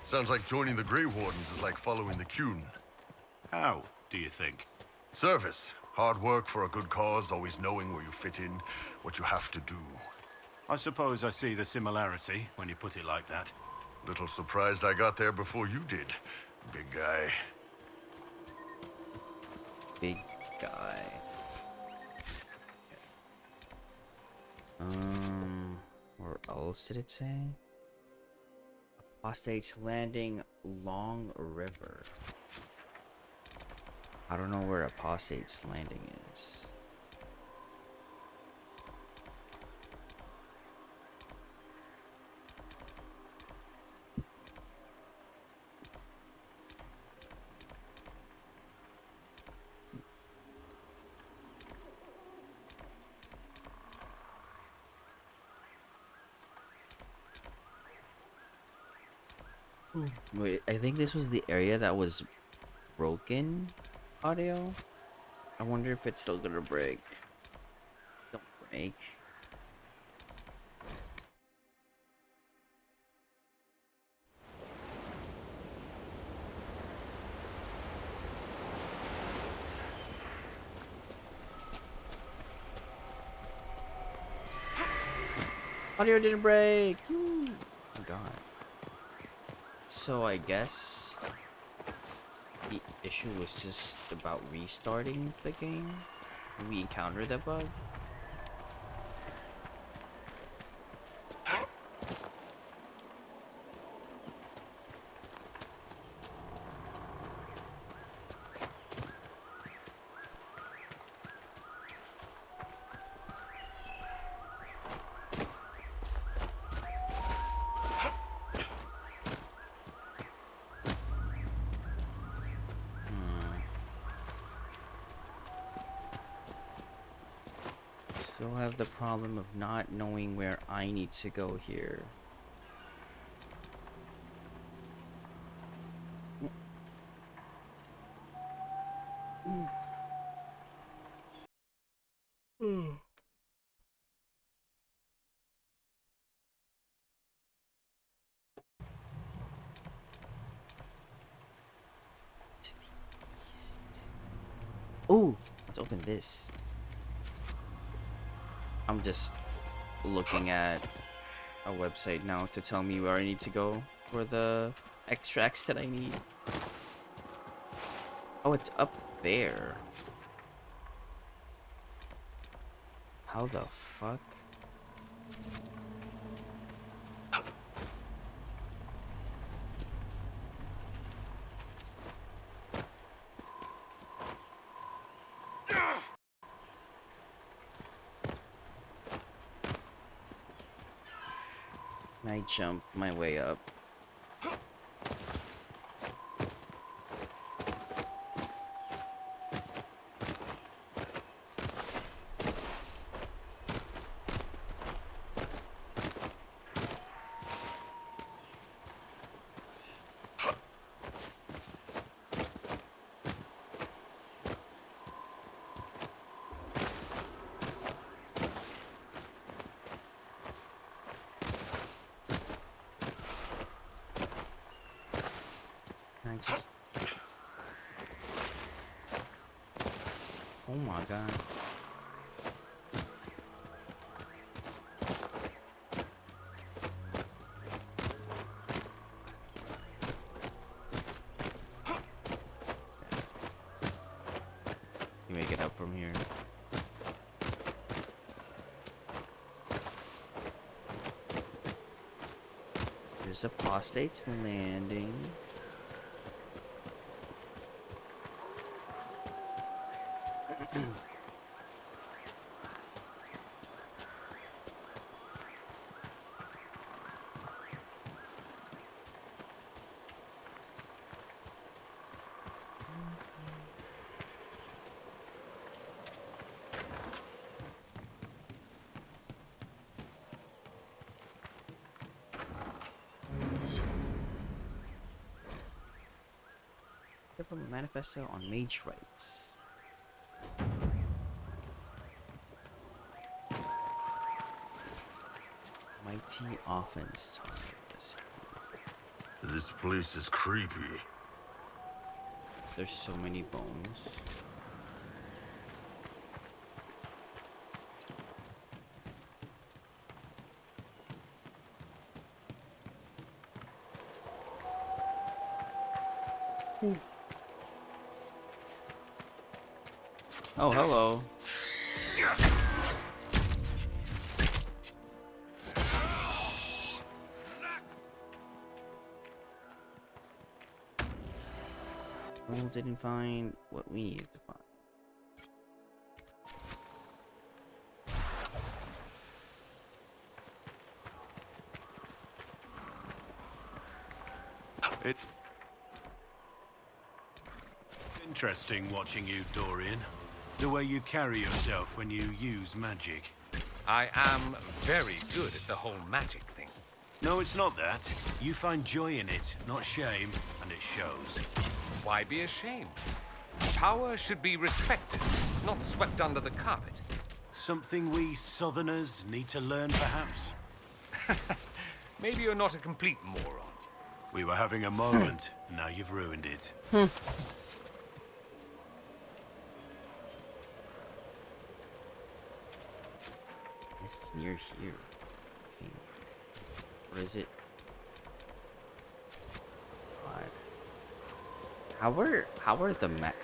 Sounds like joining the Grey Wardens is like following the Qun. How, do you think? Service. Hard work for a good cause, always knowing where you fit in, what you have to do. I suppose I see the similarity when you put it like that. Little surprised I got there before you did, big guy. Big guy. Where else did it say? Apostate's Landing, Long River. I don't know where Apostate's Landing is. Wait, I think this was the area that was broken audio. I wonder if it's still gonna break. Don't break. Audio didn't break. Oh my god. So I guess the issue was just about restarting the game. We encountered that bug. Still have the problem of not knowing where I need to go here. To the east. Oh, let's open this. I'm just looking at a website now to tell me where I need to go for the extracts that I need. Oh, it's up there. How the fuck? I jumped my way up. I just... Oh my god. You make it up from here. There's apostates landing. From a manifesto on mage rights. Mighty offense targets. This place is creepy. There's so many bones. Oh, hello. Well, didn't find what we needed to find. It's interesting watching you, Dorian. The way you carry yourself when you use magic. I am very good at the whole magic thing. No, it's not that. You find joy in it, not shame, and it shows. Why be ashamed? Power should be respected, not swept under the carpet. Something we Southerners need to learn, perhaps? Maybe you're not a complete moron. We were having a moment, and now you've ruined it. It's near here, I think. Or is it? God.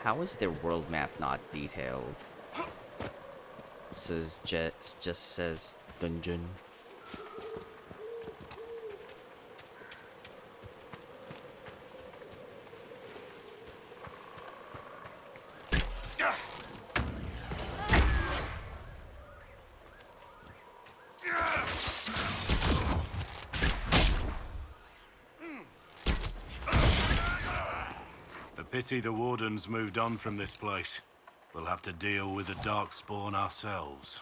How is their world map not detailed? It says just says dungeon. Pity the Wardens moved on from this place. We'll have to deal with the Darkspawn ourselves.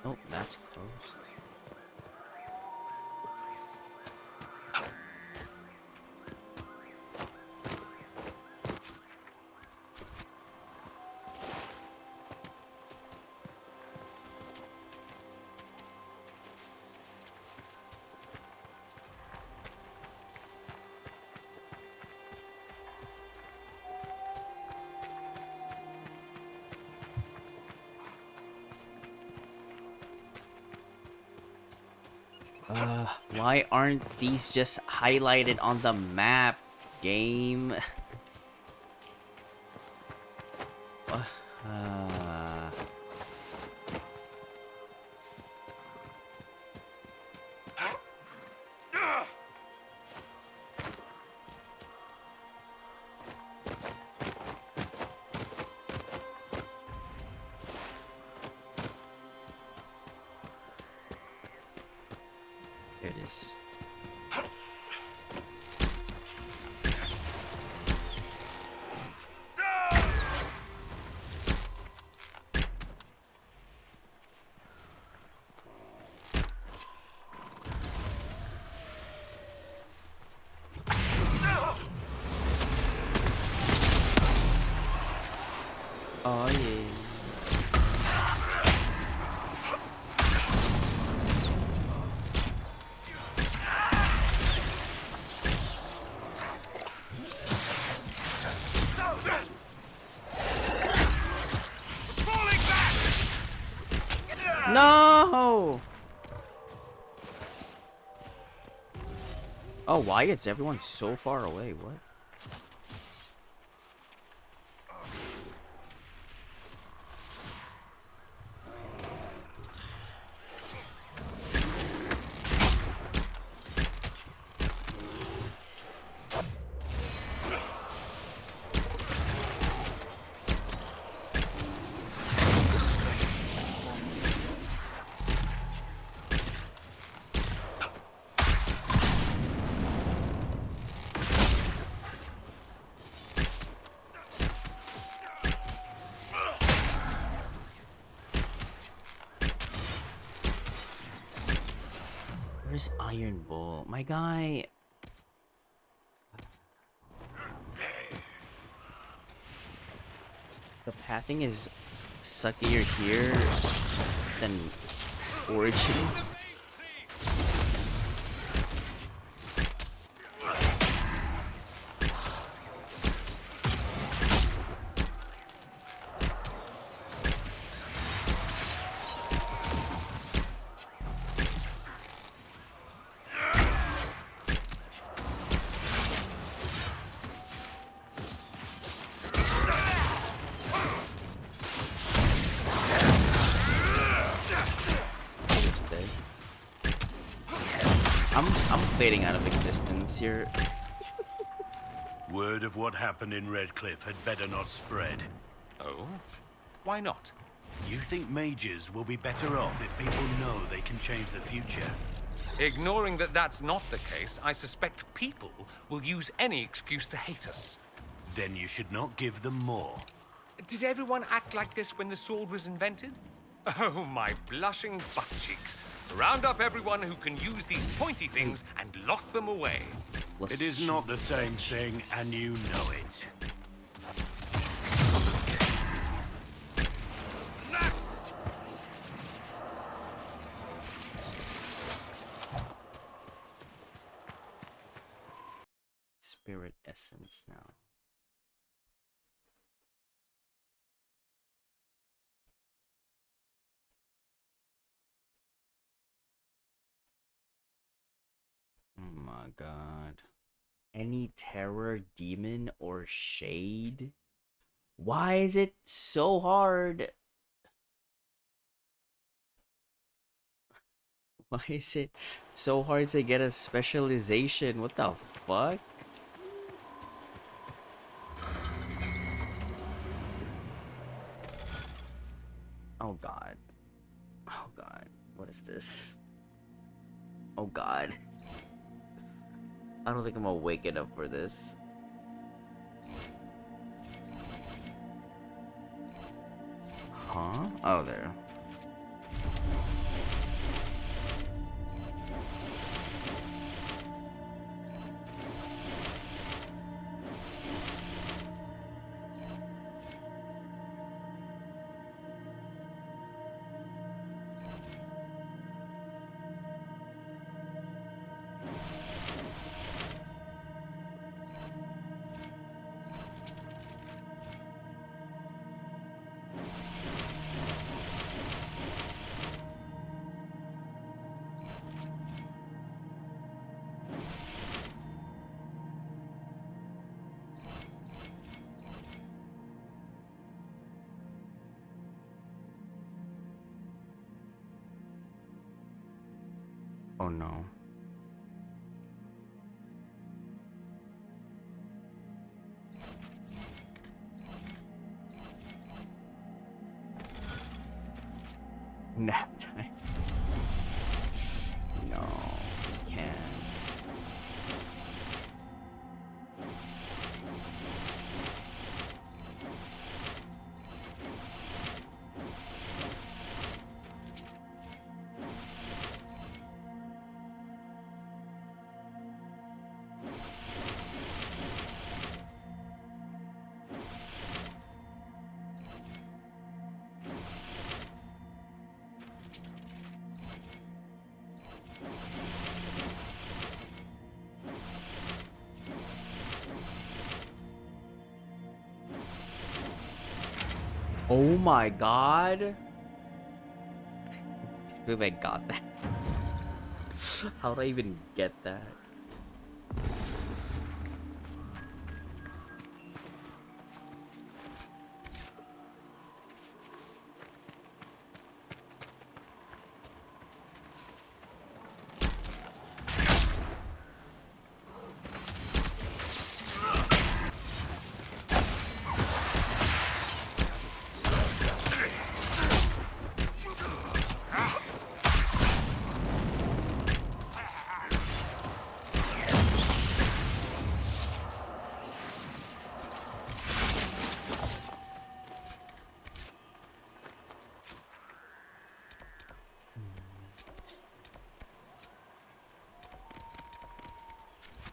Oh, that's closed. Why aren't these just highlighted on the map, game? Here it is. Oh yeah. No! Oh, why is everyone so far away? What? Where's Iron Bull? My guy. The pathing is suckier here than Origins. I'm fading out of existence here. Word of what happened in Redcliffe had better not spread. Oh? Why not? You think mages will be better off if people know they can change the future? Ignoring that that's not the case, I suspect people will use any excuse to hate us. Then you should not give them more. Did everyone act like this when the sword was invented? Oh, my blushing butt cheeks. Round up everyone who can use these pointy things and lock them away. It is not the same thing, and you know it. Spirit essence now. Oh my god. Any terror, demon, or shade? Why is it so hard? Why is it so hard to get a specialization? What the fuck? Oh god. Oh god. What is this? Oh god. I don't think I'm awake enough for this. Huh? Oh, there. Oh no. Nap time. No, we can't. Oh my god. I believe I got that. How did I even get that?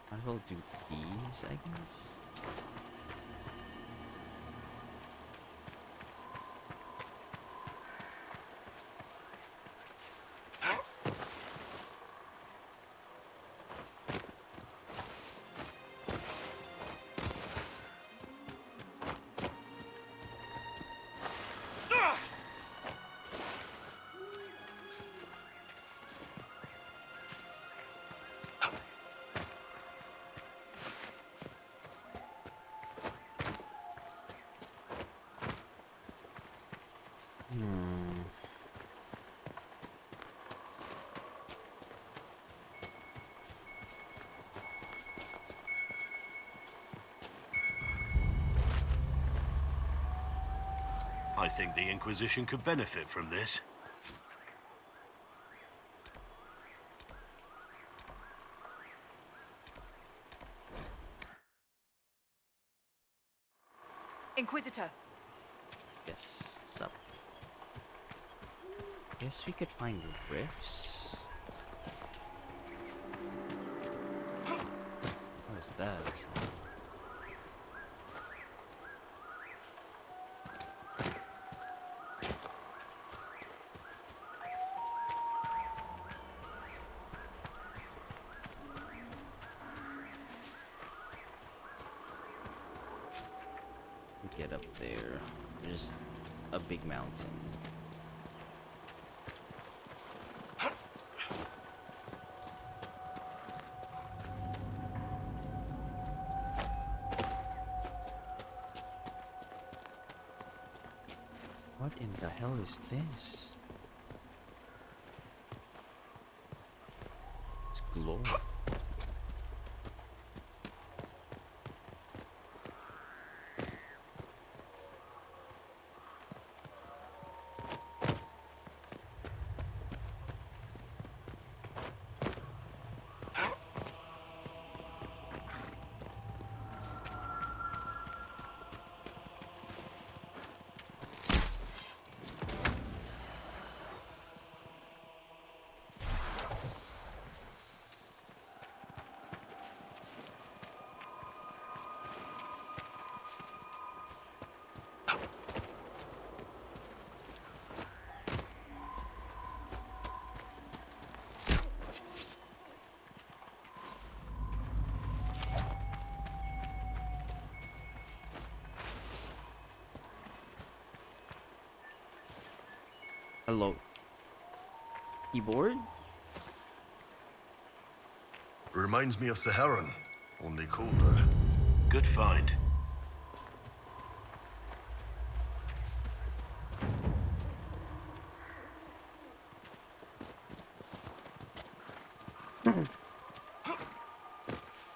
Might as well do these, I guess. I think the Inquisition could benefit from this. Inquisitor. Yes, sup. Guess we could find rifts. What is that? Get up there. There's a big mountain. What in the hell is this? It's glory. Hello. Keyboard? Reminds me of the Heron, only colder. Good find.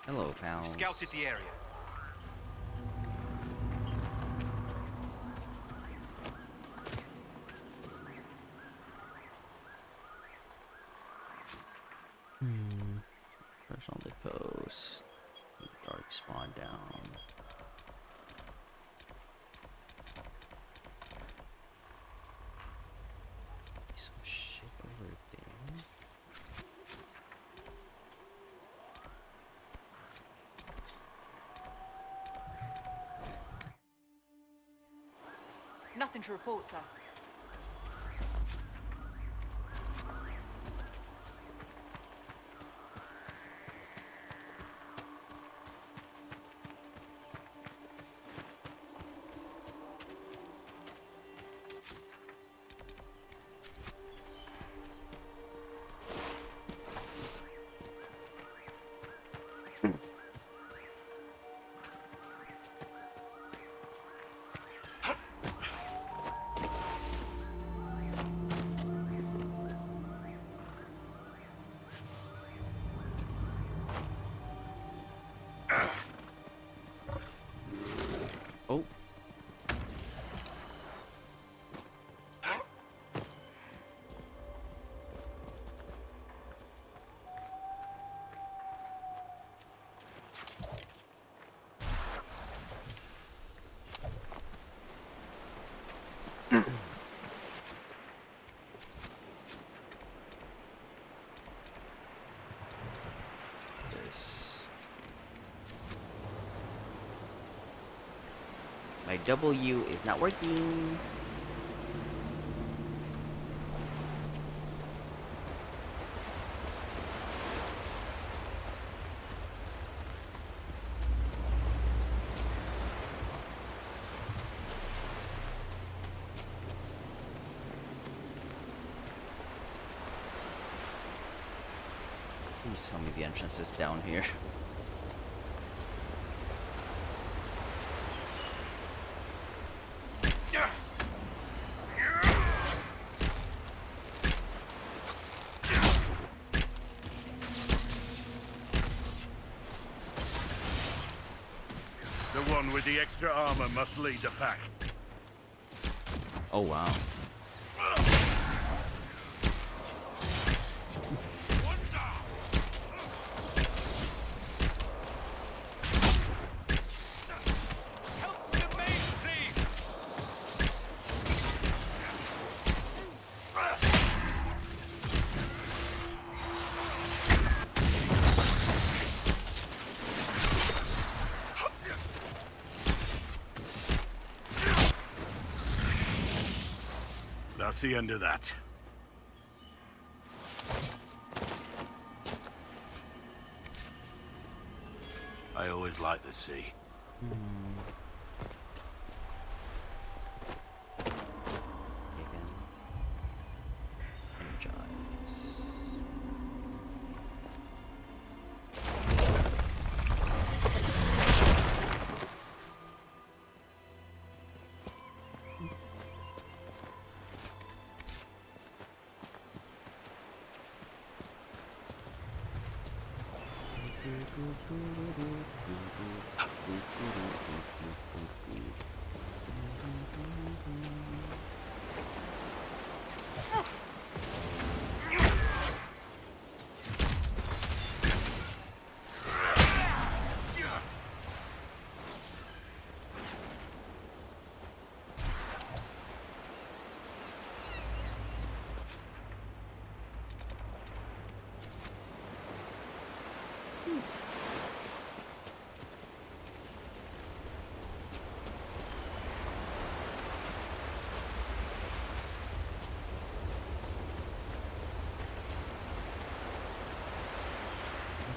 Hello, pals. Scouted the area. Push on the post. Dark spawn down. Some shit over there. Nothing to report, sir. Oh. This. My W is not working. Please tell me the entrance is down here. The one with the extra armor must lead the pack. Oh wow. That's the end of that. I always like the sea.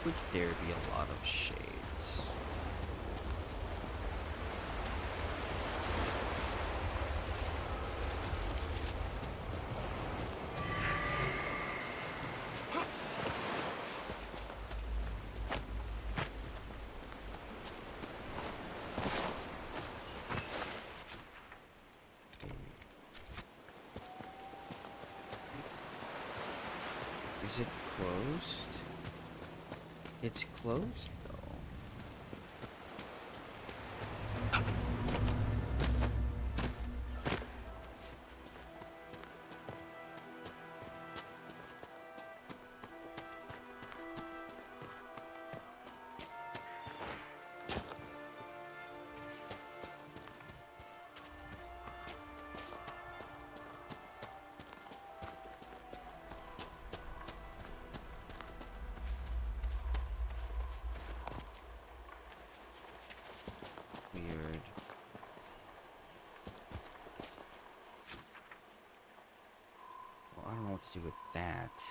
Would there be a lot of shades? Is it closed? It's closed, though. Weird. Well, I don't know what to do with that.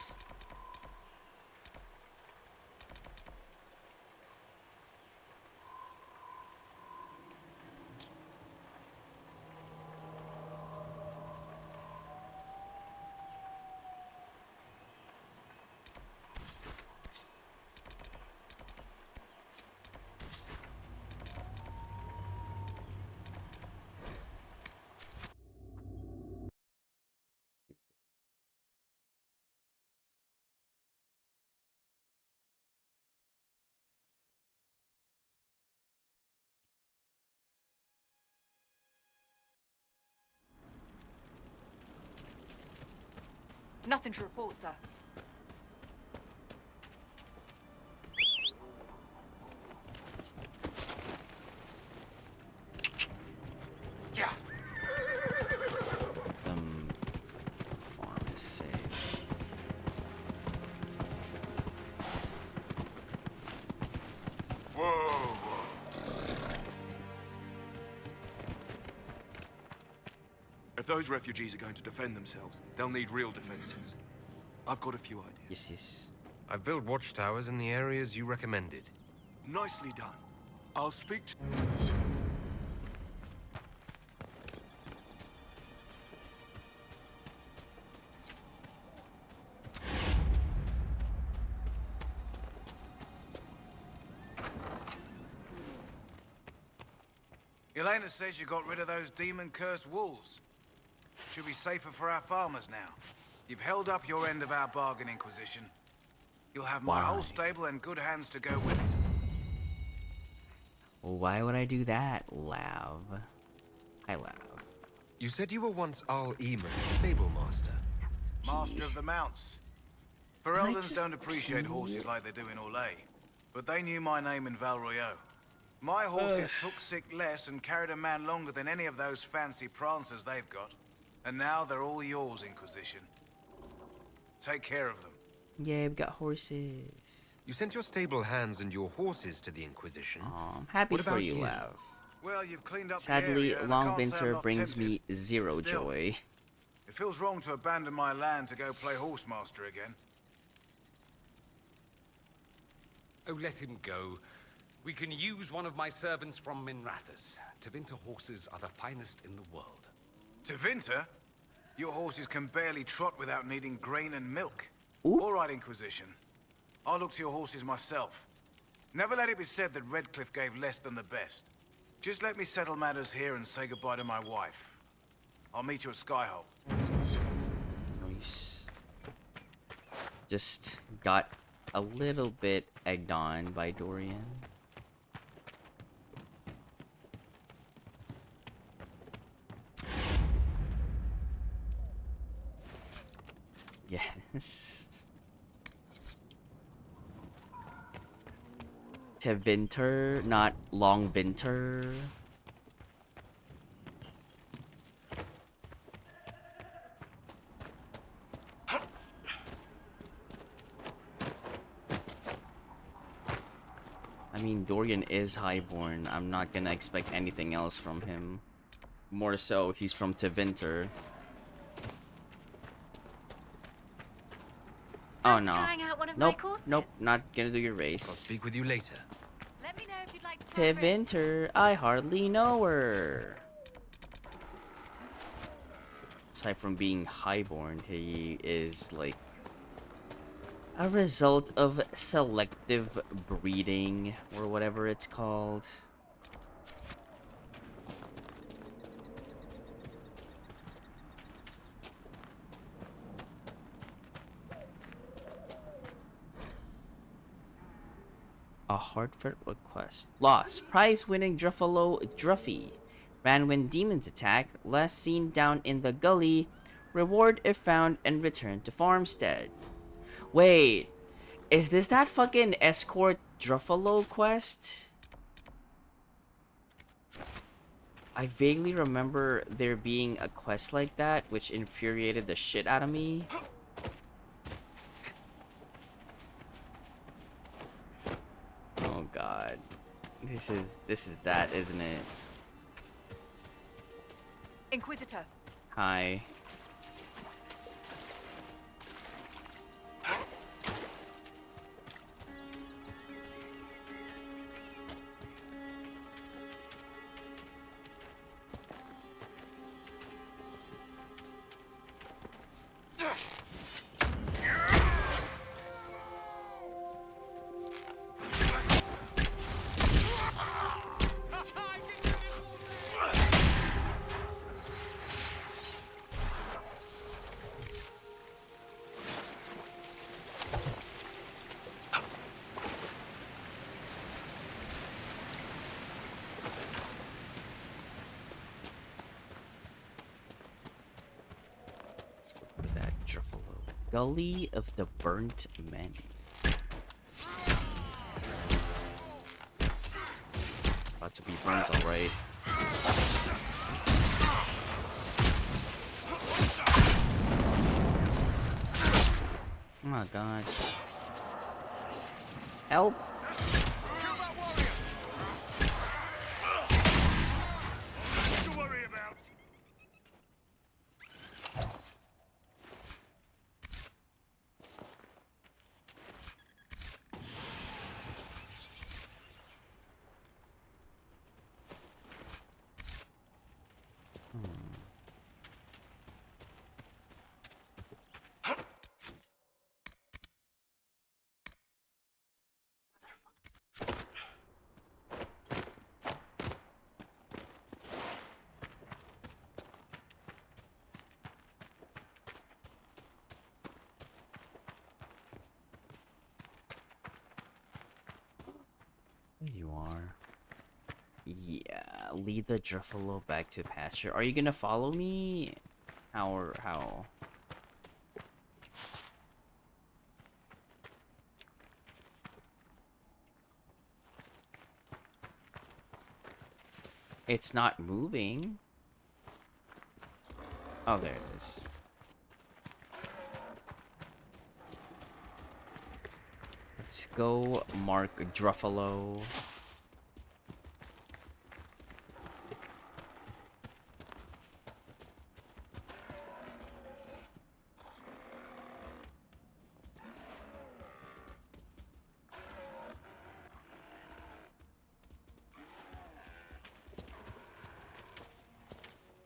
Nothing to report, sir. Yeah. Farm is safe. Whoa. If those refugees are going to defend themselves, they'll need real defenses. I've got a few ideas. Yes, yes. I've built watchtowers in the areas you recommended. Nicely done. I'll speak to... Elena says you got rid of those demon-cursed wolves. Should be safer for our farmers now. You've held up your end of our bargain, Inquisition. You'll have my whole stable and good hands to go with it. Well, why would I do that, Lav? Hi, Lav. You said you were once Al Eamon's stable master. Master of the mounts. Ferelden's don't appreciate horses like they do in Orlais, but they knew my name in Val Royeaux. My horses took sick less and carried a man longer than any of those fancy prancers they've got. And now they're all yours, Inquisition. Take care of them. Yeah, we've got horses. You sent your stable hands and your horses to the Inquisition. I'm happy What for about you, you? Lav. Well, you've cleaned up the Sadly, area, and I long can't say I'm winter not brings tempted. me zero Still, joy. It feels wrong to abandon my land to go play horsemaster again. Oh, let him go. We can use one of my servants from Minrathous. Tevinter horses are the finest in the world. Tevinter? Your horses can barely trot without needing grain and milk. Ooh. All right, Inquisition. I'll look to your horses myself. Never let it be said that Redcliffe gave less than the best. Just let me settle matters here and say goodbye to my wife. I'll meet you at Skyhole. Nice. Just got a little bit egged on by Dorian. Yes. Tevinter, not Longvinter. I mean, Dorian is highborn. I'm not gonna expect anything else from him. More so, he's from Tevinter. Oh no. Trying out one of Nope, my courses? nope, not gonna do your race. I'll speak with you later. Let me know if you'd like to try a race. Tevinter, I hardly know her. Aside from being highborn, he is like a result of selective breeding or whatever it's called. A heartfelt request. Lost. Prize-winning Druffalo Druffy. Ran when demons attack. Last seen down in the gully. Reward if found and returned to farmstead. Wait. Is this that fucking escort Druffalo quest? I vaguely remember there being a quest like that, which infuriated the shit out of me. Oh god. This is that, isn't it? Inquisitor. Hi. That Druffalo. Gully of the Burnt Men. About to be burnt, alright. Oh my god. Help! To worry about. There you are. Yeah, Lead the Druffalo back to pasture. Are you gonna follow me? How? It's not moving. Oh, there it is. Let's go mark Druffalo.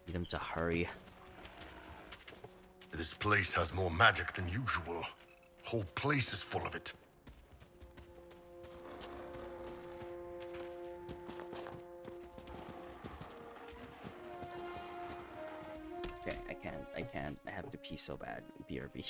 Need him to hurry. This place has more magic than usual. Whole place is full of it. Okay, I can't. I have to pee so bad. BRB.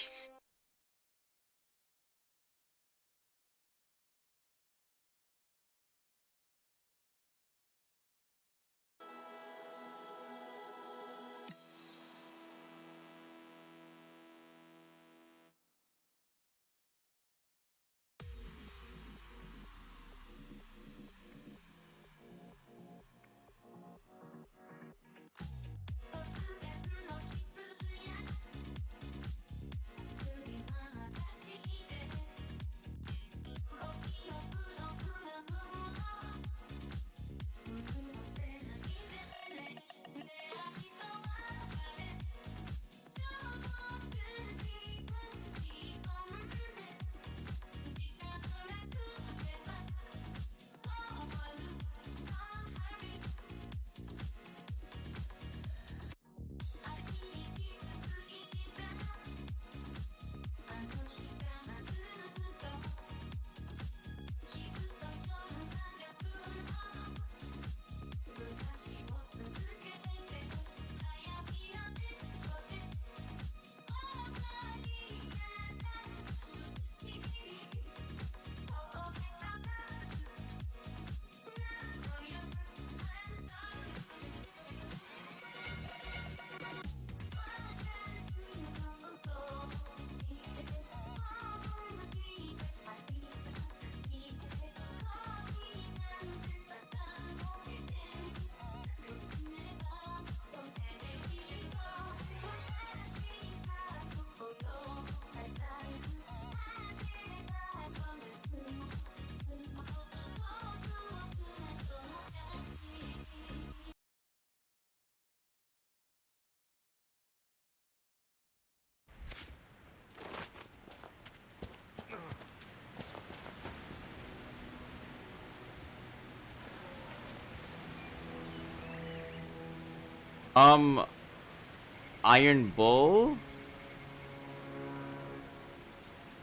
Iron Bull?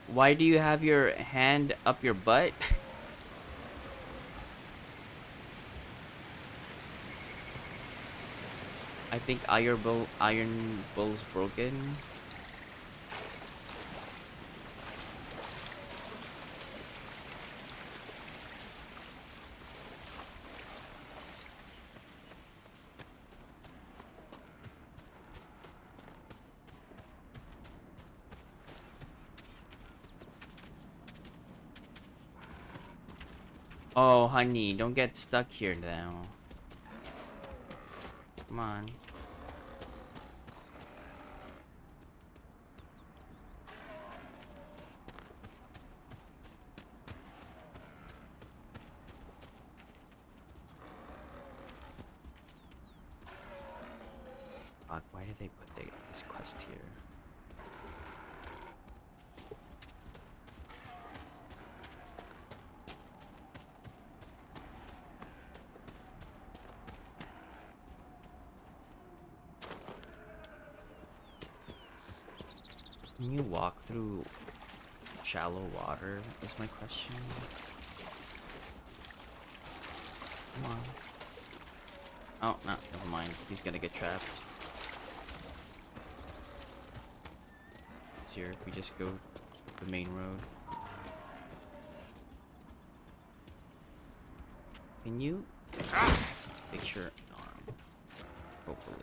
Why do you have your hand up your butt? I think Iron Bull's broken. Oh, honey, don't get stuck here now. Come on. Fuck, why did they put this quest here? Can you walk through shallow water, is my question. Come on. Oh, no, never mind. He's gonna get trapped. It's here if we just go the main road. Can you? Picture arm. Hopefully.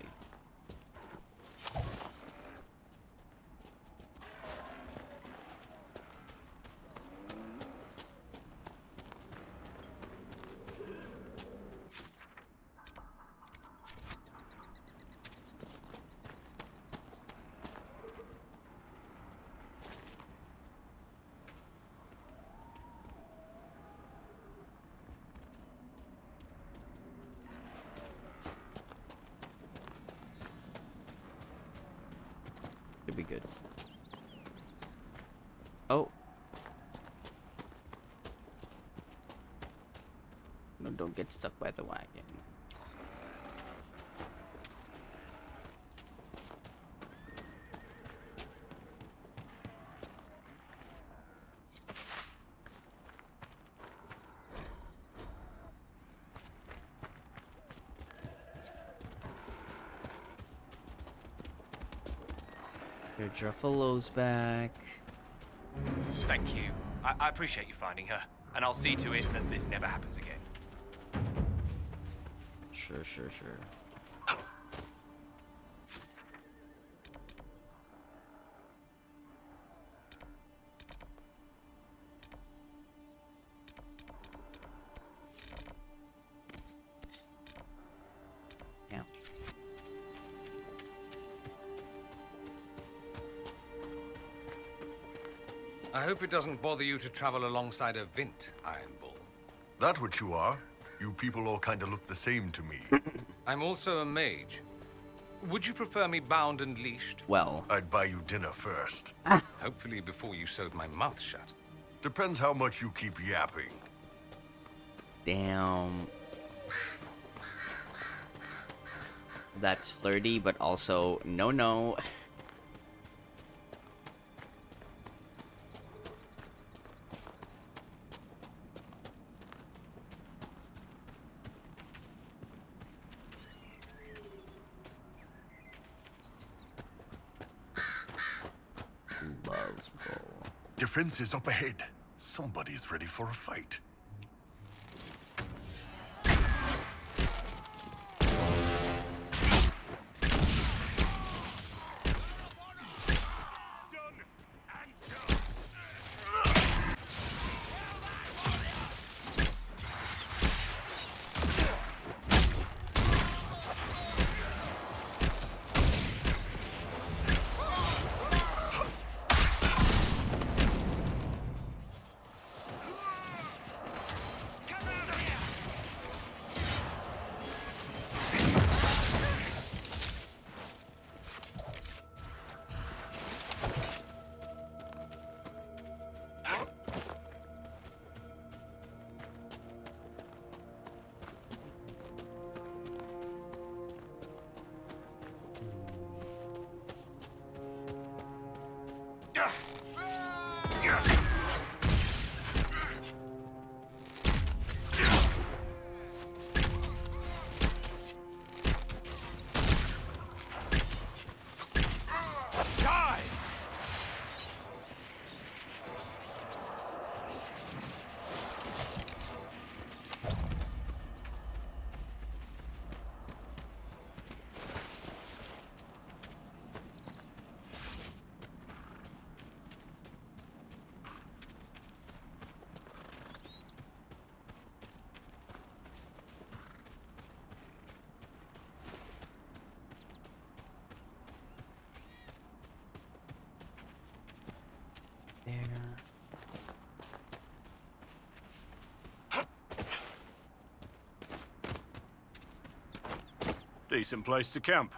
Should be good. Oh. No, don't get stuck by the wagon. Your Druffalo's back. Thank you. I appreciate you finding her, and I'll see to it that this never happens again. Sure. Yeah. I hope it doesn't bother you to travel alongside a Vint, Iron Bull. That what you are? You people all kind of look the same to me. I'm also a mage. Would you prefer me bound and leashed? Well, I'd buy you dinner first. Hopefully before you sewed my mouth shut. Depends how much you keep yapping. damn. That's flirty, but also no. Defense is up ahead. Somebody's ready for a fight. Decent place to camp.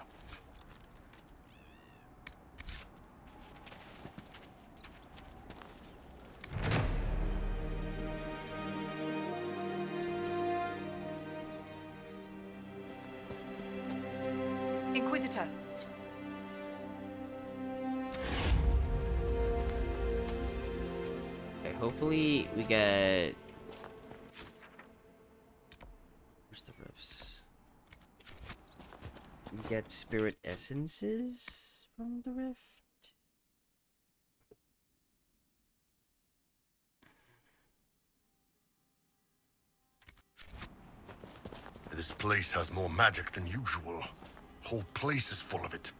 Inquisitor. Okay, hopefully we get... Where's the rifts? We get spirit essences from the rift. This place has more magic than usual. Whole place is full of it.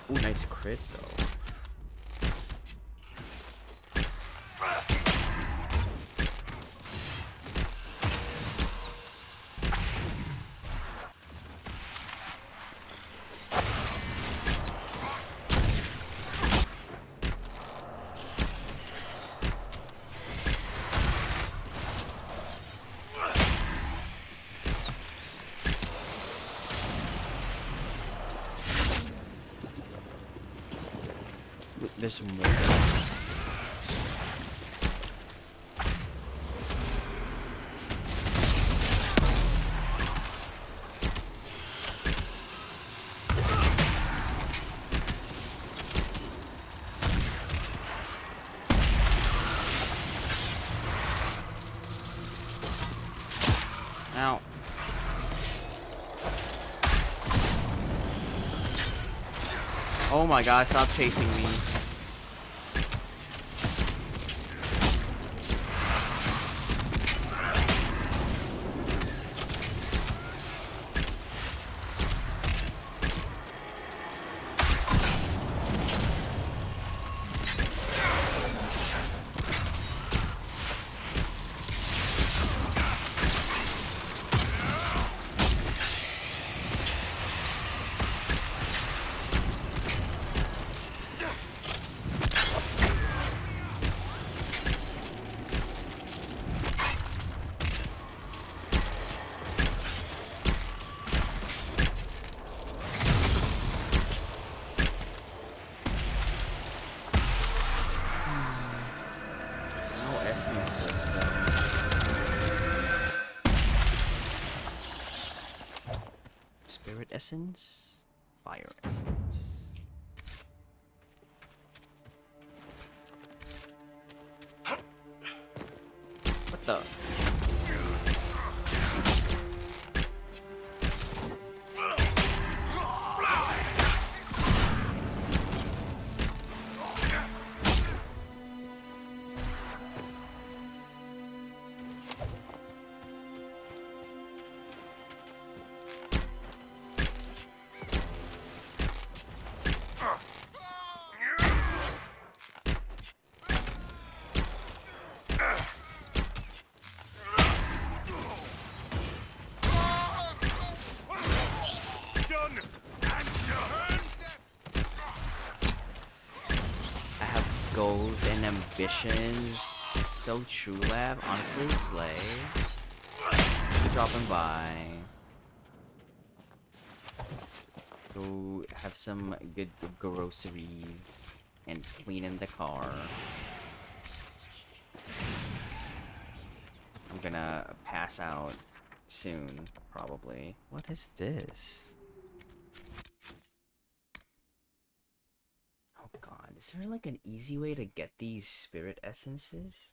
Ooh, nice crit though. There's more. Ow. Oh my god, stop chasing me. Spirit essence, fire essence. What the? Goals and ambitions. It's so true, Lab. Honestly, slay. For dropping by. Go have some good groceries and clean in the car. I'm gonna pass out soon, probably. What is this? Is there like an easy way to get these spirit essences?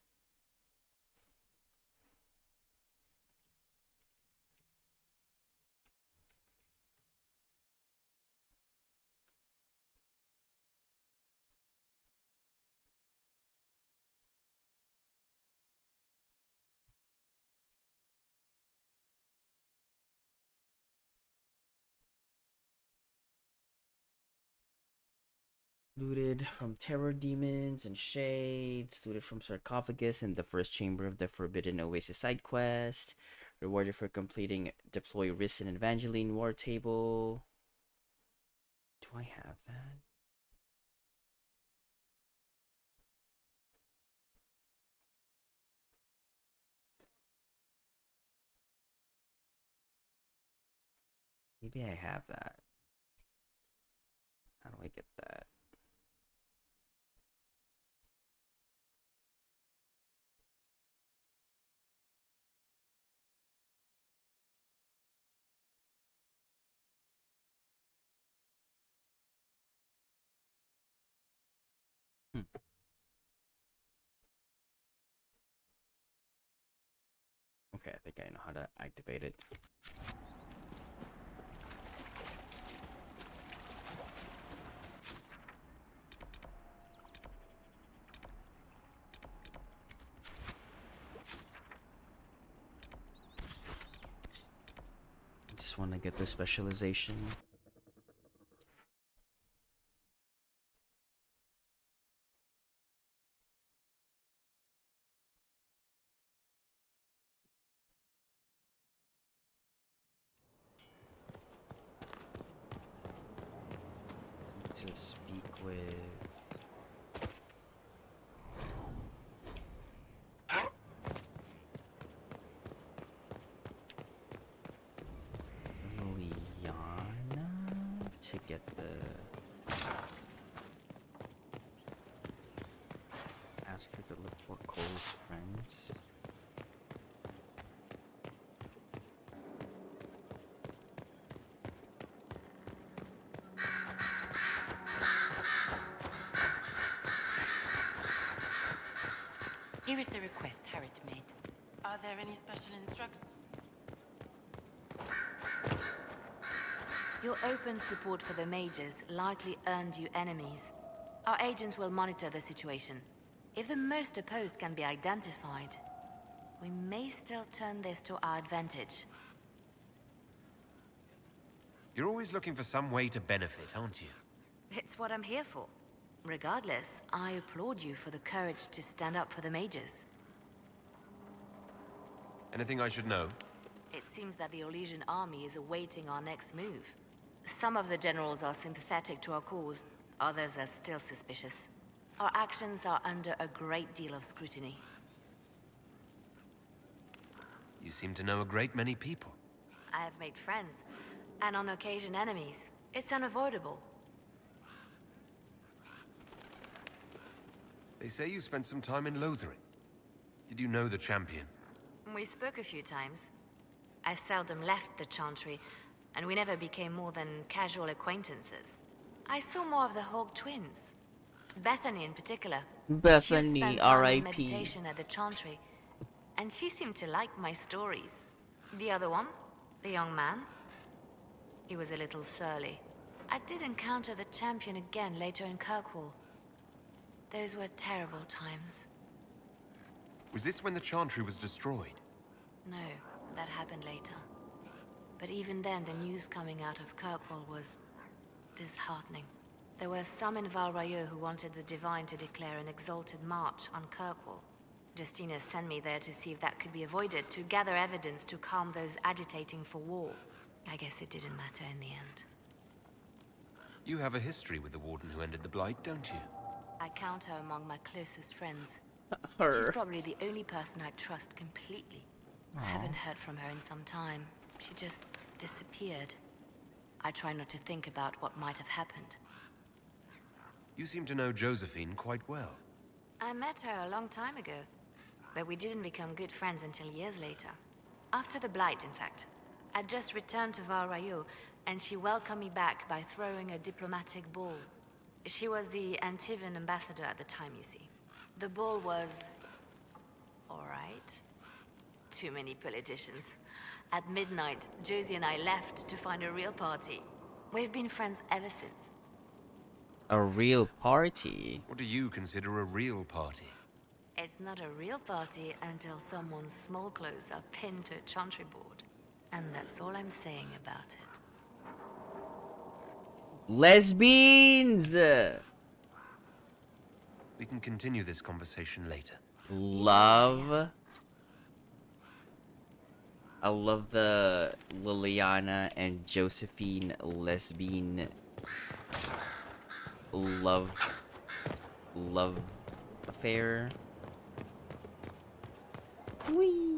Looted from terror demons and shades. Looted from sarcophagus and the first chamber of the Forbidden Oasis side quest. Rewarded for completing deploy Risen and Evangeline war table. Do I have that? Maybe I have that. How do I get that? Okay, I think I know how to activate it. I just want to get the specialization. To speak with Liliana to get the ask her to look for Cole's friends. Here is the request Harriet made. Are there any special instructions? Your open support for the mages likely earned you enemies. Our agents will monitor the situation. If the most opposed can be identified, we may still turn this to our advantage. You're always looking for some way to benefit, aren't you? It's what I'm here for. Regardless, I applaud you for the courage to stand up for the mages. Anything I should know? It seems that the Orlesian army is awaiting our next move. Some of the generals are sympathetic to our cause, others are still suspicious. Our actions are under a great deal of scrutiny. You seem to know a great many people. I have made friends, and on occasion enemies. It's unavoidable. They say you spent some time in Lothering. Did you know the champion? We spoke a few times. I seldom left the Chantry, and we never became more than casual acquaintances. I saw more of the Hawk twins. Bethany in particular. Bethany, She had spent time in R.I.P. meditation at the Chantry, and she seemed to like my stories. The other one, the young man, he was a little surly. I did encounter the champion again later in Kirkwall. Those were terrible times. Was this when the Chantry was destroyed? No, that happened later. But even then, the news coming out of Kirkwall was disheartening. There were some in Val Royeaux who wanted the Divine to declare an exalted march on Kirkwall. Justina sent me there to see if that could be avoided, to gather evidence to calm those agitating for war. I guess it didn't matter in the end. You have a history with the Warden who ended the Blight, don't you? I count her among my closest friends. Her. She's probably the only person I trust completely. I haven't heard from her in some time. She just disappeared. I try not to think about what might have happened. You seem to know Josephine quite well. I met her a long time ago, but we didn't become good friends until years later. After the Blight, in fact. I'd just returned to Val Royeaux, and she welcomed me back by throwing a diplomatic ball. She was the Antivan ambassador at the time, you see. The ball was... all right. Too many politicians. At midnight, Josie and I left to find a real party. We've been friends ever since. A real party? What do you consider a real party? It's not a real party until someone's small clothes are pinned to a chantry board. And that's all I'm saying about it. Lesbians! can continue this conversation later. I love the Liliana and Josephine lesbian love affair. Whee!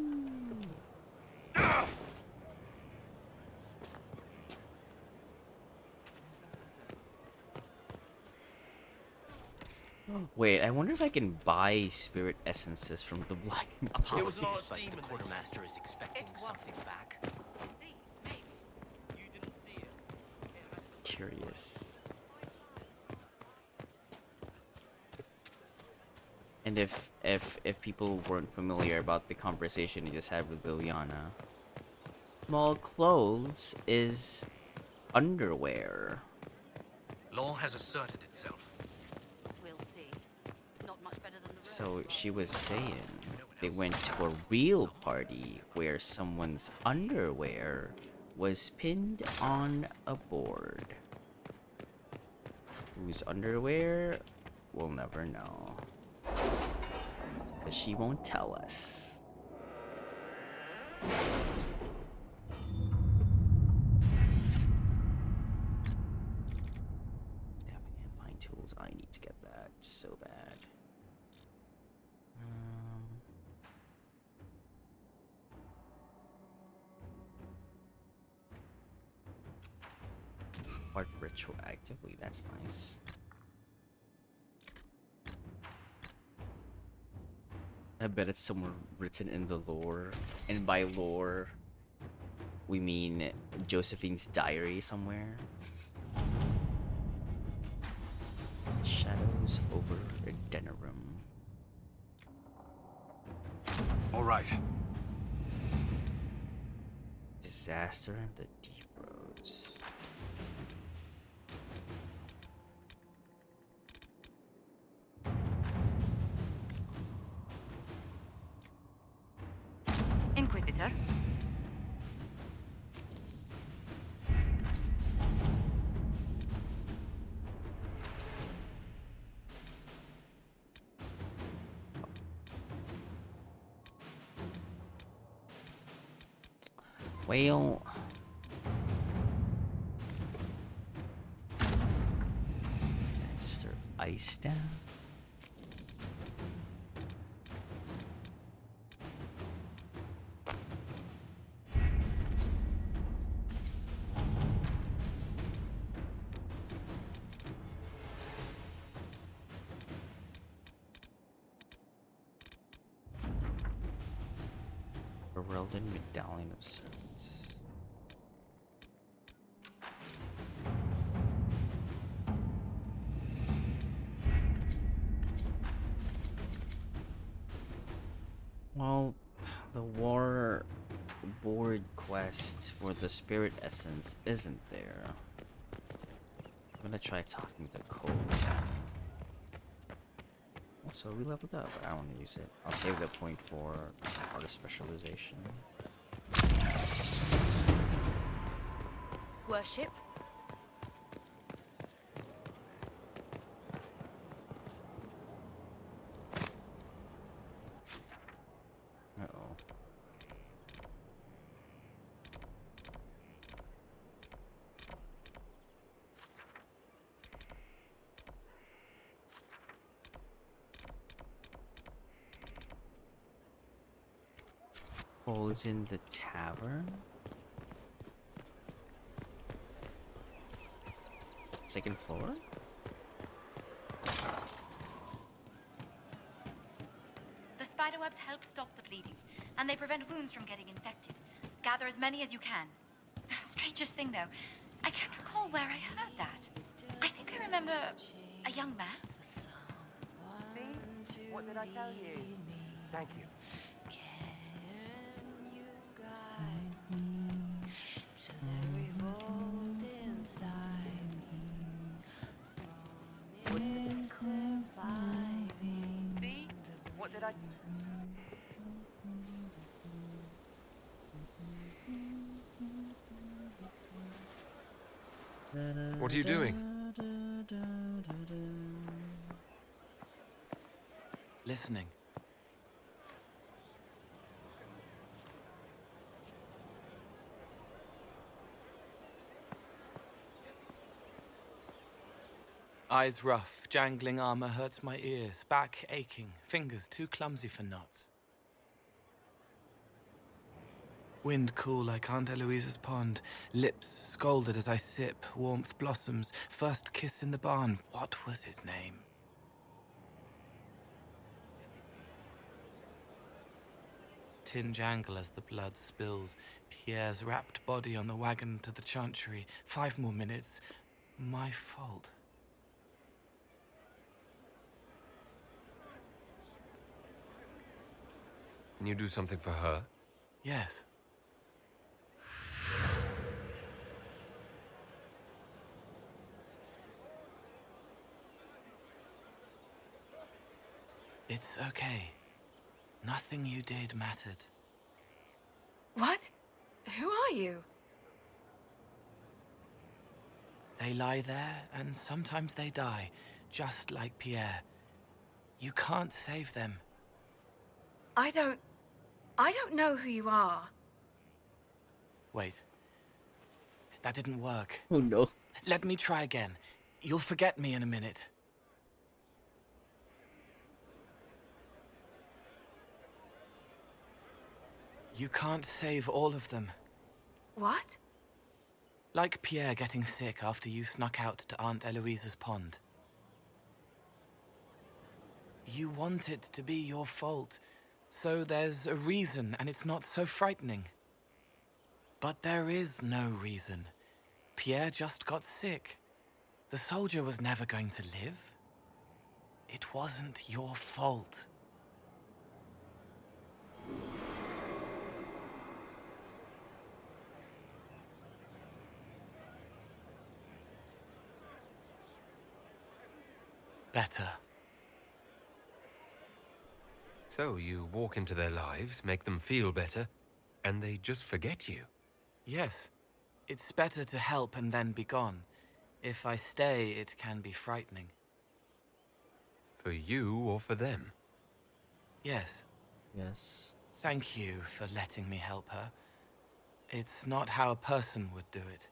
Wait, I wonder if I can buy spirit essences from the black market. It was an honest demon. The quartermaster is expecting something back. Curious. And if people weren't familiar about the conversation you just had with Liliana, small clothes is underwear. Law has asserted itself. We'll see. Not much better than the So she was saying they went to a real party where someone's underwear was pinned on a board. Whose underwear? We'll never know. Because she won't tell us. Damn it, and find tools. I need to get that so bad. Part retroactively, that's nice. I bet it's somewhere written in the lore. And by lore, we mean Josephine's diary somewhere. Shadows over a dinner room. All right. Disaster in the deep roads. Inquisitor. Well, just her ice down. Heralded Medallion of Servants. Well, the war board quest for the spirit essence isn't there. I'm gonna try talking to Cole. Also, we leveled up, but I don't want to use it. I'll save the point for our specialization. Worship. Uh-oh. Holes in the tavern? Second floor? The spiderwebs help stop the bleeding, and they prevent wounds from getting infected. Gather as many as you can. The strangest thing, though, I can't recall where I heard that. I think I remember a young man. See? What did I tell you? Thank you. See? What did I... What are you doing? listening. Eyes rough, jangling armor hurts my ears, back aching, fingers too clumsy for knots. Wind cool like Aunt Eloise's pond, lips scalded as I sip, warmth blossoms, first kiss in the barn, what was his name? Tin jangle as the blood spills, Pierre's wrapped body on the wagon to the chantry, 5 more minutes, my fault. Can you do something for her? Yes. It's okay. Nothing you did mattered. What? Who are you? They lie there, and sometimes they die, just like Pierre. You can't save them. I don't know who you are. Wait. That didn't work. Oh no. Let me try again. You'll forget me in a minute. You can't save all of them. What? Like Pierre getting sick after you snuck out to Aunt Eloise's pond. You want it to be your fault, so there's a reason and it's not so frightening. But there is no reason. Pierre just got sick. The soldier was never going to live. It wasn't your fault. Better. So you walk into their lives, make them feel better, and they just forget you. Yes. It's better to help and then be gone. If I stay, it can be frightening. For you or for them? Yes. Yes. Thank you for letting me help her. It's not how a person would do it.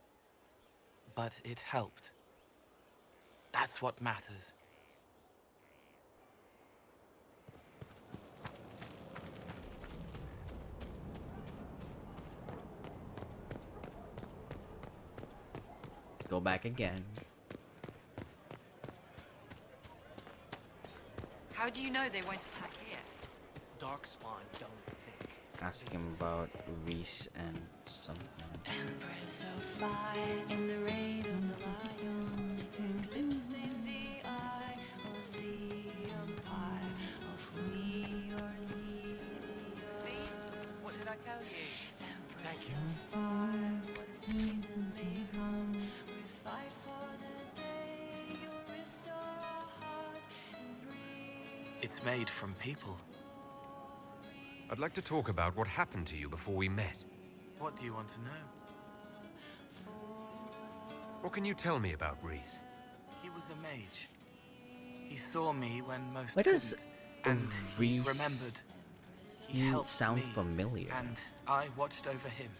But it helped. That's what matters. Go back again. How do you know they won't attack here? Darkspawn don't think. Ask him about Reese and something. Empress of fire in the reign of the lion, eclipsed in the eye of the empire of we are Elysium. What did I tell you? Empress of fire, what season may come, we fight for the day you restore our heart and breathe. It's made from people. I'd like to talk about what happened to you before we met. What do you want to know? What can you tell me about Reese? He was a mage. He saw me when most Why does couldn't, and he Reese remembered. He helped sound me, familiar? and I watched over him.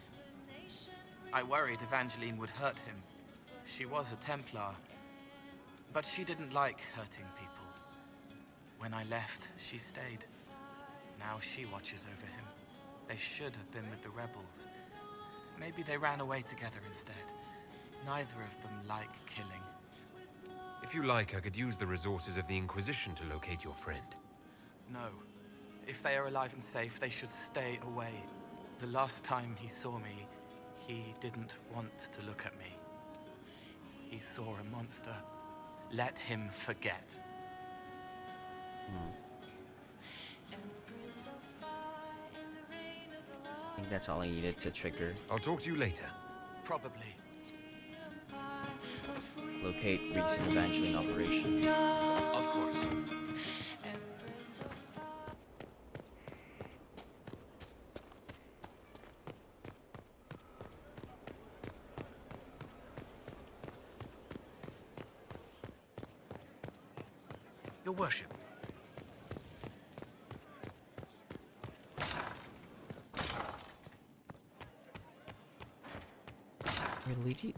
I worried Evangeline would hurt him. She was a Templar, but she didn't like hurting people. When I left, she stayed. Now she watches over him. They should have been with the rebels. Maybe they ran away together instead. Neither of them like killing. If you like, I could use the resources of the Inquisition to locate your friend. No. If they are alive and safe, they should stay away. The last time he saw me, he didn't want to look at me. He saw a monster. Let him forget. I think that's all I needed to trigger. I'll talk to you later. Probably. Locate Reese and Evangeline operation. Of course. Your worship.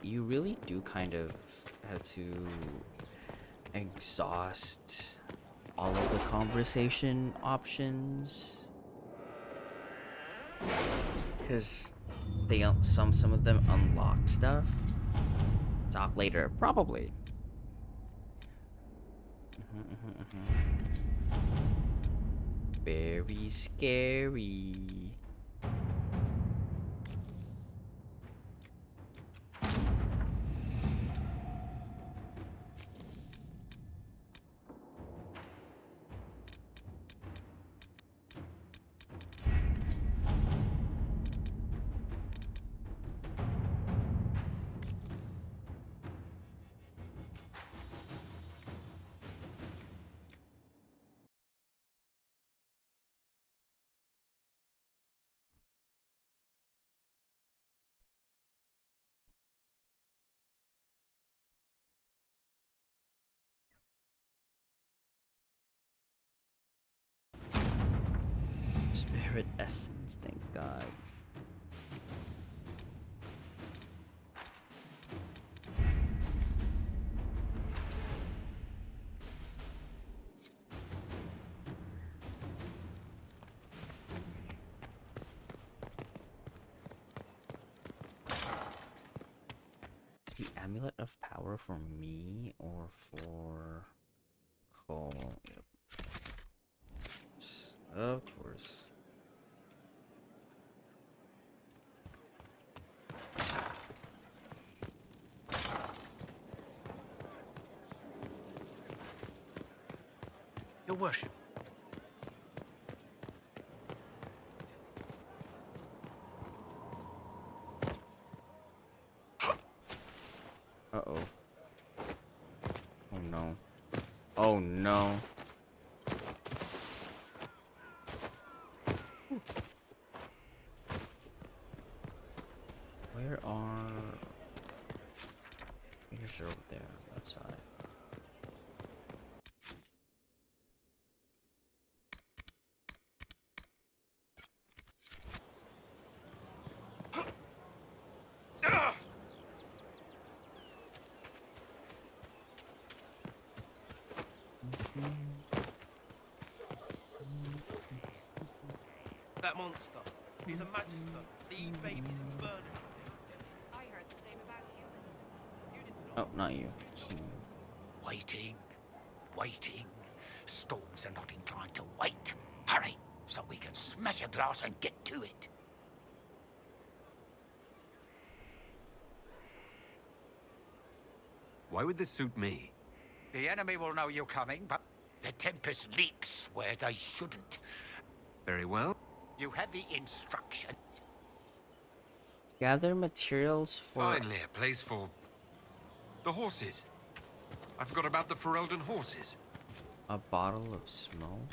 You really do kind of have to exhaust all of the conversation options, because some of them unlock stuff. Talk later, probably. Very scary. Spirit essence, thank God. Is the amulet of power for me or for Cole? Yep. Of course. Your worship. Uh-oh. Oh no. Oh no. Where are... Here's over there, outside. That monster. He's a magister. They eat babies and burn them. I heard the same about humans. You didn't Oh, not you. Waiting. Waiting. Storms are not inclined to wait. Hurry, so we can smash a glass and get to it. Why would this suit me? The enemy will know you're coming, but the Tempest leaks where they shouldn't. Very well. You have the instruction. Gather materials for... Finally, a place for... the horses. I forgot about the Ferelden horses. A bottle of smoke?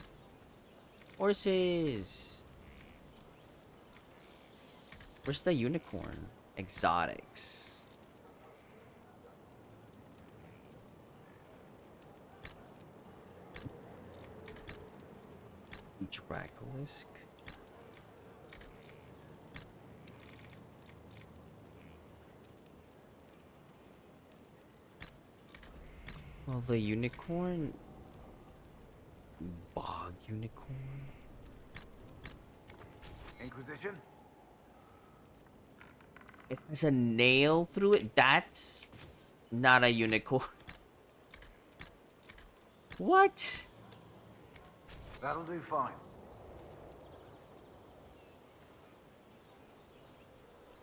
Horses! Where's the unicorn? Exotics. Dracolisk. Well, the unicorn... Bog unicorn? Inquisition? It has a nail through it? That's not a unicorn. What? That'll do fine.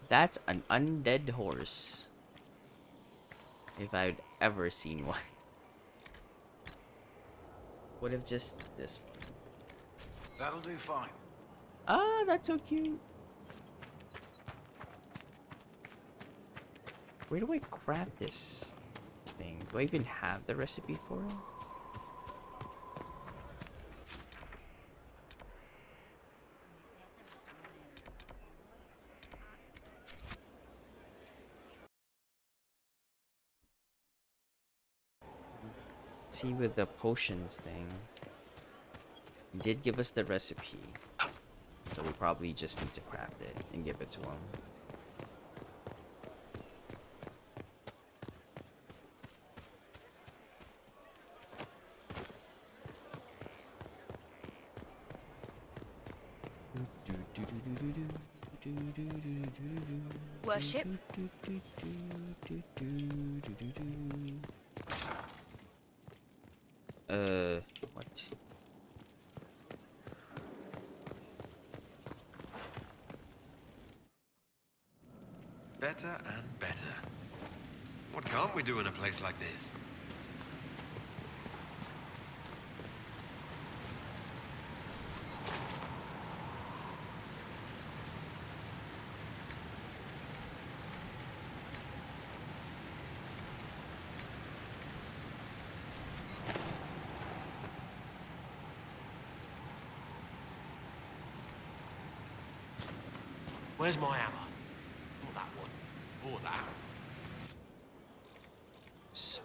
That's an undead horse. If I'd ever seen one. Would have just this one. That'll do fine. Ah, that's so cute. Where do I craft this thing? Do I even have the recipe for it? See, with the potions thing, he did give us the recipe, so we probably just need to craft it and give it to him. Worship. What? Better and better. What can't we do in a place like this? Where's my hammer? Not that one. Or that. So.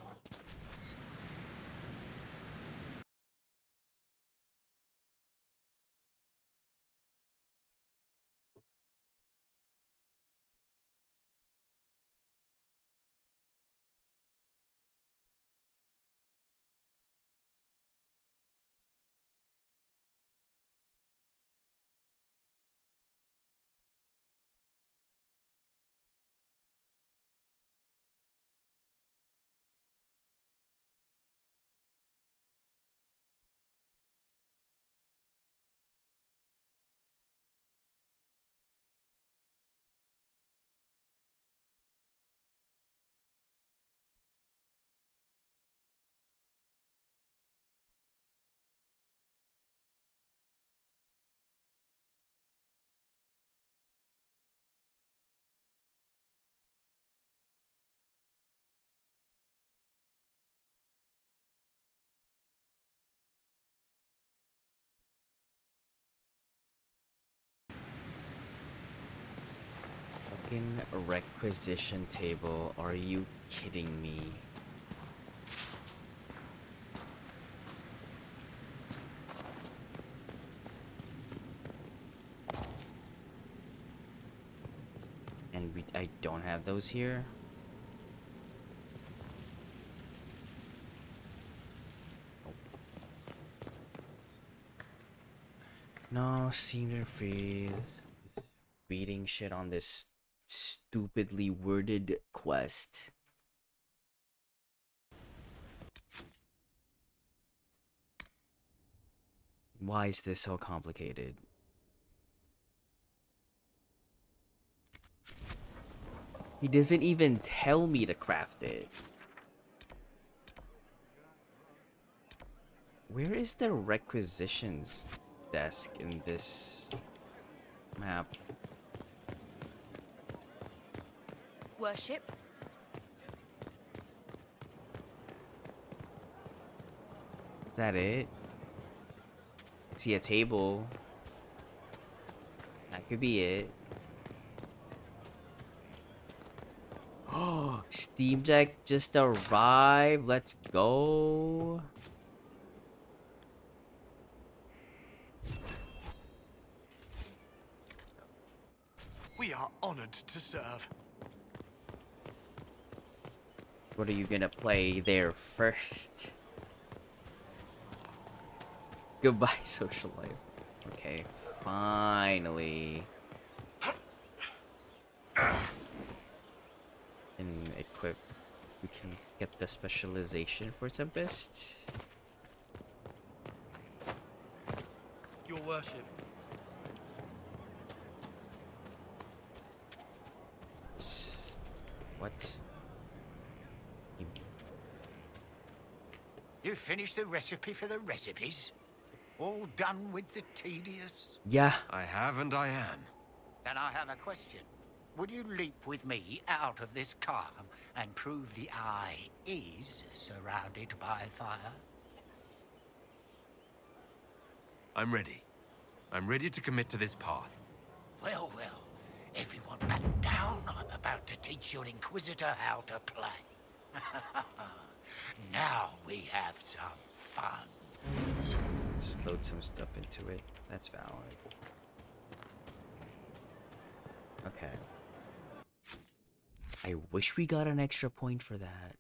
Fucking requisition table. Are you kidding me? And I don't have those here. No, seem to freeze. Reading shit on this stupidly worded quest. Why is this so complicated? He doesn't even tell me to craft it. Where is the requisitions desk in this map? Worship. Is that it? I see a table. That could be it. Oh, Steam Deck just arrived. Let's go. We are honored to serve. What are you gonna play there first? Goodbye, social life. Okay, finally. And equip. We can get the specialization for Tempest. Your worship. What? You finished the recipe for the recipes? All done with the tedious? Yeah. I have and I am. Then I have a question. Would you leap with me out of this calm and prove the eye is surrounded by fire? I'm ready. I'm ready to commit to this path. Well, well. Everyone batten down. I'm about to teach your Inquisitor how to play. Now we have some fun. Just load some stuff into it. That's valid. Okay. I wish we got an extra point for that.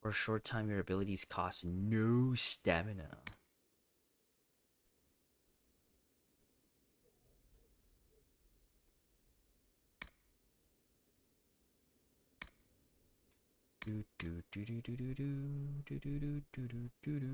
For For a short time, your abilities cost no stamina. Do do do do do do do do do do do do do.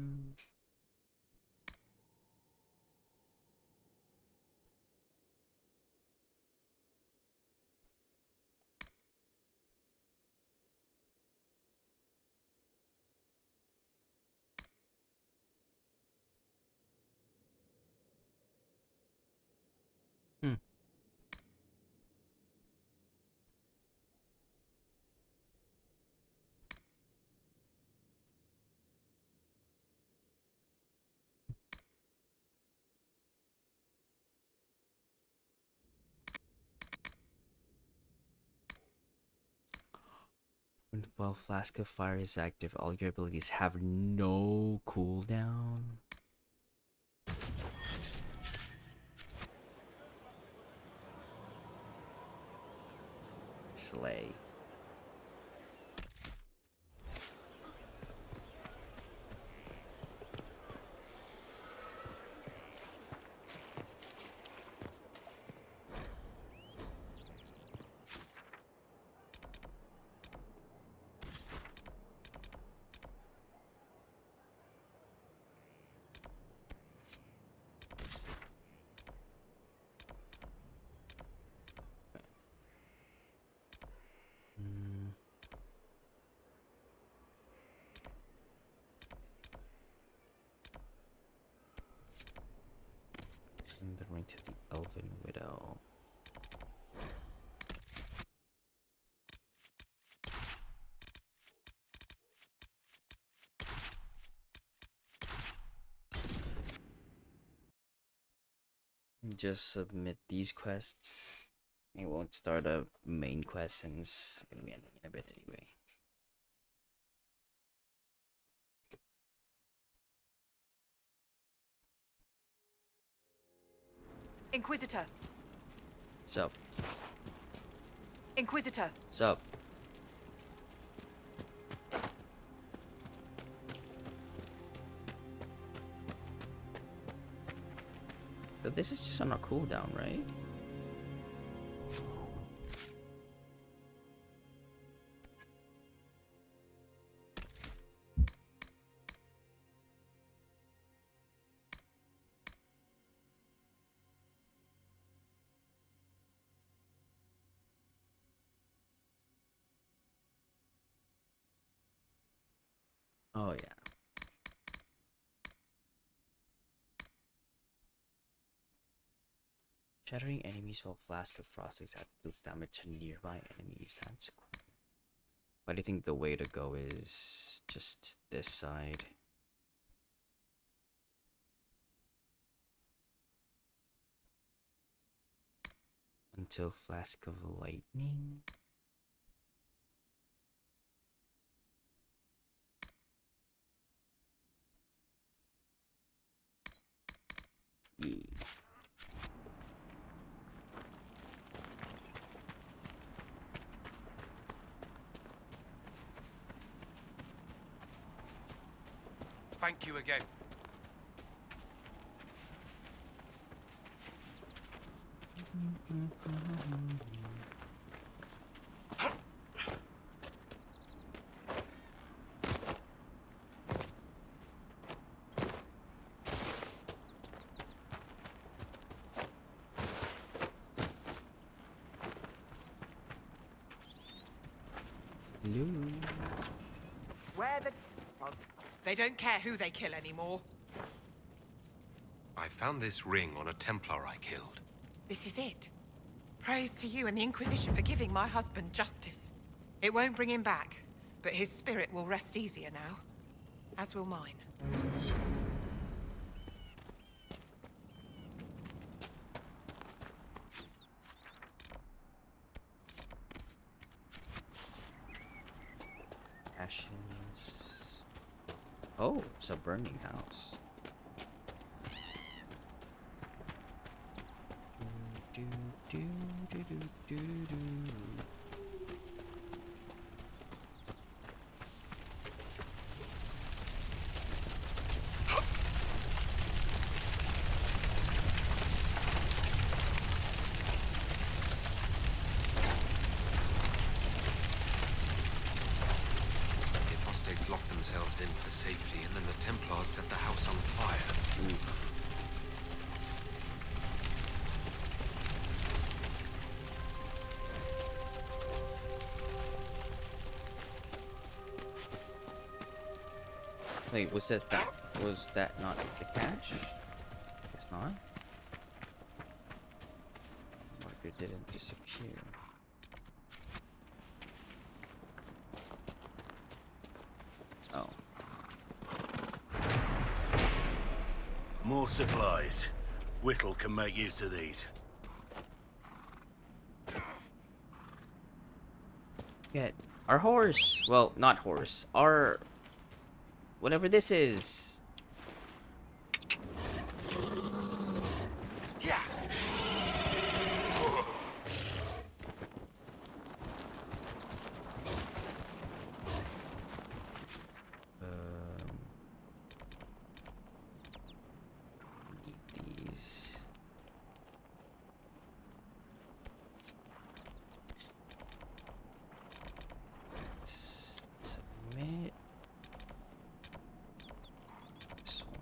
While Flask of Fire is active, all your abilities have no cooldown. Slay. The ring to the Elven Widow. Just submit these quests. It won't start a main quest since we're gonna be ending in a bit anyway. Inquisitor. Sup? Inquisitor. Sup? But this is just on a cooldown, right? Oh yeah. Shattering enemies while Flask of Frost is active deals damage to nearby enemies. That's cool. But I think the way to go is just this side. Until Flask of Lightning. Yeah. Thank you again. Where the was? They don't care who they kill anymore. I found this ring on a Templar I killed. This is it. Praise to you and the Inquisition for giving my husband justice. It won't bring him back, but his spirit will rest easier now. As will mine. Ashes. Oh, it's a burning house. Do, do, do, do, do, do, do. ourselves in for safety, and then the Templars set the house on fire. Oof. Wait, was that not the cache? Guess not. Marker didn't disappear. Oh. More supplies. Whittle can make use of these. Yeah, our horse. Well, not horse. Our whatever this is. Yeah. These. Submit. This one.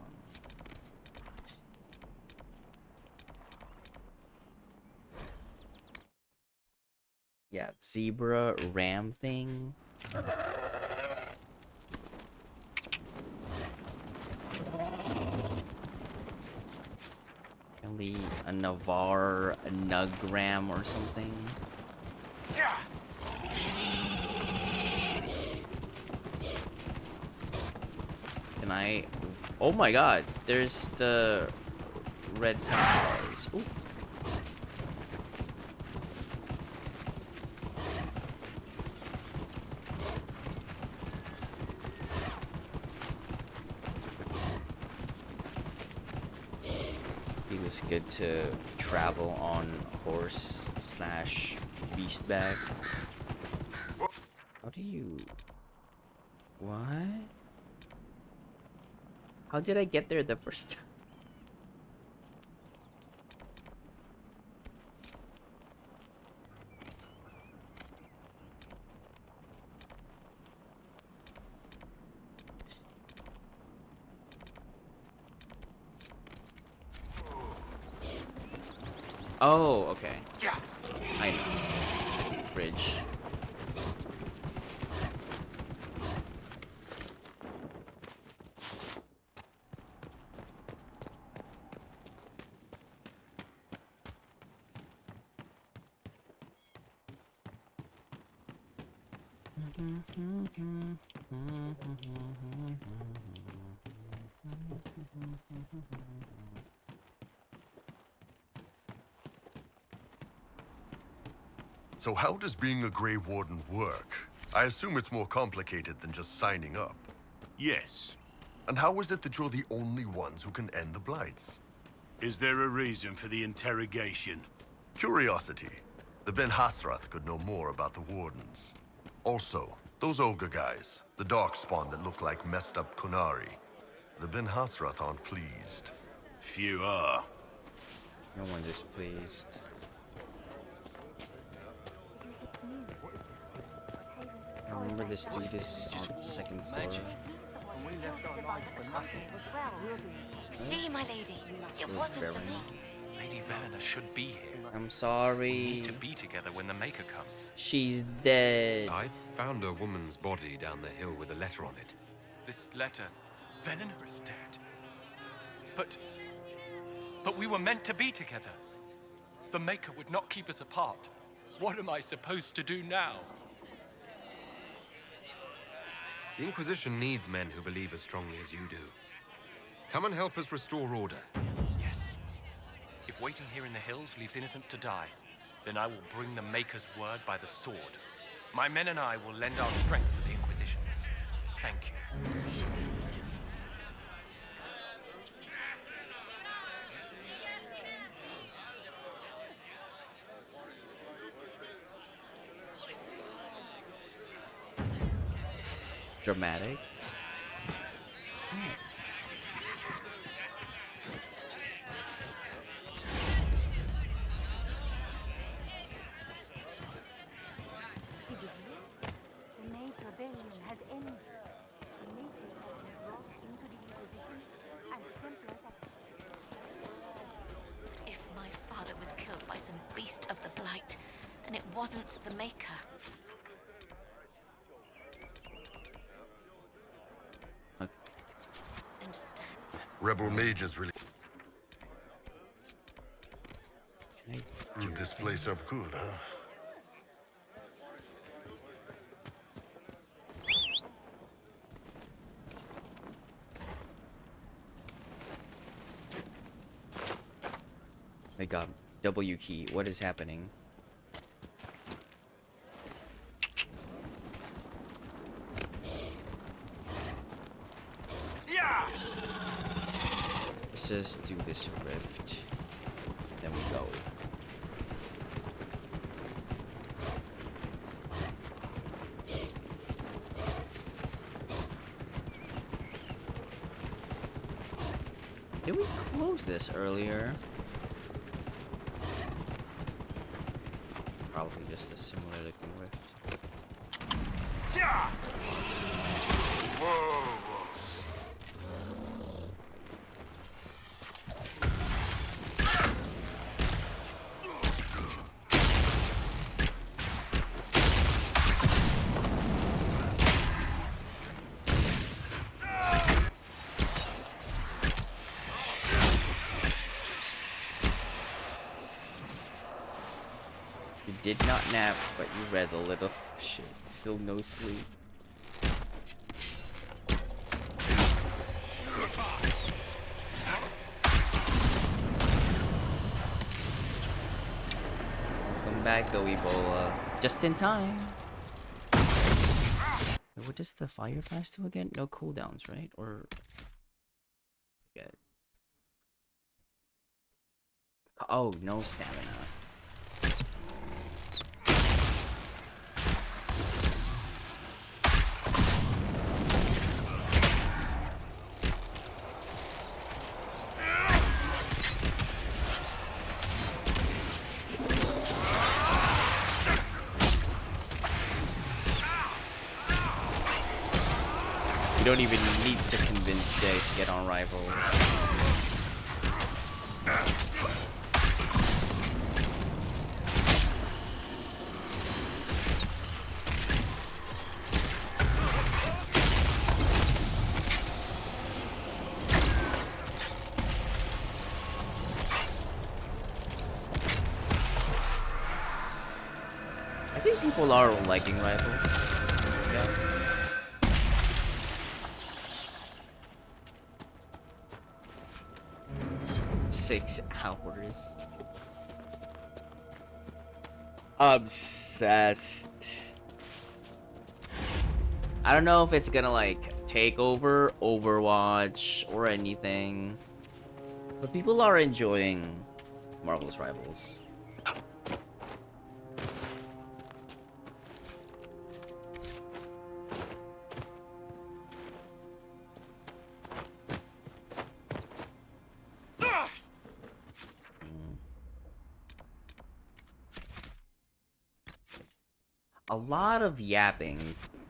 Yeah, zebra ram thing. Only a Navarre, a Nugram or something. Yeah. Can I? Oh my God! There's the red Templars. Ooh. It was good to travel on horse / beast bag. How do you? What? How did I get there the first time? Oh, okay. Yeah. I know. Bridge. So how does being a Grey Warden work? I assume it's more complicated than just signing up. Yes. And how is it that you're the only ones who can end the Blights? Is there a reason for the interrogation? Curiosity. The Ben Hasrath could know more about the Wardens. Also, those ogre guys, the Darkspawn that look like messed up Kunari. The Ben Hasrath aren't pleased. Few are. No one is pleased. I remember this dude is on the second floor. See, my lady, it wasn't the Maker. Lady Velena should be here. I'm sorry. We need to be together when the Maker comes. She's dead. I found a woman's body down the hill with a letter on it. This letter, Velena is dead. But we were meant to be together. The Maker would not keep us apart. What am I supposed to do now? The Inquisition needs men who believe as strongly as you do. Come and help us restore order. Yes. If waiting here in the hills leaves innocents to die, then I will bring the Maker's word by the sword. My men and I will lend our strength to the Inquisition. Thank you. Dramatic. The Maid rebellion has ended. The Maker taste of the blight, then it wasn't the maker. Understand? Rebel mages really screwed this place up good, huh? My god, W key, what is happening? Let's just do this rift. Then we go. Did we close this earlier? Probably just a similar looking rift. Yeah. Whoa. You did not nap, but you read a little. Shit, still no sleep. Welcome back, though, Ebola. Just in time. What does the fire fast do again? No cooldowns, right? Or forget. Oh, no stamina. You don't even need to convince Jay to get on Rivals. I think people are liking Rivals. Yeah. 6 hours. Obsessed. I don't know if it's gonna like take over Overwatch or anything, but people are enjoying Marvel's Rivals. A lot of yapping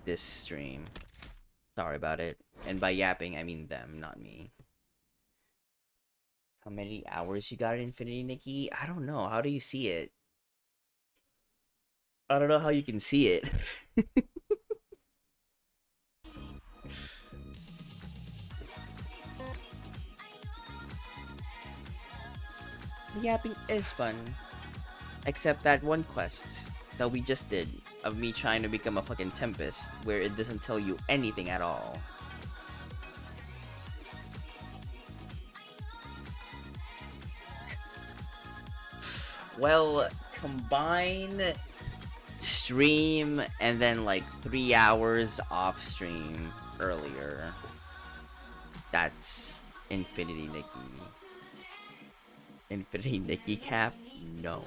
this stream. Sorry about it. And by yapping, I mean them, not me. How many hours you got at Infinity, Nikki? I don't know. How do you see it? I don't know how you can see it. Yapping is fun. Except that one quest that we just did of me trying to become a fucking Tempest, where it doesn't tell you anything at all. Well, combine stream and then like 3 hours off stream earlier. That's Infinity Nikki. Infinity Nikki cap? No.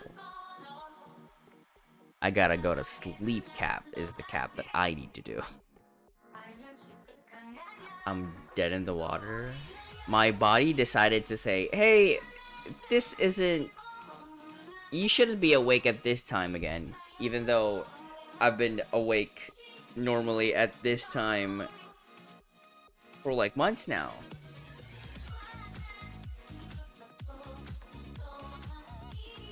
I gotta go to sleep cap is the cap that I need to do. I'm dead in the water. My body decided to say, hey, this isn't... You shouldn't be awake at this time again. Even though I've been awake normally at this time for like months now.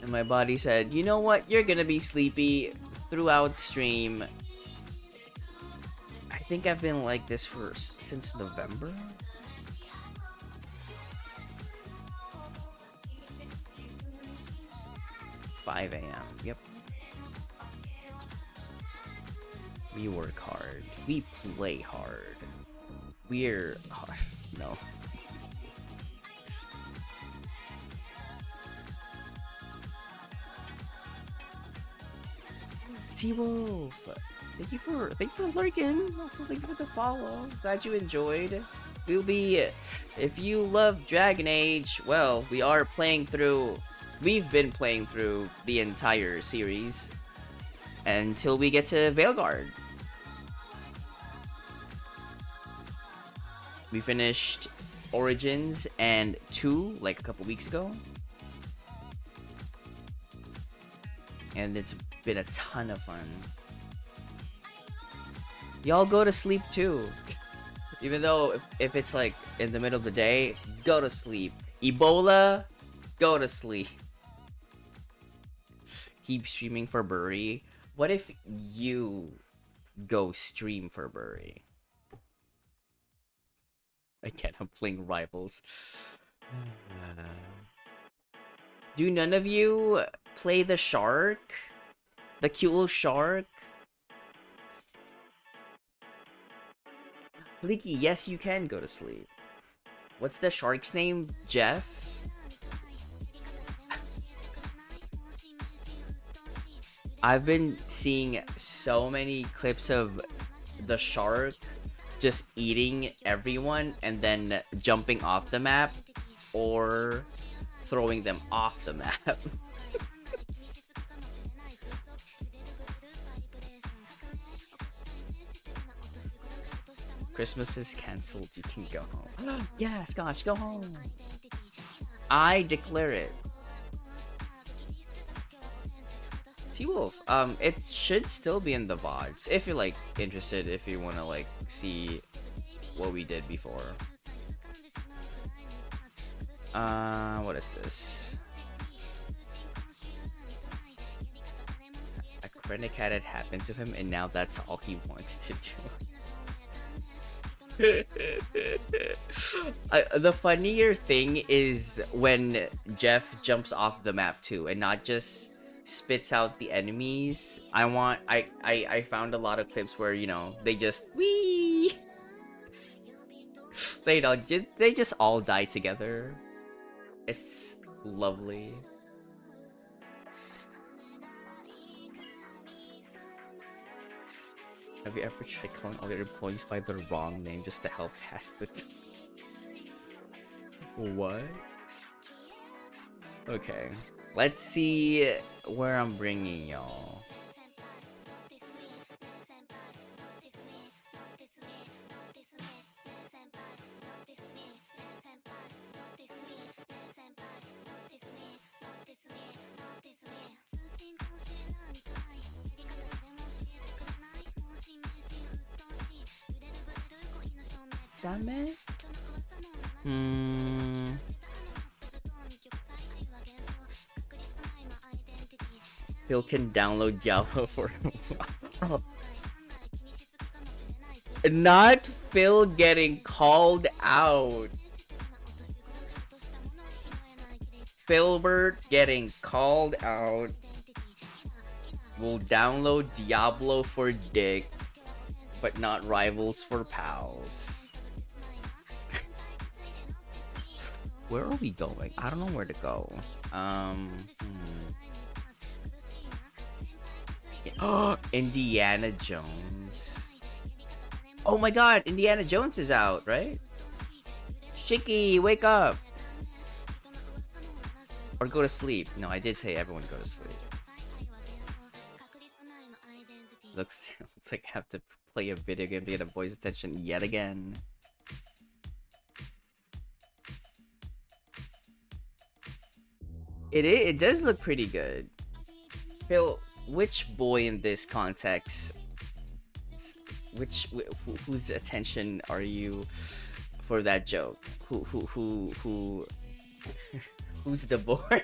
And my body said, you know what? You're gonna be sleepy throughout stream. I think I've been like this since November. $5 a.m. Yep. We work hard. We play hard. We're hard. No. T-Wolf, thank you for lurking. Also, thank you for the follow. Glad you enjoyed. We'll be, if you love Dragon Age, well, we've been playing through the entire series until we get to Veilguard. We finished Origins and 2 like a couple weeks ago. And it's been a ton of fun. Y'all go to sleep too. Even though if it's like in the middle of the day, go to sleep. Ebola, go to sleep. Keep streaming for Bury. What if you go stream for Bury? Again, I'm playing Rivals. Do none of you play the shark? The cute little shark? Leaky, yes, you can go to sleep. What's the shark's name? Jeff? I've been seeing so many clips of the shark just eating everyone and then jumping off the map or throwing them off the map. Christmas is cancelled, you can go home. Yeah, Scotch, go home. I declare it. T-Wolf, it should still be in the VODs if you're like interested, if you want to like see what we did before. What is this? A chronic had it happen to him and now that's all he wants to do. The funnier thing is when Jeff jumps off the map too and not just spits out the enemies. I found a lot of clips where, you know, they just wee. They just all die together. It's lovely. Have you ever tried calling all your employees by the wrong name just to help pass the time? What? Okay. Let's see where I'm bringing y'all. Dame? Phil can download Diablo for not Phil getting called out. Philbert getting called out. Will download Diablo for dick, but not Rivals for pals. Where are we going? I don't know where to go. Oh, Indiana Jones. Oh my god, Indiana Jones is out, right? Shiki, wake up. Or go to sleep. No, I did say everyone go to sleep. Looks like I have to play a video game to get a boy's attention yet again. It does look pretty good. Phil, which boy in this context, whose attention are you for that joke? Who's the boy?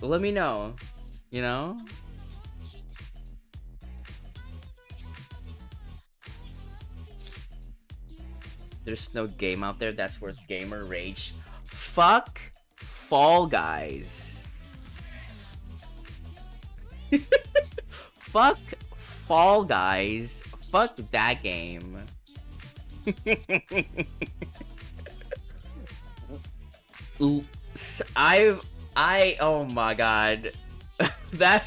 let me know. You know? There's no game out there that's worth gamer rage. Fuck Fall Guys. Fuck Fall Guys. Fuck that game. Oh my god. That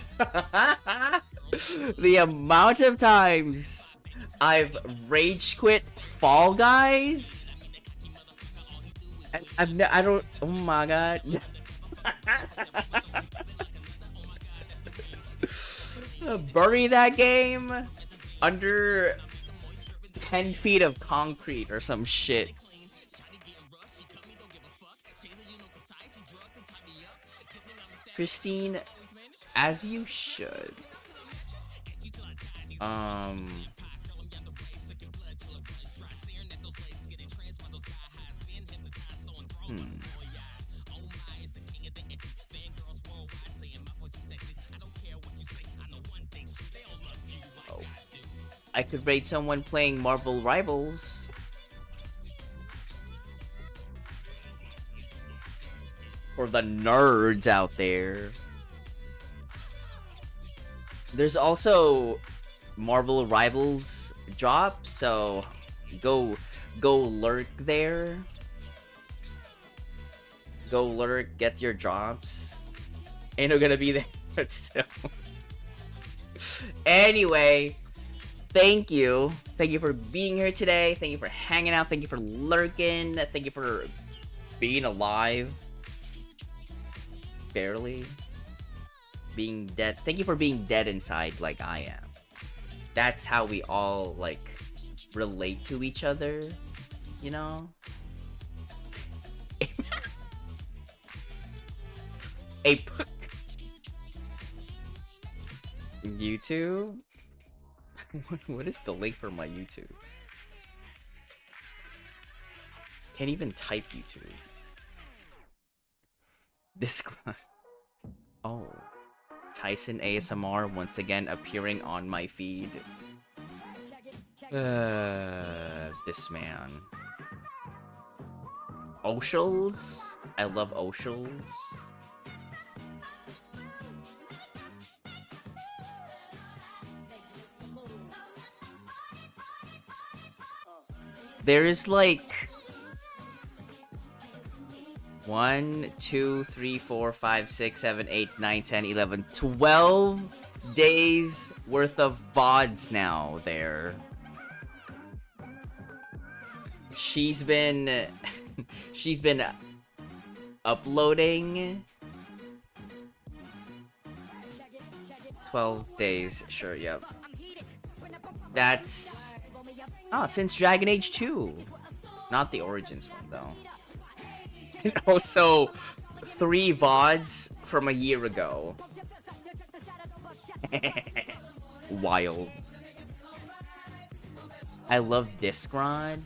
the amount of times I've rage quit Fall Guys. I don't. Oh my god. Bury that game under 10 feet of concrete or some shit. Christine, as you should. Oh. I could rate someone playing Marvel Rivals. For the nerds out there. There's also Marvel Rivals drop, so go lurk there. Go lurk, get your drops. Ain't no gonna be there, but still. Anyway, thank you. Thank you for being here today. Thank you for hanging out. Thank you for lurking. Thank you for being alive. Barely. Being dead. Thank you for being dead inside like I am. That's how we all, like, relate to each other. You know? YouTube? What is the link for my YouTube? Can't even type YouTube. This. Oh. Tyson ASMR once again appearing on my feed. This man. Oshals? I love Oshals. There is like 1, 2, 3, 4, 5, 6, 7, 8, 9, 10, 11, 12 days worth of VODs now there. She's been uploading 12 days, sure, yep. That's since Dragon Age 2. Not the Origins one though. And also 3 VODs from a year ago. Wild. I love Discrod.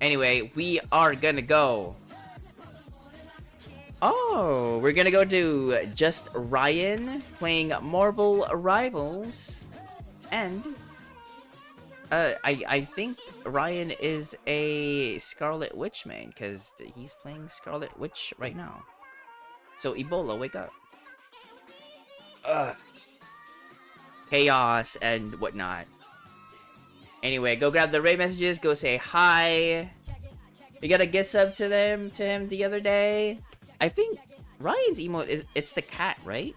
Anyway, we are gonna go. Oh, we're gonna go to Just Ryan playing Marvel Rivals. And I think Ryan is a Scarlet Witch main because he's playing Scarlet Witch right now. So Ebola, wake up. Chaos and whatnot. Anyway, go grab the raid messages. Go say hi. We got a gift sub to him the other day. I think Ryan's emote it's the cat, right?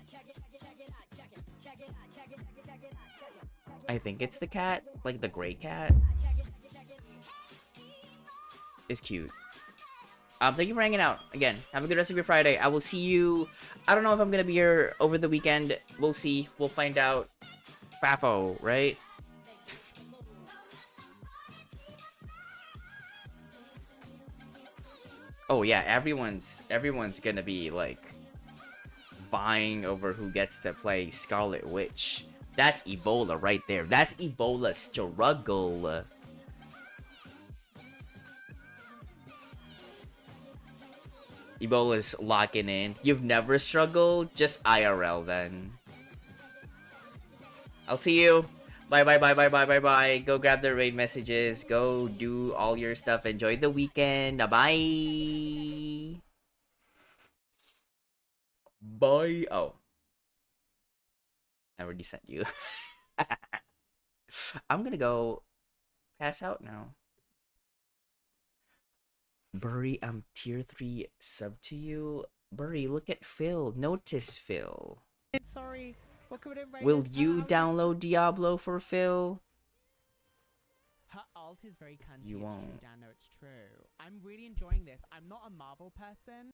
I think it's the cat, like the gray cat. It's cute. Thank you for hanging out again. Have a good rest of your Friday. I will see you. I don't know if I'm gonna be here over the weekend. We'll see. We'll find out. Fafo, right? Oh yeah, everyone's gonna be like vying over who gets to play Scarlet Witch. That's Ebola right there. That's Ebola struggle. Ebola's locking in. You've never struggled? Just IRL then. I'll see you. Bye, bye, bye, bye, bye, bye, bye. Go grab the raid messages. Go do all your stuff. Enjoy the weekend. Bye. Bye. Oh. I already sent you. I'm gonna go pass out now. Burry, I'm tier 3 sub to you. Burry, look at Phil. Notice Phil. Sorry. Will you download Diablo for Phil? Her alt is very cunty. You It's won't. true, Dan. No, it's true. I'm really enjoying this. I'm not a Marvel person.